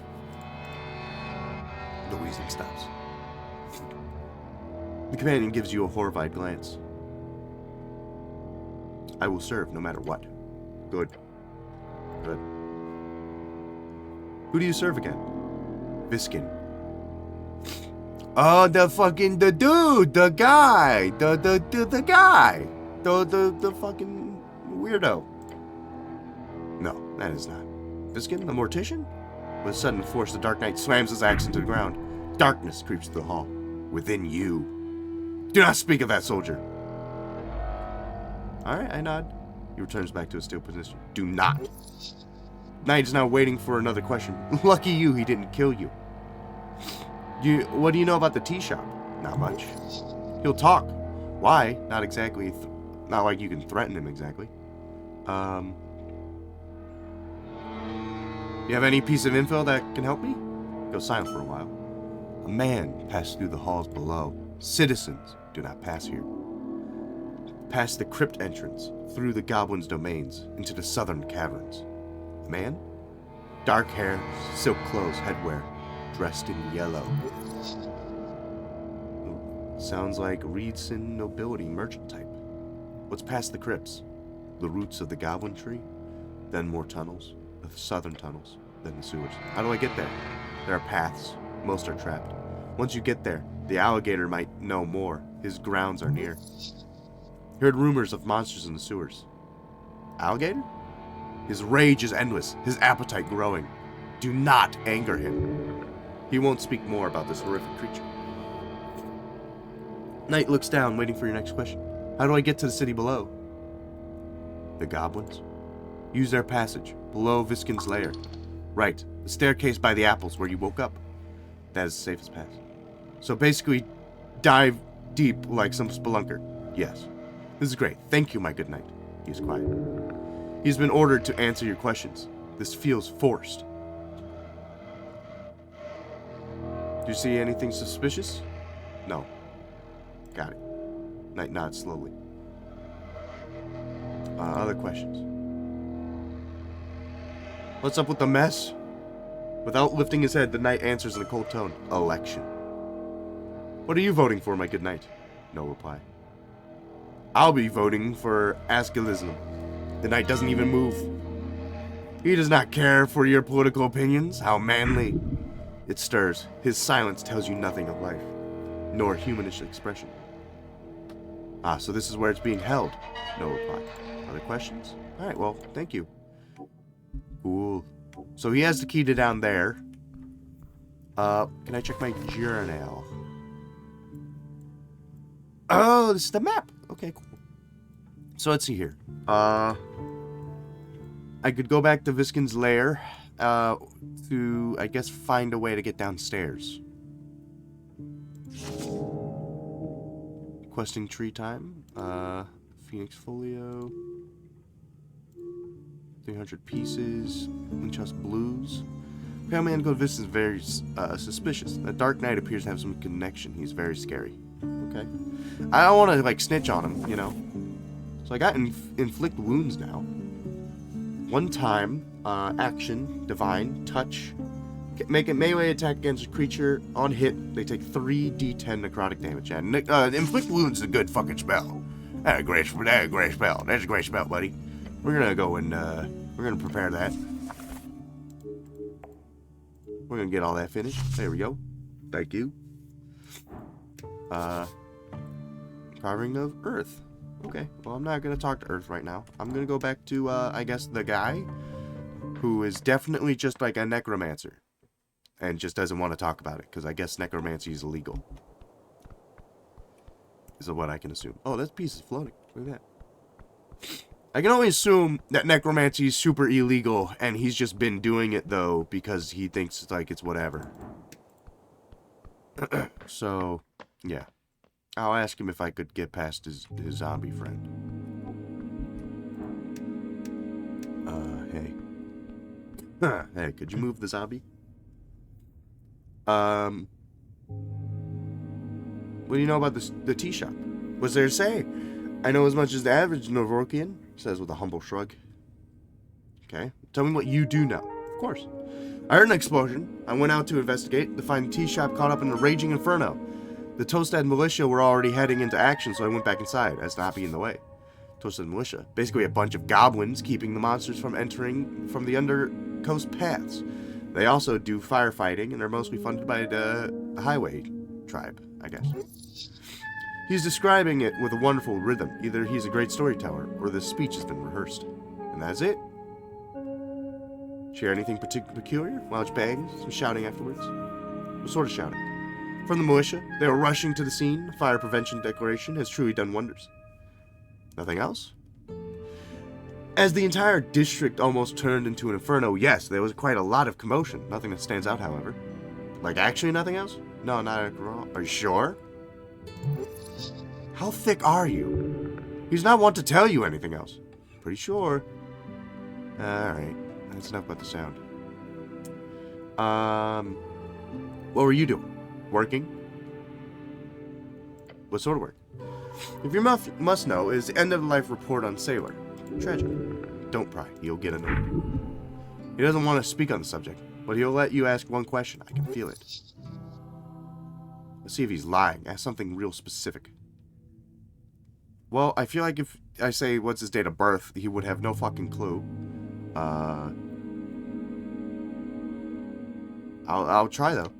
The wheezing stops. The companion gives you a horrified glance. I will serve no matter what. Good. Good. Who do you serve again? Viskin. Oh, the dude, the guy, the guy, the fucking weirdo. No, that is not. Viskin, the mortician? With sudden force, the Dark Knight slams his axe into the ground. Darkness creeps through the hall. Within you. Do not speak of that soldier. Alright, I nod. He returns back to his still position. Do not. Knight is now waiting for another question. Lucky you, he didn't kill you. What do you know about the tea shop? Not much. He'll talk. Why? Not exactly. Not like you can threaten him exactly. You have any piece of info that can help me? Go silent for a while. A man passed through the halls below. Citizens do not pass here. Past the crypt entrance, through the goblin's domains, into the southern caverns. A man? Dark hair, silk clothes, headwear, dressed in yellow. Sounds like Reedson nobility merchant type. What's past the crypts? The roots of the goblin tree, then more tunnels, the southern tunnels, then the sewers. How do I get there? There are paths. Most are trapped. Once you get there, the alligator might know more. His grounds are near. Heard rumors of monsters in the sewers. Alligator? His rage is endless, his appetite growing. Do not anger him. He won't speak more about this horrific creature. Knight looks down, waiting for your next question. How do I get to the city below? The goblins? Use their passage, below Viskin's lair. Right, the staircase by the apples where you woke up. That is the safest path. So basically, dive deep like some spelunker. Yes. This is great. Thank you, my good knight. He is quiet. He's been ordered to answer your questions. This feels forced. Do you see anything suspicious? No. Got it. Knight nods slowly. Other questions? What's up with the mess? Without lifting his head, the knight answers in a cold tone. Election. What are you voting for, my good knight? No reply. I'll be voting for Askelism. The knight doesn't even move. He does not care for your political opinions. How manly. It stirs. His silence tells you nothing of life, nor humanish expression. Ah, so this is where it's being held. No reply. Other questions? Alright, well, thank you. Cool. So he has the key to down there. Can I check my journal? Oh, this is the map. Okay, cool. So let's see here. I could go back to Viskin's lair to, I guess, find a way to get downstairs. Questing tree time. Phoenix folio. 300 pieces. Winchester blues. Pale man go to Viskin's very suspicious. The Dark Knight appears to have some connection. He's very scary. Okay. I don't want to, like, snitch on him, you know. So I got inflict wounds now. One time, action, divine, touch. Make a melee attack against a creature. On hit, they take 3d10 necrotic damage. And inflict wounds is a good fucking spell. That's a great spell. That's a great spell, buddy. We're gonna go and we're gonna prepare that. We're gonna get all that finished. There we go. Thank you. Carving of Earth. Okay, well, I'm not going to talk to Earth right now. I'm going to go back to, I guess, the guy who is definitely just like a necromancer and just doesn't want to talk about it because I guess necromancy is illegal. Is what I can assume. Oh, that piece is floating. Look at that. I can only assume that necromancy is super illegal and he's just been doing it, though, because he thinks it's like it's whatever. So, yeah. I'll ask him if I could get past his zombie friend. Hey. Hey, could you move the zombie? What do you know about the tea shop? What's there to say? I know as much as the average Novorokian, says with a humble shrug. Okay, tell me what you do know. Of course. I heard an explosion. I went out to investigate to find the tea shop caught up in a raging inferno. The Toastad militia were already heading into action, so I went back inside as to not be in the way. Toastad militia, basically a bunch of goblins keeping the monsters from entering from the undercoast paths. They also do firefighting and are mostly funded by the highway tribe, I guess. He's describing it with a wonderful rhythm. Either he's a great storyteller, or the speech has been rehearsed. And that's it. Share anything peculiar? Loud bangs, some shouting afterwards. What sort of shouting? From the militia, they were rushing to the scene. The fire prevention declaration has truly done wonders. Nothing else? As the entire district almost turned into an inferno, yes, there was quite a lot of commotion. Nothing that stands out, however. Like, actually nothing else? No, not at all. Are you sure? How thick are you? He's not one to tell you anything else. Pretty sure. Alright, that's enough about the sound. What were you doing? Working? What sort of work? If you must know, is the end-of-life report on Sailor. Tragic. Don't pry. He'll get annoyed. He doesn't want to speak on the subject, but he'll let you ask one question. I can feel it. Let's see if he's lying. Ask something real specific. Well, I feel like if I say what's his date of birth, he would have no fucking clue. I'll try though.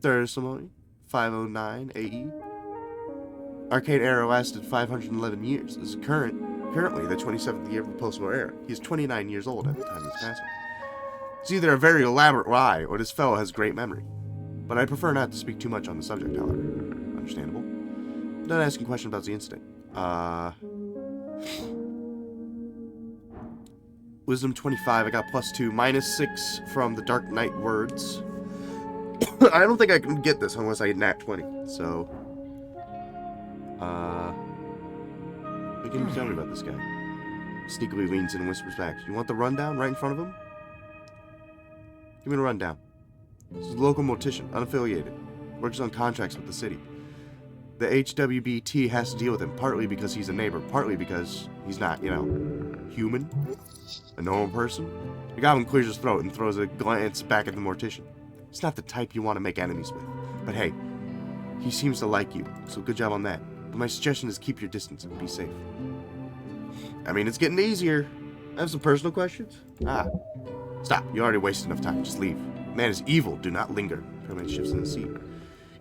There's Simone, 509 AE. Arcane era lasted 511 years. This is currently the 27th year of the post-war era. He is 29 years old at the time of his passing. It's either a very elaborate lie or this fellow has great memory. But I prefer not to speak too much on the subject, however. Understandable. I'm done asking questions about the incident. Wisdom 25, I got +2, -6 from the Dark Knight words. I don't think I can get this unless I get nat 20, so... What can you tell me about this guy? Sneakily leans in and whispers back. You want the rundown right in front of him? Give me the rundown. This is a local mortician, unaffiliated. Works on contracts with the city. The HWBT has to deal with him, partly because he's a neighbor, partly because he's not, you know, human. A normal person. The goblin clears his throat and throws a glance back at the mortician. He's not the type you want to make enemies with. But hey, he seems to like you, so good job on that. But my suggestion is keep your distance and be safe. I mean, it's getting easier. I have some personal questions. Stop. You already wasted enough time. Just leave. Man is evil. Do not linger. Permanent shifts in the sea.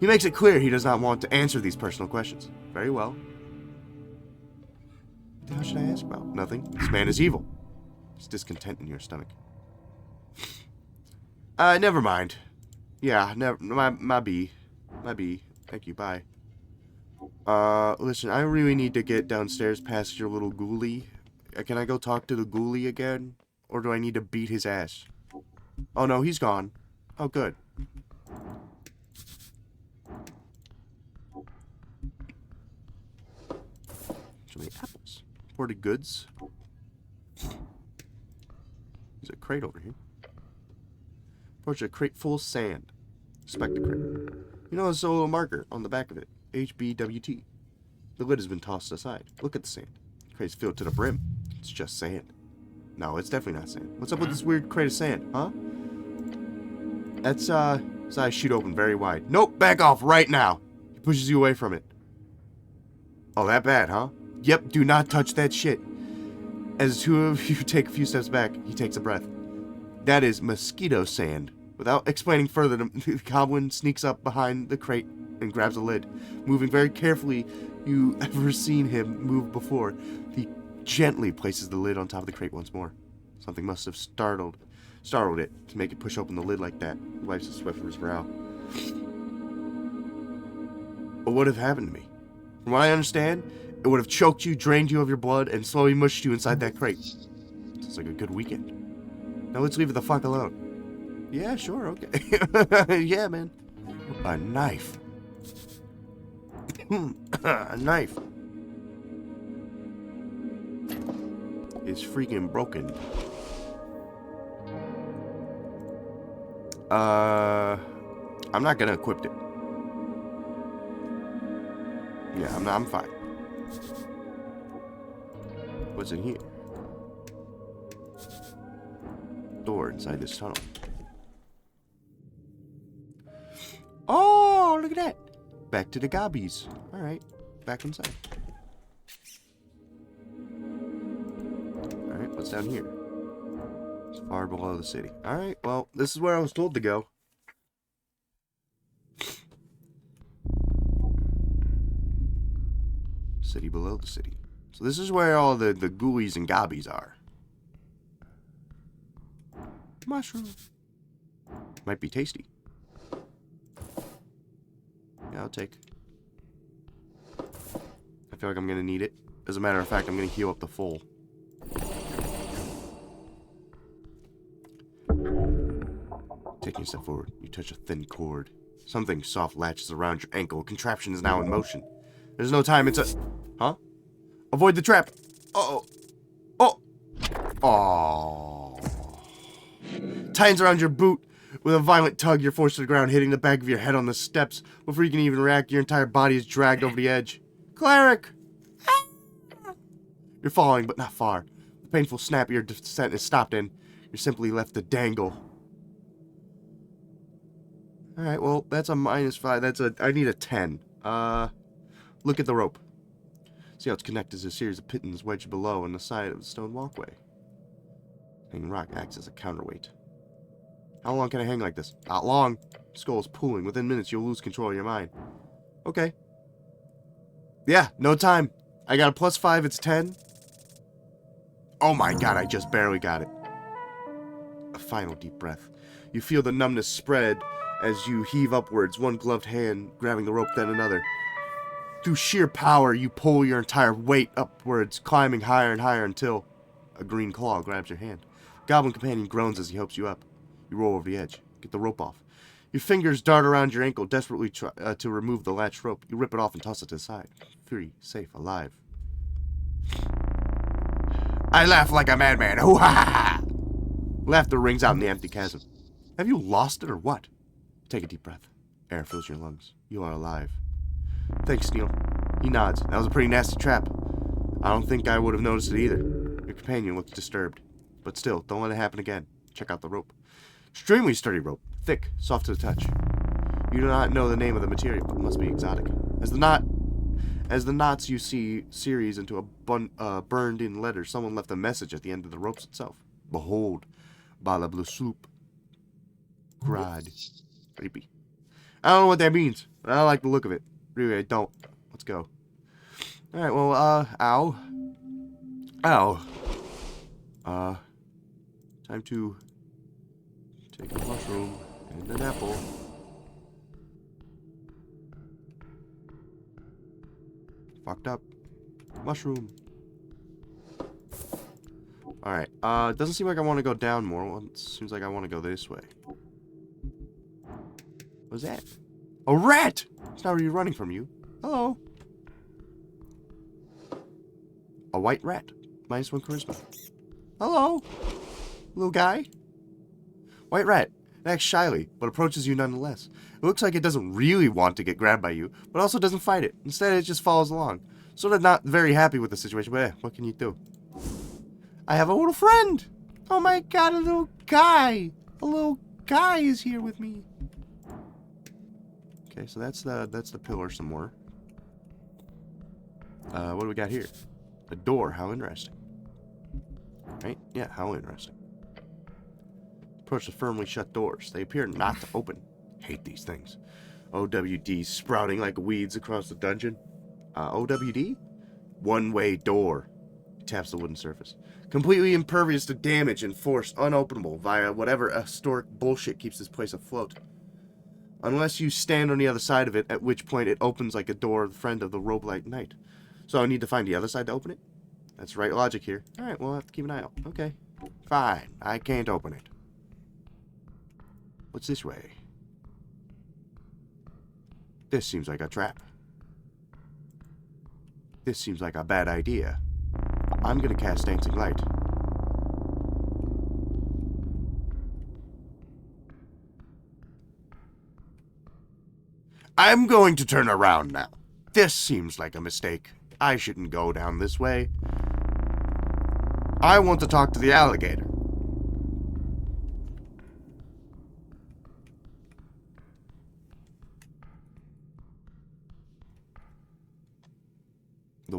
He makes it clear he does not want to answer these personal questions. Very well. What the hell should I ask about? Nothing. This man is evil. It's discontent in your stomach. Never mind. Yeah, never. My B. Thank you. Bye. Listen, I really need to get downstairs past your little ghoulie. Can I go talk to the ghoulie again? Or do I need to beat his ass? Oh no, he's gone. Oh, good. So many apples. Imported goods. There's a crate over here. Approach a crate full of sand. Inspect the crate. You know, there's a little marker on the back of it. HBWT. The lid has been tossed aside. Look at the sand. The crate's filled to the brim. It's just sand. No, it's definitely not sand. What's up with this weird crate of sand, huh? That's, his eyes shoot open very wide. Nope, back off right now. He pushes you away from it. Oh, that bad, huh? Yep, do not touch that shit. As the two of you take a few steps back, he takes a breath. That is mosquito sand. Without explaining further, the goblin sneaks up behind the crate and grabs the lid. Moving very carefully, you ever seen him move before. He gently places the lid on top of the crate once more. Something must have startled it to make it push open the lid like that. He wipes the sweat from his brow. What would have happened to me? From what I understand, it would have choked you, drained you of your blood, and slowly mushed you inside that crate. Sounds like a good weekend. Now let's leave it the fuck alone. Yeah, sure, okay. Yeah, man. A knife. A knife. It's freaking broken. I'm not gonna equip it. Yeah, I'm fine. What's in here? Door inside this tunnel. Oh, look at that. Back to the gobbies. Alright, back inside. Alright, what's down here? It's far below the city. Alright, well, this is where I was told to go. City below the city. So this is where all the ghoulies and gobbies are. Mushroom. Might be tasty. Yeah, I'll take. I feel like I'm gonna need it. As a matter of fact, I'm gonna heal up the full. Taking a step forward, you touch a thin cord. Something soft latches around your ankle. A contraption is now in motion. There's no time, it's a... Huh? Avoid the trap! Uh-oh. Oh! Oh. Tightens around your boot. With a violent tug, you're forced to the ground, hitting the back of your head on the steps. Before you can even react, your entire body is dragged over the edge. Cleric! You're falling, but not far. The painful snap your descent is stopped and you're simply left to dangle. Alright, well, that's a -5. That's a... I need a 10. Look at the rope. See how it's connected to a series of pittons wedged below on the side of the stone walkway. Hanging rock acts as a counterweight. How long can I hang like this? Not long. Skull is pulling. Within minutes, you'll lose control of your mind. Okay. Yeah, no time. I got a +5, it's 10. Oh my god, I just barely got it. A final deep breath. You feel the numbness spread as you heave upwards, one gloved hand grabbing the rope, then another. Through sheer power, you pull your entire weight upwards, climbing higher and higher until a green claw grabs your hand. Goblin companion groans as he helps you up. You roll over the edge. Get the rope off. Your fingers dart around your ankle, desperately to remove the latched rope. You rip it off and toss it to the side. Free, safe, alive. I laugh like a madman. Hoo-ha-ha! Laughter rings out in the empty chasm. Have you lost it or what? Take a deep breath. Air fills your lungs. You are alive. Thanks, Neil. He nods. That was a pretty nasty trap. I don't think I would have noticed it either. Your companion looks disturbed. But still, don't let it happen again. Check out the rope. Extremely sturdy rope. Thick, soft to the touch. You do not know the name of the material, but it must be exotic. As the knots you see series into a burned-in letter, someone left a message at the end of the ropes itself. Behold, Bala Blue Soup. Grad. Creepy. I don't know what that means, but I don't like the look of it. Really, I don't. Let's go. Alright, well, ow. Ow. Time to take a mushroom and an apple. Fucked up. Mushroom. Alright, it doesn't seem like I want to go down more. Well, it seems like I want to go this way. What's that? A rat! It's not really running from you. Hello. A white rat. -1 charisma. Hello. Little guy. White rat. It acts shyly, but approaches you nonetheless. It looks like it doesn't really want to get grabbed by you, but also doesn't fight it. Instead, it just follows along. Sort of not very happy with the situation, but what can you do? I have a little friend! Oh my god, a little guy! A little guy is here with me. Okay, so that's the pillar some more. What do we got here? A door, how interesting. Right? Yeah, how interesting. Approach the firmly shut doors. They appear not to open. Hate these things. OWD sprouting like weeds across the dungeon. OWD? One-way door. Taps the wooden surface. Completely impervious to damage and force, unopenable via whatever historic bullshit keeps this place afloat. Unless you stand on the other side of it, at which point it opens like a door, friend of the roguelike knight. So I need to find the other side to open it? That's right logic here. Alright, well, I'll have to keep an eye out. Okay. Fine. I can't open it. What's this way? This seems like a trap. This seems like a bad idea. I'm gonna cast Dancing Light. I'm going to turn around now. This seems like a mistake. I shouldn't go down this way. I want to talk to the alligator.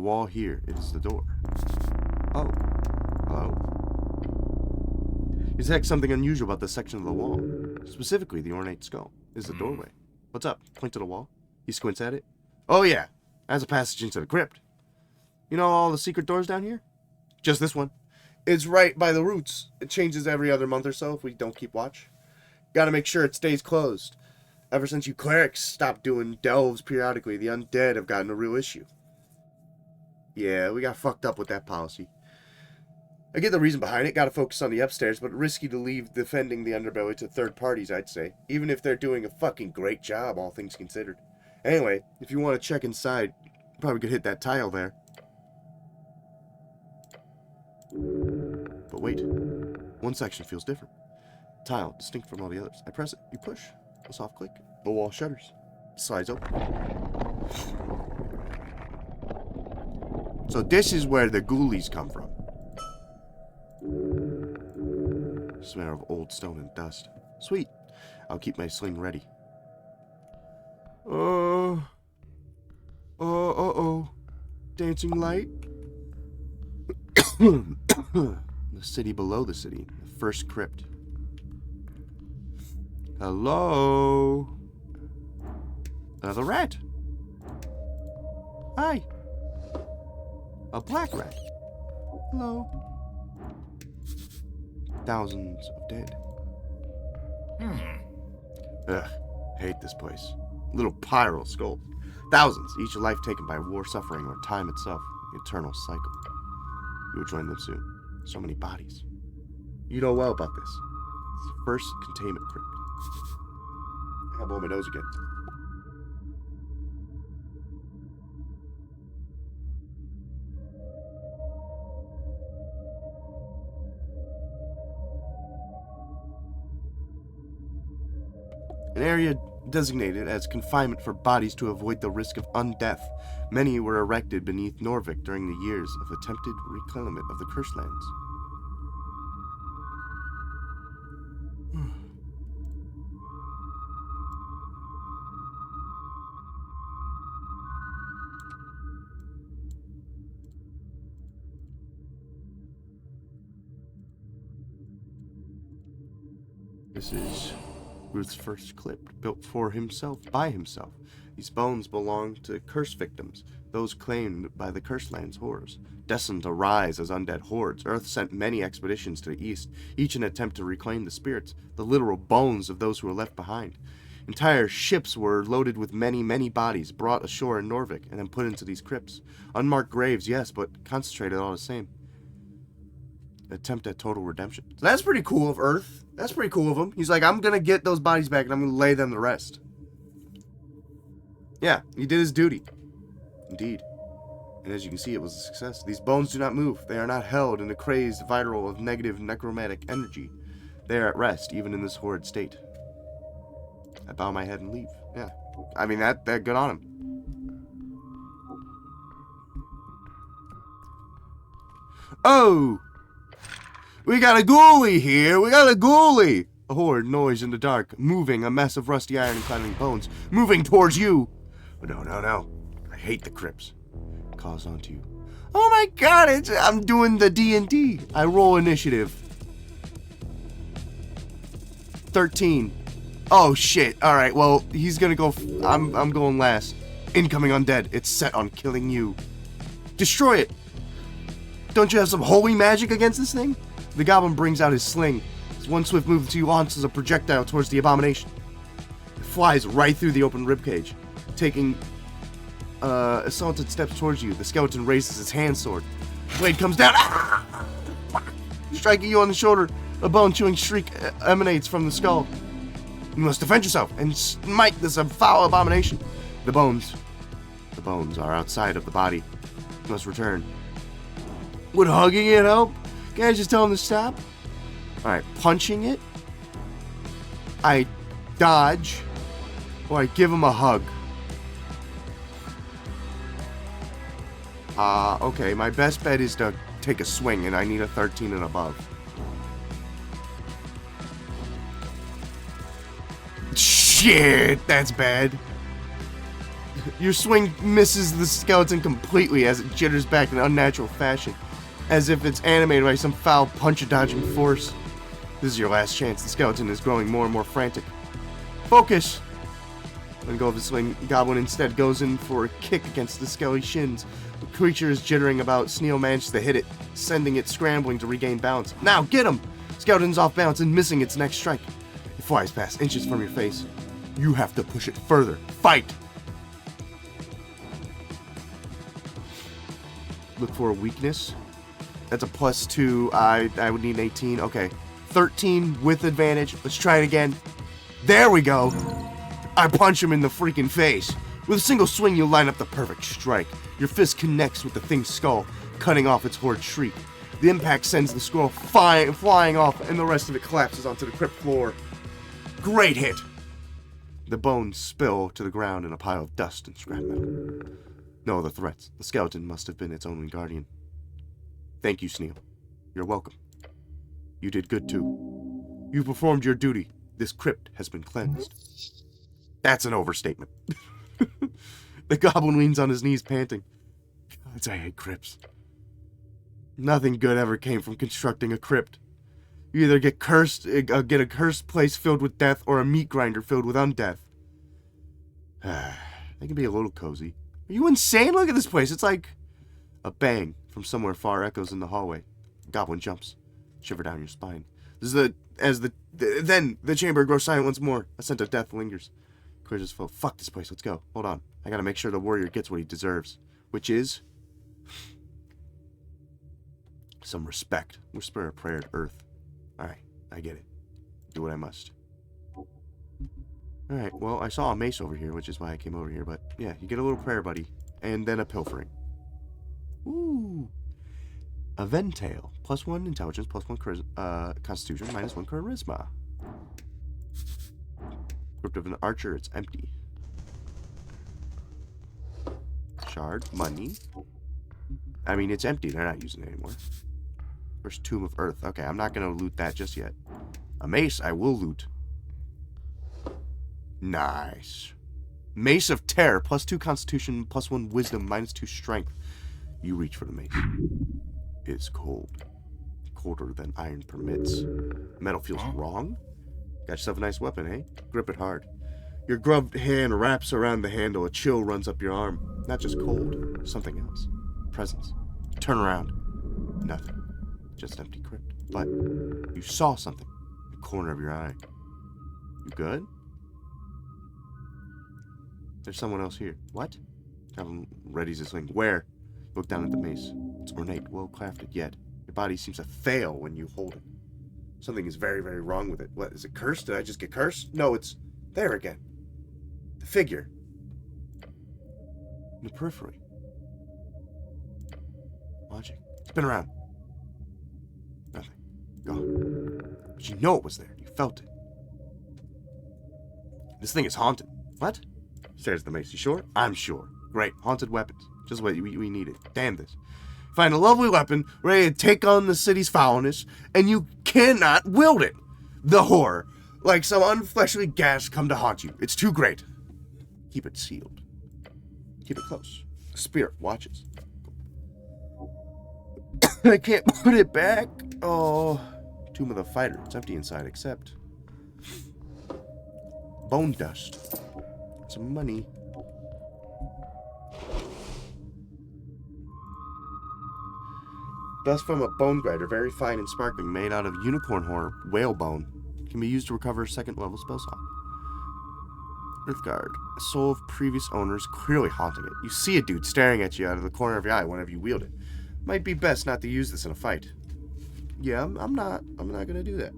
wall here. It is the door. Oh. Hello? You detect something unusual about this section of the wall. Specifically, the ornate skull. Is the doorway. What's up? Point to the wall. He squints at it. Oh yeah. That's a passage into the crypt. You know all the secret doors down here? Just this one. It's right by the roots. It changes every other month or so if we don't keep watch. Gotta make sure it stays closed. Ever since you clerics stopped doing delves periodically, the undead have gotten a real issue. Yeah, we got fucked up with that policy. I get the reason behind it, gotta focus on the upstairs, but risky to leave defending the underbelly to third parties, I'd say. Even if they're doing a fucking great job, all things considered. Anyway, if you want to check inside, probably could hit that tile there. But wait, one section feels different. Tile, distinct from all the others. I press it, you push, a soft click, the wall shutters, slides open. So this is where the ghoulies come from. Smell of old stone and dust. Sweet. I'll keep my sling ready. Uh-oh. Dancing light. The city below the city. The first crypt. Hello? Another rat. Hi. A black rat. Hello. Thousands of dead. Ugh, hate this place. Little pyro skulls. Thousands, each a life taken by war, suffering, or time itself. The eternal cycle. You will join them soon. So many bodies. You know well about this. It's the first containment crypt. I'll blow my nose again. An area designated as confinement for bodies to avoid the risk of undeath. Many were erected beneath Norvik during the years of attempted reclaimment of the cursed lands. This is Ruth's first crypt, built for himself, by himself. These bones belong to curse victims, those claimed by the Cursed Lands horrors. Destined to rise as undead hordes, Earth sent many expeditions to the east, each in an attempt to reclaim the spirits, the literal bones of those who were left behind. Entire ships were loaded with many, many bodies, brought ashore in Norvik, and then put into these crypts. Unmarked graves, yes, but concentrated all the same. Attempt at total redemption. So that's pretty cool of Earth. That's pretty cool of him. He's like, I'm gonna get those bodies back and I'm gonna lay them to rest. Yeah, he did his duty. Indeed. And as you can see, it was a success. These bones do not move. They are not held in a crazed viral of negative necromantic energy. They are at rest, even in this horrid state. I bow my head and leave. Yeah. I mean, that good on him. Oh! We got a ghoulie here! We got a ghoulie! A horrid noise in the dark, moving, a mess of rusty iron and clattering bones, moving towards you! But no. I hate the crypts. It calls onto you. Oh my god, I'm doing the D&D. I roll initiative. 13. Oh shit, alright, well, he's gonna go, I'm going last. Incoming undead, it's set on killing you. Destroy it! Don't you have some holy magic against this thing? The goblin brings out his sling. His one swift move until he launches a projectile towards the abomination. It flies right through the open ribcage. Taking assaulted steps towards you, the skeleton raises its hand sword. The blade comes down, striking you on the shoulder. A bone-chewing shriek emanates from the skull. You must defend yourself and smite this foul abomination. The bones are outside of the body. You must return. Would hugging it help? Can I just tell him to stop? Alright, punching it. I dodge. Or I give him a hug. Okay, my best bet is to take a swing, and I need a 13 and above. Shit, that's bad. Your swing misses the skeleton completely as it jitters back in unnatural fashion, as if it's animated by some foul punch-dodging force. This is your last chance. The skeleton is growing more and more frantic. Focus! Letting go of his swing, Goblin instead goes in for a kick against the skelly shins. The creature is jittering about. Sneal manages to hit it, sending it scrambling to regain balance. Now, get him! Skeleton's off balance and missing its next strike. It flies past inches from your face. You have to push it further. Fight! Look for a weakness. That's a +2. I would need an 18. Okay. 13 with advantage. Let's try it again. There we go. I punch him in the freaking face. With a single swing, you line up the perfect strike. Your fist connects with the thing's skull, cutting off its horrid shriek. The impact sends the scroll flying off, and the rest of it collapses onto the crypt floor. Great hit! The bones spill to the ground in a pile of dust and scrap metal. No other threats. The skeleton must have been its only guardian. Thank you, Sneal. You're welcome. You did good, too. You performed your duty. This crypt has been cleansed. That's an overstatement. The goblin leans on his knees, panting. Gods, I hate crypts. Nothing good ever came from constructing a crypt. You either get a cursed place filled with death, or a meat grinder filled with undeath. They can be a little cozy. Are you insane? Look at this place. It's like a bang from somewhere far echoes in the hallway. Goblin jumps. Shiver down your spine. Then the chamber grows silent once more. A scent of death lingers. Clears his foe. Fuck this place. Let's go. Hold on. I gotta make sure the warrior gets what he deserves. Which is some respect. Whisper a prayer to earth. Alright. I get it. Do what I must. Alright. Well, I saw a mace over here, which is why I came over here. But yeah, you get a little prayer, buddy. And then a pilfering. Ooh. A Ventail. +1 intelligence, +1 constitution, -1 charisma. Crypt of an archer, it's empty. Shard, money. I mean, it's empty. They're not using it anymore. First Tomb of Earth. Okay, I'm not going to loot that just yet. A mace, I will loot. Nice. Mace of Terror, +2 constitution, +1 wisdom, -2 strength. You reach for the mace. It's cold. Colder than iron permits. Metal feels wrong? Got yourself a nice weapon, eh? Grip it hard. Your gloved hand wraps around the handle. A chill runs up your arm. Not just cold. Something else. Presence. Turn around. Nothing. Just empty crypt. But you saw something. In the corner of your eye. You good? There's someone else here. What? Calvin readies his sling. Where? Look down at the mace. It's ornate, well crafted, yet your body seems to fail when you hold it. Something is very, very wrong with it. What, is it cursed? Did I just get cursed? No, it's there again. The figure. In the periphery. Logic. Spin around. Nothing. Gone. But you know it was there. You felt it. This thing is haunted. What? Stares at the mace. You sure? I'm sure. Great. Haunted weapons. Just what we needed. Damn this. Find a lovely weapon, ready to take on the city's foulness, and you cannot wield it. The horror. Like some unfleshly gas come to haunt you. It's too great. Keep it sealed. Keep it close. The spirit watches. I can't put it back. Oh. Tomb of the Fighter. It's empty inside, except bone dust. Some money. Dust from a bone grinder, very fine and sparkling, made out of unicorn horn, whalebone. Can be used to recover a second level spell slot. Earthguard. A soul of previous owners clearly haunting it. You see a dude staring at you out of the corner of your eye whenever you wield it. Might be best not to use this in a fight. Yeah, I'm not gonna do that.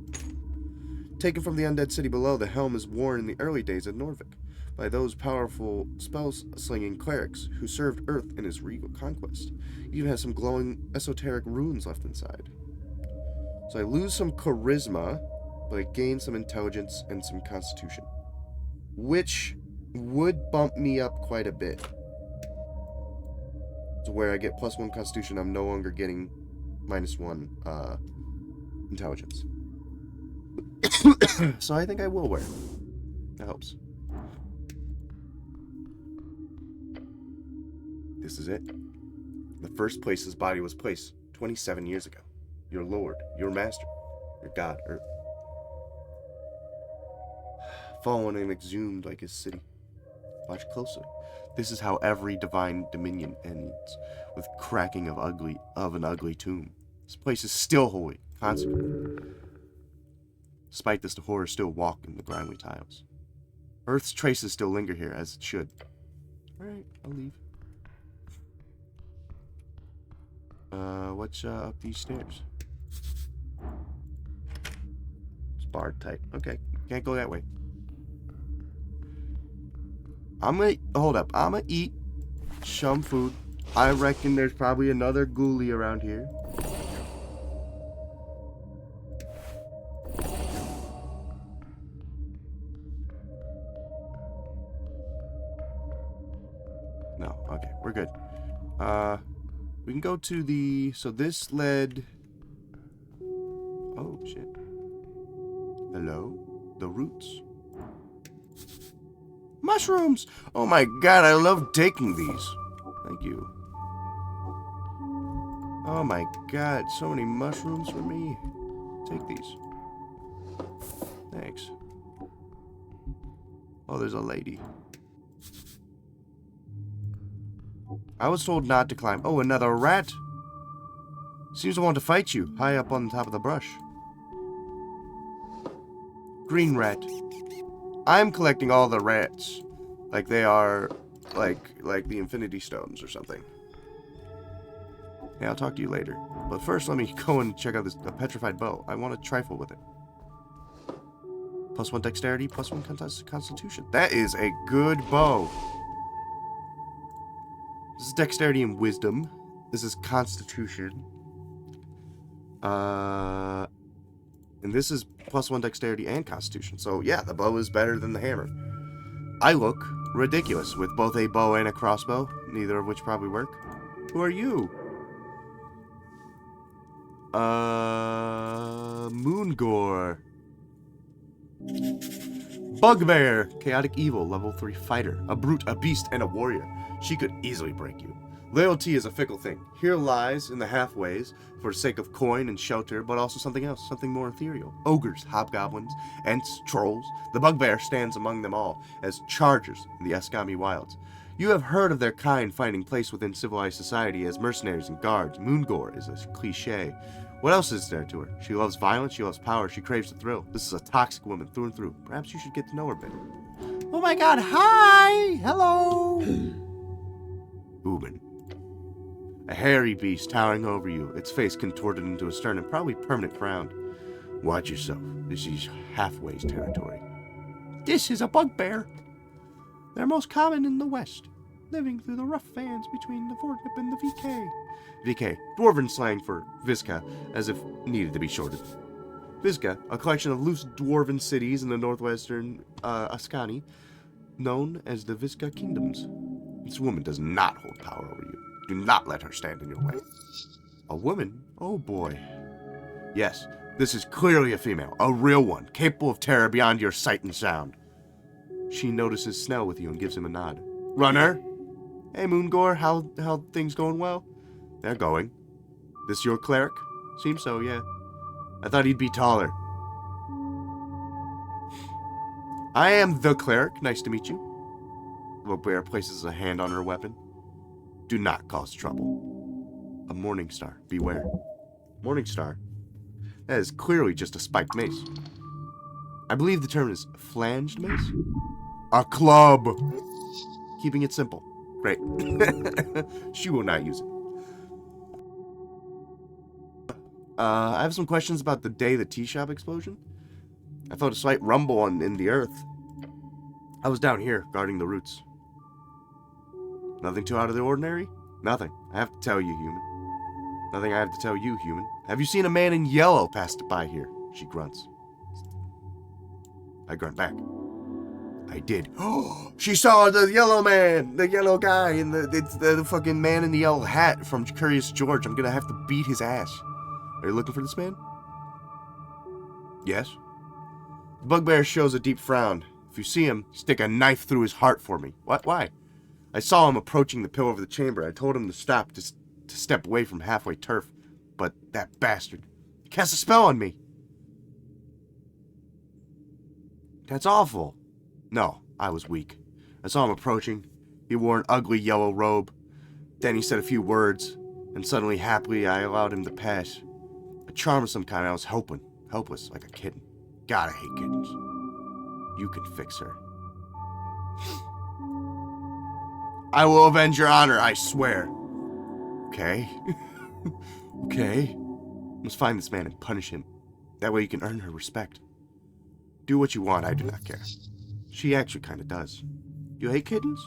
Taken from the undead city below, the helm is worn in the early days of Norvik by those powerful spell-slinging clerics who served Earth in his regal conquest. It even has some glowing esoteric runes left inside. So I lose some charisma, but I gain some intelligence and some constitution, which would bump me up quite a bit. So where I get +1 constitution, I'm no longer getting -1 intelligence. So I think I will wear it. That helps. This is it. The first place his body was placed 27 years ago. Your lord, your master, your god, Earth. Fallen and exhumed like his city. Watch closely. This is how every divine dominion ends, with cracking of an ugly tomb. This place is still holy, consecrated. Despite this, the horrors still walk in the grimy tiles. Earth's traces still linger here, as it should. Alright, I'll leave. What's up these stairs? It's barred type. Okay, can't go that way. Hold up. I'm gonna eat some food. I reckon there's probably another ghoulie around here. No, okay, we're good. We can go to the... So this led... Oh, shit. Hello? The roots. Mushrooms! Oh my god, I love taking these. Thank you. Oh my god, so many mushrooms for me. Take these. Thanks. Oh, there's a lady. I was told not to climb. Oh, another rat. Seems to want to fight you, high up on the top of the brush. Green rat. I'm collecting all the rats. Like they are, like the Infinity Stones or something. Yeah, I'll talk to you later. But first, let me go and check out this petrified bow. I want to trifle with it. +1 dexterity, +1 constitution. That is a good bow. This is dexterity and wisdom. This is constitution. And this is +1 dexterity and constitution. So yeah, the bow is better than the hammer. I look ridiculous with both a bow and a crossbow, neither of which probably work. Who are you? Moongore. Bugbear. Chaotic evil, level 3 fighter. A brute, a beast, and a warrior. She could easily break you. Loyalty is a fickle thing. Here lies in the halfways, for the sake of coin and shelter, but also something else, something more ethereal. Ogres, hobgoblins, ents, trolls. The bugbear stands among them all, as chargers in the Eskami wilds. You have heard of their kind finding place within civilized society as mercenaries and guards. Moongore is a cliché. What else is there to her? She loves violence, she loves power, she craves the thrill. This is a toxic woman through and through. Perhaps you should get to know her better. Oh my god, hi! Hello! Uben. A hairy beast towering over you, its face contorted into a stern and probably permanent frown. Watch yourself. This is halfway's territory. This is a bugbear. They're most common in the west, living through the rough fans between the Fortnip and the VK. VK, dwarven slang for Visca, as if needed to be shorted. Visca, a collection of loose dwarven cities in the northwestern Ascani, known as the Visca Kingdoms. This woman does not hold power over you. Do not let her stand in your way. A woman? Oh boy. Yes, this is clearly a female, a real one, capable of terror beyond your sight and sound. She notices Snell with you and gives him a nod. Runner? Hey Moongore, how things going well? They're going. This your cleric? Seems so, yeah. I thought he'd be taller. I am the cleric. Nice to meet you. Bugbear places a hand on her weapon. Do not cause trouble. A morning star. Beware. Morning star? That is clearly just a spiked mace. I believe the term is flanged mace? A club! Keeping it simple. Great. She will not use it. I have some questions about the day the tea shop explosion. I felt a slight rumble in the earth. I was down here, guarding the roots. Nothing too out of the ordinary? Nothing. I have to tell you, human. Nothing I have to tell you, human. Have you seen a man in yellow pass by here? She grunts. I grunt back. I did. Oh, she saw the yellow man, the yellow guy, and the fucking man in the yellow hat from Curious George. I'm gonna have to beat his ass. Are you looking for this man? Yes. The bugbear shows a deep frown. If you see him, stick a knife through his heart for me. What? Why? I saw him approaching the pillar of the chamber. I told him to stop, to step away from halfway turf. But that bastard cast a spell on me. That's awful. No, I was weak. I saw him approaching. He wore an ugly yellow robe. Then he said a few words, and suddenly, happily, I allowed him to pass. A charm of some kind. I was helpless, like a kitten. God, I hate kittens. You can fix her. I will avenge your honor, I swear. Okay. Okay. Must find this man and punish him. That way you can earn her respect. Do what you want, I do not care. She actually kind of does. You hate kittens?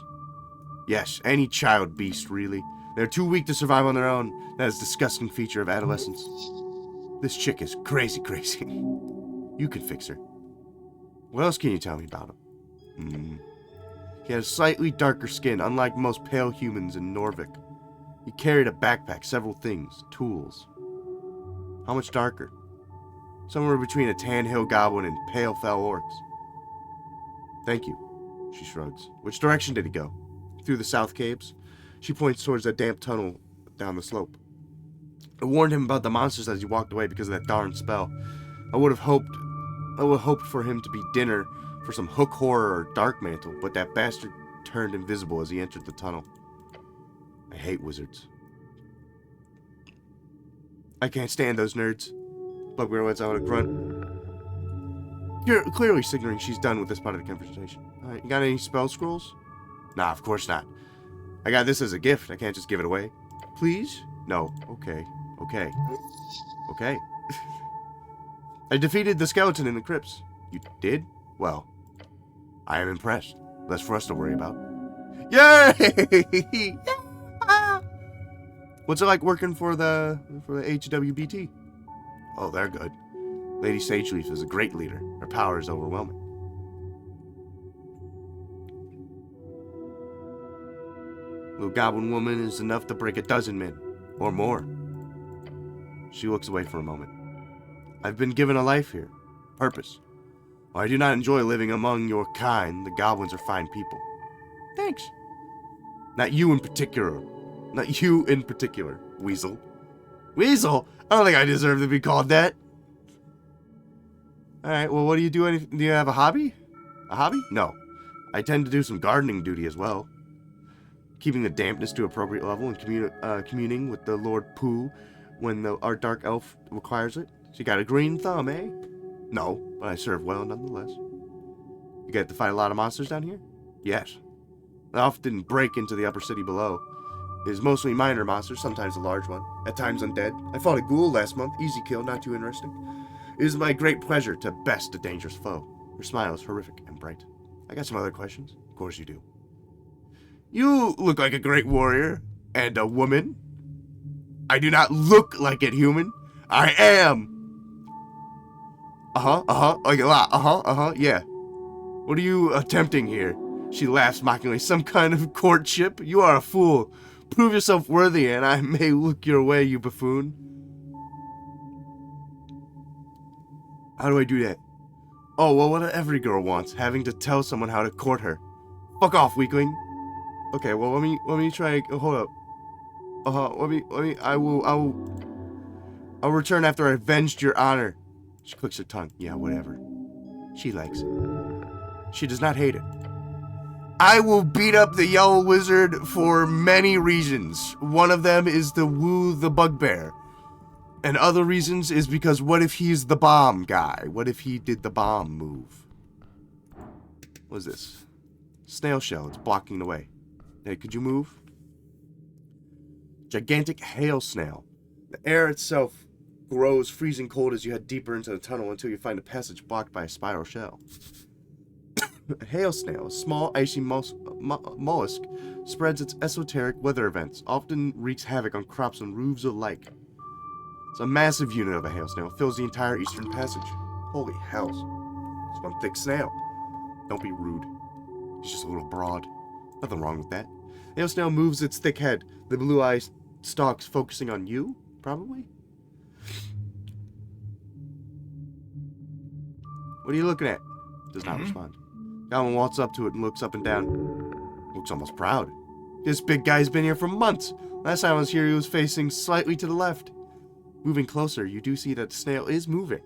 Yes, any child beast, really. They're too weak to survive on their own. That is a disgusting feature of adolescence. This chick is crazy. You can fix her. What else can you tell me about him? He had a slightly darker skin, unlike most pale humans in Norvik. He carried a backpack, several things, tools. How much darker? Somewhere between a tan hill goblin and pale fell orcs. Thank you, she shrugs. Which direction did he go? Through the south caves? She points towards a damp tunnel down the slope. I warned him about the monsters as he walked away because of that darn spell. I would have hoped for him to be dinner for some hook horror or dark mantle, but that bastard turned invisible as he entered the tunnel. I hate wizards. I can't stand those nerds. Bugbear lets out a grunt. You're clearly signaling she's done with this part of the conversation. Alright, you got any spell scrolls? Nah, of course not. I got this as a gift. I can't just give it away. Please? No. Okay. I defeated the skeleton in the crypts. You did? Well, I am impressed. Less for us to worry about. Yay! What's it like working for the HWBT? Oh, they're good. Lady Sageleaf is a great leader. Her power is overwhelming. Little goblin woman is enough to break a dozen men, or more. She looks away for a moment. I've been given a life here. Purpose. While I do not enjoy living among your kind, the goblins are fine people. Thanks. Not you in particular, Weasel. Weasel? I don't think I deserve to be called that. Alright, well, what do you do? Do you have a hobby? A hobby? No. I tend to do some gardening duty as well. Keeping the dampness to appropriate level and communing with the Lord Pooh when our dark elf requires it. So you got a green thumb, eh? No, but I serve well nonetheless. You get to fight a lot of monsters down here? Yes. I often break into the upper city below. It is mostly minor monsters, sometimes a large one, at times undead. I fought a ghoul last month, easy kill, not too interesting. It is my great pleasure to best a dangerous foe. Your smile is horrific and bright. I got some other questions. Of course you do. You look like a great warrior and a woman. I do not look like it, human. I am. Like a lot. Yeah. What are you attempting here? She laughs mockingly. Some kind of courtship? You are a fool. Prove yourself worthy, and I may look your way, you buffoon. How do I do that? Oh, well, what every girl wants, having to tell someone how to court her. Fuck off, weakling. Okay, well, let me try. Hold up. I'll return after I avenged your honor. She clicks her tongue. Yeah, whatever. She likes it. She does not hate it. I will beat up the yellow wizard for many reasons. One of them is to woo the bugbear. And other reasons is because what if he's the bomb guy? What if he did the bomb move? What is this? Snail shell. It's blocking the way. Hey, could you move? Gigantic hail snail. The air itself grows freezing cold as you head deeper into the tunnel until you find a passage blocked by a spiral shell. A hail snail, a small icy mollusk, spreads its esoteric weather events, often wreaks havoc on crops and roofs alike. It's a massive unit of a hail snail, fills the entire eastern passage. Holy hells. It's one thick snail. Don't be rude. He's just a little broad. Nothing wrong with that. The hail snail moves its thick head, the blue eyes stalks focusing on you, probably? What are you looking at? Does not respond. Goblin walks up to it and looks up and down. Looks almost proud. This big guy's been here for months. Last time I was here, he was facing slightly to the left. Moving closer, you do see that the snail is moving.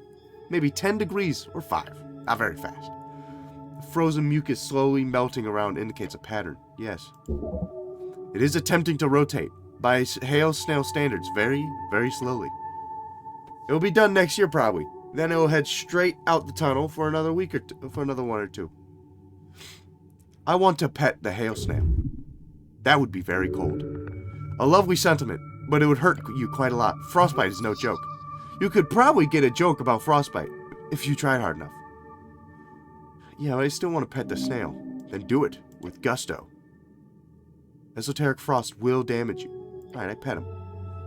Maybe 10 degrees or 5. Not very fast. The frozen mucus slowly melting around indicates a pattern. Yes. It is attempting to rotate. By hail snail standards, very, very slowly. It will be done next year, probably. Then it will head straight out the tunnel for another week or for another 1 or 2. I want to pet the hail snail. That would be very cold. A lovely sentiment, but it would hurt you quite a lot. Frostbite is no joke. You could probably get a joke about frostbite if you tried hard enough. Yeah, but I still want to pet the snail. Then do it with gusto. Esoteric frost will damage you. Alright, I pet him.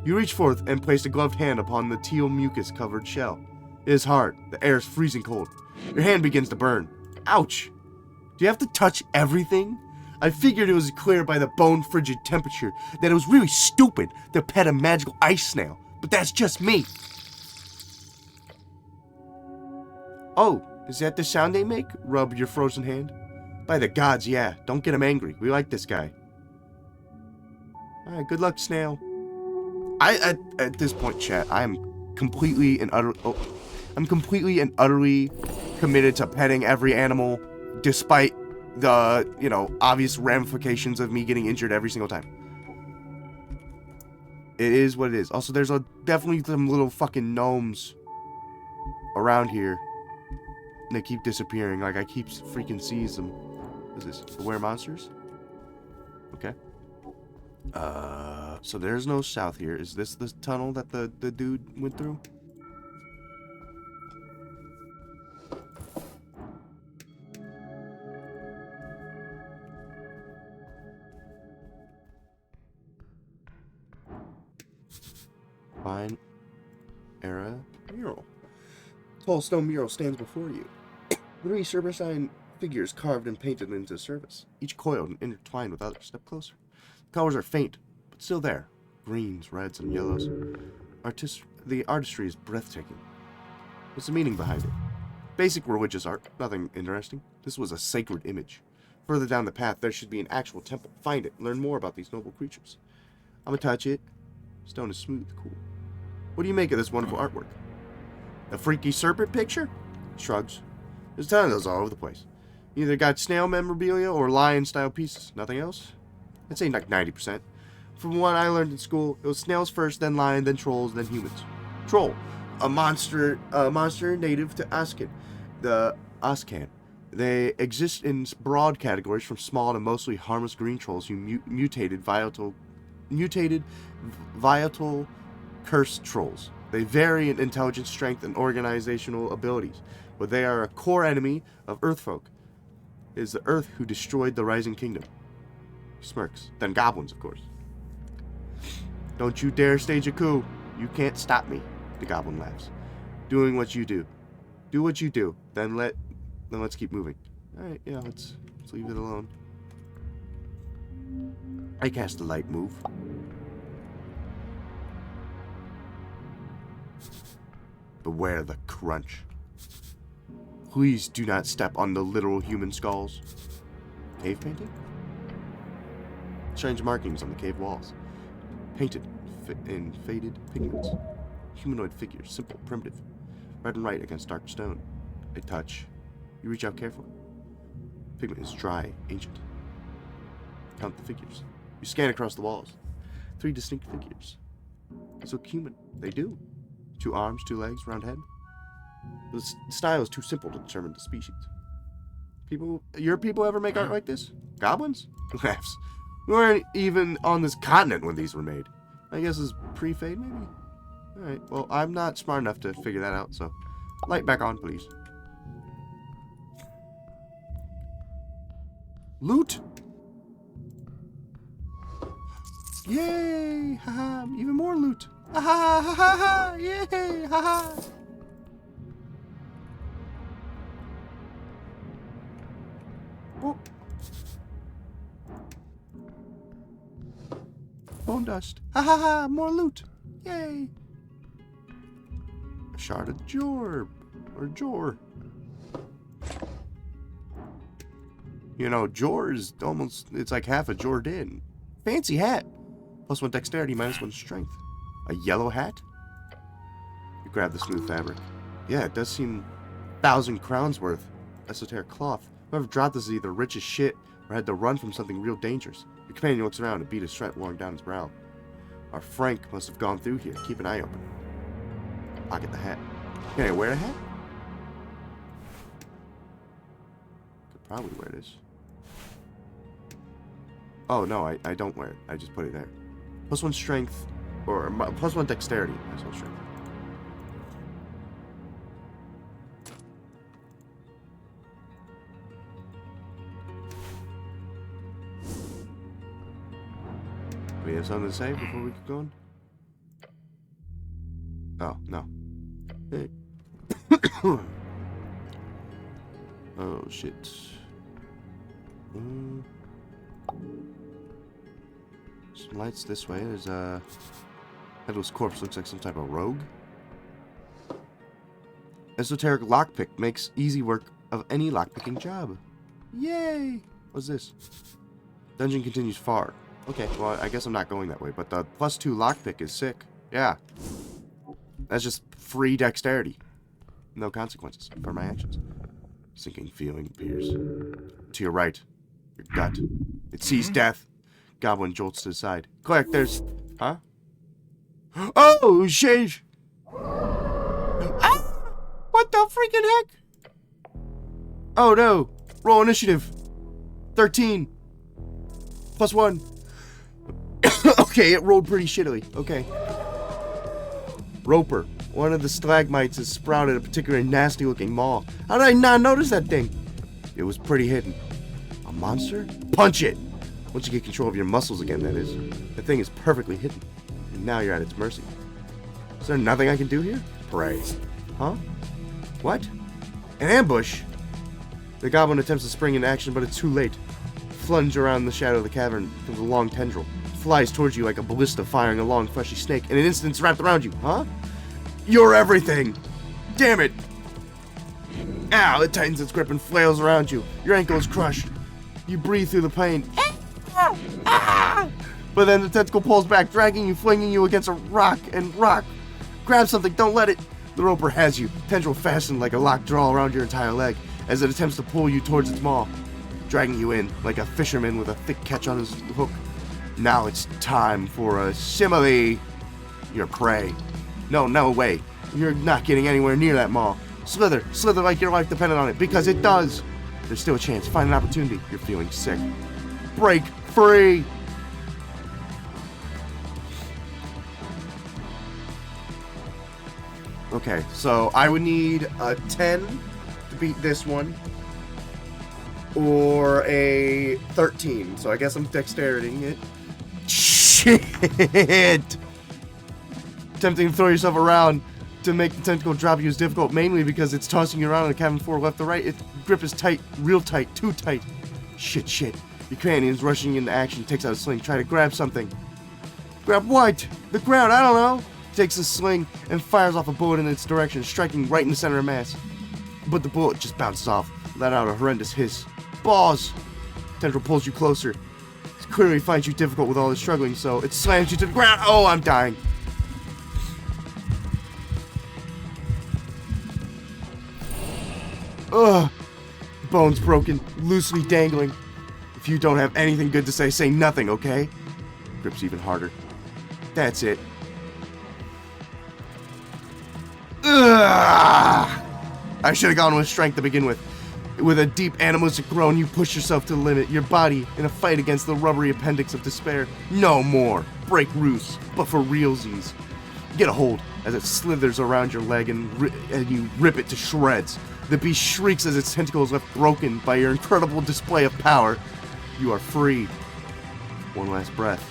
You reach forth and place a gloved hand upon the teal mucus-covered shell. It is hard. The air is freezing cold. Your hand begins to burn. Ouch! Do you have to touch everything? I figured it was clear by the bone-frigid temperature that it was really stupid to pet a magical ice snail, but that's just me. Oh, is that the sound they make? Rub your frozen hand. By the gods, yeah. Don't get him angry. We like this guy. Alright, good luck, snail. At this point, chat, I'm completely and utterly committed to petting every animal, despite the, obvious ramifications of me getting injured every single time. It is what it is. Also, there's definitely some little fucking gnomes around here. And they keep disappearing. Like, I keep freaking seeing them. What is this? Beware monsters? Okay. So there's no south here. Is this the tunnel that the dude went through? Fine. Era mural. Tall stone mural stands before you. 3 serpentine figures carved and painted into service, each coiled and intertwined with others. Step closer. The colors are faint, but still there. Greens, reds, and yellows. The artistry is breathtaking. What's the meaning behind it? Basic religious art, nothing interesting. This was a sacred image. Further down the path, there should be an actual temple. Find it, learn more about these noble creatures. I'm gonna touch it. Stone is smooth, cool. What do you make of this wonderful artwork? A freaky serpent picture? Shrugs. There's a ton of those all over the place. You either got snail memorabilia or lion-style pieces. Nothing else? I'd say like 90%. From what I learned in school, it was snails first, then lion, then trolls, then humans. Troll, a monster native to Askan, the Askan. They exist in broad categories from small to mostly harmless green trolls who mutated volatile cursed trolls. They vary in intelligence, strength, and organizational abilities, but they are a core enemy of Earthfolk. It is the Earth who destroyed the Rising Kingdom. He smirks. Then goblins, of course. Don't you dare stage a coup. You can't stop me. The goblin laughs. Doing what you do. Do what you do. Then let's keep moving. Alright, yeah, let's leave it alone. I cast a light move. Beware the crunch. Please do not step on the literal human skulls. Cave painting? Strange markings on the cave walls. Painted in faded pigments. Humanoid figures, simple, primitive. Red and white against dark stone. A touch. You reach out carefully. Pigment is dry, ancient. Count the figures. You scan across the walls. 3 distinct figures. They look human. They do. 2 arms, 2 legs, round head. The style is too simple to determine the species. Your people ever make art like this? Goblins? Laughs. We weren't even on this continent when these were made. I guess it's pre-fade, maybe? Alright, well, I'm not smart enough to figure that out, so... Light back on, please. Loot! Yay! Haha! Even more loot! Ha ha ha ha ha! Yay! Ha ha! Oh. Bone dust. Ha ha ha! More loot! Yay! A shard of Jorb. Or Jor. You know, Jor is almost... It's like half a Jordan. Fancy hat. +1 dexterity, -1 strength. A yellow hat? You grab the smooth fabric. Yeah, it does seem 1,000 crowns worth. Esoteric cloth. Whoever dropped this is either rich as shit or had to run from something real dangerous. Your companion looks around and beat a sweat rolling down his brow. Our Frank must have gone through here. Keep an eye open. Pocket the hat. Can I wear a hat? Could probably wear this. Oh, no, I don't wear it. I just put it there. +1 strength, or +1 dexterity. That's no strength. Do we have something to say before we keep going? Oh, no. Hey. Oh, shit. Some lights this way. There's a headless corpse. Looks like some type of rogue. Esoteric lockpick makes easy work of any lockpicking job. Yay! What's this? Dungeon continues far. Okay, well, I guess I'm not going that way, but the +2 lockpick is sick. Yeah. That's just free dexterity. No consequences for my actions. Sinking feeling appears. To your right. Your gut. It sees death. Goblin jolts to the side. Quick, there's... Huh? Oh, shit! Ah! What the freaking heck? Oh, no. Roll initiative. 13. +1. Okay, it rolled pretty shittily. Okay. Roper. One of the stalagmites has sprouted a particularly nasty-looking maw. How did I not notice that thing? It was pretty hidden. A monster? Punch it! Once you get control of your muscles again, that is. The thing is perfectly hidden. And now you're at its mercy. Is there nothing I can do here? Pray. Huh? What? An ambush? The goblin attempts to spring into action, but it's too late. Flunge around the shadow of the cavern comes a long tendril. It flies towards you like a ballista firing a long, fleshy snake. In an instant, it's wrapped around you. Huh? You're everything! Damn it! Ow! It tightens its grip and flails around you. Your ankle is crushed. You breathe through the pain. But then the tentacle pulls back, dragging you, flinging you against a rock. Grab something, don't let it. The roper has you, tendril fastened like a locked draw around your entire leg, as it attempts to pull you towards its maw, dragging you in like a fisherman with a thick catch on his hook. Now it's time for a simile. Your prey. No way. You're not getting anywhere near that maw. Slither like your life depended on it, because it does. There's still a chance. Find an opportunity. You're feeling sick. Break free. Okay, so I would need a 10 to beat this one, or a 13. So I guess I'm dexteritying it. Shit! Attempting to throw yourself around to make the tentacle drop you is difficult, mainly because it's tossing you around on the cabin floor left to right. Its grip is tight, real tight, too tight. Shit. Your companion's rushing into action, takes out a sling, trying to grab something. Grab what? The ground, I don't know. Takes a sling and fires off a bullet in its direction, striking right in the center of mass. But the bullet just bounces off, let out a horrendous hiss. Balls! Tendril pulls you closer. It clearly finds you difficult with all the struggling, so it slams you to the ground. Oh, I'm dying. Ugh. Bones broken, loosely dangling. If you don't have anything good to say nothing, okay? Grips even harder. That's it. Ugh. I should have gone with strength to begin with. With a deep animalistic groan, you push yourself to the limit, your body in a fight against the rubbery appendix of despair. No more. Break loose, but for realsies. Get a hold as it slithers around your leg and you rip it to shreds. The beast shrieks as its tentacle is left broken by your incredible display of power. You are free. One last breath.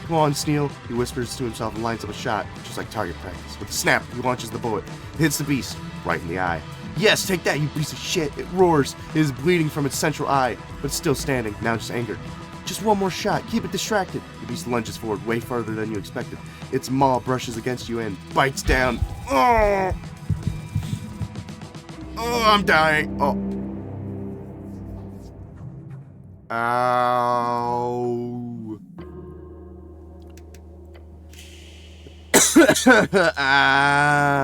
Come on, Sneal, he whispers to himself and lines up a shot, just like target practice. With a snap, he launches the bullet. It hits the beast, right in the eye. Yes, take that, you piece of shit. It roars. It is bleeding from its central eye, but still standing, now just angered. Just one more shot. Keep it distracted. The beast lunges forward way farther than you expected. Its maw brushes against you and bites down. Oh! Oh, I'm dying. Oh. Ow. Ow.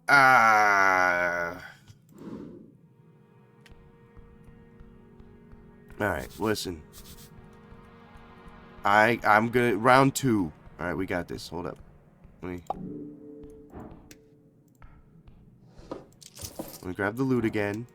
Ah. Alright, listen. I'm gonna round 2. Alright, we got this. Hold up. Let me grab the loot again.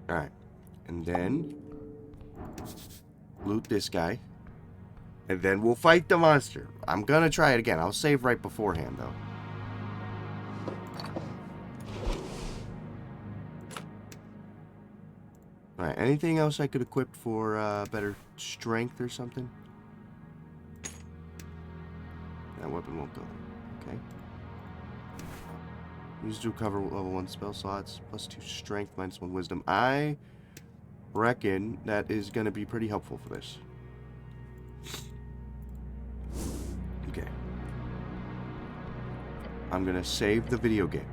Alright. And then loot this guy. And then we'll fight the monster. I'm gonna try it again. I'll save right beforehand, though. Alright, anything else I could equip for better strength or something? That weapon won't go. Okay. Use to cover level 1 spell slots. +2 strength, -1 wisdom. I reckon that is gonna be pretty helpful for this. Okay. I'm gonna save the video game.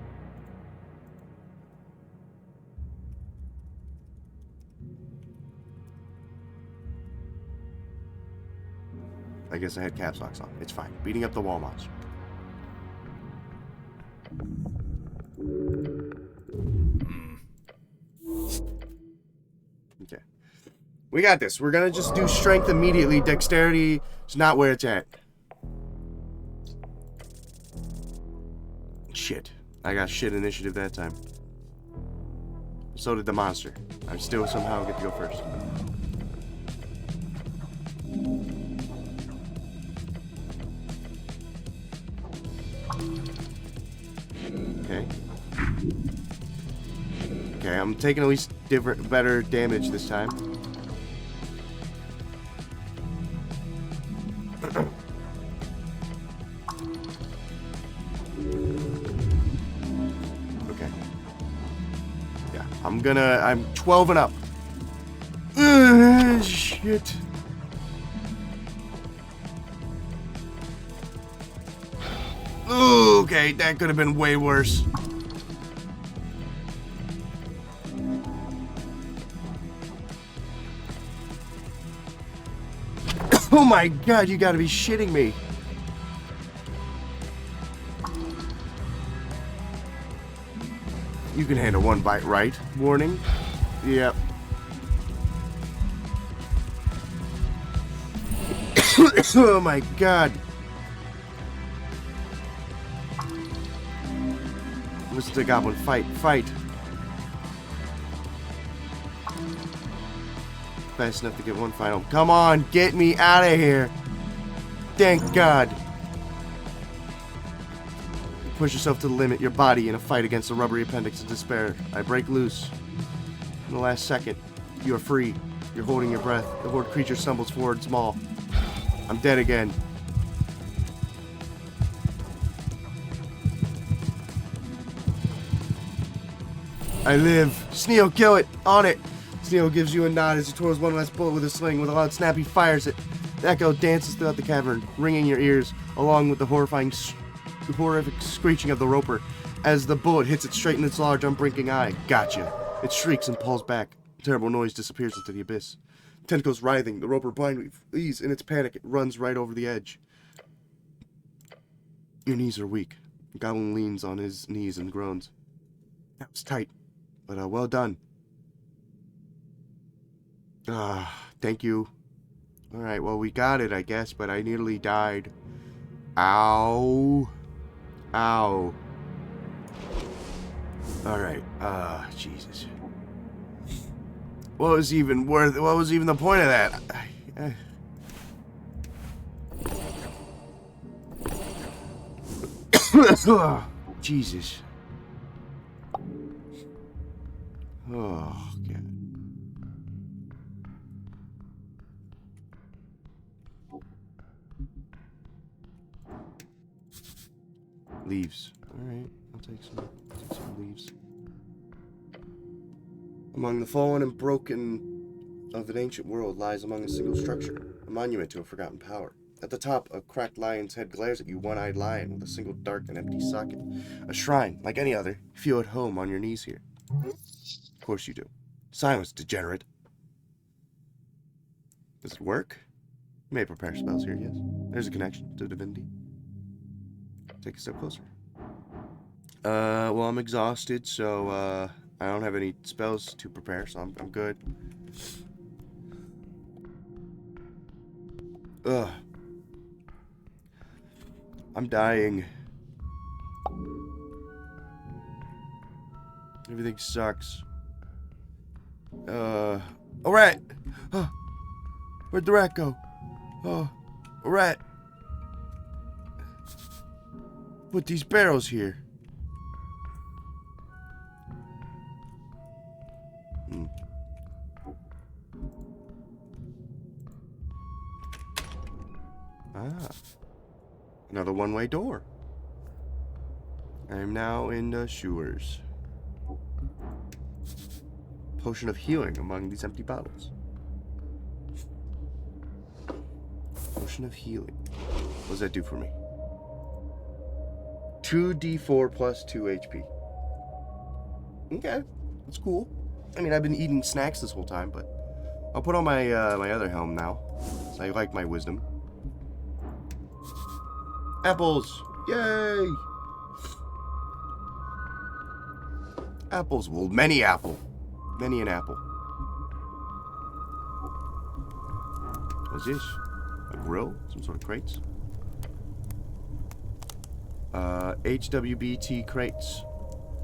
I guess I had caps locks on. It's fine. Beating up the wall monster. Okay. We got this. We're gonna just do strength immediately. Dexterity is not where it's at. Shit. I got shit initiative that time. So did the monster. I still somehow get to go first. Okay. Okay, I'm taking at least better damage this time. Okay. Yeah, I'm 12 and up. Shit. Ooh, okay, that could have been way worse. Oh my god, you gotta be shitting me. You can handle one bite, right? Warning. Yep. Oh my god. Mr. Goblin, fight. Fast enough to get one final. Come on, get me out of here. Thank God. Push yourself to the limit, your body in a fight against the rubbery appendix of despair. I break loose. In the last second, you are free. You're holding your breath. The horde creature stumbles forward small. I'm dead again. I live. Sneo, kill it. On it. Sneo gives you a nod as he twirls one last bullet with his sling. With a loud snap, he fires it. The echo dances throughout the cavern, ringing your ears, along with the horrific screeching of the roper as the bullet hits it straight in its large, unblinking eye. Gotcha. It shrieks and pulls back. The terrible noise disappears into the abyss. Tentacles writhing, the roper blindly flees. In its panic, it runs right over the edge. Your knees are weak. The goblin leans on his knees and groans. That was tight, but well done. Thank you. Alright, well, we got it, I guess, but I nearly died. Ow. Ow. Alright, Jesus. What was even the point of that? Jesus. Oh, God. Leaves. Alright, I'll take some leaves. Among the fallen and broken of an ancient world lies among a single structure, a monument to a forgotten power. At the top, a cracked lion's head glares at you, one-eyed lion with a single dark and empty socket. A shrine, like any other. You feel at home on your knees here. Of course you do. Silence, degenerate. Does it work? You may prepare spells here, yes. There's a connection to divinity. Take a step closer. Well, I'm exhausted, so, I don't have any spells to prepare, so I'm good. Ugh. I'm dying. Everything sucks. A rat! Oh, where'd the rat go? Oh, a rat. Put these barrels here. Ah. Another one-way door. I am now in the sewers. Potion of healing among these empty bottles. Potion of healing. What does that do for me? 2d4 plus 2 HP. Okay, that's cool. I mean, I've been eating snacks this whole time, but I'll put on my my other helm now. So I like my wisdom. Apples! Yay! Apples. Well, many apple. Many an apple. What's this? A grill? Some sort of crates? HWBT crates.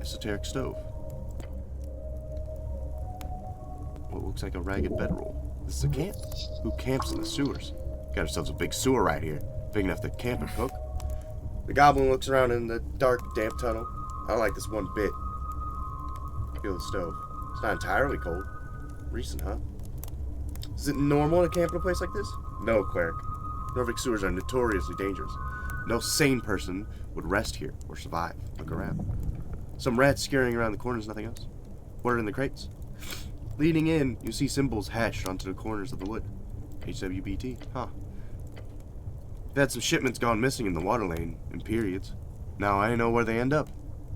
Esoteric stove. What looks like a ragged bedroll. This is a camp. Who camps in the sewers? Got ourselves a big sewer right here. Big enough to camp and cook. The goblin looks around in the dark, damp tunnel. I don't like this one bit. Feel the stove. It's not entirely cold. Recent, huh? Is it normal to camp in a place like this? No, cleric. Norfolk sewers are notoriously dangerous. No sane person would rest here or survive. Look around. Some rats scurrying around the corners, nothing else. What are in the crates? Leading in, you see symbols hashed onto the corners of the wood. HWBT, huh? We've had some shipments gone missing in the water lane in periods. Now I know where they end up.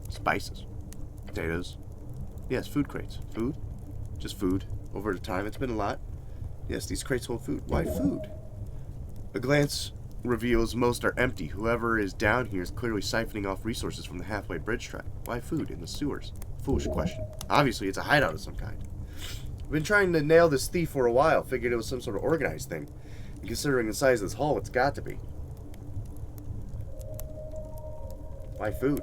Spices. Potatoes. Yes, food crates. Food? Just food. Over time, it's been a lot. Yes, these crates hold food. Why food? A glance reveals most are empty. Whoever is down here is clearly siphoning off resources from the halfway bridge track. Why food in the sewers? Foolish question. Obviously, it's a hideout of some kind. I've been trying to nail this thief for a while. Figured it was some sort of organized thing. And considering the size of this hall, it's got to be. Why food?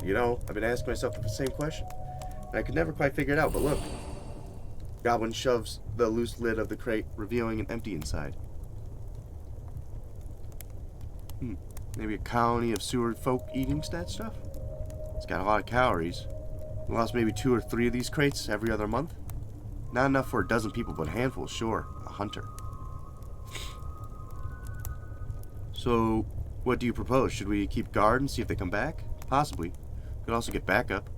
You know, I've been asking myself the same question. And I could never quite figure it out, but look. Goblin shoves the loose lid of the crate, revealing an empty inside. Maybe a colony of sewer folk eating that stuff? It's got a lot of calories. We lost maybe 2 or 3 of these crates every other month. Not enough for a dozen people, but a handful, sure. A hunter. So, what do you propose? Should we keep guard and see if they come back? Possibly. Could also get backup.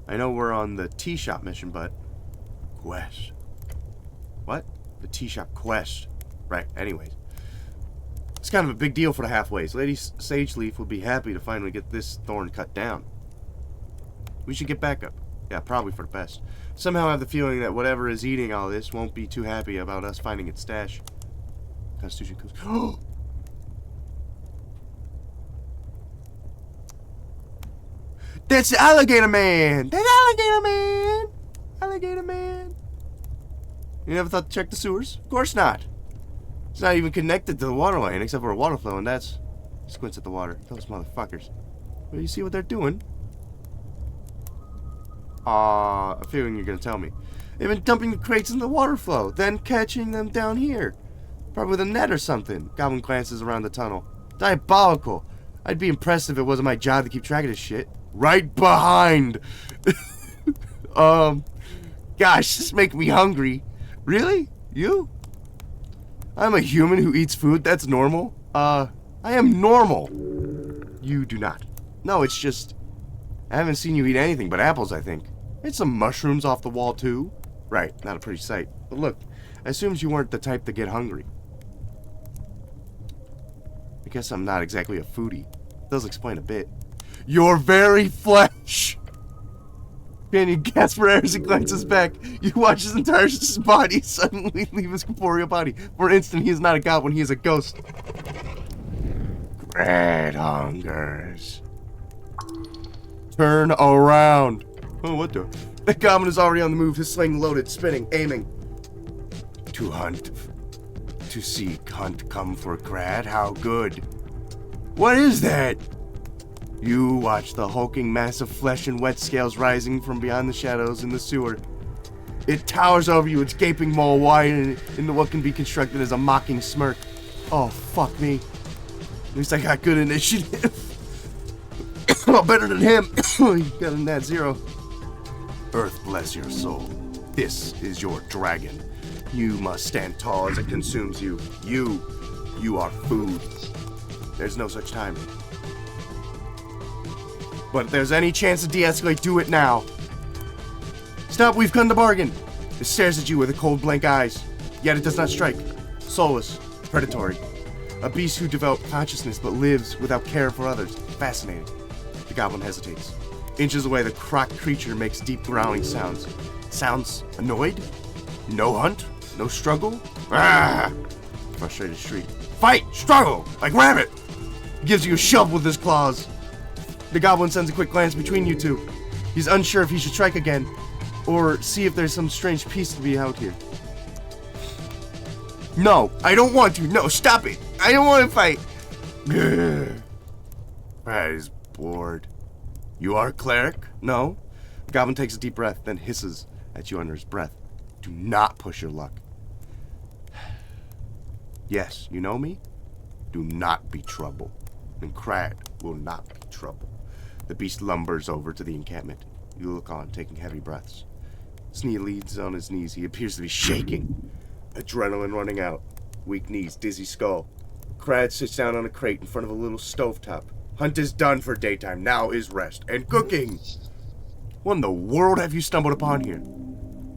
I know we're on the tea shop mission, but... Quest. What? The tea shop quest. Right, anyways. It's kind of a big deal for the halfways. Lady Sageleaf would be happy to finally get this thorn cut down. We should get backup. Yeah, probably for the best. Somehow I have the feeling that whatever is eating all this won't be too happy about us finding its stash. Constitution comes. Oh! That's the alligator man! That's alligator man! Alligator man! You never thought to check the sewers? Of course not. It's not even connected to the water line except for a water flow, and that's... Squints at the water. Those motherfuckers. Well, you see what they're doing? I'm feeling you're gonna tell me. They've been dumping the crates in the water flow, then catching them down here. Probably with a net or something. Goblin glances around the tunnel. Diabolical. I'd be impressed if it wasn't my job to keep track of this shit. Right behind! Gosh, this is making me hungry. Really? You? I'm a human who eats food, that's normal. I am normal. You do not. No, it's just... I haven't seen you eat anything but apples, I think. It's some mushrooms off the wall, too. Right, not a pretty sight. But look, I assumed you weren't the type to get hungry. I guess I'm not exactly a foodie. Does explain a bit. Your very flesh! Companion Casper as he glances back. You watch his entire body suddenly leave his corporeal body. For an instant, he is not a goblin, he is a ghost. Great hungers. Turn around. Oh, what the? The goblin is already on the move, his sling loaded, spinning, aiming. To hunt. To seek, hunt, come for Crad. How good. What is that? You watch the hulking mass of flesh and wet scales rising from beyond the shadows in the sewer. It towers over you, its gaping maw wide into what can be constructed as a mocking smirk. Oh, fuck me. At least I got good initiative. Oh, better than him. He got a nat 0. Earth bless your soul. This is your dragon. You must stand tall as it consumes you. You are food. There's no such time. But if there's any chance to de-escalate, do it now. Stop, we've come to bargain. It stares at you with a cold, blank eyes. Yet it does not strike. Soulless, predatory. A beast who developed consciousness but lives without care for others. Fascinating. The goblin hesitates. Inches away, the croc creature makes deep growling sounds. Sounds annoyed? No hunt? No struggle? Ah! Frustrated shriek. Fight! Struggle! Like rabbit! Gives you a shove with his claws. The goblin sends a quick glance between you two. He's unsure if he should strike again, or see if there's some strange piece to be out here. No, I don't want to. No, stop it. I don't want to fight. Brad is bored. You are a cleric? No. The goblin takes a deep breath, then hisses at you under his breath. Do not push your luck. Yes, you know me? Do not be trouble. And Crad will not be trouble. The beast lumbers over to the encampment. You look on, taking heavy breaths. Snee leads on his knees. He appears to be shaking. Adrenaline running out. Weak knees, dizzy skull. Crad sits down on a crate in front of a little stovetop. Hunt is done for daytime. Now is rest. And cooking! What in the world have you stumbled upon here?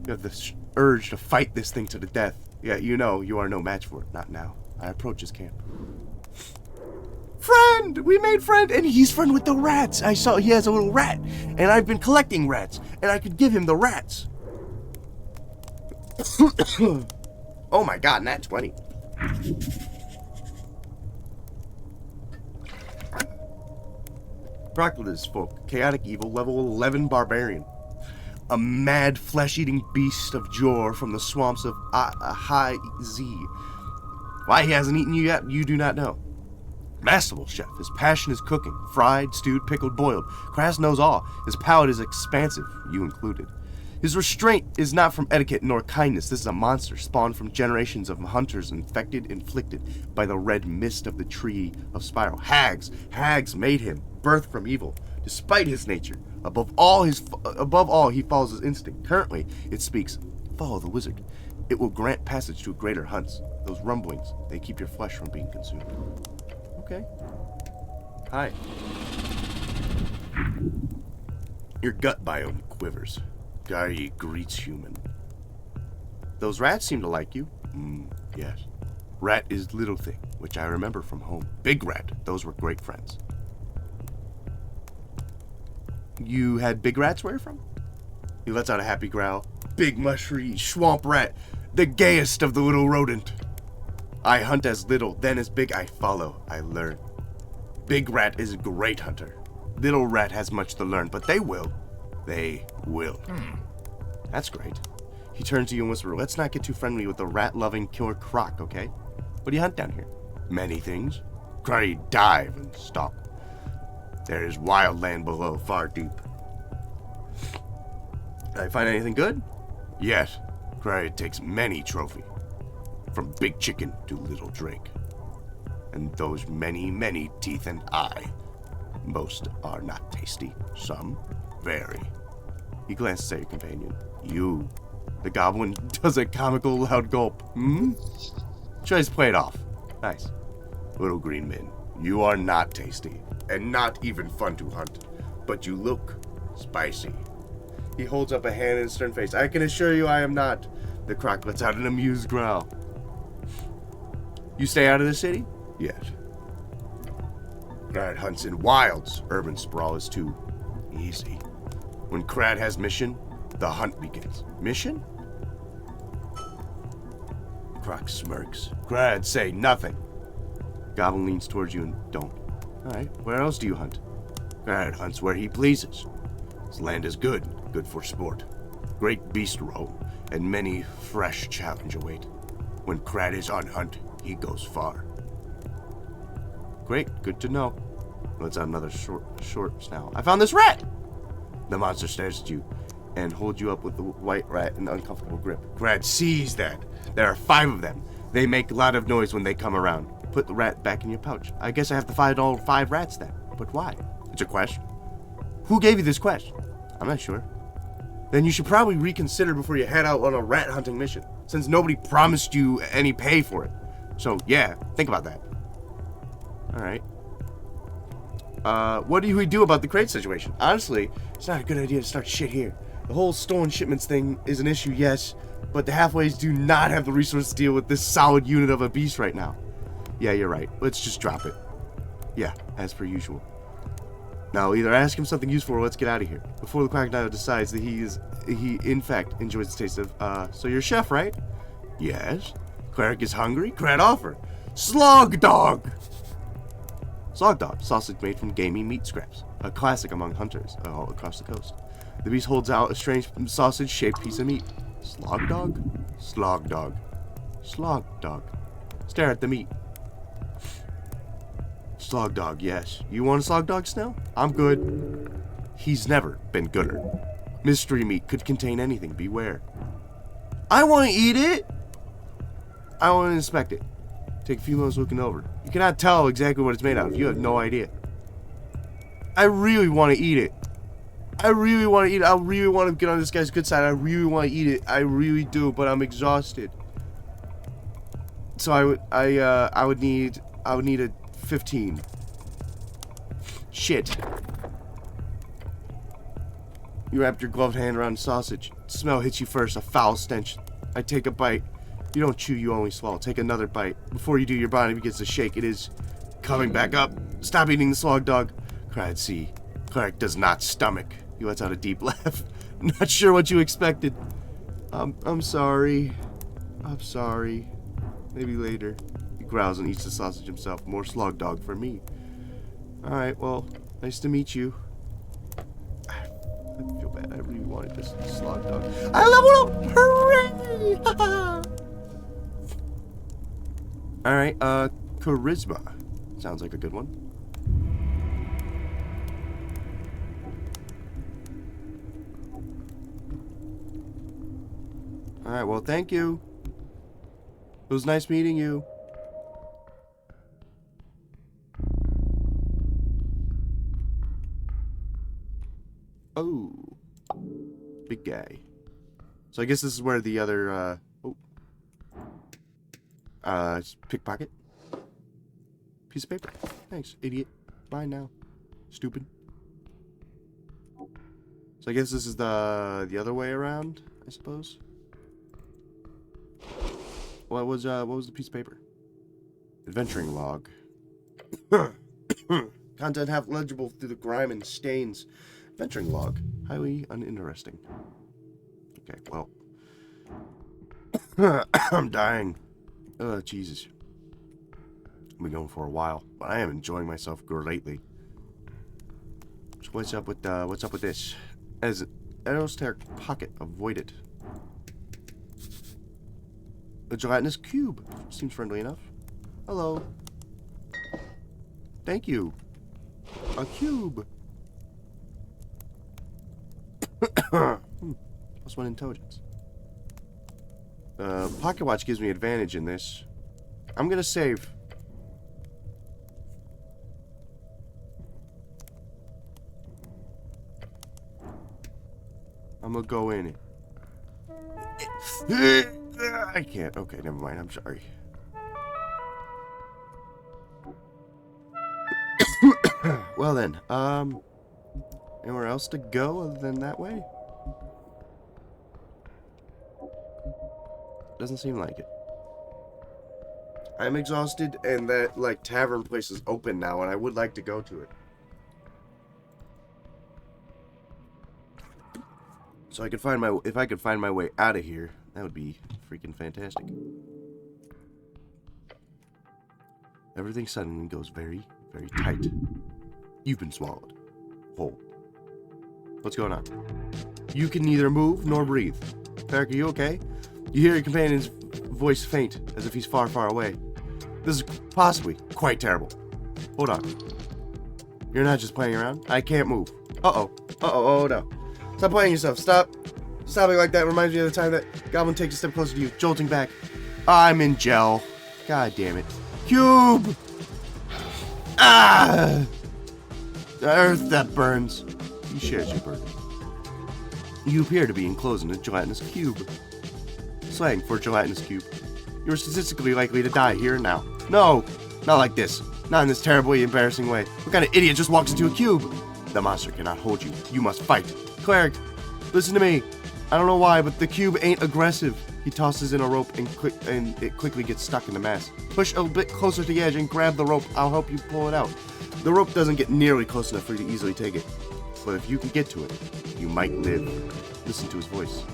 You have the urge to fight this thing to the death. Yet you know you are no match for it. Not now. I approach his camp. Friend! We made friend! And he's friend with the rats! I saw he has a little rat. And I've been collecting rats. And I could give him the rats. Oh my god, nat 20. Proclus folk. Chaotic evil, level 11 barbarian. A mad, flesh-eating beast of Jor from the swamps of High Z. Why he hasn't eaten you yet, you do not know. Masterful chef. His passion is cooking. Fried, stewed, pickled, boiled. Kras knows all. His palate is expansive, you included. His restraint is not from etiquette nor kindness. This is a monster spawned from generations of hunters inflicted by the red mist of the tree of spiral. Hags made him, birthed from evil. Despite his nature, above all, he follows his instinct. Currently, it speaks, follow the wizard. It will grant passage to greater hunts. Those rumblings, they keep your flesh from being consumed. Okay. Hi. Your gut biome quivers. Gary greets human. Those rats seem to like you. Yes. Rat is little thing, which I remember from home. Big rat, those were great friends. You had big rats where you're from? He lets out a happy growl. Big mushy swamp rat, the gayest of the little rodent. I hunt as little, then as big I follow, I learn. Big rat is a great hunter. Little rat has much to learn, but they will. They will. That's great. He turns to you and whispers, let's not get too friendly with the rat-loving killer croc, okay? What do you hunt down here? Many things. Cruddy dive and stalk. There is wild land below, far deep. Did I find anything good? Yes. Cruddy takes many trophy. From big chicken to little drake. And those many teeth and eye. Most are not tasty. Some, very. He glances at your companion. You. The goblin does a comical loud gulp. Tries to play it off. Nice. Little green men, you are not tasty. And not even fun to hunt. But you look spicy. He holds up a hand in a stern face. I can assure you I am not. The croc lets out an amused growl. You stay out of the city? Yes. Crad hunts in wilds. Urban sprawl is too easy. When Crad has mission, the hunt begins. Mission? Croc smirks. Crad say nothing. Goblin leans towards you and don't. Alright, where else do you hunt? Crad hunts where he pleases. His land is good for sport. Great beast roam, and many fresh challenge await. When Crad is on hunt, he goes far. Great, good to know. Let's have another short snout. I found this rat! The monster stares at you And holds you up with the white rat in an uncomfortable grip. Crad sees that. There are 5 of them. They make a lot of noise when they come around. Put the rat back in your pouch. I guess I have to find all 5 rats then. But why? It's a question. Who gave you this quest? I'm not sure. Then you should probably reconsider before you head out on a rat hunting mission, since nobody promised you any pay for it. So yeah, think about that. Alright. What do we do about the crate situation? Honestly, it's not a good idea to start shit here. The whole stolen shipments thing is an issue, yes, but the halfways do not have the resources to deal with this solid unit of a beast right now. Yeah, you're right. Let's just drop it. Yeah, as per usual. Now, either ask him something useful or let's get out of here. Before the crocodile decides that he in fact enjoys the taste of, so you're a chef, right? Yes. Cleric is hungry? Crad offer. Slog dog! Slog dog, sausage made from gamey meat scraps. A classic among hunters all across the coast. The beast holds out a strange sausage-shaped piece of meat. Slog dog? Slog dog. Slog dog. Stare at the meat. Slog dog, yes. You want a slog dog, Snell? I'm good. He's never been gooder. Mystery meat could contain anything. Beware. I want to eat it! I want to inspect it. Take a few moments looking over. You cannot tell exactly what it's made out of. You have no idea. I really want to eat it. I really want to eat it. I really want to get on this guy's good side. I really want to eat it. I really do, but I'm exhausted. So I would need a 15. Shit. You wrapped your gloved hand around the sausage. The smell hits you first, a foul stench. I take a bite. You don't chew, you only swallow. Take another bite. Before you do, your body begins to shake. It is coming back up. Stop eating the slog dog. Cried C. Cleric does not stomach. He lets out a deep laugh. Not sure what you expected. I'm sorry. I'm sorry. Maybe later. He growls and eats the sausage himself. More slog dog for me. Alright, well, nice to meet you. I feel bad. I really wanted this slog dog. I leveled up! Hooray! Alright, charisma. Sounds like a good one. Alright, well, thank you. It was nice meeting you. Oh. Big guy. So I guess this is where the other, pickpocket. Piece of paper. Thanks, idiot. Bye now. Stupid. So I guess this is the other way around, I suppose. What was the piece of paper? Adventuring log. Content half legible through the grime and stains. Adventuring log. Highly uninteresting. Okay, well. I'm dying. Jesus. I've been going for a while, but I am enjoying myself greatly. So what's up with this? As an esoteric pocket, avoid it. A gelatinous cube. Seems friendly enough. Hello. Thank you. A cube. +1 intelligence. Pocket watch gives me advantage in this. I'm gonna save. I'm gonna go in it. I can't. Okay, never mind. I'm sorry. Well then, anywhere else to go other than that way? Doesn't seem like it. I'm exhausted, and that, like, tavern place is open now, and I would like to go to it. So if I could find my way out of here, that would be freaking fantastic. Everything suddenly goes very, very tight. You've been swallowed. Whole. What's going on? You can neither move nor breathe. Cleric, are you okay? You hear your companion's voice faint, as if he's far, far away. This is possibly quite terrible. Hold on. You're not just playing around? I can't move. Uh-oh. Uh-oh. Oh, no. Stop playing yourself. Stop. Stopping like that reminds me of the time that Goblin takes a step closer to you, jolting back. I'm in gel. God damn it. Cube! Ah! The earth that burns. He shares your burden. You appear to be enclosed in a gelatinous cube. Slang for gelatinous cube. You're statistically likely to die here and now. No! Not like this. Not in this terribly embarrassing way. What kind of idiot just walks into a cube? The monster cannot hold you. You must fight. Cleric, listen to me. I don't know why, but the cube ain't aggressive. He tosses in a rope and it quickly gets stuck in the mass. Push a bit closer to the edge and grab the rope. I'll help you pull it out. The rope doesn't get nearly close enough for you to easily take it. But if you can get to it, you might live. Listen to his voice.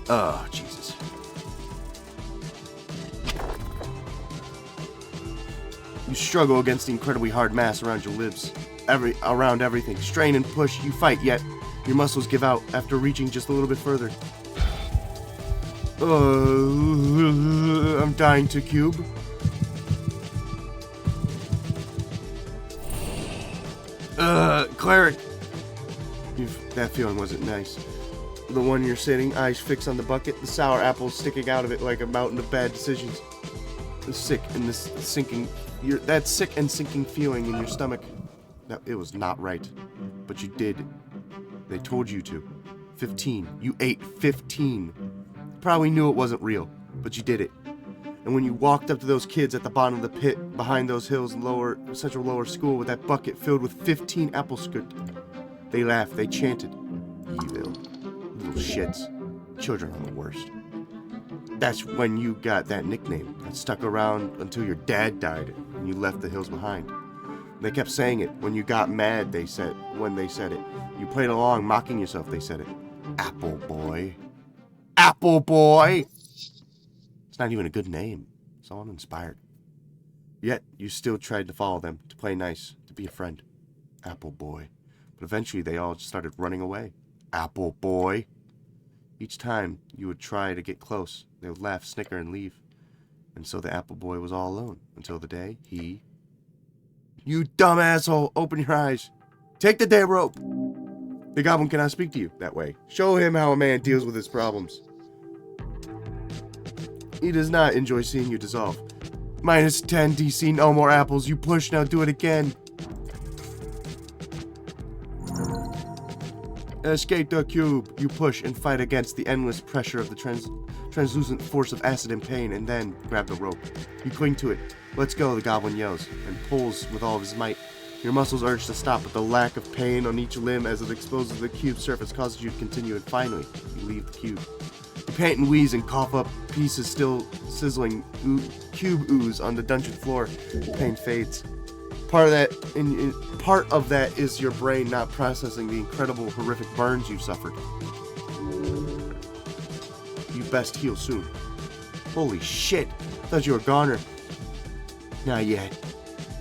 Oh, Jesus. You struggle against the incredibly hard mass around your lips. Around everything. Strain and push. You fight, yet your muscles give out after reaching just a little bit further. I'm dying to cube. Cleric. That feeling wasn't nice. The one you're sitting, eyes fixed on the bucket, the sour apples sticking out of it like a mountain of bad decisions. The sick and this sinking, that sick and sinking feeling in your stomach. No, it was not right, but you did. They told you to. 15. You ate 15. Probably knew it wasn't real, but you did it. And when you walked up to those kids at the bottom of the pit, behind those hills in Central Lower School with that bucket filled with 15 apple skirt, they laughed, they chanted. Evil. Little shits. Children are the worst. That's when you got that nickname that stuck around until your dad died and you left the hills behind. They kept saying it. When you got mad, when they said it. You played along, mocking yourself, they said it. Apple Boy. Apple Boy! It's not even a good name. It's all uninspired. Yet, you still tried to follow them, to play nice, to be a friend. Apple Boy. But eventually, they all started running away. Apple Boy. Each time you would try to get close, they would laugh, snicker, and leave. And so the Apple Boy was all alone, until the day he... You dumb asshole! Open your eyes! Take the damn rope! The goblin cannot speak to you that way. Show him how a man deals with his problems. He does not enjoy seeing you dissolve. Minus 10 DC, no more apples. You push, now do it again. Escape the cube. You push and fight against the endless pressure of the translucent force of acid and pain, and then grab the rope. You cling to it. Let's go, the goblin yells, and pulls with all of his might. Your muscles urge to stop, but the lack of pain on each limb as it exposes the cube's surface causes you to continue, and finally, you leave the cube. You pant and wheeze and cough up pieces still sizzling cube ooze on the dungeon floor. Pain fades. Part of that is your brain not processing the incredible, horrific burns you suffered. You best heal soon. Holy shit! I thought you were a goner. Not yet.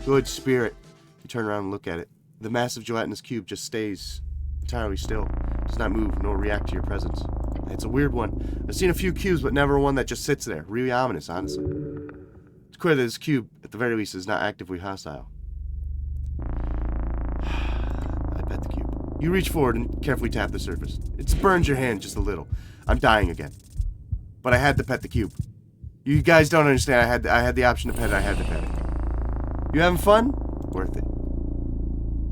Good spirit. You turn around and look at it. The massive gelatinous cube just stays entirely still. Does not move nor react to your presence. It's a weird one. I've seen a few cubes, but never one that just sits there. Really ominous, honestly. It's clear that this cube, at the very least, is not actively hostile. I pet the cube. You reach forward and carefully tap the surface. It burns your hand just a little. I'm dying again. But I had to pet the cube. You guys don't understand. I had the option to pet it. I had to pet it. You having fun? Worth it.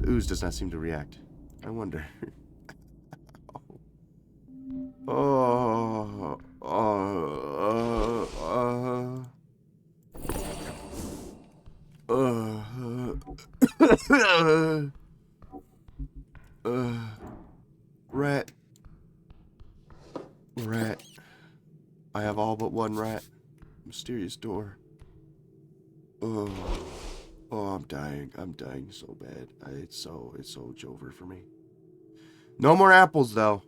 The ooze does not seem to react. I wonder. Rat. I have all but one rat. Mysterious door. Oh, I'm dying. I'm dying so bad. It's so over for me. No more apples, though.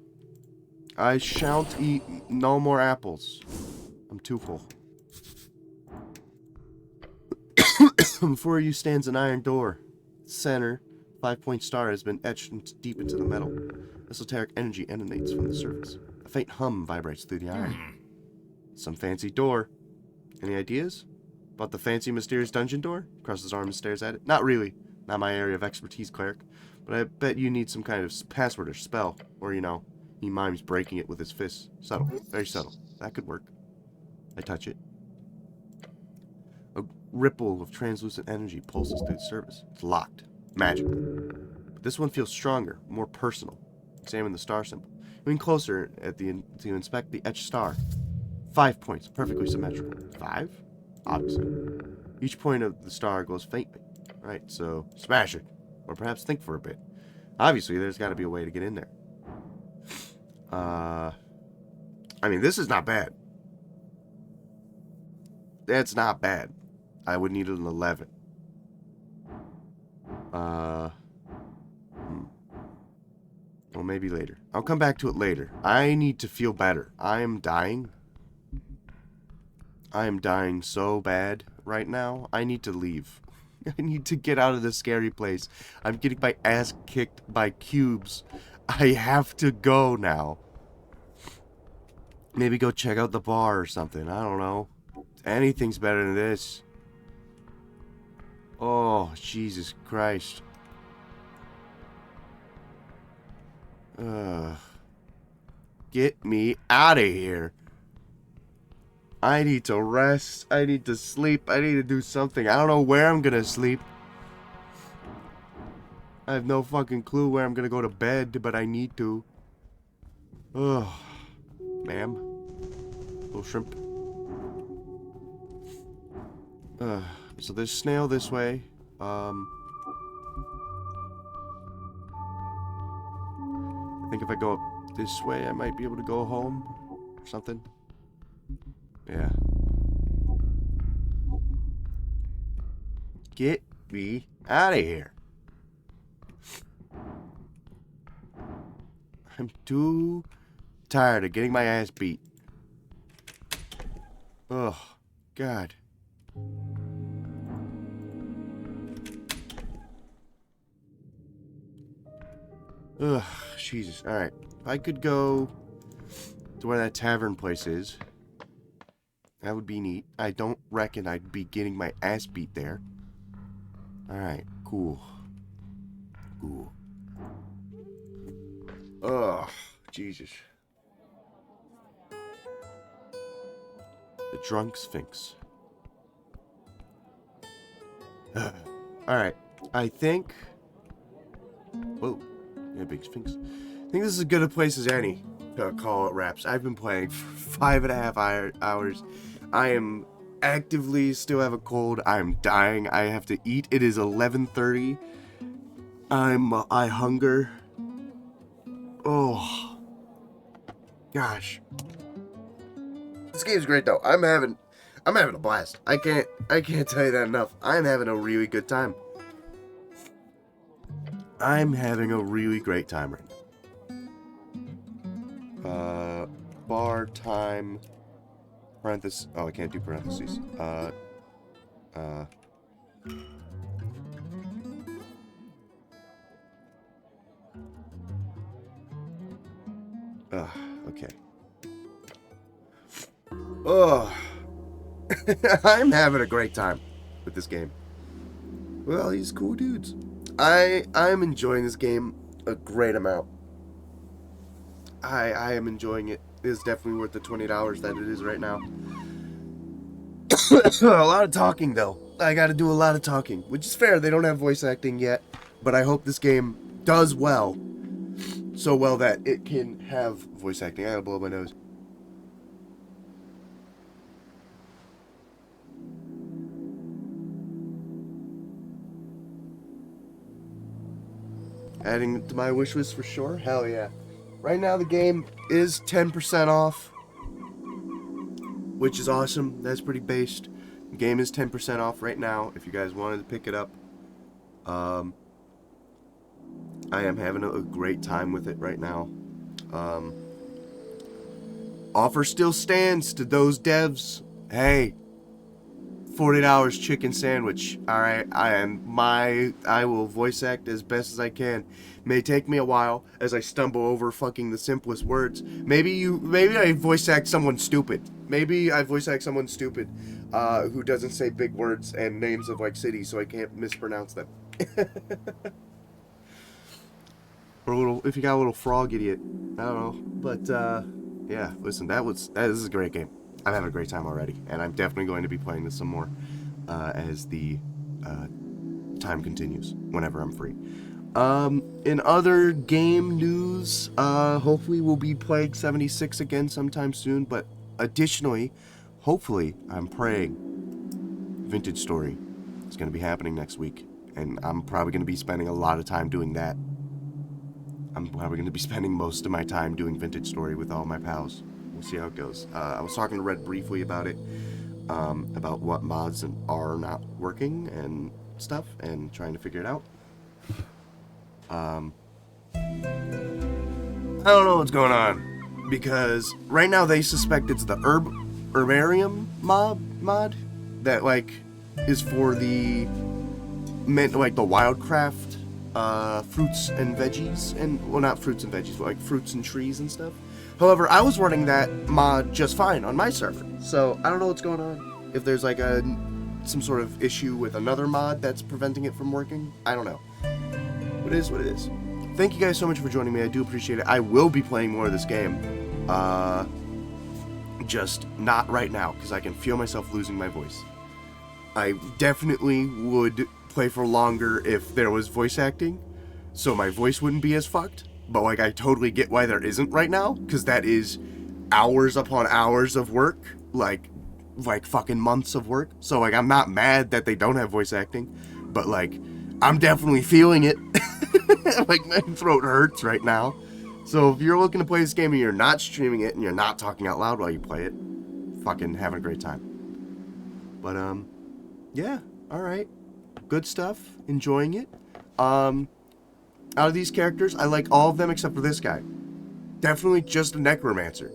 I shan't eat no more apples. I'm too full. Before you stands an iron door. Center, 5-point star has been etched deep into the metal. Esoteric energy emanates from the surface. A faint hum vibrates through the iron. Some fancy door. Any ideas? About the fancy, mysterious dungeon door? Crosses his arm and stares at it. Not really. Not my area of expertise, cleric. But I bet you need some kind of password or spell. Or, you know, he mimes breaking it with his fists. Subtle. Very subtle. That could work. I touch it. A ripple of translucent energy pulses through the surface. It's locked. Magic. But this one feels stronger, more personal. Examine the star symbol. Moving closer to inspect the etched star. 5 points, perfectly symmetrical. 5? Obviously. Each point of the star glows faintly. Right, so smash it. Or perhaps think for a bit. Obviously, there's got to be a way to get in there. I mean, this is not bad. That's not bad. I would need an 11. Well, maybe later. I'll come back to it later. I need to feel better. I am dying. I am dying so bad right now. I need to leave. I need to get out of this scary place. I'm getting my ass kicked by cubes. I have to go now. Maybe go check out the bar or something. I don't know. Anything's better than this. Oh, Jesus Christ. Get me out of here. I need to rest. I need to sleep. I need to do something. I don't know where I'm gonna sleep. I have no fucking clue where I'm gonna go to bed, but I need to. Ugh. Ma'am. Little shrimp. So there's snail this way. I think if I go up this way, I might be able to go home or something. Yeah. Get me out of here. I'm too tired of getting my ass beat. Oh, God. Ugh, Jesus. Alright. If I could go to where that tavern place is, that would be neat. I don't reckon I'd be getting my ass beat there. Alright, cool. Cool. Ugh, Jesus. The drunk sphinx. Alright, I think... Whoa, yeah, big sphinx. I think this is as good a place as any to call it wraps. I've been playing for 5.5 hours. I am actively still have a cold. I'm dying. I have to eat. It is 11:30. I hunger. Oh, gosh. This game's great though. I'm having a blast. I can't tell you that enough. I'm having a really good time. I'm having a really great time right now. Bar time. Parentheses. Oh, I can't do parentheses. Okay. Oh. I'm having a great time with this game. Well, these cool dudes. I'm enjoying this game a great amount. I am enjoying it. It is definitely worth the $20 that it is right now. A lot of talking though. I gotta do a lot of talking, which is fair. They don't have voice acting yet, but I hope this game does well. So well that it can have voice acting. I gotta blow my nose. Adding to my wish list for sure. Hell yeah. Right now the game is 10% off. which is awesome. That's pretty based. The game is 10% off right now if you guys wanted to pick it up. I am having a great time with it right now. Offer still stands to those devs. Hey, $40 chicken sandwich. Alright, I will voice act as best as I can. May take me a while as I stumble over fucking the simplest words. Maybe I voice act someone stupid. Maybe I voice act someone stupid who doesn't say big words and names of like cities so I can't mispronounce them. Or a little, if you got a little frog idiot. I don't know. But yeah, listen, that is a great game. I'm having a great time already, and I'm definitely going to be playing this some more as the time continues, whenever I'm free. In other game news, hopefully we'll be playing 76 again sometime soon, but additionally, hopefully, I'm praying Vintage Story is going to be happening next week, and I'm probably going to be spending a lot of time doing that. I'm probably going to be spending most of my time doing Vintage Story with all my pals. We'll see how it goes. I was talking to Red briefly about it, about what mods are not working and stuff, and trying to figure it out. I don't know what's going on, because right now they suspect it's the herbarium mod that like is for the wildcraft fruits and veggies, and well, not fruits and veggies, but like fruits and trees and stuff. However, I was running that mod just fine on my server, so I don't know what's going on. If there's like some sort of issue with another mod that's preventing it from working, I don't know. But it is what it is. Thank you guys so much for joining me. I do appreciate it. I will be playing more of this game, just not right now because I can feel myself losing my voice. I definitely would play for longer if there was voice acting, so my voice wouldn't be as fucked. But like, I totally get why there isn't right now, because that is hours upon hours of work, like fucking months of work. So like, I'm not mad that they don't have voice acting, but like, I'm definitely feeling it. Like, my throat hurts right now. So if you're looking to play this game and you're not streaming it and you're not talking out loud while you play it, fucking having a great time. But yeah, all right, good stuff. Enjoying it. Out of these characters, I like all of them except for this guy. Definitely just a necromancer.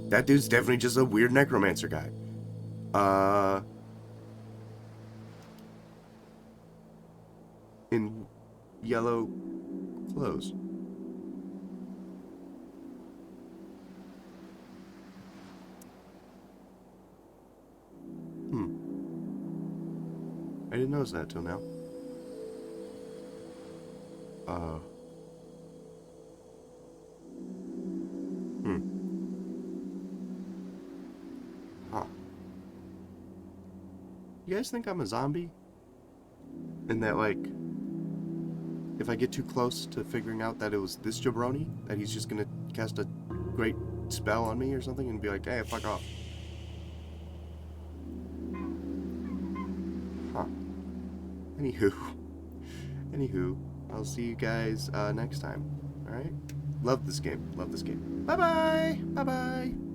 That dude's definitely just a weird necromancer guy. In yellow clothes. I didn't notice that till now. Huh. You guys think I'm a zombie? And that, like, if I get too close to figuring out that it was this jabroni, that he's just gonna cast a great spell on me or something and be like, hey, fuck off. Huh. Anywho, I'll see you guys next time. Alright? Love this game. Bye-bye. Bye-bye.